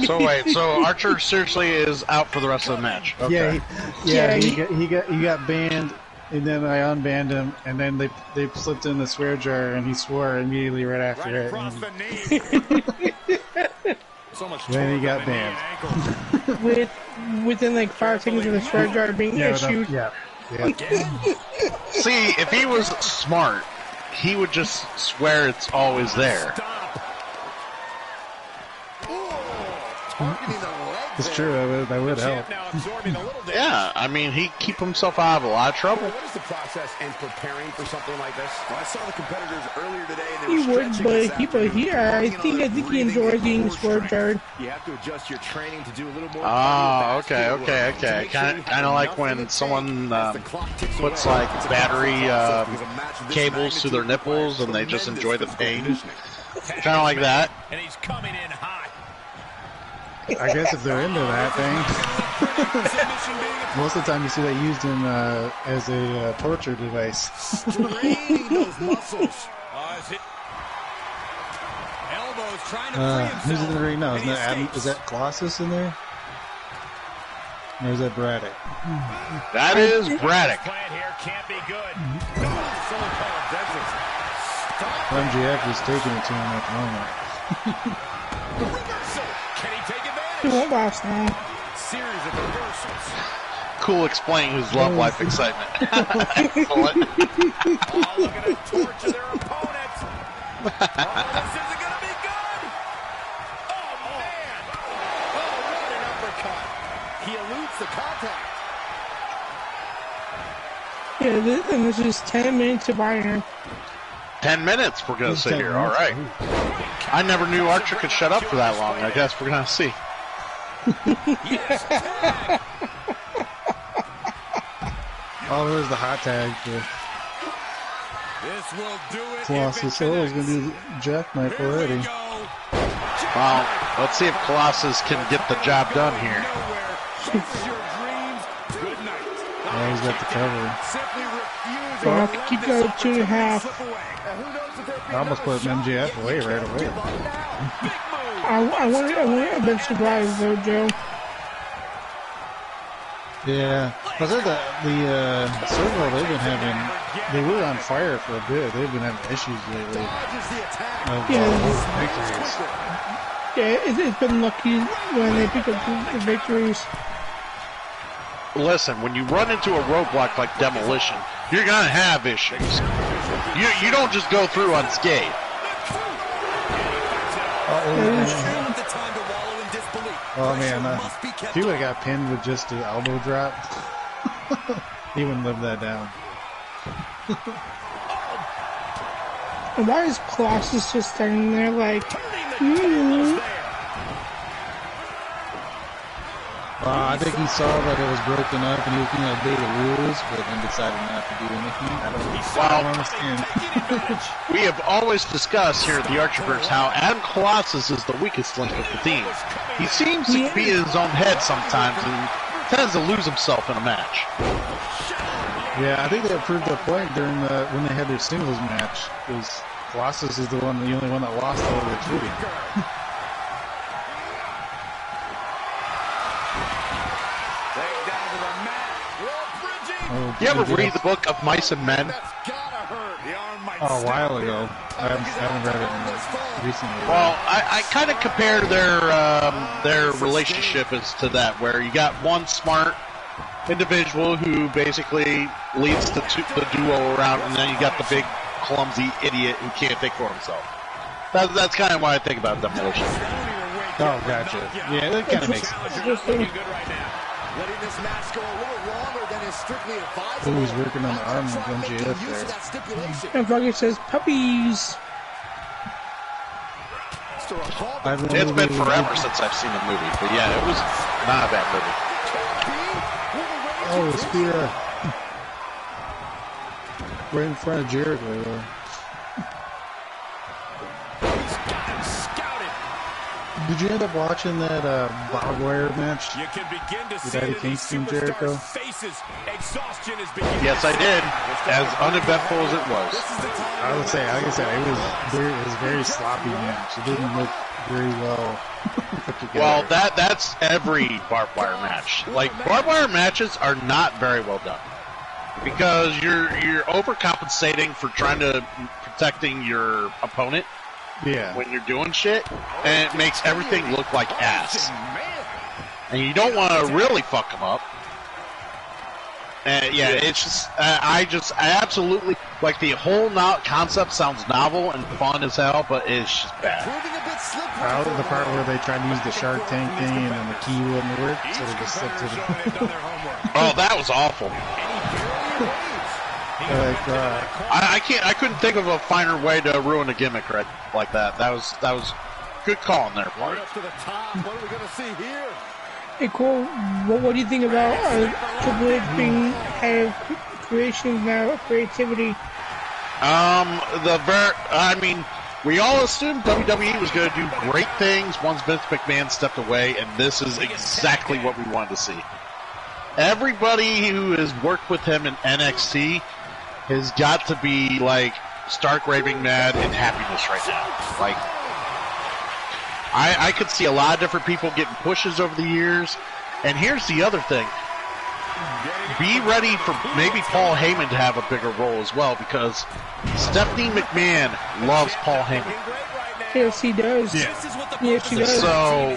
So wait, so Archer seriously is out for the rest of the match? Okay. He got banned, and then I unbanned him, and then they slipped in the swear jar, and he swore immediately right after it. Then he got banned. Within like 5 seconds of the swear jar being issued. See, if he was smart, he would just swear it's always there. It's true, that would help. Yeah, I mean, he'd keep himself out of a lot of trouble. What is the process in preparing for something like this? Well, I saw the competitors earlier today. And He would, I think he enjoys being swear jarred. You have to adjust your training to do a little more. Oh, okay. Kind of like when someone puts like battery cables to their nipples and they just enjoy the pain. Kind of like that. And he's coming in hot. I guess if they're into that thing. Most of the time you see that used in as a torture device. Straining those muscles. Elbows trying to free himself. Who's in the ring now? Is that Colossus in there? Or is that Braddock? That is Braddock. Can't be good. MJF is taking it to him at the moment. He won't last long. Series of reversals. Cool explaining his love life excitement. Excellent. Oh, look at him torture their opponent. Oh, this isn't going to be good. Oh, man. Oh, what an uppercut. He eludes the contact. Yeah, and this is 10 minutes of iron. 10 minutes, we're going to sit here. All right. I never knew Archer could shut up for that long. I guess we're going to see. Oh, there's the hot tag. This will do it. Colossus is going to do jackknife already. Well, let's see if Colossus can get the job done here. Oh, he's got the cover. So I have to keep that at 2.5. I almost put MJF away right away. I want a big surprise though, Joe. Yeah, I said that the Circle they've been having, they were on fire for a bit. They've been having issues lately. Victories. Yeah, it's been lucky when they pick up the victories. Listen, when you run into a roadblock like Demolition, you're gonna have issues. You don't just go through unscathed. Oh man, if he would have got pinned with just an elbow drop, he wouldn't live that down. And why is Colossus just standing there like, I think he saw that it was broken up and he was going to obey the rules, but then decided not to do anything. I don't understand. We have always discussed here at the Archerverse how Adam Colossus is the weakest link of the team. He seems to be in his own head sometimes and tends to lose himself in a match. Yeah, I think that proved the point during when they had their singles match, because Colossus is the only one that lost all the shooting. You ever read the book of Mice and Men? Oh, a while ago. I haven't read it recently. Well, I kind of compare their relationship as to that, where you got one smart individual who basically leads the duo around, and then you got the big clumsy idiot who can't think for himself. That's kind of what I think about Demolition. Oh, gotcha. Yeah, that kind of makes sense. Looking good right now. Letting this match go a little longer than is strictly advisable. Oh, he's working on the arm of MJF there. And Froggy says, puppies. It's been forever since I've seen the movie, but yeah, it was not a bad movie. Oh, Spear. Right in front of Jericho, though. Did you end up watching that barbed wire match You can begin to with see Eddie it in these Kingston, Jericho? superstars' faces. Exhaustion is beginning. Yes, I did. As uneventful as it was. I would say, like I said, it was a very sloppy match. It didn't look very well put together. Well, that's every barbed wire match. Like, barbed wire matches are not very well done. Because you're overcompensating for trying to protecting your opponent. Yeah. When you're doing shit, and it makes everything look like ass. And you don't want to really fuck them up. And yeah, it's just, I absolutely, like, the whole concept sounds novel and fun as hell, but it's just bad. The part where they tried to use the Shark Tank thing and then the key wouldn't work, so they just stuck to the... Oh, that was awful. I couldn't think of a finer way to ruin a gimmick like that. That was good call on their part. Up to the top. What are we going to see here? Hey, Cole, what do you think about Triple H being head of creations now, creativity? I mean, we all assumed WWE was going to do great things once Vince McMahon stepped away, and this is exactly what we wanted to see. Everybody who has worked with him in NXT has got to be, like, stark raving mad in happiness right now. Like, I could see a lot of different people getting pushes over the years. And here's the other thing. Be ready for maybe Paul Heyman to have a bigger role as well, because Stephanie McMahon loves Paul Heyman. Yes, he does. Yeah. Yes, he does. So,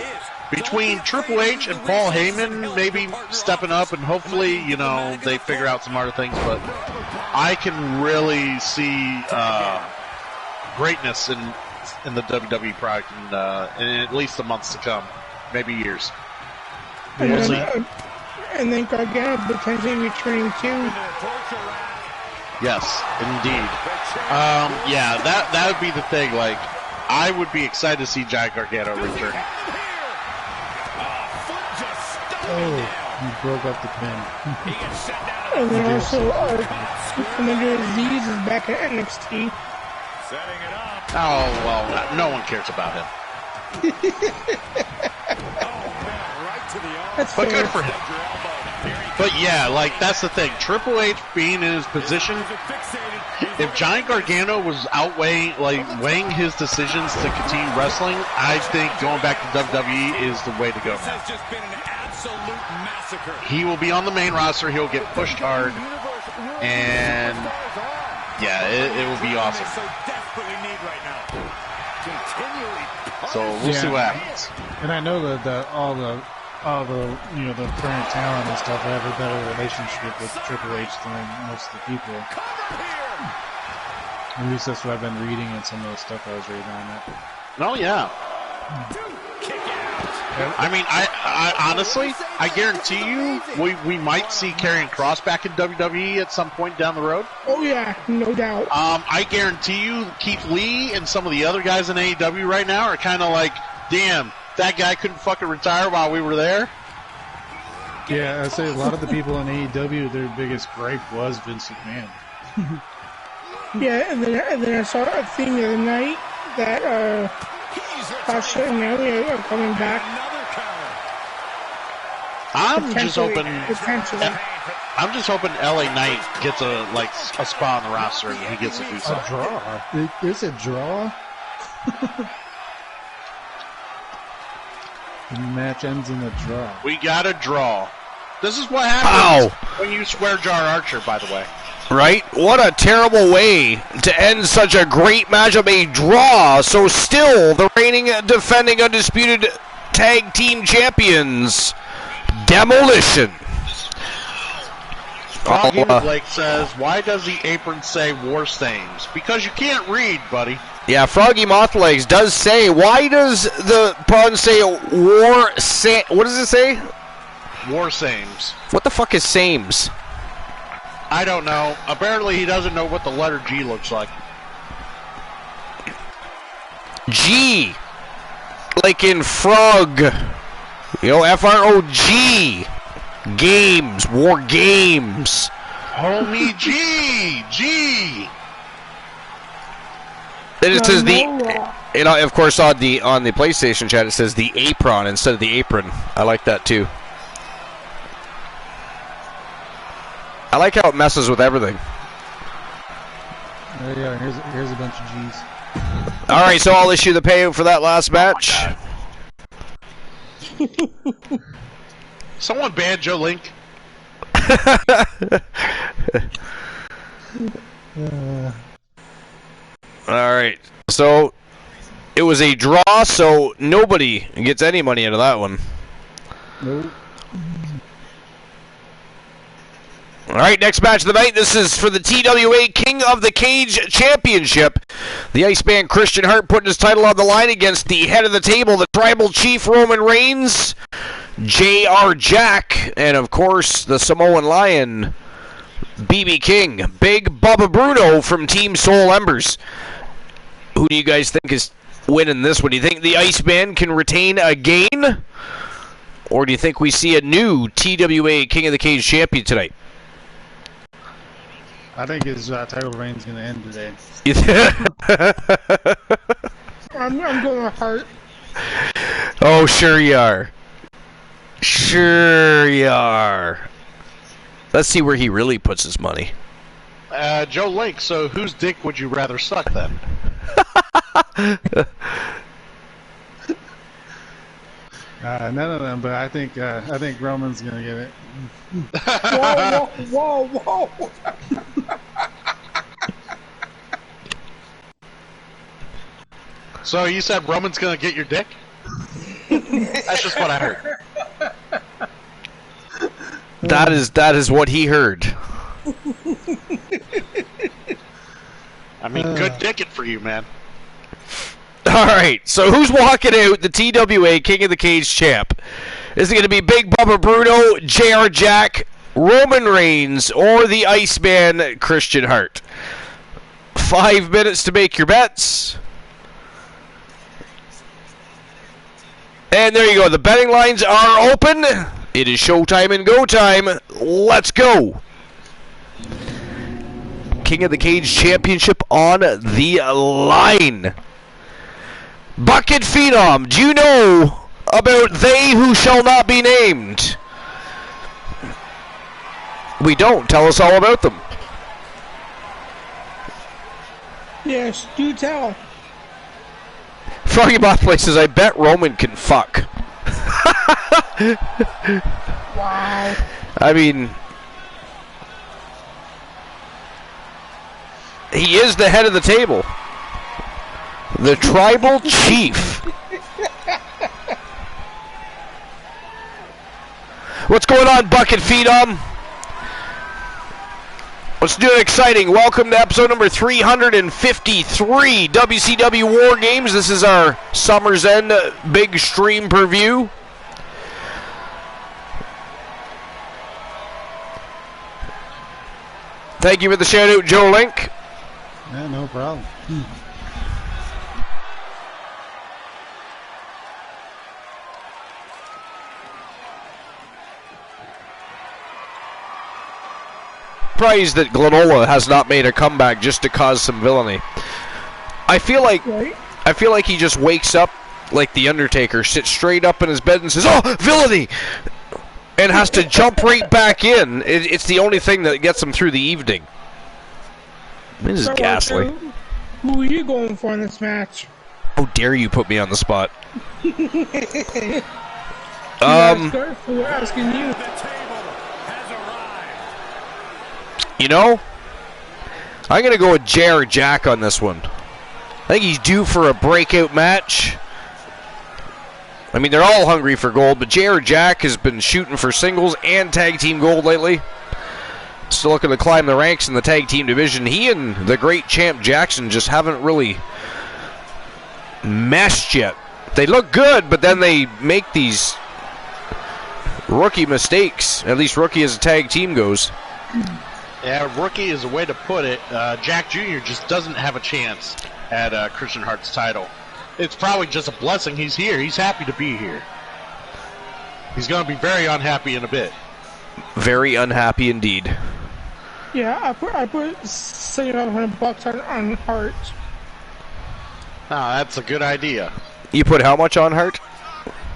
between Triple H and Paul Heyman maybe stepping up, and hopefully, you know, they figure out some other things, but I can really see greatness in the WWE product in at least the months to come, maybe years. And then Gargano potentially returning too. Yes, indeed. Yeah, that would be the thing. Like, I would be excited to see Giant Gargano returning. Oh, he broke up the pin. And then also, Commander Aziz is back at NXT. Oh, well, no one cares about him. That's But fair. good for him. But yeah, like, that's the thing. Triple H being in his position, if Giant Gargano was weighing his decisions to continue wrestling, I think going back to WWE is the way to go now. He will be on the main roster, he'll get pushed hard, and yeah, it will be awesome. So we'll see what happens. And I know that all the you know, the current talent and stuff have a better relationship with Triple H than most of the people. At least that's what I've been reading and some of the stuff I was reading on that. Oh yeah. I mean, I honestly, I guarantee you, we might see Karrion Kross back in WWE at some point down the road. Oh yeah, no doubt. I guarantee you, Keith Lee and some of the other guys in AEW right now are kind of like, damn, that guy couldn't fucking retire while we were there. Yeah, I say a lot of the people in AEW, their biggest gripe was Vince McMahon. Yeah, and then I saw a thing the other night that Sasha and Naomi are coming back. I'm just hoping LA Knight gets a spot on the roster and he gets to do something. A draw? There's a draw? The match ends in a draw. We got a draw. This is what happens when you swear jar Archer, by the way. Right? What a terrible way to end such a great matchup, a draw. So still, the reigning, defending, undisputed tag team champions, Demolition, Froggy Blake says, why does the apron say War Sames? Because you can't read, buddy. Yeah, Froggy Mothlegs does say, why does the pawn say what does it say? War Sames. What the fuck is Sames? I don't know. Apparently he doesn't know what the letter G looks like. G. Like in frog. You know, F-R-O-G. Games. War games. Homie G. G. Then it says of course on the PlayStation chat it says the apron instead of the apron. I like that too. I like how it messes with everything. There you go. Here's a bunch of G's. All right, so I'll issue the payout for that last match. Someone ban Joe Link. All right, so it was a draw, so nobody gets any money out of that one. Nope. All right, next match of the night. This is for the TWA King of the Cage Championship. The Iceman Christian Hart putting his title on the line against the head of the table, the Tribal Chief Roman Reigns, J.R. Jack, and of course the Samoan Lion, BB King, Big Bubba Bruno from Team Soul Embers. Who do you guys think is winning this one? Do you think the Iceman can retain again? Or do you think we see a new TWA King of the Cage champion tonight? I think his title reign's going to end today. I'm going to Hart. Oh, sure you are. Sure you are. Let's see where he really puts his money. Joe Link, so whose dick would you rather suck then? None of them, but I think Roman's going to get it. Whoa. So you said Roman's gonna get your dick? That's just what I heard. That is what he heard. I mean, good dicking for you, man. Alright, so who's walking out the TWA King of the Cage champ? Is it going to be Big Bubba Bruno, J.R. Jack, Roman Reigns, or the Iceman Christian Hart? 5 minutes to make your bets. And there you go. The betting lines are open. It is showtime and go time. Let's go. King of the Cage Championship on the line. Bucket Phenom, do you know about They Who Shall Not Be Named? We don't. Tell us all about them. Yes, do tell. Froggy Mothplay says, I bet Roman can fuck. Wow. I mean, he is the head of the table. The Tribal Chief. What's going on, Bucket Phenom? Let's do it exciting. Welcome to episode number 353, WCW War Games. This is our Summer's End big stream per view. Thank you for the shout out, Joe Link. Yeah, no problem. Surprised that Glenola has not made a comeback just to cause some villainy. I feel like he just wakes up like the Undertaker, sits straight up in his bed and says, "Oh, villainy!" and has to jump right back in. It's the only thing that gets him through the evening. This is ghastly. Who are you going for in this match? How dare you put me on the spot? We're asking you. You know, I'm going to go with J.R. Jack on this one. I think he's due for a breakout match. I mean, they're all hungry for gold, but J.R. Jack has been shooting for singles and tag team gold lately. still looking to climb the ranks in the tag team division. He and the great Champ Jackson just haven't really meshed yet. They look good, but then they make these rookie mistakes. At least rookie as a tag team goes. Yeah, rookie is a way to put it. Jack Jr. just doesn't have a chance at Christian Hart's title. It's probably just a blessing he's here. He's happy to be here. He's going to be very unhappy in a bit. Very unhappy indeed. Yeah, I put $7,500 on Hart. That's a good idea. You put how much on Hart?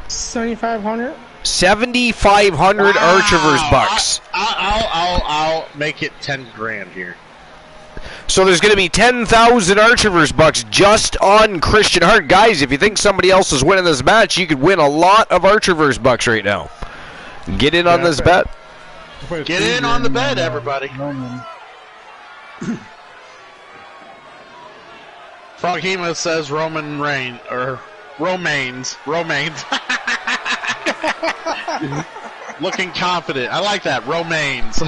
7,500. 7,500 Archivers bucks. I'll make it 10 grand here. So there's going to be 10,000 Archivers bucks just on Christian Hart. Guys, if you think somebody else is winning this match, you could win a lot of Archivers bucks right now. Get in on this bet. Get in on the bet, everybody. Frogema says Roman Reigns, or Romaines. Looking confident. I like that. Romaines.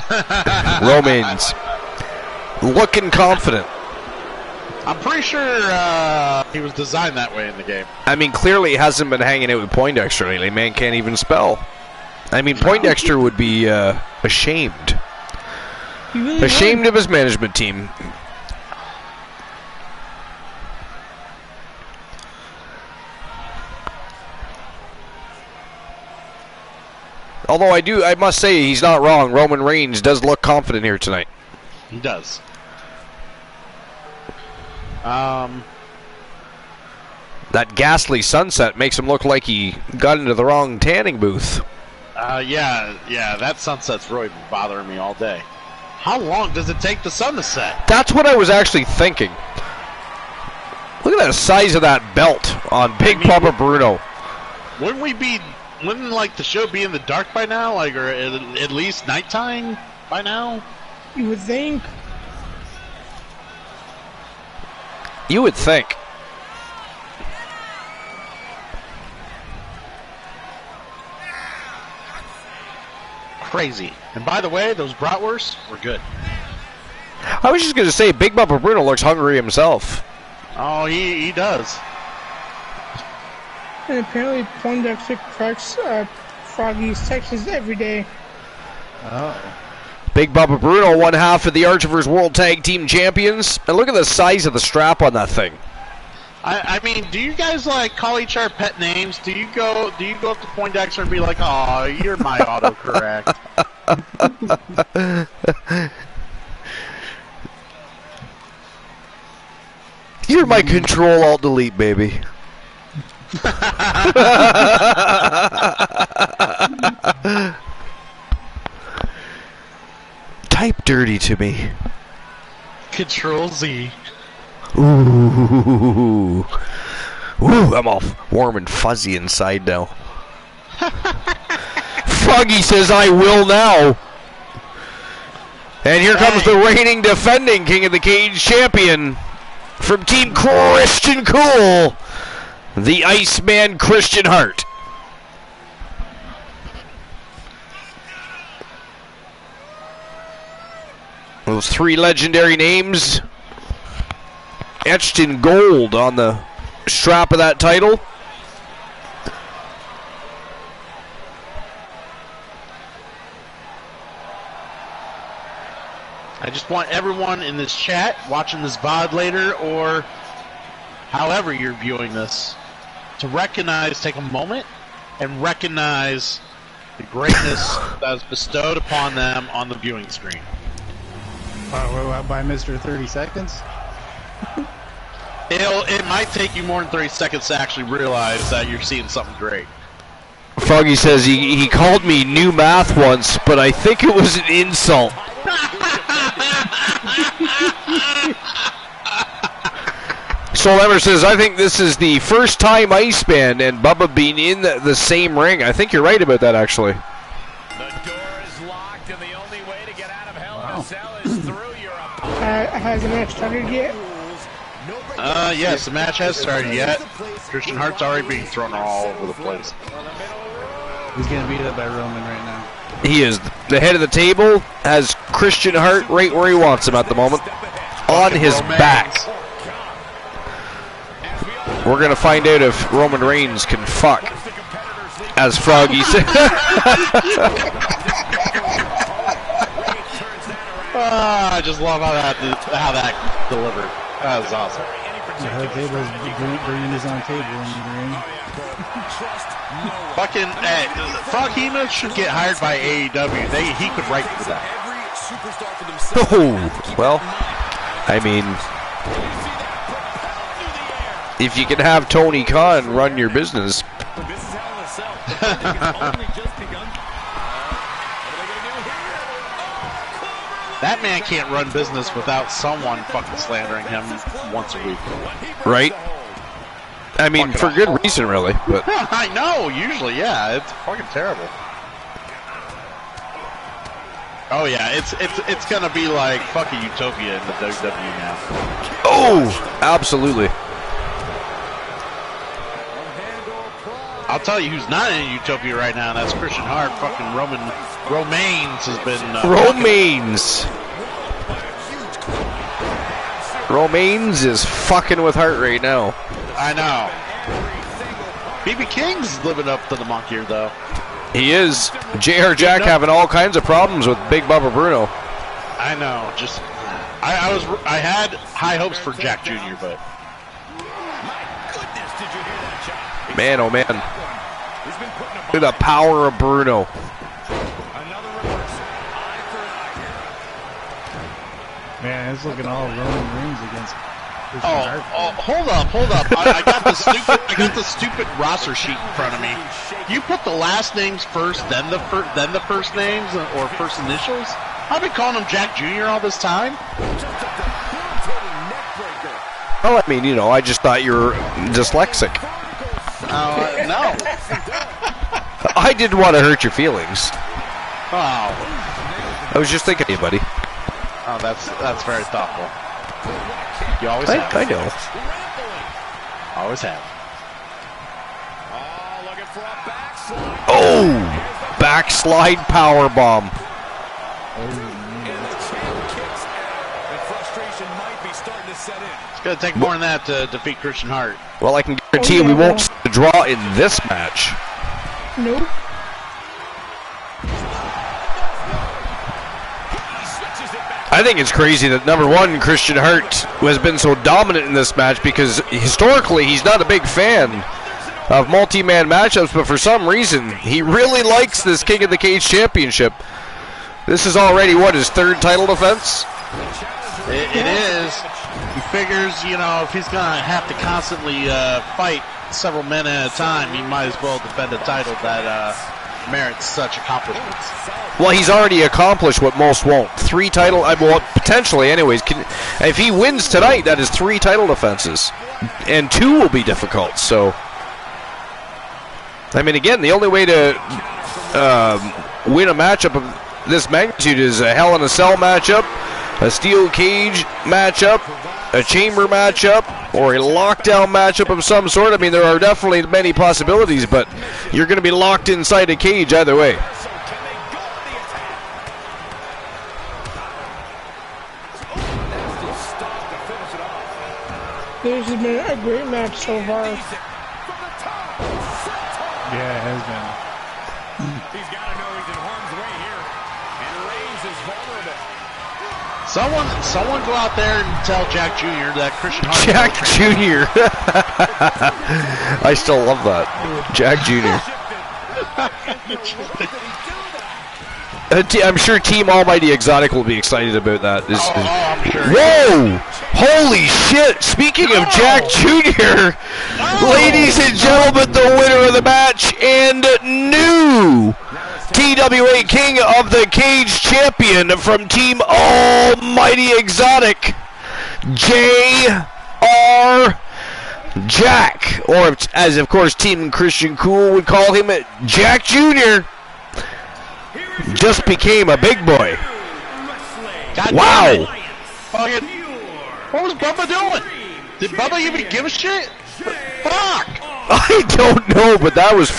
Romaines. Looking confident. I'm pretty sure he was designed that way in the game. I mean, clearly he hasn't been hanging out with Poindexter lately. Man can't even spell. I mean, Poindexter would be ashamed. Ashamed of his management team. Although I must say he's not wrong. Roman Reigns does look confident here tonight. He does. That ghastly sunset makes him look like he got into the wrong tanning booth. Yeah, that sunset's really been bothering me all day. How long does it take the sun to set? That's what I was actually thinking. Look at the size of that belt on Big Papa Bruno. Wouldn't like the show be in the dark by now, like, or at least nighttime by now? You would think. You would think. Crazy. And by the way, those bratwursts were good. I was just going to say, Big Papa Bruno looks hungry himself. Oh, he does. And apparently Poindexter corrects Froggy's texts every day. Oh. Big Papa Bruno, one half of the Archivers World Tag Team Champions. And look at the size of the strap on that thing. I mean, do you guys like call each other pet names? Do you go up to Poindexter and be like, "Oh, you're my autocorrect"? You're my Control Alt Delete, baby. Type dirty to me. Control Z. Ooh. Ooh, I'm all warm and fuzzy inside now. Froggy says, I will now. And here comes the reigning, defending King of the Cage champion from Team Christian Cool, the Iceman Christian Hart. Those three legendary names etched in gold on the strap of that title. I just want everyone in this chat watching this VOD later, or however you're viewing this, to take a moment and recognize the greatness that is bestowed upon them on the viewing screen. By Mr. 30 Seconds? It might take you more than 30 seconds to actually realize that you're seeing something great. Froggy says he called me new math once, but I think it was an insult. Soul Ever says, I think this is the first time Iceman and Bubba being in the same ring. I think you're right about that, actually. The door is locked, and the only way to get out of Hell in a Cell is through your opponent. Has the match started yet? Yes, the match has started yet. Christian Hart's already being thrown all over the place. He's getting beat up by Roman right now. He is the head of the table, has Christian Hart right where he wants him at the moment, on his back. We're going to find out if Roman Reigns can fuck, as Froggy said. I just love how that delivered. That was awesome. Her table's bringing his own table in the ring. Fucking Frog Hema should get hired by AEW. He could write for that. Oh, well, I mean, if you can have Tony Khan run your business. That man can't run business without someone fucking slandering him once a week. Right? I mean, for good reason, really. But I know, usually, yeah. It's fucking terrible. Oh, yeah, it's gonna be like fucking Utopia in the WWE now. oh, absolutely. I'll tell you who's not in Utopia right now, and that's Christian Hart. Fucking Romains has been... Romains is fucking with Hart right now. I know. BB King's living up to the monk here, though. He is. JR Jack having all kinds of problems with Big Bubba Bruno. I know. Just, I had high hopes for Jack Jr., but... Man, oh man. Look at the power of Bruno. Man, it's looking all Roman Reigns against Christian Hart. Hold up. I got the stupid roster sheet in front of me. You put the last names first, then the first names or first initials? I've been calling him Jack Jr. all this time. Oh, I mean, I just thought you were dyslexic. No. I didn't want to hurt your feelings. Oh. I was just thinking of you, buddy. Oh, that's very thoughtful. You always have. I know. Always have. Oh! Backslide powerbomb. It's going to take more than that to defeat Christian Hart. Well, I can guarantee you we won't see a draw in this match. Nope. I think it's crazy that, number one, Christian Hart has been so dominant in this match because historically he's not a big fan of multi-man matchups, but for some reason he really likes this King of the Cage championship. This is already, his third title defense? It is. He figures, if he's going to have to constantly fight several men at a time, he might as well defend a title that merits such accomplishments. Well, he's already accomplished what most won't. 3 title, well, potentially anyways. If he wins tonight, that is 3 title defenses. And 2 will be difficult, so... I mean, again, the only way to win a matchup of this magnitude is a Hell in a Cell matchup, a steel cage matchup, a chamber matchup, or a lockdown matchup of some sort. I mean, there are definitely many possibilities, but you're going to be locked inside a cage either way. This has been a great match so far. Yeah, it has been. He's got to know he's in harm's way here. And Reigns is vulnerable. Someone go out there and tell Jack Jr. that Christian Hart... Jack Jr. I still love that. Jack Jr. I'm sure Team Almighty Exotic will be excited about that. I'm sure. Whoa! Holy shit! Speaking of Jack Jr., ladies and gentlemen, the winner of the match and new TWA King of the Cage champion from Team Almighty Exotic, J.R. Jack, or as of course Team Christian Cool would call him, Jack Jr., just became a big boy. Wow! What was Bubba doing? Did Bubba even give a shit? Fuck! I don't know, but that was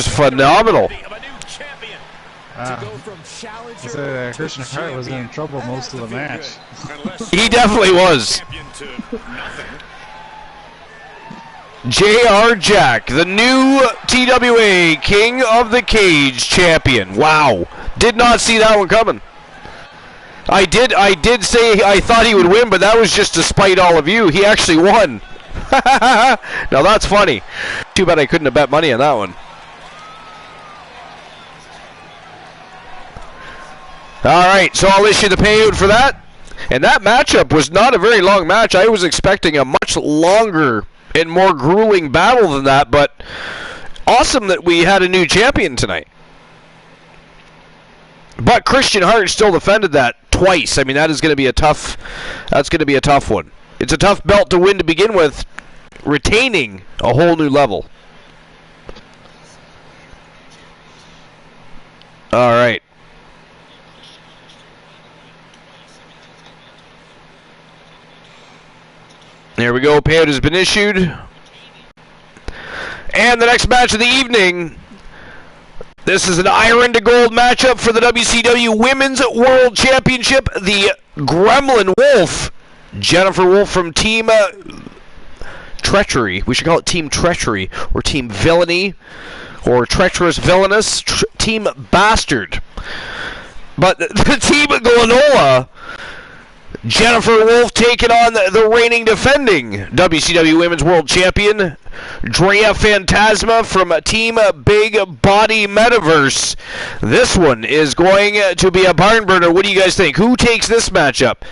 phenomenal. Christian Hart was in trouble most of the match. He definitely was. J.R. Jack, the new TWA King of the Cage champion. Wow. Did not see that one coming. I did say I thought he would win, but that was just to spite all of you. He actually won. Now that's funny. Too bad I couldn't have bet money on that one. Alright, so I'll issue the payout for that. And that matchup was not a very long match. I was expecting a much longer and more grueling battle than that, but awesome that we had a new champion tonight. But Christian Hart still defended that twice. I mean, that is going to be a tough. That's going to be a tough one. It's a tough belt to win to begin with, retaining a whole new level. All right. There we go. Payout has been issued. And the next match of the evening. This is an iron to gold matchup for the WCW Women's World Championship. The Gremlin Wolf, Jennifer Wolf from Team Treachery. We should call it Team Treachery or Team Villainy or Treacherous Villainous, Team Bastard. But the Team Glenola, Jennifer Wolf taking on the reigning defending WCW Women's World Champion, Drea Phantasma from Team Big Body Metaverse. This one is going to be a barn burner. What do you guys think? Who takes this matchup?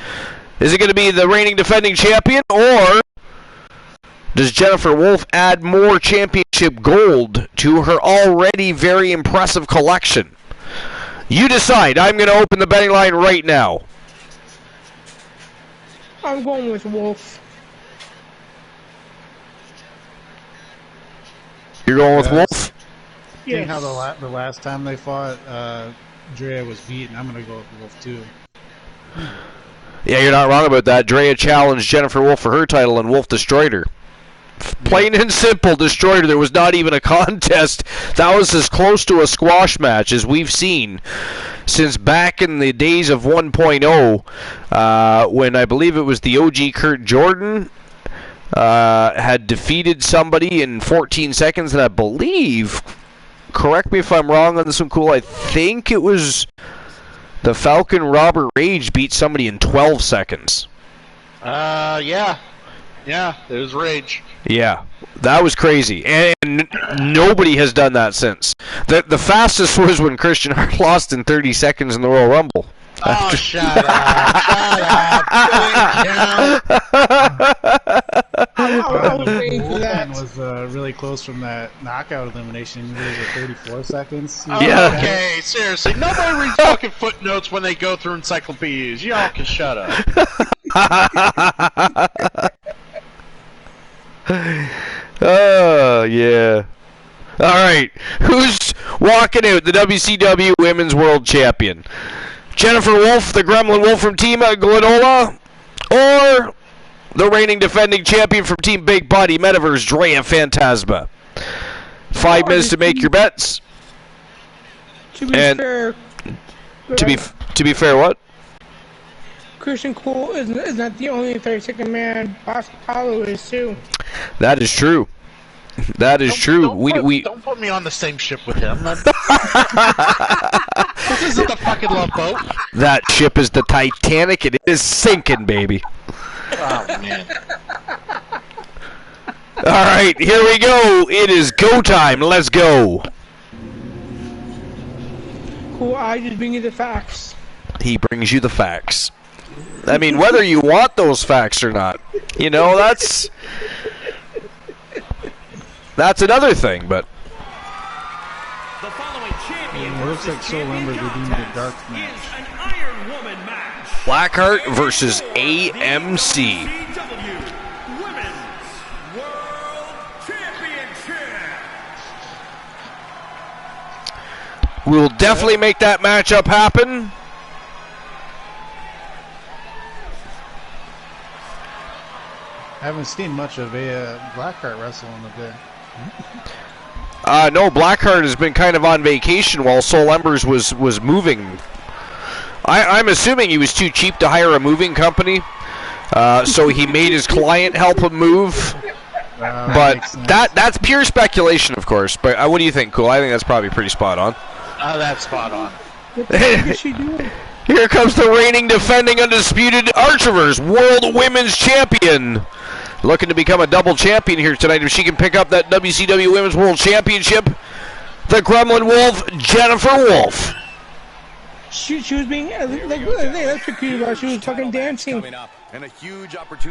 Is it going to be the reigning defending champion, or does Jennifer Wolf add more championship gold to her already very impressive collection? You decide. I'm going to open the betting line right now. I'm going with Wolf. You're going with Wolf? Yeah. Seeing how the last time they fought, Drea was beaten, I'm going to go with Wolf too. Yeah, you're not wrong about that. Drea challenged Jennifer Wolf for her title, and Wolf destroyed her. Plain and simple, destroyed her. There was not even a contest. That was as close to a squash match as we've seen since back in the days of 1.0, when I believe it was the OG Kurt Jordan had defeated somebody in 14 seconds, and I believe, correct me if I'm wrong on this one, Cool, I think it was the Falcon Robert Rage beat somebody in 12 seconds. Yeah, it was Rage. Yeah, that was crazy, and nobody has done that since. The fastest was when Christian Hart lost in 30 seconds in the Royal Rumble. Oh, shut up! Wolfman was really close from that knockout elimination. He was at 34 seconds. Yeah. Okay, seriously, nobody reads fucking footnotes when they go through encyclopedias. Y'all can shut up. Oh, yeah. All right. Who's walking out the WCW Women's World Champion? Jennifer Wolf, the Gremlin Wolf from Team Glenola, or the reigning defending champion from Team Big Body Metaverse, Drea Phantasma? 5 minutes to make your bets. To be fair, to be fair, what? Christian Cole is not the only 32nd man. Boss Apollo is too. That is true. That is true. Don't put me on the same ship with him. This isn't the fucking Love Boat. That ship is the Titanic, and it is sinking, baby. Oh, man. All right, here we go. It is go time. Let's go. Cool, I just bring you the facts. He brings you the facts. I mean, whether you want those facts or not, you know, that's another thing, but... The following champion it looks like Soul Lumber redeemed a dark match. An Iron Woman match. Blackheart versus AMC. CCCLIII Women's World Championship. We will definitely make that matchup happen. I haven't seen much of a Blackheart wrestle in a bit. No, Blackheart has been kind of on vacation while Soul Embers was moving. I'm assuming he was too cheap to hire a moving company, so he made his client help him move. But that's pure speculation, of course. But what do you think, Cool? I think that's probably pretty spot on. That's spot on. Here comes the reigning, defending, undisputed Archivers World Women's Champion. Looking to become a double champion here tonight. If she can pick up that WCW Women's World Championship, the Gremlin Wolf, Jennifer Wolf. She was being electrocuted while she was fucking dancing.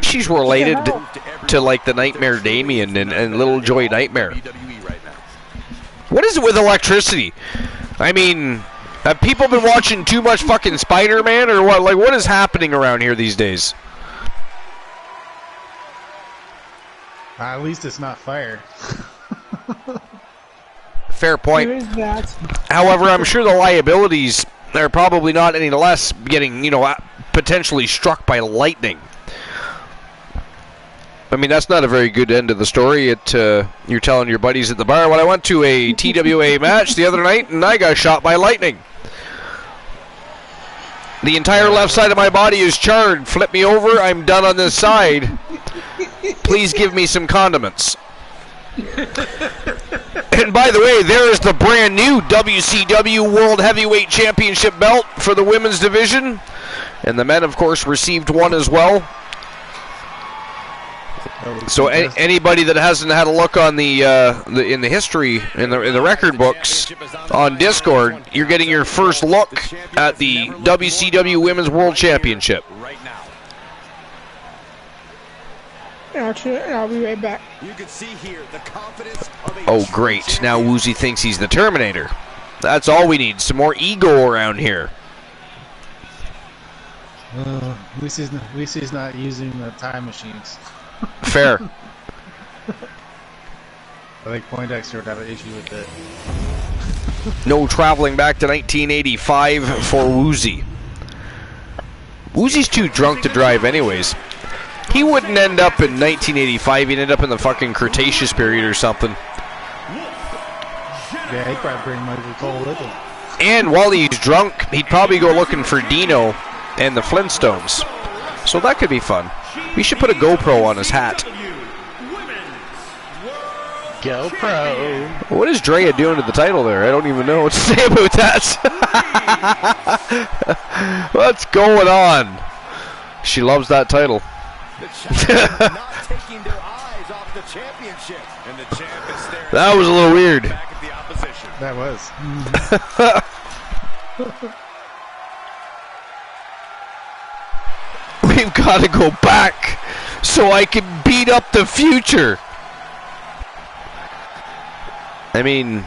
She's related to like the Nightmare Damien and Little Joy Nightmare. What is it with electricity? I mean, have people been watching too much fucking Spider-Man or what? Like, what is happening around here these days? At least it's not fire. Fair point. There is that. However, I'm sure the liabilities are probably not any less getting, potentially struck by lightning. I mean, that's not a very good end of the story. You're telling your buddies at the bar, well, I went to a TWA match the other night and I got shot by lightning. The entire left side of my body is charred. Flip me over, I'm done on this side. Please give me some condiments. And by the way, there is the brand new WCW World Heavyweight Championship belt for the women's division. And the men, of course, received one as well. So anybody that hasn't had a look on in the history in the record books on Discord, you're getting your first look at the WCW Women's World Championship. I'll be right back. You can see here the confidence of a Oh, great. Now Woozy thinks he's the Terminator. That's all we need. Some more ego around here. At least he's not using the time machines. Fair. I think Poindexter would have an issue with it. No traveling back to 1985 for Woozy. Woozy's too drunk to drive anyways. He wouldn't end up in 1985. He'd end up in the fucking Cretaceous period or something. Yeah, he'd probably bring Michael Cole with him. And while he's drunk, he'd probably go looking for Dino and the Flintstones. So that could be fun. We should put a GoPro on his hat. GoPro. What is Drea doing to the title there? I don't even know what to say about that. What's going on? She loves that title. not taking their eyes off the championship. And the champ is staring That was a little weird. back at the opposition. That was. We've got to go back so I can beat up the future. I mean,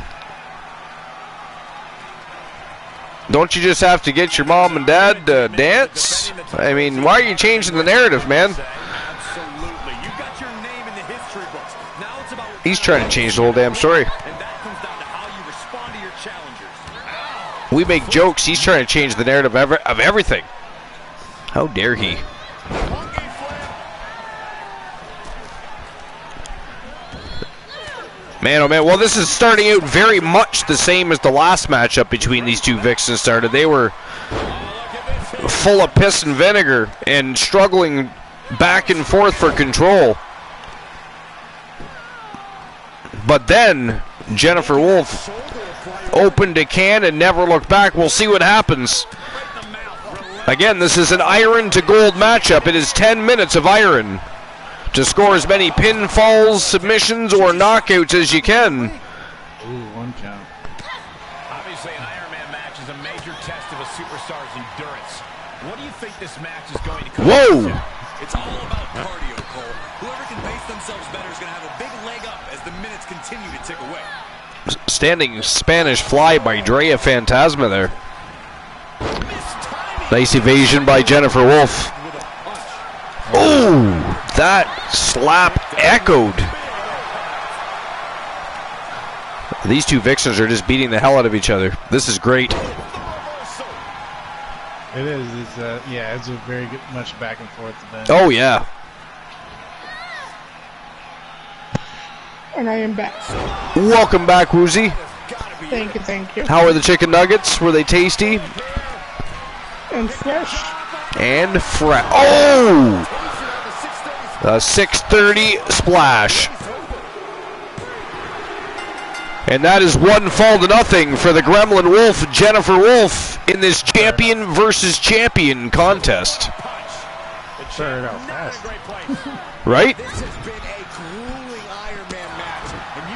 don't you just have to get your mom and dad to dance? I mean, why are you changing the narrative, man? Absolutely. You got your name in the history books. Now it's about He's trying to change the whole damn story. and that comes down to how you respond to your challengers. We make jokes. He's trying to change the narrative of everything. How dare he? Man, oh man. Well, this is starting out very much the same as the last matchup between these two Vixens started. They were full of piss and vinegar and struggling back and forth for control. But then Jennifer Wolf opened a can and never looked back. We'll see what happens. Again, this is an iron to gold matchup. It is 10 minutes of iron to score as many pinfalls, submissions, or knockouts as you can. Ooh, one count. Obviously, an Iron Man match is a major test of a superstar's endurance. What do you think this match is going to come Whoa! to? It's all about cardio, Cole. Whoever can pace themselves better is going to have a big leg up as the minutes continue to tick away. Standing Spanish fly by Drea Fantasma there. Nice evasion by Jennifer Wolf. Oh, that slap echoed. These two Vixens are just beating the hell out of each other. This is great. It is. It's yeah. It's a very good, much back and forth event. Oh yeah. And I am back. Welcome back, Woozy. Thank you, thank you. How are the chicken nuggets? Were they tasty? And fresh. And fresh. Oh! A 6:30 splash. And that is 1-0 for the Gremlin Wolf, Jennifer Wolf, in this champion versus champion contest. It started out fast. Right?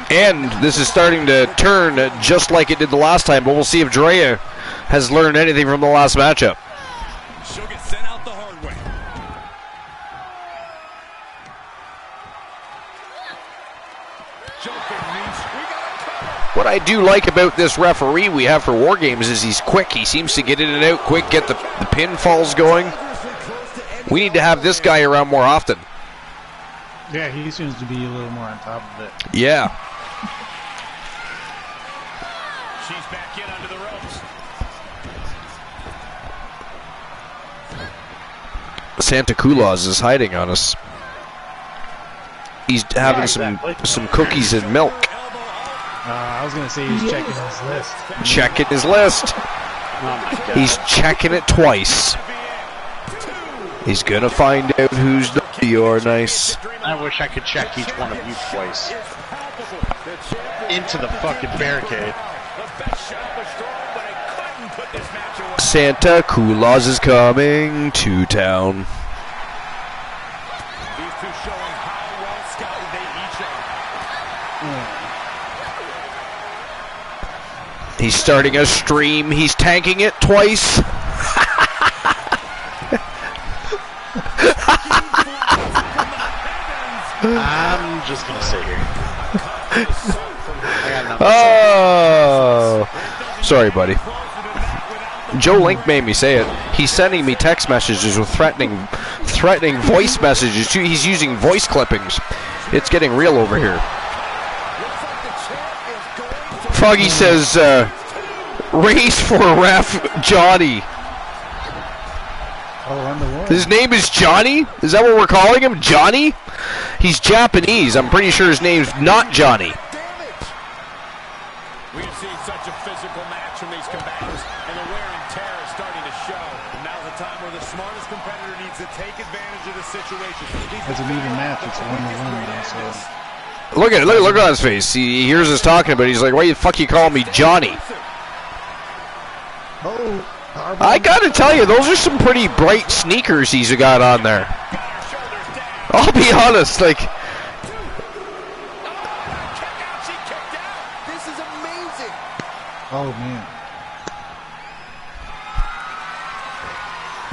And this is starting to turn just like it did the last time, but we'll see if Drea has learned anything from the last matchup. She'll get sent out the hard way. What I do like about this referee we have for War Games is he's quick. He seems to get in and out quick, get the pinfalls going. We need to have this guy around more often. Yeah, he seems to be a little more on top of it. Yeah. She's back in under the ropes. Santa Claus is hiding on us. He's having some cookies and milk. I was going to say he's checking his list. Checking his list. He's checking it twice. He's going to find out who's naughty or nice. I wish I could check each one of you twice. Into the fucking barricade. Santa Claus is coming to town. These two showing how well scouted they each are. He's starting a stream. He's tanking it twice. I'm just gonna sit here. Oh, sorry, buddy. Joe Link made me say it. He's sending me text messages with threatening voice messages. He's using voice clippings. It's getting real over here. Foggy says, race for ref Johnny. His name is Johnny? Is that what we're calling him? Johnny? He's Japanese. I'm pretty sure his name's not Johnny. We've seen such a physical match from these combatants, and the wear and tear is starting to show. Now's the time where the smartest competitor needs to take advantage of the situation. It's an even match. It's 1-1. So. Look at it. Look on his face. He hears us talking, but he's like, "Why the fuck you call me Johnny?" Oh, I gotta tell you, those are some pretty bright sneakers he's got on there. I'll be honest, like. This is amazing. oh man.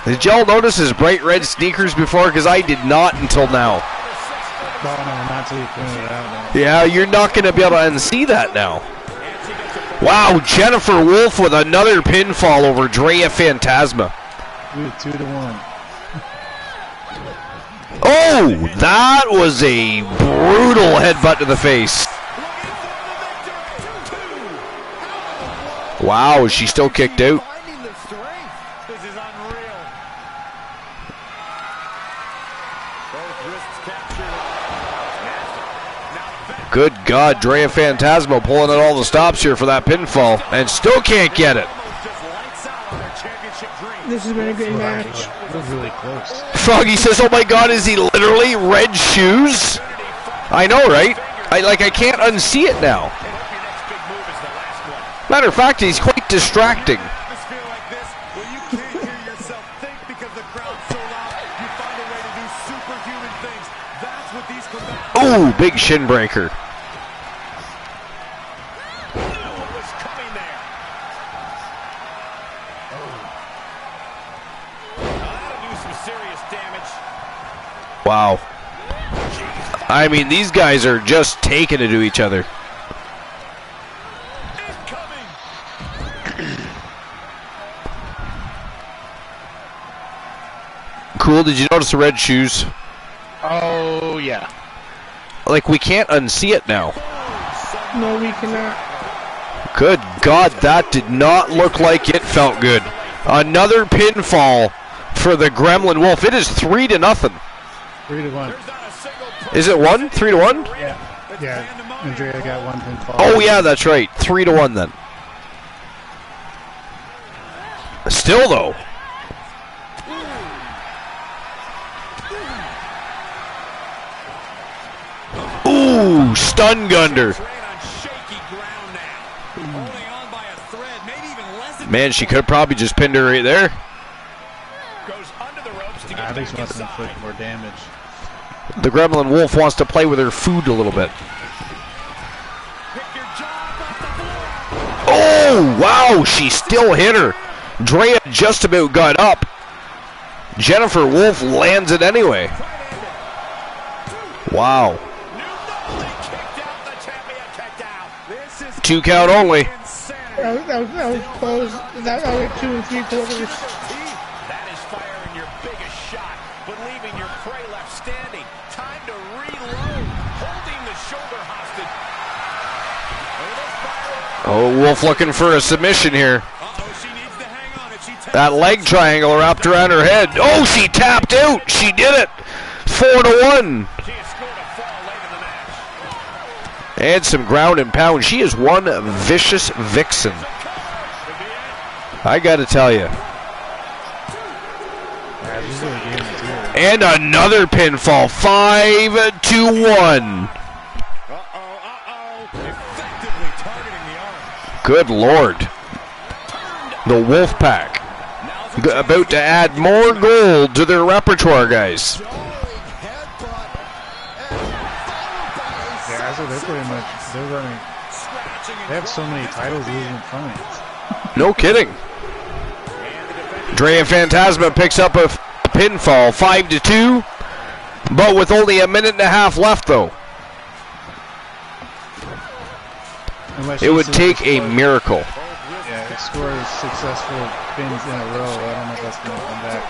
Did y'all notice his bright red sneakers before? Because I did not until now. No, not till you pointed it out. Yeah, you're not going to be able to unsee that now. Wow, Jennifer Wolf with another pinfall over Drea Phantasma. 2-1. Oh, that was a brutal headbutt to the face. Wow, is she still kicked out? This is unreal. Both wrists captured. Good God, Drea Phantasma pulling out all the stops here for that pinfall and still can't get it. This has been a good match. It was really close. Froggy says, "Oh my God, is he literally red shoes?" I know, right? I can't unsee it now. Matter of fact, he's quite distracting. Ooh, big shin breaker. Wow. I mean, these guys are just taking it to each other. Cool, did you notice the red shoes? Oh, yeah. Like, we can't unsee it now. No, we cannot. Good God, that did not look like it felt good. Another pinfall for the Gremlin Wolf. It is 3-0. 3-1. Is it 1? 3-1? Yeah. Andrea got 1 pinfall. Oh, yeah, that's right. 3-1 then. Still, though. Ooh, stun gunner. Man, she could have probably just pinned her right there. I think she wants to inflict more damage. The Gremlin Wolf wants to play with her food a little bit. Oh, wow, she still hit her. Drea just about got up. Jennifer Wolf lands it anyway. Wow. 2 count only. That was close. That was 2 3/4. That is firing your biggest shot, but leaving your prey left standing. Time to reload. Holding the shoulder hostage. Oh, Wolf looking for a submission here. She needs to hang on. If she taps That leg triangle wrapped around her head. Oh, she tapped out. She did it. 4-1. she has scored a fall late in the match. And some ground and pound. She is one vicious vixen. I gotta tell you. Yeah, this is really game too. And another pinfall. 5-1. Effectively targeting the arm. Good Lord. The Wolf Pack. About to add more gold to their repertoire, guys. Yeah, so they're pretty much, they're running, they have so many titles losing from it. No kidding. Drea Phantasma picks up a pinfall, 5-2, but with only a minute and a half left, though. Unless It she would take a scores- miracle. Yeah, it scores successful pins in a row. I don't know if that's going to come back.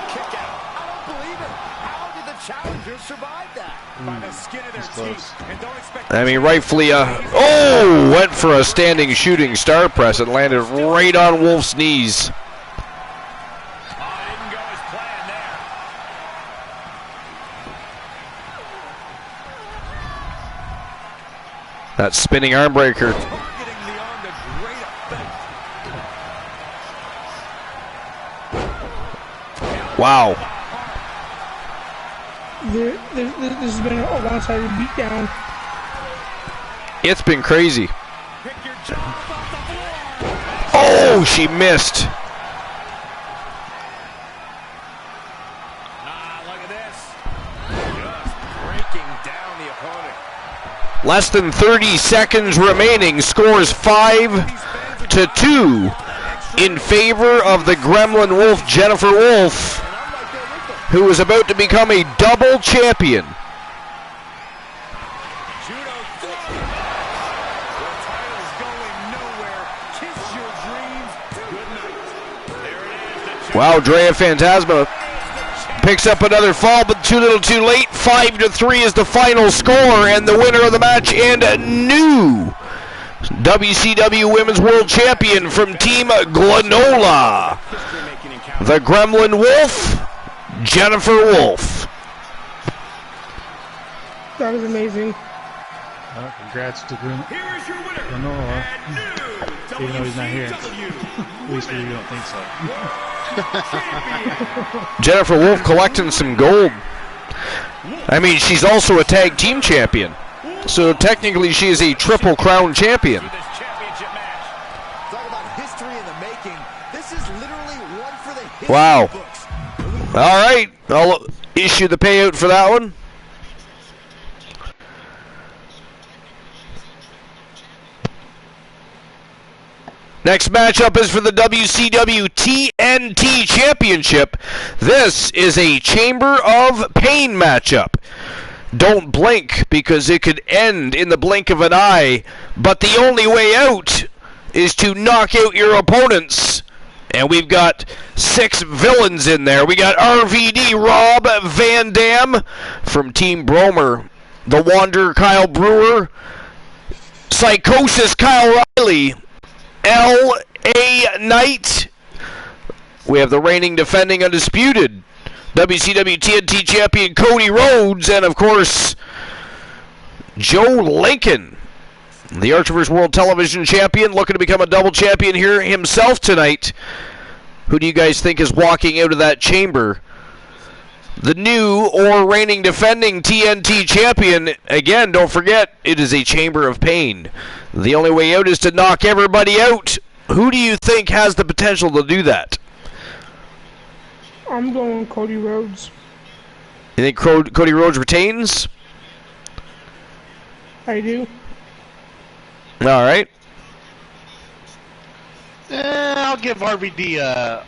Kick out. I don't believe it. How did the challengers survive that? By the skin of their It's close. teeth. And don't expect I mean, rightfully, oh, went for a standing shooting star press and landed right on Wolf's knees. didn't go as planned there. That spinning arm breaker. Targeting the arm to great effect. Wow. This has been a one-sided beatdown. It's been crazy. Pick your jaw off the floor. Oh, she missed. Look at this. Just breaking down the opponent. Less than 30 seconds remaining. Scores 5-2 in favor of the Gremlin Wolf, Jennifer Wolf, who is about to become a double champion. Judo throw. The title's going nowhere. Kiss your dreams. Good night. There it is. The Wow, Drea Phantasma picks up another fall, but too little too late. 5-3 is the final score, and the winner of the match and new WCW Women's World Champion from Team Glenola, the Gremlin Wolf, Jennifer Wolf. That was amazing. Well, congrats to Grenola, even though he's not here. At least we don't think so. Jennifer Wolf collecting some gold. I mean, she's also a tag team champion. So technically she is a triple crown champion. this championship match. Talk about history in the making. This is literally one for the history Wow. books. All right, I'll issue the payout for that one. Next matchup is for the WCW TNT Championship. This is a Chamber of Pain matchup. Don't blink, because it could end in the blink of an eye, but the only way out is to knock out your opponents. And we've got 6 villains in there. We got RVD Rob Van Dam from Team Bromer, The Wanderer Kyle Brewer, Psychosis Kyle Riley, L.A. Knight. We have the reigning, defending, undisputed WCW TNT champion Cody Rhodes, and of course Joe Lincoln, the Archerverse World Television Champion, looking to become a double champion here himself tonight. Who do you guys think is walking out of that chamber? The new or reigning defending TNT champion. Again, don't forget, it is a chamber of pain. The only way out is to knock everybody out. Who do you think has the potential to do that? I'm going Cody Rhodes. You think Cody Rhodes retains? I do. All right. I'll give RVD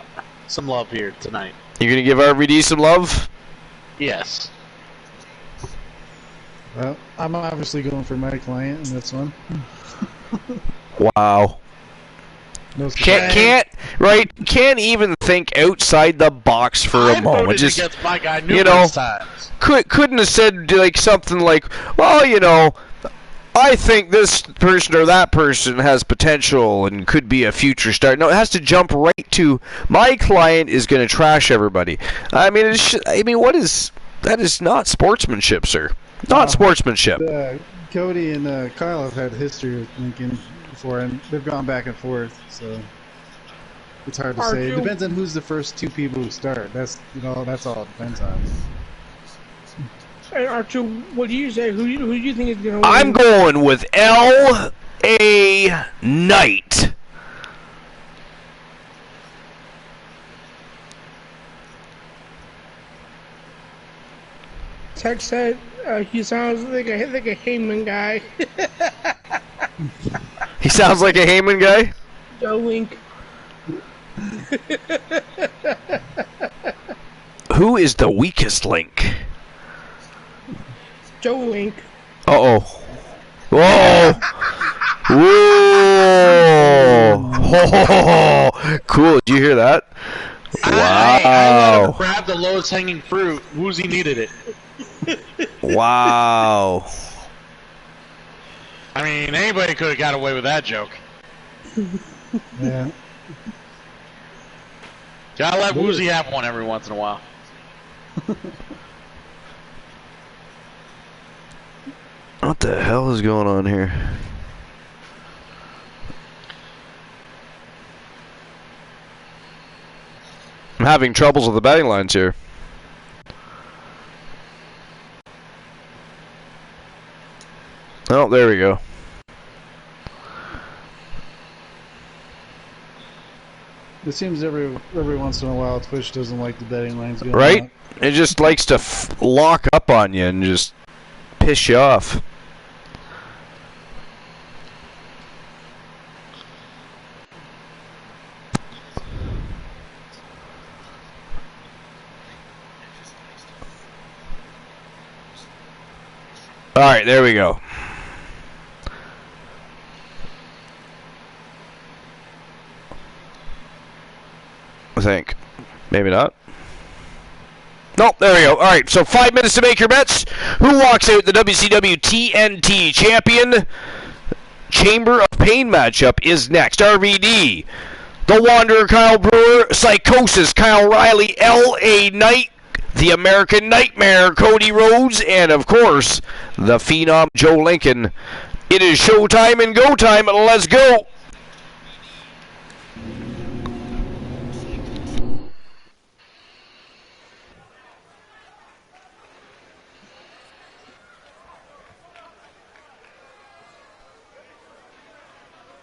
some love here tonight. You're going to give RVD some love? Yes. Well, I'm obviously going for my client in this one. Wow. No Can't even think outside the box for a moment. Voted Just, against my guy numerous times. couldn't have said like something like, well, I think this person or that person has potential and could be a future star. No, it has to jump right to my client is going to trash everybody. I mean, that is not sportsmanship, sir. Not sportsmanship. Cody and Kyle have had history with Lincoln before, and they've gone back and forth. So it's hard to say. It depends on who's the first two people who start. That's all it depends on. Hey, Archer, what do you say? Who do you think is going to win? I'm going with L.A. Knight. Tech said he sounds like a Heyman guy. He sounds like a Heyman guy? Joe Link. Who is the weakest link? Joe Link. Uh-oh. Whoa! Whoa! Oh, cool. Did you hear that? I Wow. let him grab the lowest hanging fruit. Woozy needed it. Wow. I mean, anybody could have got away with that joke. Yeah. Gotta let Woozy have one every once in a while. What the hell is going on here? I'm having troubles with the betting lines here. Oh, there we go. It seems every once in a while Twitch doesn't like the betting lines going Right? up. It just likes to lock up on you and just piss you off. All right, there we go. I think. Maybe not. Nope, there we go. All right, so 5 minutes to make your bets. Who walks out the WCW TNT champion? Chamber of Pain matchup is next. RVD, The Wanderer, Kyle Brewer, Psychosis, Kyle Riley, L.A. Knight, The American Nightmare, Cody Rhodes, and of course, the Phenom Joe Lincoln. It is showtime and go time. Let's go.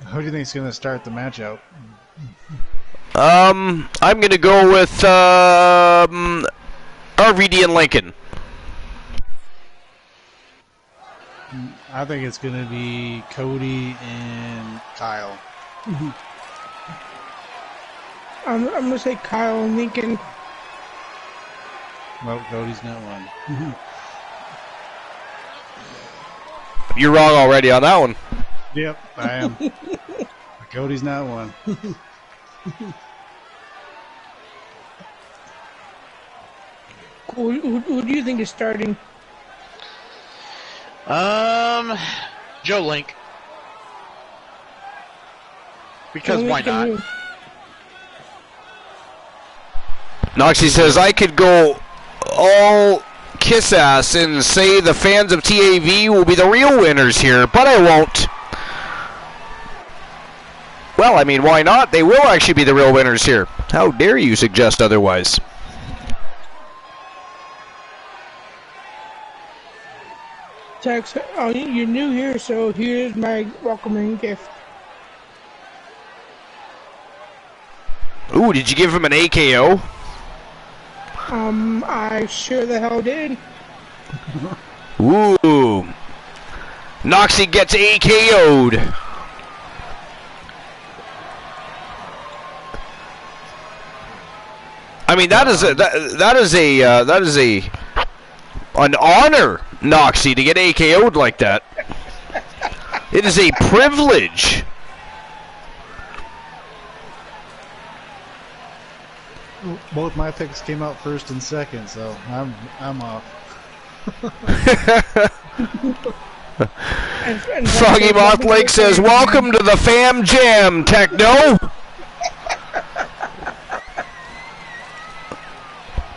Who do you think is going to start the match out? I'm going to go with RVD and Lincoln. I think it's going to be Cody and Kyle. I'm going to say Kyle and Lincoln. Well, Cody's not one. You're wrong already on that one. Yep, I am. Cody's not one. Who do you think is starting? Joe Link. Because why not? Noxie says I could go all kiss ass and say the fans of TAV will be the real winners here, but I won't. Well, I mean, why not? They will actually be the real winners here. How dare you suggest otherwise? Tex, you're new here, so here's my welcoming gift. Ooh, did you give him an AKO? I sure the hell did. Ooh. Noxie gets AKO'd. I mean, that is an honor, Noxie, to get AKO'd like that. It is a privilege. Both my picks came out first and second, so I'm off. Froggy Moth Lake says, "Welcome to the Fam Jam, Techno."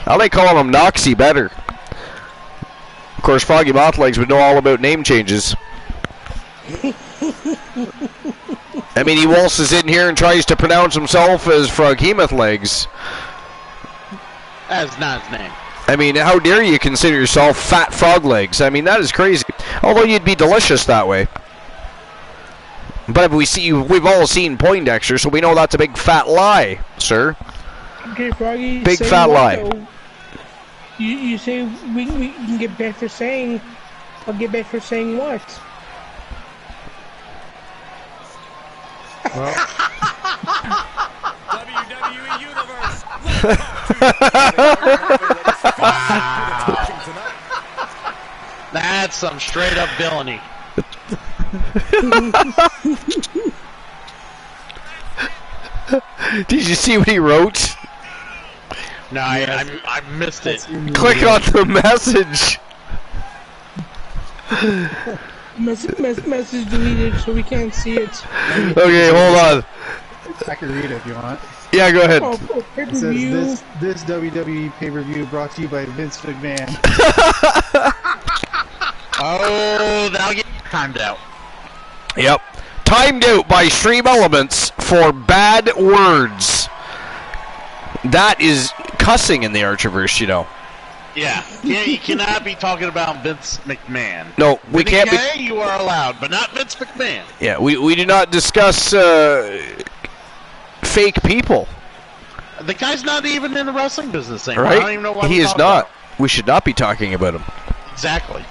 I like calling him Noxie better. Of course, Froggy Moth Legs would know all about name changes. I mean, he waltzes in here and tries to pronounce himself as Froghemoth Legs. That's not his name. I mean, how dare you consider yourself Fat Frog Legs? I mean, that is crazy. Although you'd be delicious that way. But we've all seen Poindexter, so we know that's a big fat lie, sir. Okay, Froggy. Big fat lie. You say we can get back for saying. I'll get back for saying what? Well, WWE Universe. That's some straight up villainy. Did you see what he wrote? No, I missed it. Click on the message. Message deleted, so we can't see it. Okay, hold on. I can read it if you want. Yeah, go ahead. It says this WWE pay-per-view brought to you by Vince McMahon. Oh, that'll get timed out. Yep. Timed out by Stream Elements for bad words. That is cussing in the Archerverse, you know. Yeah, you cannot be talking about Vince McMahon. No, we can't be. You are allowed, but not Vince McMahon. Yeah, we do not discuss fake people. The guy's not even in the wrestling business anymore. Right? I don't even know why he is not. about. We should not be talking about him. Exactly.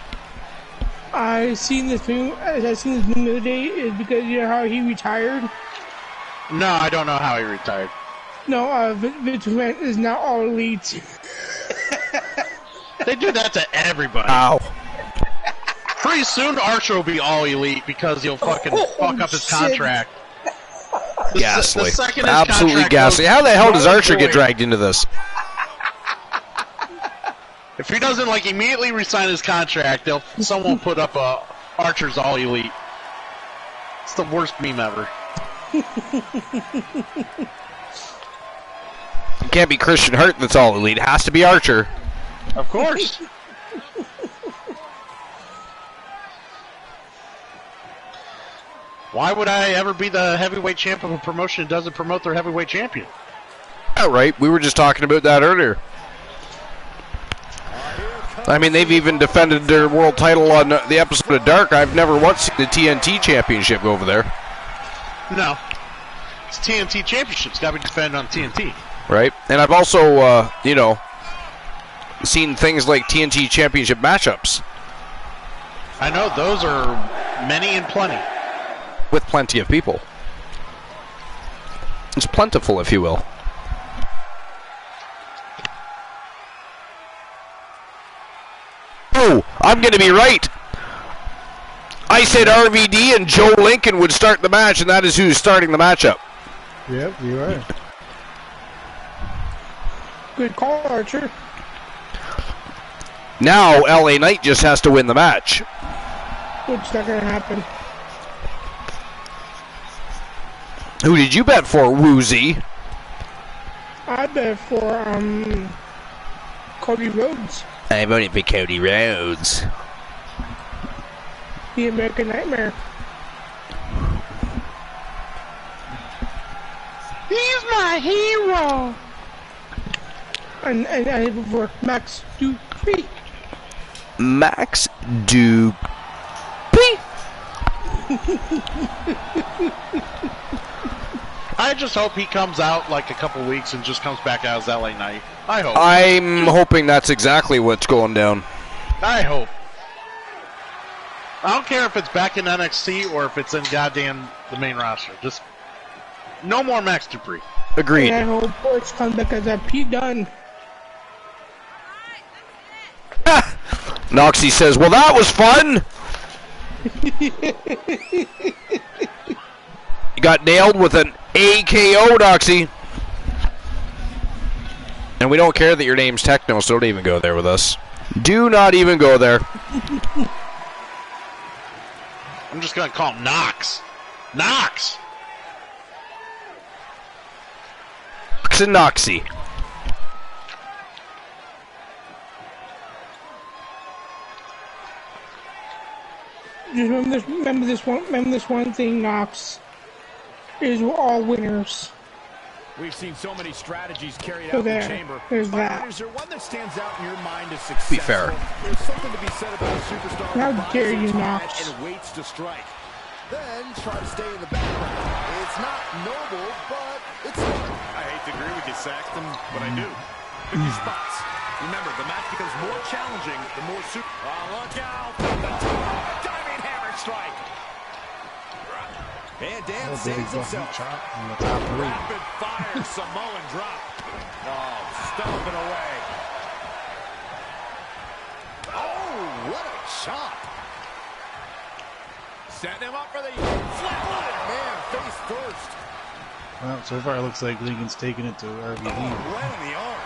I seen this meme the other day is because you know how he retired. No, I don't know how he retired. No, Vince McMahon is now all elite. They do that to everybody. Ow. Pretty soon, Archer will be all elite because he'll fucking fuck up his shit. contract. Ghastly. The second his Absolutely contract ghastly. goes How the hell does null and Archer get void. dragged into this? If he doesn't like immediately resign his contract, someone will put up a Archer's all elite. It's the worst meme ever. It can't be Christian Hurt that's all elite. It has to be Archer. Of course. Why would I ever be the heavyweight champ of a promotion that doesn't promote their heavyweight champion? Yeah, right. We were just talking about that earlier. I mean, they've even defended their world title on the episode of Dark. I've never once seen the TNT championship go over there. No. It's TNT championship. It's got to be defended on TNT. Right? And I've also, seen things like TNT championship matchups. I know, those are many and plenty. With plenty of people. It's plentiful, if you will. Oh, I'm going to be right. I said RVD and Joe Lincoln would start the match, and that is who's starting the matchup. Yep, you are. Good call, Archer. Now, LA Knight just has to win the match. Which is not gonna happen. Who did you bet for, Woozy? I bet for Cody Rhodes. I voted for Cody Rhodes. The American Nightmare. He's my hero. And I vote for Max Dupree. Max Dupree. I just hope he comes out like a couple weeks and just comes back out as LA Knight. I hope. I'm hoping that's exactly what's going down. I hope. I don't care if it's back in NXT or if it's in goddamn the main roster. Just no more Max Dupree. Agreed. And I hope Butch comes back as a Pete Dunne. Noxie says, well, that was fun. You got nailed with an AKO, Noxie. And we don't care that your name's Techno, so don't even go there with us. Do not even go there. I'm just going to call him Knox. Knox! Nox and Noxie. Just remember this one thing, Knox. Is we're all winners. We've seen so many strategies carried So out in there, the chamber. there's that. Is there one that stands out in your mind as successful? Be fair. There's something to be said about a superstar How who dare buys you, into Knox. it and waits to strike. Then try to stay in the background. It's not noble, but it's fun. I hate to agree with you, Saxton, but I do. Pick your spots. Remember, the match becomes more challenging the more super. Oh, look out! The diving hammer strike. And Dan saves himself. On the top three. Rapid fire Samoan drop. Oh, stomping away. Oh, what a chop. Setting him up for the flatline. Man, face first. Well, so far it looks like Lincoln's taking it to RVD. Right on the arm.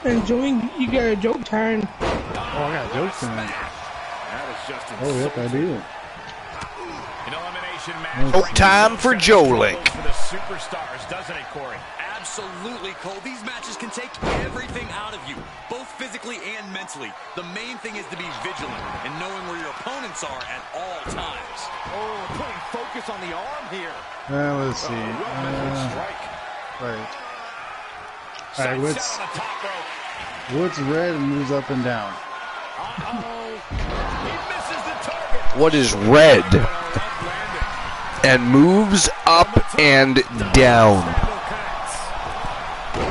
And Joey, you got a joke time. Oh, I got jokes tonight. That is just Oh, yep, I do. an elimination match. Oh, time for Joe Link. For the superstars, doesn't it, Corey? Absolutely, Cole. These matches can take everything out of you, both physically and mentally. The main thing is to be vigilant and knowing where your opponents are at all times. Oh, putting focus on the arm here. Let's see. Well-measured strike. Right. Set Alright, on the top rope. what's red and moves up and down? Uh-oh. He misses the target. What is red Rough landing. and moves up and down? What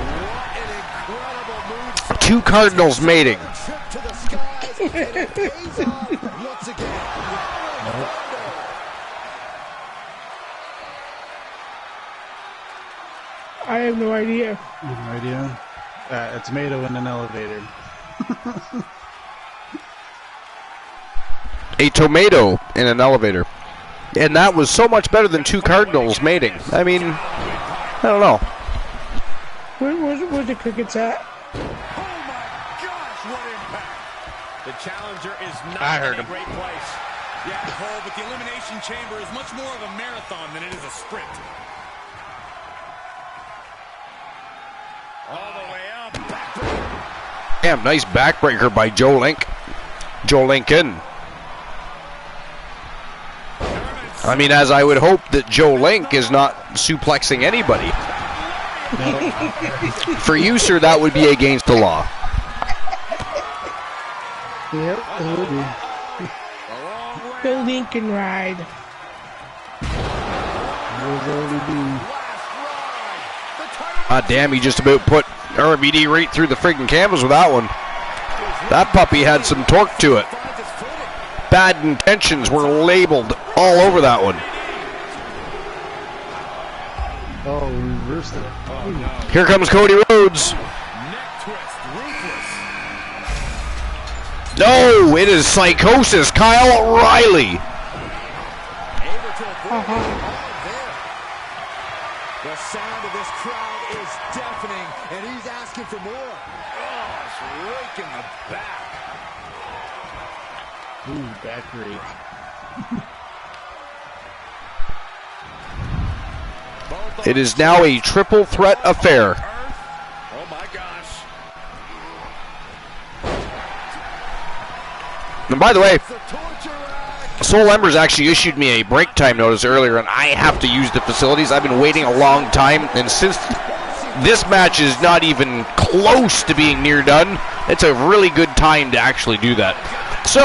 an incredible move. Two cardinals mating. Trip to the skies, and it pays off once again. I have no idea. You have no idea? A tomato in an elevator. A tomato in an elevator. And that was so much better than two cardinals mating. I mean, I don't know. Where's the crickets at? Oh my gosh, what impact! The challenger is not I heard in a him. great place. Yeah, Cole, but the Elimination Chamber is much more of a marathon than it is a sprint. All the way up. Backbreaker. Damn, nice backbreaker by Joe Link. Joe Lincoln. I mean, as I would hope that Joe Link is not suplexing anybody. For you, sir, that would be against the law. Yep, it would be. The Lincoln ride. It was already be. Ah, damn, he just about put RVD right through the friggin' canvas with that one. That puppy had some torque to it. Bad intentions were labeled all over that one. Oh, reversed it. Here comes Cody Rhodes. Neck twist, ruthless. No, it is Psychosis, Kyle O'Reilly. Able to avoid it all there. The sound of this crowd is deafening, and he's asking for more. Oh, it's raking the back. Ooh, back rake. It is now a triple threat affair. Oh my gosh. And by the way, Soul Embers actually issued me a break time notice earlier, and I have to use the facilities. I've been waiting a long time, and since this match is not even close to being near done, it's a really good time to actually do that. So,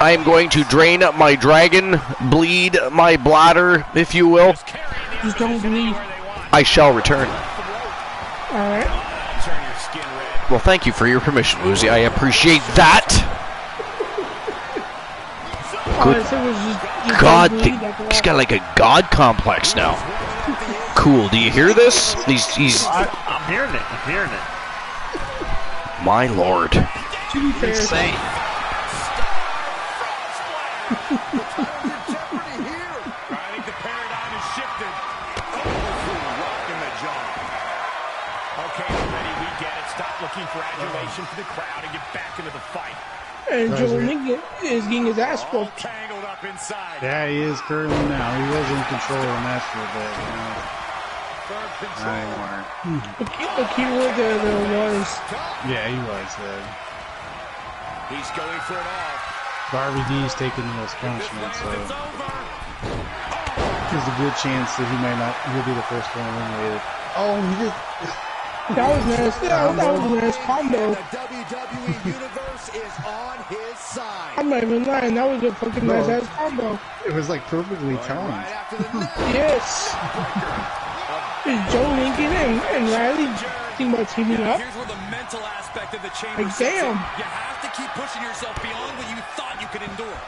I am going to drain my dragon, bleed my bladder, if you will. Just don't bleed. I shall return. Alright. Well, thank you for your permission, Woozy. I appreciate that. Good God, he's got like a god complex now. Cool. Do you hear this? He's. I'm hearing it. I'm hearing it. My lord. To be fair, Insane. I think the paradigm has shifted. Rocking the jaw. Okay, already we get it. Stop looking for adulation for the crowd and get back into the fight. and Joel Lincoln is getting his ass All whooped. tangled up inside. Yeah, he is currently now. He was in control of the match for a bit, you know. Third Not control. anymore. The keyword there was Yeah, he was. He's going for it all. RVD's taking the most punishment, so there's a good chance that he'll be the first one eliminated. Oh, he just. that was nice. That was a nice combo. The WWE Universe is on his side. I'm not even lying. That was a fucking nice ass combo. It was like perfectly timed. Right after the net. Yes. Is Joe Lincoln and Riley thinking about teaming up? Here's where the mental aspect of the chamber Like, sets in. damn. You have to keep pushing yourself beyond what you thought you could endure.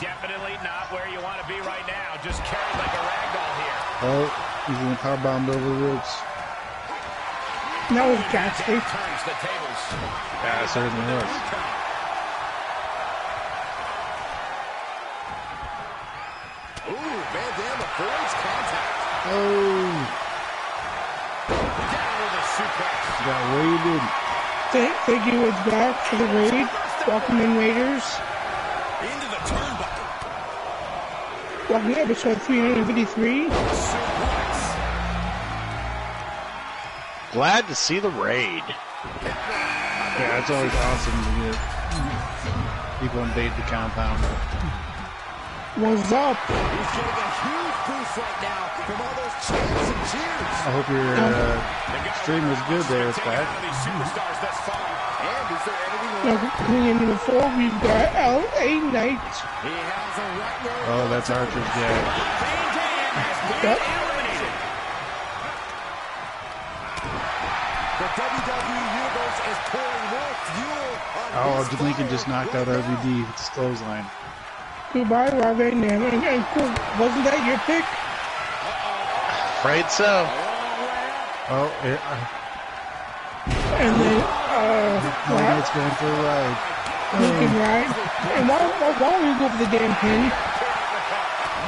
Definitely not where you want to be right now. Just carried like a ragdoll here. Oh, he's in the power bombed over the ropes. That was ghastly. Turns the tables. Yeah, it certainly was. Ooh, Van Dam avoids contact. Oh, Down with a suplex. got weighted. Thank you, it's back for the raid. Welcome in, Raiders. Into the turnbuckle. Welcome to episode 353. Suplex. Glad to see the raid. Yeah, it's always awesome to get people invade the compound. What's up? He's getting a huge boost right now from all those chants and cheers. I hope your stream was good there, it's back. These superstars thus far. And is there anything Now, coming into the four, we've got LA Knight. He has a right road. Oh, that's Archer's guy. Van Dam has been Yep. eliminated. The WWE Universe is pouring more fuel on his Lincoln fire just knocked out right RVD with his clothesline. Goodbye, Rob Van Dam. And cool, wasn't that your pick? Afraid so. Oh, And then, Knight's going for a ride. Lincoln ride. And why don't we go for the damn pin?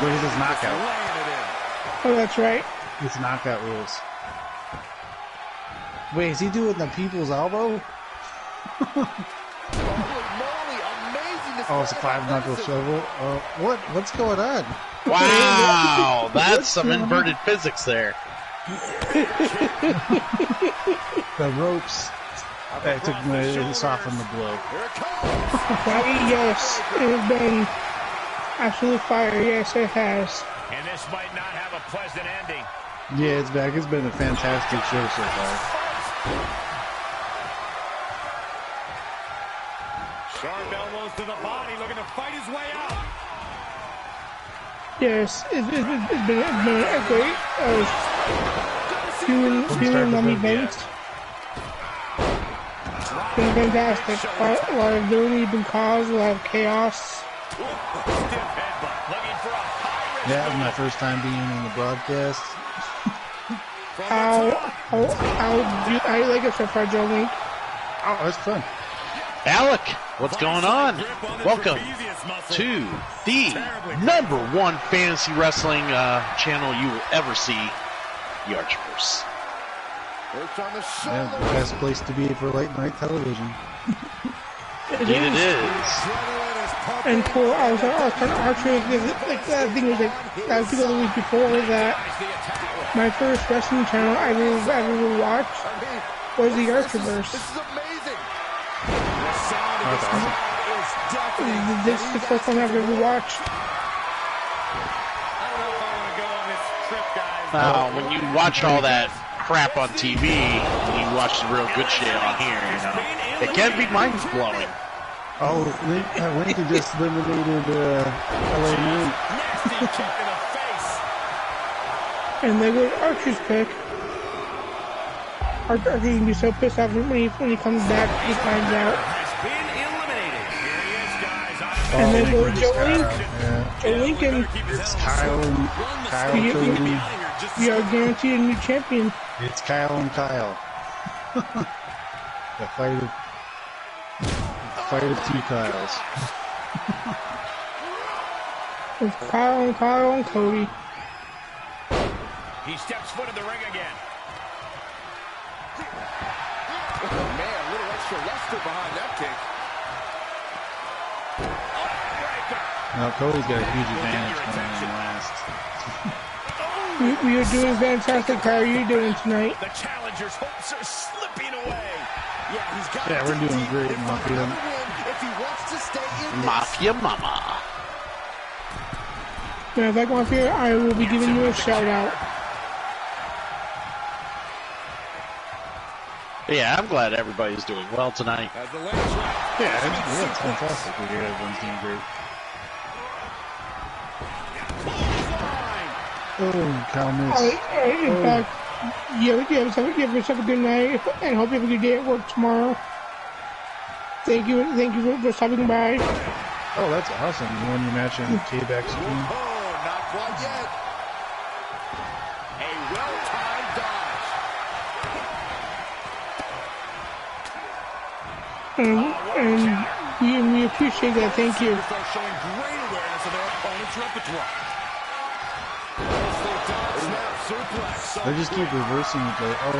Look at this knockout. laying it in. Oh, that's right. It's knockout rules. Wait, is he doing the people's elbow? Holy moly, amazing display Oh, it's a by five-knuckle Madison. shovel. What's going on? Wow, that's some inverted physics there. The ropes. That took me soften the blow. Here it comes. Yes, it has been absolute fire. Yes, it has. And this might not have a pleasant ending. Yeah, it's back. It's been a fantastic show so far. Sharp elbows to the body, looking to fight his way out. Yes, it's been a great few long events. Been fantastic. A lot of villainy been caused, a lot of chaos. Stiff headbutt, looking for a high Yeah, it was my first time being on the broadcast. How you like it so far, Joe Link? Oh, that's fun. Alec, what's going on? Welcome to the #1 fantasy wrestling channel you will ever see, the Archverse. Worked on the Yeah, shoulder. the best place to be for late night television. Indeed it is. Adrenaline is pumping. And for our kind of Archer, like that thing was like that was the week before that. The attack. My first wrestling channel I ever watched I mean, was the this Archerverse. is amazing. That's awesome. This is the first one I've ever watched. When you watch all that crap on TV, and you watch the real good shit on here, you know, it can be mind-blowing. Oh, Lincoln just eliminated LA Knight. And there goes Archer's pick. Archer can be so pissed off when he comes back, he finds out. And then goes Joe Lincoln. It's Kyle and Cody. We are guaranteed a new champion. It's Kyle and Kyle. The fight of two Kyles. It's Kyle and Cody. He steps foot in the ring again. Oh man, a little extra luster behind that kick. Now Cody's got a huge advantage coming in last. We are doing fantastic. How are you doing tonight? The challenger's hopes are slipping away. Yeah, we're doing great, Mafia. If he wants to stay in Mafia Mama. Now, if I go up here, I will be giving you a shout out. Yeah, I'm glad everybody's doing well tonight. Yeah, it's fantastic. We hear everyone's doing great. Oh, Kyle missed. In fact, you have yourself a good night, and hope you have a good day at work tomorrow. Thank you for stopping by. Oh, that's awesome. You won your match in K-Back Screen. Oh, not quite yet. A well-timed dodge. And we appreciate that. Thank you. Showing great awareness of their opponent's repertoire. They just keep reversing it. Like, oh,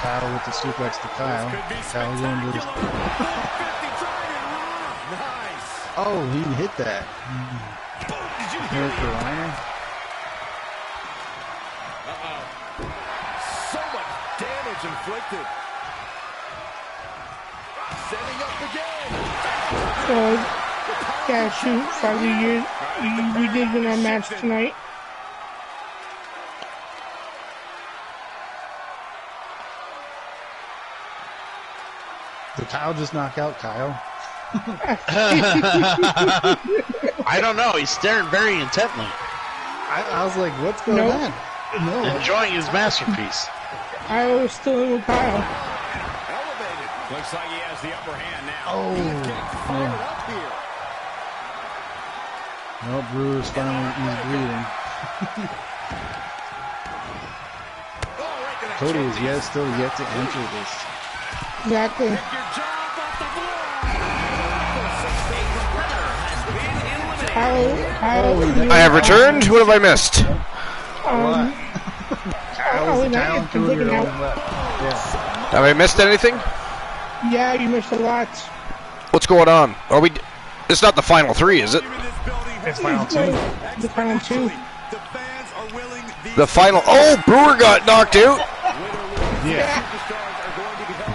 Kyle with the suplex to Kyle. Kyle going to his... Oh, he hit that. Eric Ryan. So much damage inflicted. Setting up again. Yeah, shoot, Friday, we did win our match tonight. Did Kyle just knock out Kyle? I don't know. He's staring very intently. I was like, what's going on? No. Enjoying his masterpiece. I was still in with Kyle. Elevated. Looks like he has the upper hand now. Oh. No, Brewer's finally, he's bleeding. Cody is still yet to enter this. Exactly. I have returned. What have I missed? Have I missed anything? Yeah, you missed a lot. What's going on? Are we? It's not the final three, is it? It's final two. The final two. The final. Oh, Brewer got knocked out. Yeah.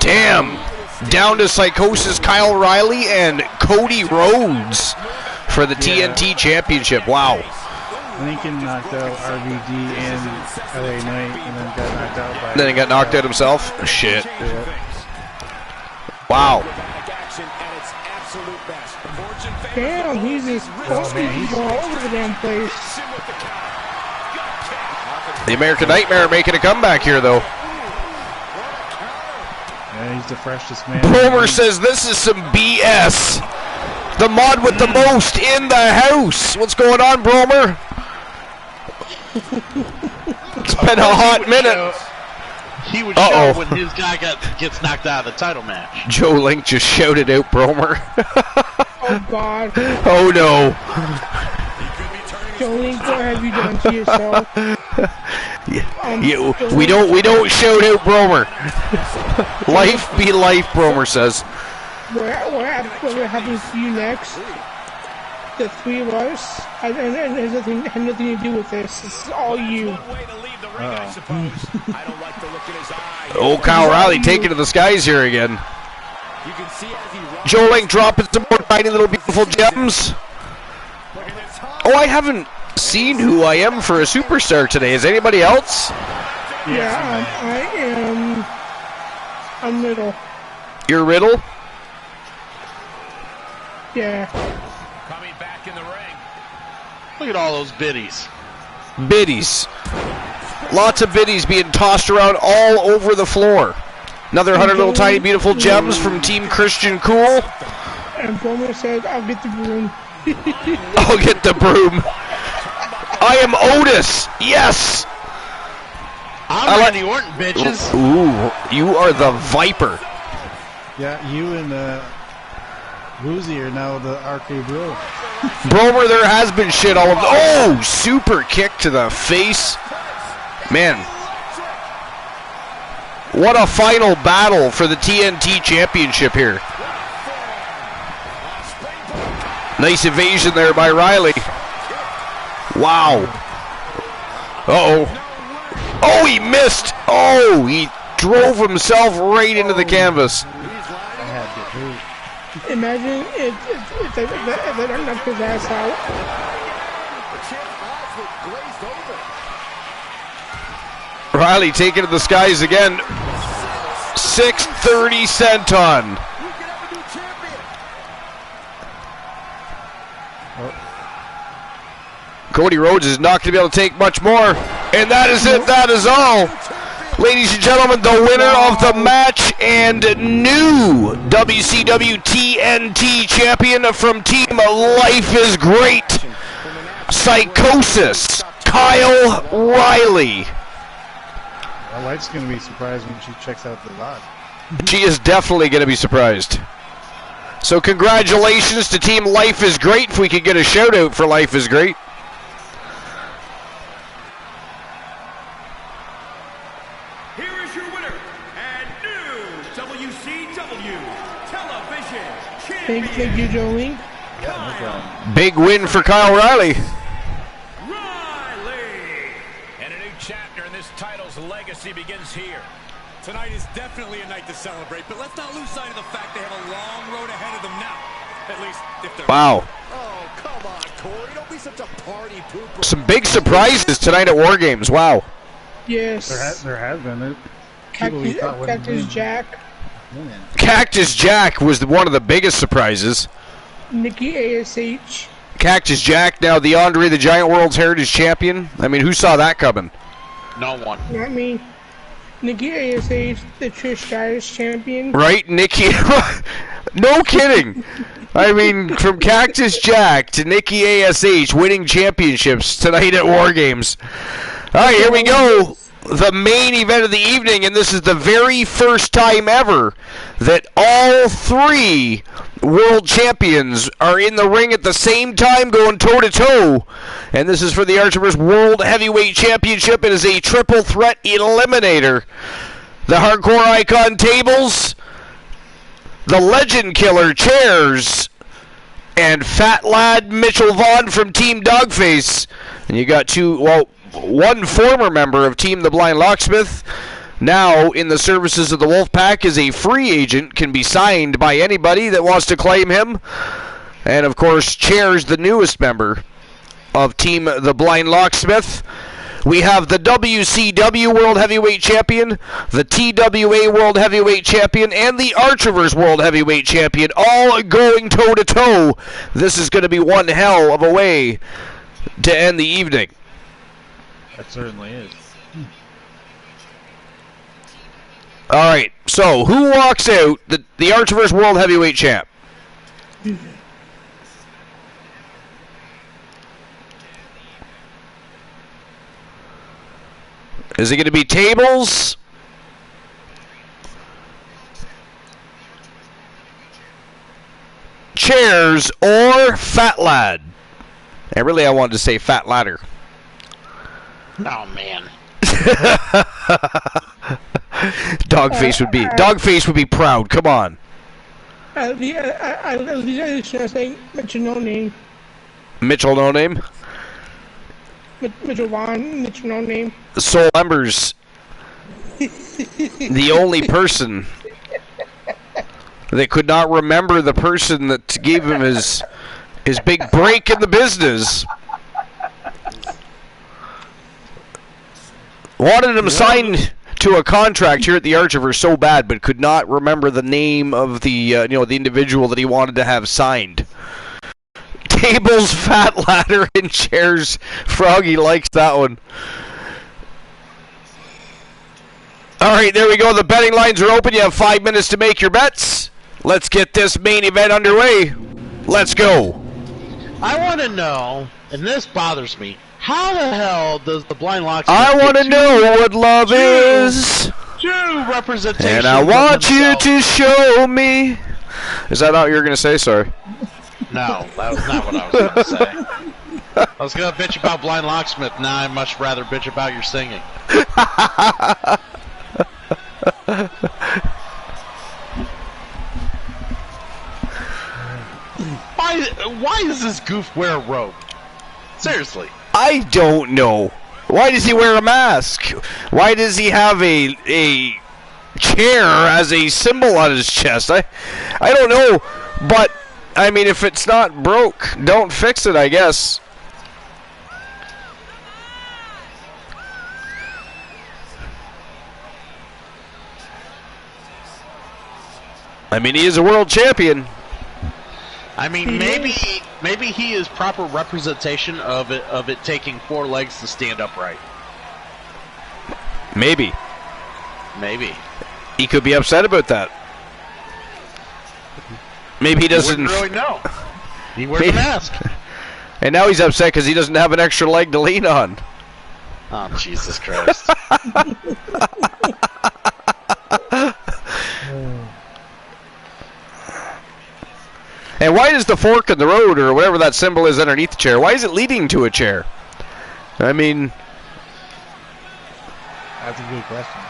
Damn. Down to Psychosis, Kyle Riley, and Cody Rhodes for the TNT Championship. Wow. Lincoln knocked out RVD and LA Knight, and then got knocked out by... Then he got knocked out himself? Shit. Yeah. Wow. Damn, he's just all over the damn place. The American Nightmare making a comeback here, though. Yeah, he's the freshest man. Bromer says this is some BS. The mod with the most in the house. What's going on, Bromer? It's been a hot minute. He would show when his guy gets knocked out of the title match. Joe Link just shouted out Bromer. Oh, God. Oh, no. Joe Link, what have you done to yourself? We don't shout out Bromer. Life be life, Bromer says. What happens to you next? The three of us, and it has nothing to do with this. This is all you. Oh, Kyle Riley taking to the skies here again. You can see as he runs. Joe Link dropping some more tiny little beautiful gems. Oh, I haven't seen who I am for a superstar today. Is anybody else? I'm Riddle. You're Riddle? Yeah. Coming back in the ring. Look at all those biddies. Biddies. Lots of biddies being tossed around all over the floor. Another 100 little tiny beautiful gems from Team Christian Cool. And Boomer said, I'll get the broom. I'll get the broom. I am Otis. Yes. I'm Randy Orton, bitches. Ooh, you are the Viper. Yeah, you and Woozy are now the RK Bro. Bromer, there has been shit all over. Oh, super kick to the face. Man. What a final battle for the TNT Championship here. Nice evasion there by Riley. Wow. Uh-oh. Oh, he missed. Oh, he drove himself right into the canvas. Imagine if they don't knock his ass out. Riley taking to the skies again. 630 senton. Cody Rhodes is not going to be able to take much more. And that is it. That is all. Ladies and gentlemen, the winner of the match and new WCW TNT champion from Team Life is Great, Psychosis, Kyle Riley. My wife's going to be surprised when she checks out the VOD. She is definitely going to be surprised. So congratulations to Team Life is Great. If we could get a shout out for Life is Great. Here is your winner and new WCW Television Champion. Thank you, Jolie. Big win for Kyle Riley. Riley. And a new chapter in this title's legacy begins here. Tonight is definitely a night to celebrate, but let's not lose sight of the fact they have a long road ahead of them now. At least if they're... Wow. Oh, come on, Corey. Don't be such a party pooper. Some big surprises tonight at War Games. Wow. Yes. There has been. People we thought wouldn't Cactus win. Jack. Cactus Jack was one of the biggest surprises. Nikki ASH. Cactus Jack, now the Andre the Giant World's Heritage Champion. I mean, who saw that coming? No one. Not me. Nikki ASH, the Trish Stratus champion. Right, Nikki? No kidding. I mean, from Cactus Jack to Nikki ASH winning championships tonight at War Games. All right, here we go. The main event of the evening, and this is the very first time ever that all three world champions are in the ring at the same time going toe-to-toe. And this is for the Archivers World Heavyweight Championship. It is a triple threat eliminator. The Hardcore Icon tables, the Legend Killer chairs, and Fat Lad Mitchell Vaughn from Team Dogface. And you got one former member of Team The Blind Locksmith, now in the services of the Wolfpack, is a free agent, can be signed by anybody that wants to claim him. And, of course, chairs the newest member of Team The Blind Locksmith. We have the WCW World Heavyweight Champion, the TWA World Heavyweight Champion, and the Archivers World Heavyweight Champion, all going toe-to-toe. This is going to be one hell of a way to end the evening. That certainly is. All right, so who walks out the Archivers World Heavyweight Champ? Is it going to be tables? Chairs or Fat Lad? And really I wanted to say Fat Ladder. Oh, man. Dogface would be proud. Come on. At least I should say Mitchell No Name. Mitchell No Name. Mitchell Vaughn, Mitchell No Name. Soul Embers. The only person They could not remember the person that gave him his big break in the business. Wanted him signed to a contract here at the Archiver so bad, but could not remember the name of the the individual that he wanted to have signed. Tables, fat ladder, and chairs. Froggy likes that one. All right, there we go. The betting lines are open. You have 5 minutes to make your bets. Let's get this main event underway. Let's go. I want to know, and this bothers me, how the hell does the blind locksmith I want to know what love is. True representation. And I want you to show me. Is that all you're going to say? Sorry. No, that was not what I was going to say. I was going to bitch about blind locksmith. Now I'd much rather bitch about your singing. Why does this goof wear a robe? Seriously. I don't know. Why does he wear a mask? Why does he have a chair as a symbol on his chest? I don't know. But, I mean, if it's not broke, don't fix it, I guess. I mean, he is a world champion. I mean, maybe he is proper representation of it taking 4 legs to stand upright. Maybe. Maybe. He could be upset about that. Maybe he doesn't really know. He wears a mask. And now he's upset because he doesn't have an extra leg to lean on. Oh, Jesus Christ. And why is the fork in the road, or whatever that symbol is underneath the chair, why is it leading to a chair? I mean... That's a good question.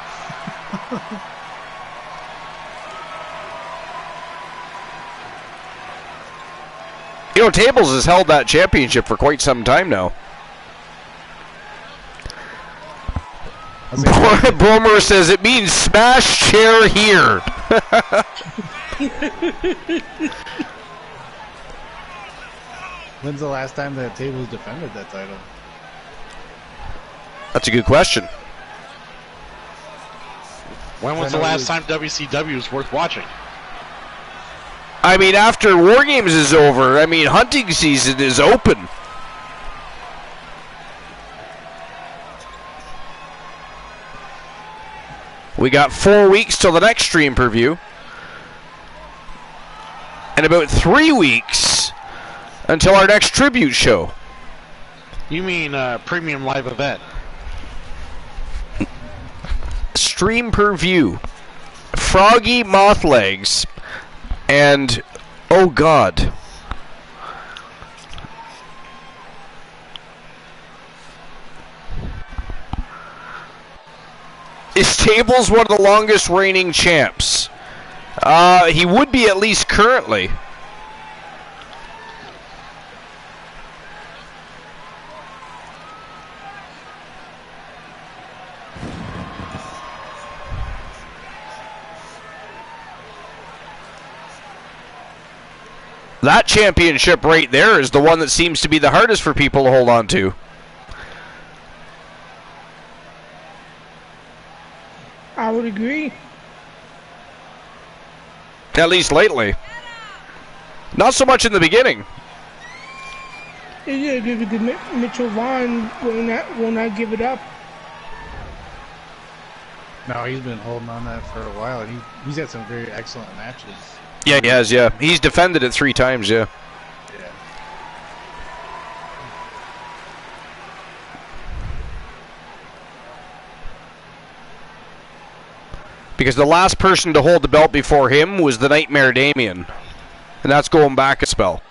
You know, Tables has held that championship for quite some time now. Bromer says it means smash chair here. When's the last time that Tables defended that title? That's a good question. When was the last time WCW was worth watching? I mean, after War Games is over, I mean, hunting season is open. We got 4 weeks till the next stream preview. And about 3 weeks until our next tribute show. You mean premium live event? Stream per view. Froggy Mothlegs. And, oh God. Is Tables one of the longest reigning champs? He would be at least currently. That championship right there is the one that seems to be the hardest for people to hold on to. I would agree. At least lately. Not so much in the beginning. Yeah, Mitchell Vaughn will not give it up. No, he's been holding on that for a while, and he's had some very excellent matches. Yeah, he has, yeah. He's defended it 3 times, yeah. Yeah. Because the last person to hold the belt before him was the Nightmare Damien. And that's going back a spell.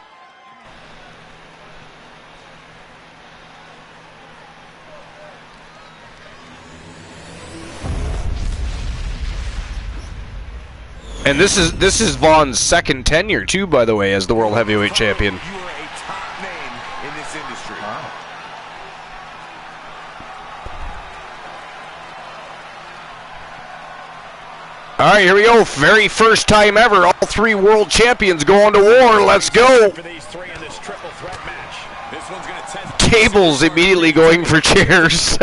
And this is Vaughn's second tenure too, by the way, as the World Heavyweight Champion. You are a top name in this industry. Wow. All right, here we go. Very first time ever. All three world champions going to war. Let's go. Tables immediately going for chairs.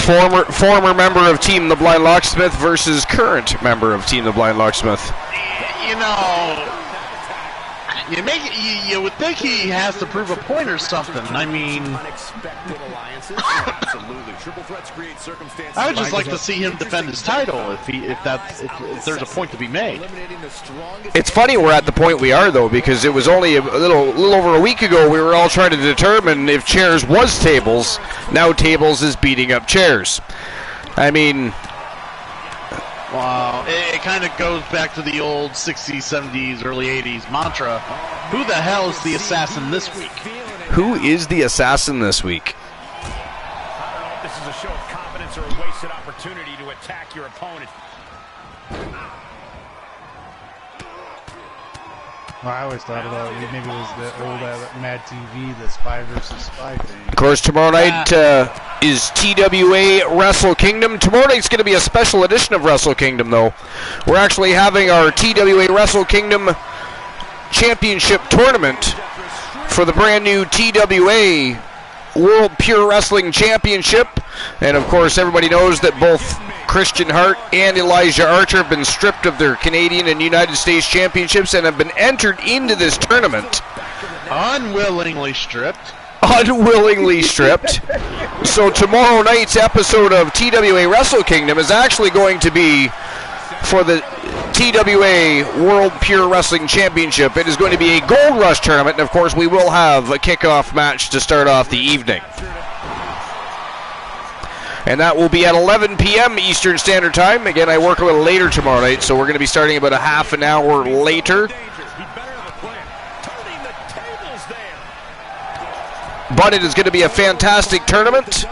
Former member of Team the Blind Locksmith versus current member of Team the Blind Locksmith. You know, you would think he has to prove a point or something. I mean, I would just like to see him defend his title if there's a point to be made. It's funny we're at the point we are though, because it was only a little over a week ago we were all trying to determine if chairs was tables. Now tables is beating up chairs. I mean, wow, it kind of goes back to the old 60s, 70s, early 80s mantra. Who the hell is the assassin this week? Who is the assassin this week? I don't know if this is a show of confidence or a wasted opportunity to attack your opponent. Well, I always thought about maybe it was the old Mad TV, the Spy versus Spy thing. Of course, tomorrow night is TWA Wrestle Kingdom. Tomorrow night's going to be a special edition of Wrestle Kingdom, though. We're actually having our TWA Wrestle Kingdom Championship Tournament for the brand new TWA World Pure Wrestling Championship. And, of course, everybody knows that both Christian Hart and Elijah Archer have been stripped of their Canadian and United States championships and have been entered into this tournament. Unwillingly stripped. Unwillingly stripped. So tomorrow night's episode of TWA Wrestle Kingdom is actually going to be for the TWA World Pure Wrestling Championship. It is going to be a Gold Rush tournament, and of course we will have a kickoff match to start off the evening. And that will be at 11 p.m. Eastern Standard Time. Again, I work a little later tomorrow night, so we're going to be starting about a half an hour later. But it is going to be a fantastic tournament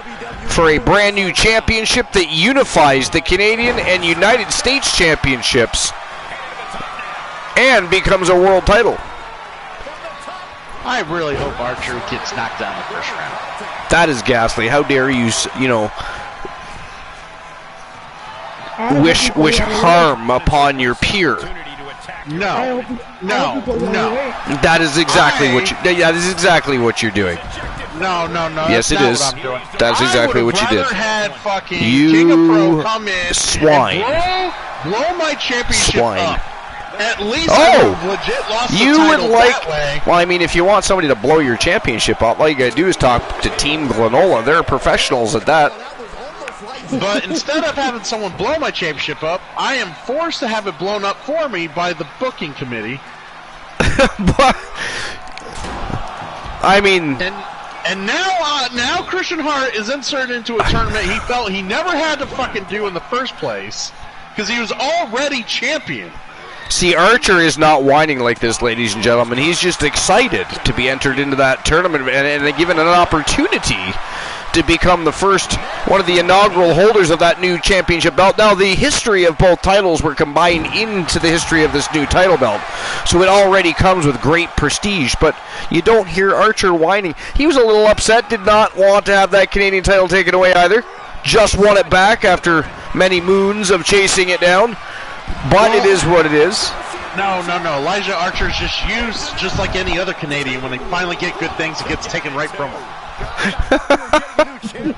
for a brand new championship that unifies the Canadian and United States championships and becomes a world title. I really hope Archer gets knocked down in the first round. That is ghastly. How dare you, wish harm upon your peer. No. That is exactly what you're doing. No. Yes, it is. That's exactly what you did. Had fucking You King of Pro come in swine. And blow my championship Swine. up. At least I would have legit lost the title that way. Well, I mean, if you want somebody to blow your championship up, all you gotta do is talk to Team Glenola. They're professionals at that. But instead of having someone blow my championship up, I am forced to have it blown up for me by the booking committee. But, I mean... And now Christian Hart is inserted into a tournament he felt he never had to fucking do in the first place, because he was already champion. See, Archer is not whining like this, ladies and gentlemen. He's just excited to be entered into that tournament and given an opportunity to become the first, one of the inaugural holders of that new championship belt. Now, the history of both titles were combined into the history of this new title belt, so it already comes with great prestige, but you don't hear Archer whining. He was a little upset, did not want to have that Canadian title taken away either. Just won it back after many moons of chasing it down. But it is what it is. No. Elijah Archer's just used, just like any other Canadian. When they finally get good things, it gets taken right from them. You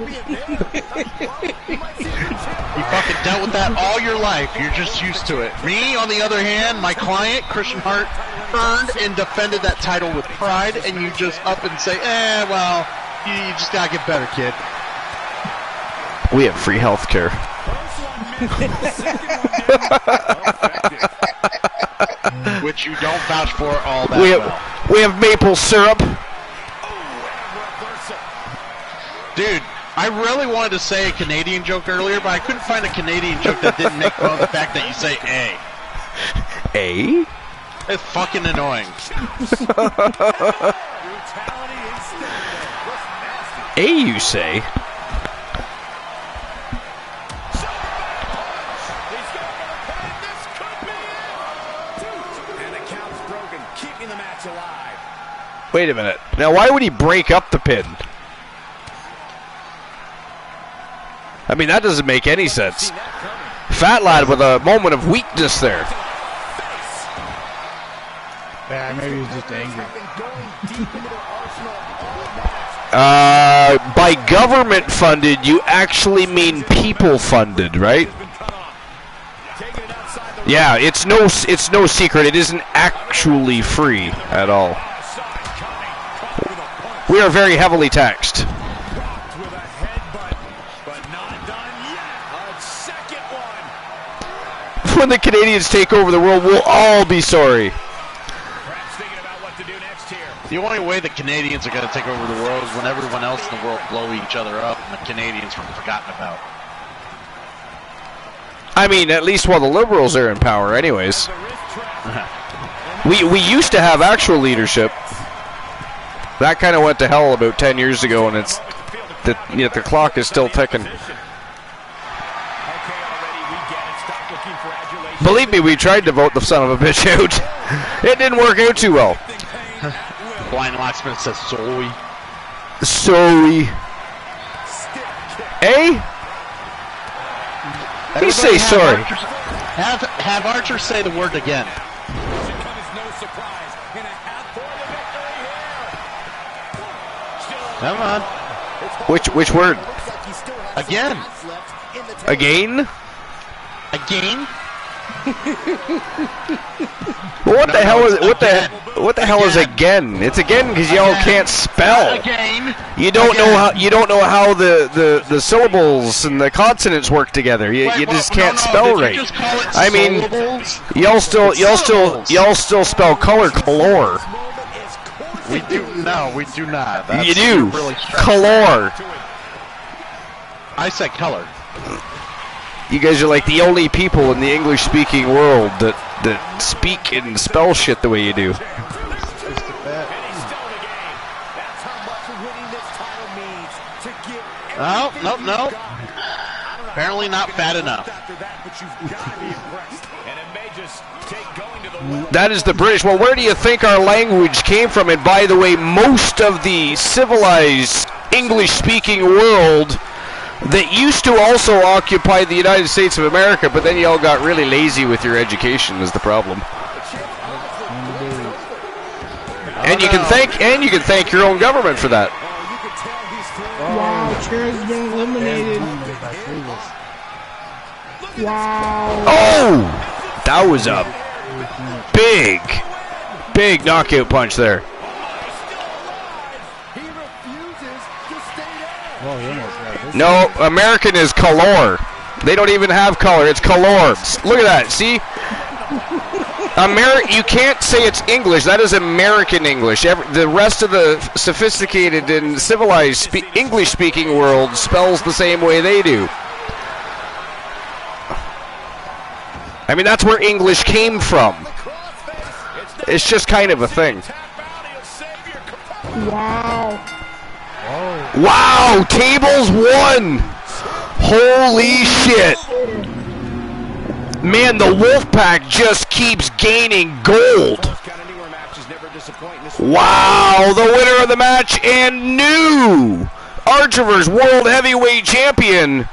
fucking dealt with that all your life. You're just used to it. Me, on the other hand, my client, Christian Hart, earned and defended that title with pride, and you just up and say, well, you just gotta get better, kid. We have free health care. Which you don't vouch for all that we have maple syrup. Dude, I really wanted to say a Canadian joke earlier, but I couldn't find a Canadian joke that didn't make fun of the fact that you say A. A? It's fucking annoying. A, you say? Wait a minute. Now, why would he break up the pin? I mean, that doesn't make any sense. Fat Lad with a moment of weakness there. Yeah, maybe he's just angry. By government funded, you actually mean people funded, right? Yeah, it's no secret. It isn't actually free at all. We are very heavily taxed. When the Canadians take over the world, we'll all be sorry. The only way the Canadians are going to take over the world is when everyone else in the world blow each other up and the Canadians are forgotten about. I mean, at least while the Liberals are in power anyways. We used to have actual leadership. That kind of went to hell about 10 years ago, and the clock is still ticking. Believe me, we tried to vote the son of a bitch out. It didn't work out too well. Blind Locksmith says sorry. Sorry. Eh? He say sorry. Have Archer say the word again. Come on. Which word? Again. Again? Again? Well, what the hell is again? It's again because y'all can't spell. Again. You don't know how the syllables and the consonants work together. You just can't spell right. Just call it I mean, y'all still spell color color. We do not. That's You do. Really color. I said color. You guys are like the only people in the English-speaking world that speak and spell shit the way you do. No. Apparently not fat enough. That is the British. Well, where do you think our language came from? And by the way, most of the civilized English-speaking world that used to also occupy the United States of America, but then y'all got really lazy with your education is the problem. And you can thank your own government for that. Wow, Chair has been eliminated. Wow. Oh! That was a big knockout punch there. No, American is color. They don't even have color. It's color. Look at that. See? You can't say it's English. That is American English. The rest of the sophisticated and civilized English-speaking world spells the same way they do. I mean, that's where English came from. It's just kind of a thing. Wow. Wow, tables won! Holy shit! Man, the Wolfpack just keeps gaining gold. Wow, the winner of the match and new Archerverse World Heavyweight Champion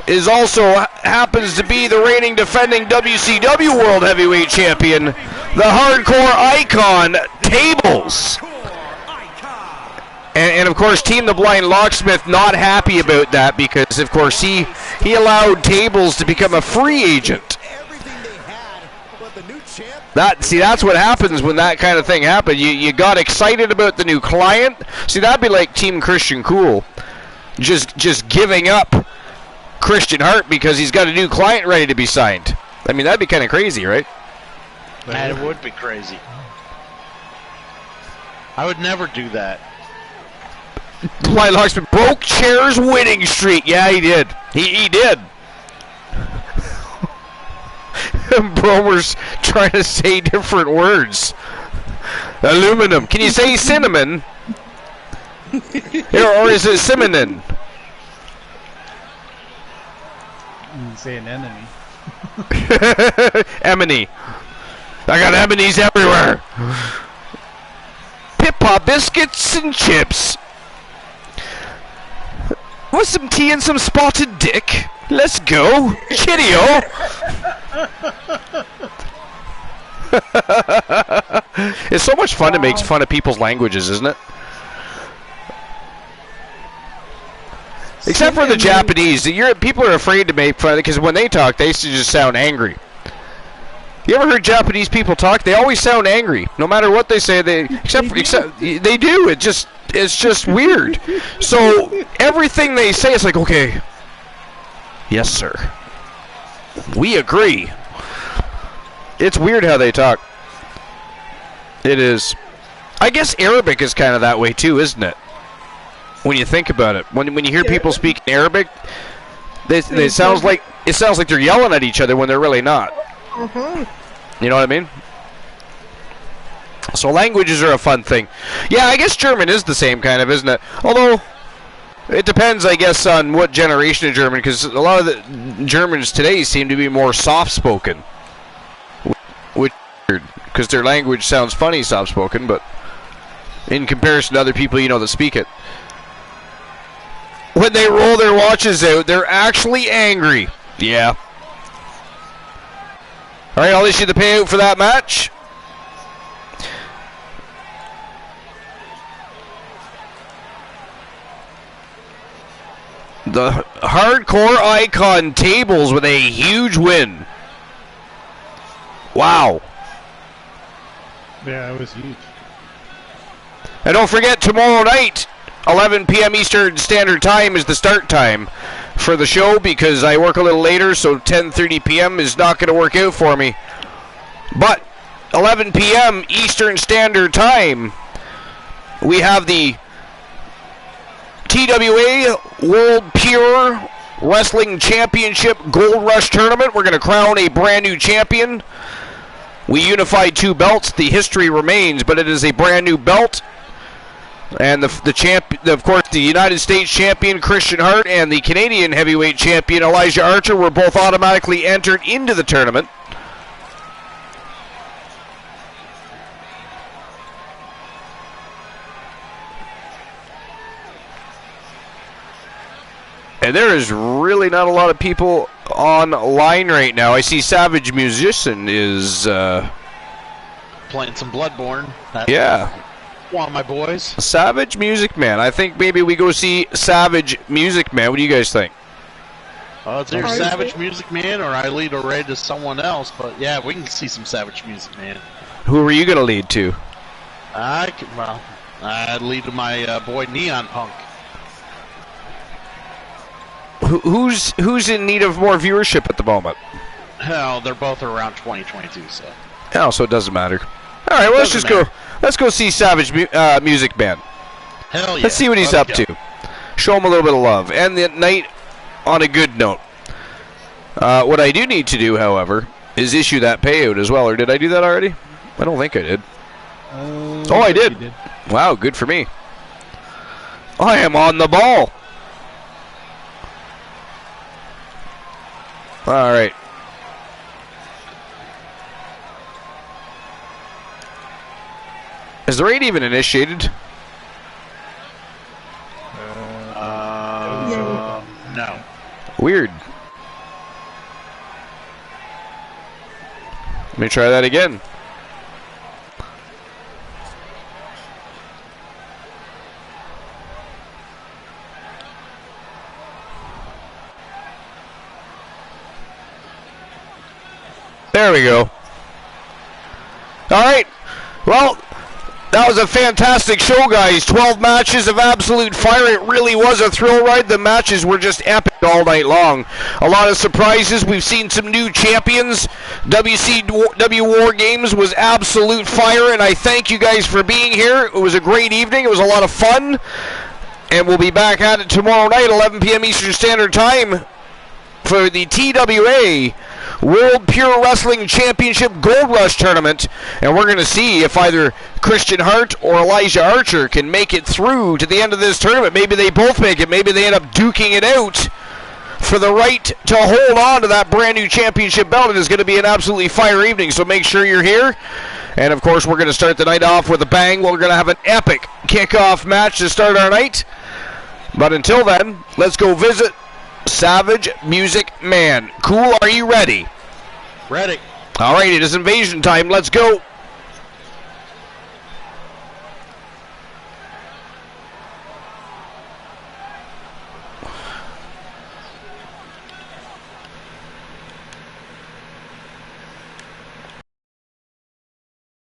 is also happens to be the reigning defending WCW World Heavyweight Champion, the hardcore icon, Tables. And of course, Team the Blind Locksmith not happy about that because, of course, he allowed Tables to become a free agent. That's what happens when that kind of thing happens. You got excited about the new client. See, that'd be like Team Christian Cool, just giving up Christian Hart because he's got a new client ready to be signed. I mean, that'd be kind of crazy, right? That would be crazy. I would never do that. Blind Locksmith broke Chair's winning streak. Yeah, he did. He did. Bromer's trying to say different words. Aluminum. Can you say cinnamon? Or is it cinnamon? You say an enemy. Emony. I got emonies everywhere. Pip Pop biscuits and chips. Want some tea and some spotted dick? Let's go. Cheerio. It's so much fun to make fun of people's languages, isn't it? Except for the Japanese. People are afraid to make fun because when they talk, they just sound angry. You ever heard Japanese people talk? They always sound angry, no matter what they say. Except they do. It's just weird. So everything they say is like, okay, yes, sir. We agree. It's weird how they talk. It is. I guess Arabic is kind of that way too, isn't it? When you think about it, when you hear people speak Arabic, they sounds like they're yelling at each other when they're really not. You know what I mean? So languages are a fun thing. Yeah, I guess German is the same kind of, isn't it? Although it depends, I guess, on what generation of German, because a lot of the Germans today seem to be more soft-spoken, which is weird, because their language sounds funny soft-spoken, but in comparison to other people that speak it. When they roll their watches out, they're actually angry. Yeah. All right, I'll issue the payout for that match. The Hardcore Icon tables with a huge win. Wow. Yeah, it was huge. And don't forget, tomorrow night, 11 p.m. Eastern Standard Time is the start time for the show because I work a little later, so 10:30 p.m. is not going to work out for me. But 11 p.m. Eastern Standard Time, we have the TWA World Pure Wrestling Championship Gold Rush Tournament. We're going to crown a brand new champion. We unified 2 belts. The history remains, but it is a brand new belt. And of course, the United States champion Christian Hart and the Canadian heavyweight champion Elijah Archer were both automatically entered into the tournament. And there is really not a lot of people online right now. I see Savage Musician is playing some Bloodborne. Yeah. One of my boys. Savage Music Man. I think maybe we go see Savage Music Man. What do you guys think? It's either Savage Music Man or I lead a raid to someone else. But yeah, we can see some Savage Music Man. Who are you going to lead to? I'd lead to my boy Neon Punk. Who's in need of more viewership at the moment? Hell, they're both around 2022, so. Oh, so it doesn't matter. All right, well, let's go see Savage Music Man. Hell yeah. Let's see what he's up to. Show him a little bit of love. End the night on a good note. What I do need to do, however, is issue that payout as well. Or did I do that already? I don't think I did. I did. Wow, good for me. I am on the ball. All right. Is the raid even initiated? No. Weird. Let me try that again. There we go. All right. Well, that was a fantastic show, guys. 12 matches of absolute fire. It really was a thrill ride. The matches were just epic all night long. A lot of surprises. We've seen some new champions. WCW War Games was absolute fire, and I thank you guys for being here. It was a great evening. It was a lot of fun. And we'll be back at it tomorrow night, 11 p.m. Eastern Standard Time, for the TWA World Pure Wrestling Championship Gold Rush Tournament, and we're going to see if either Christian Hart or Elijah Archer can make it through to the end of this tournament. Maybe they both make it. Maybe they end up duking it out for the right to hold on to that brand new championship belt. It is going to be an absolutely fire evening, so make sure you're here. And, of course, we're going to start the night off with a bang. We're going to have an epic kickoff match to start our night. But until then, let's go visit Savage Music Man. Cool, are you ready? Ready. All right, it is invasion time. Let's go.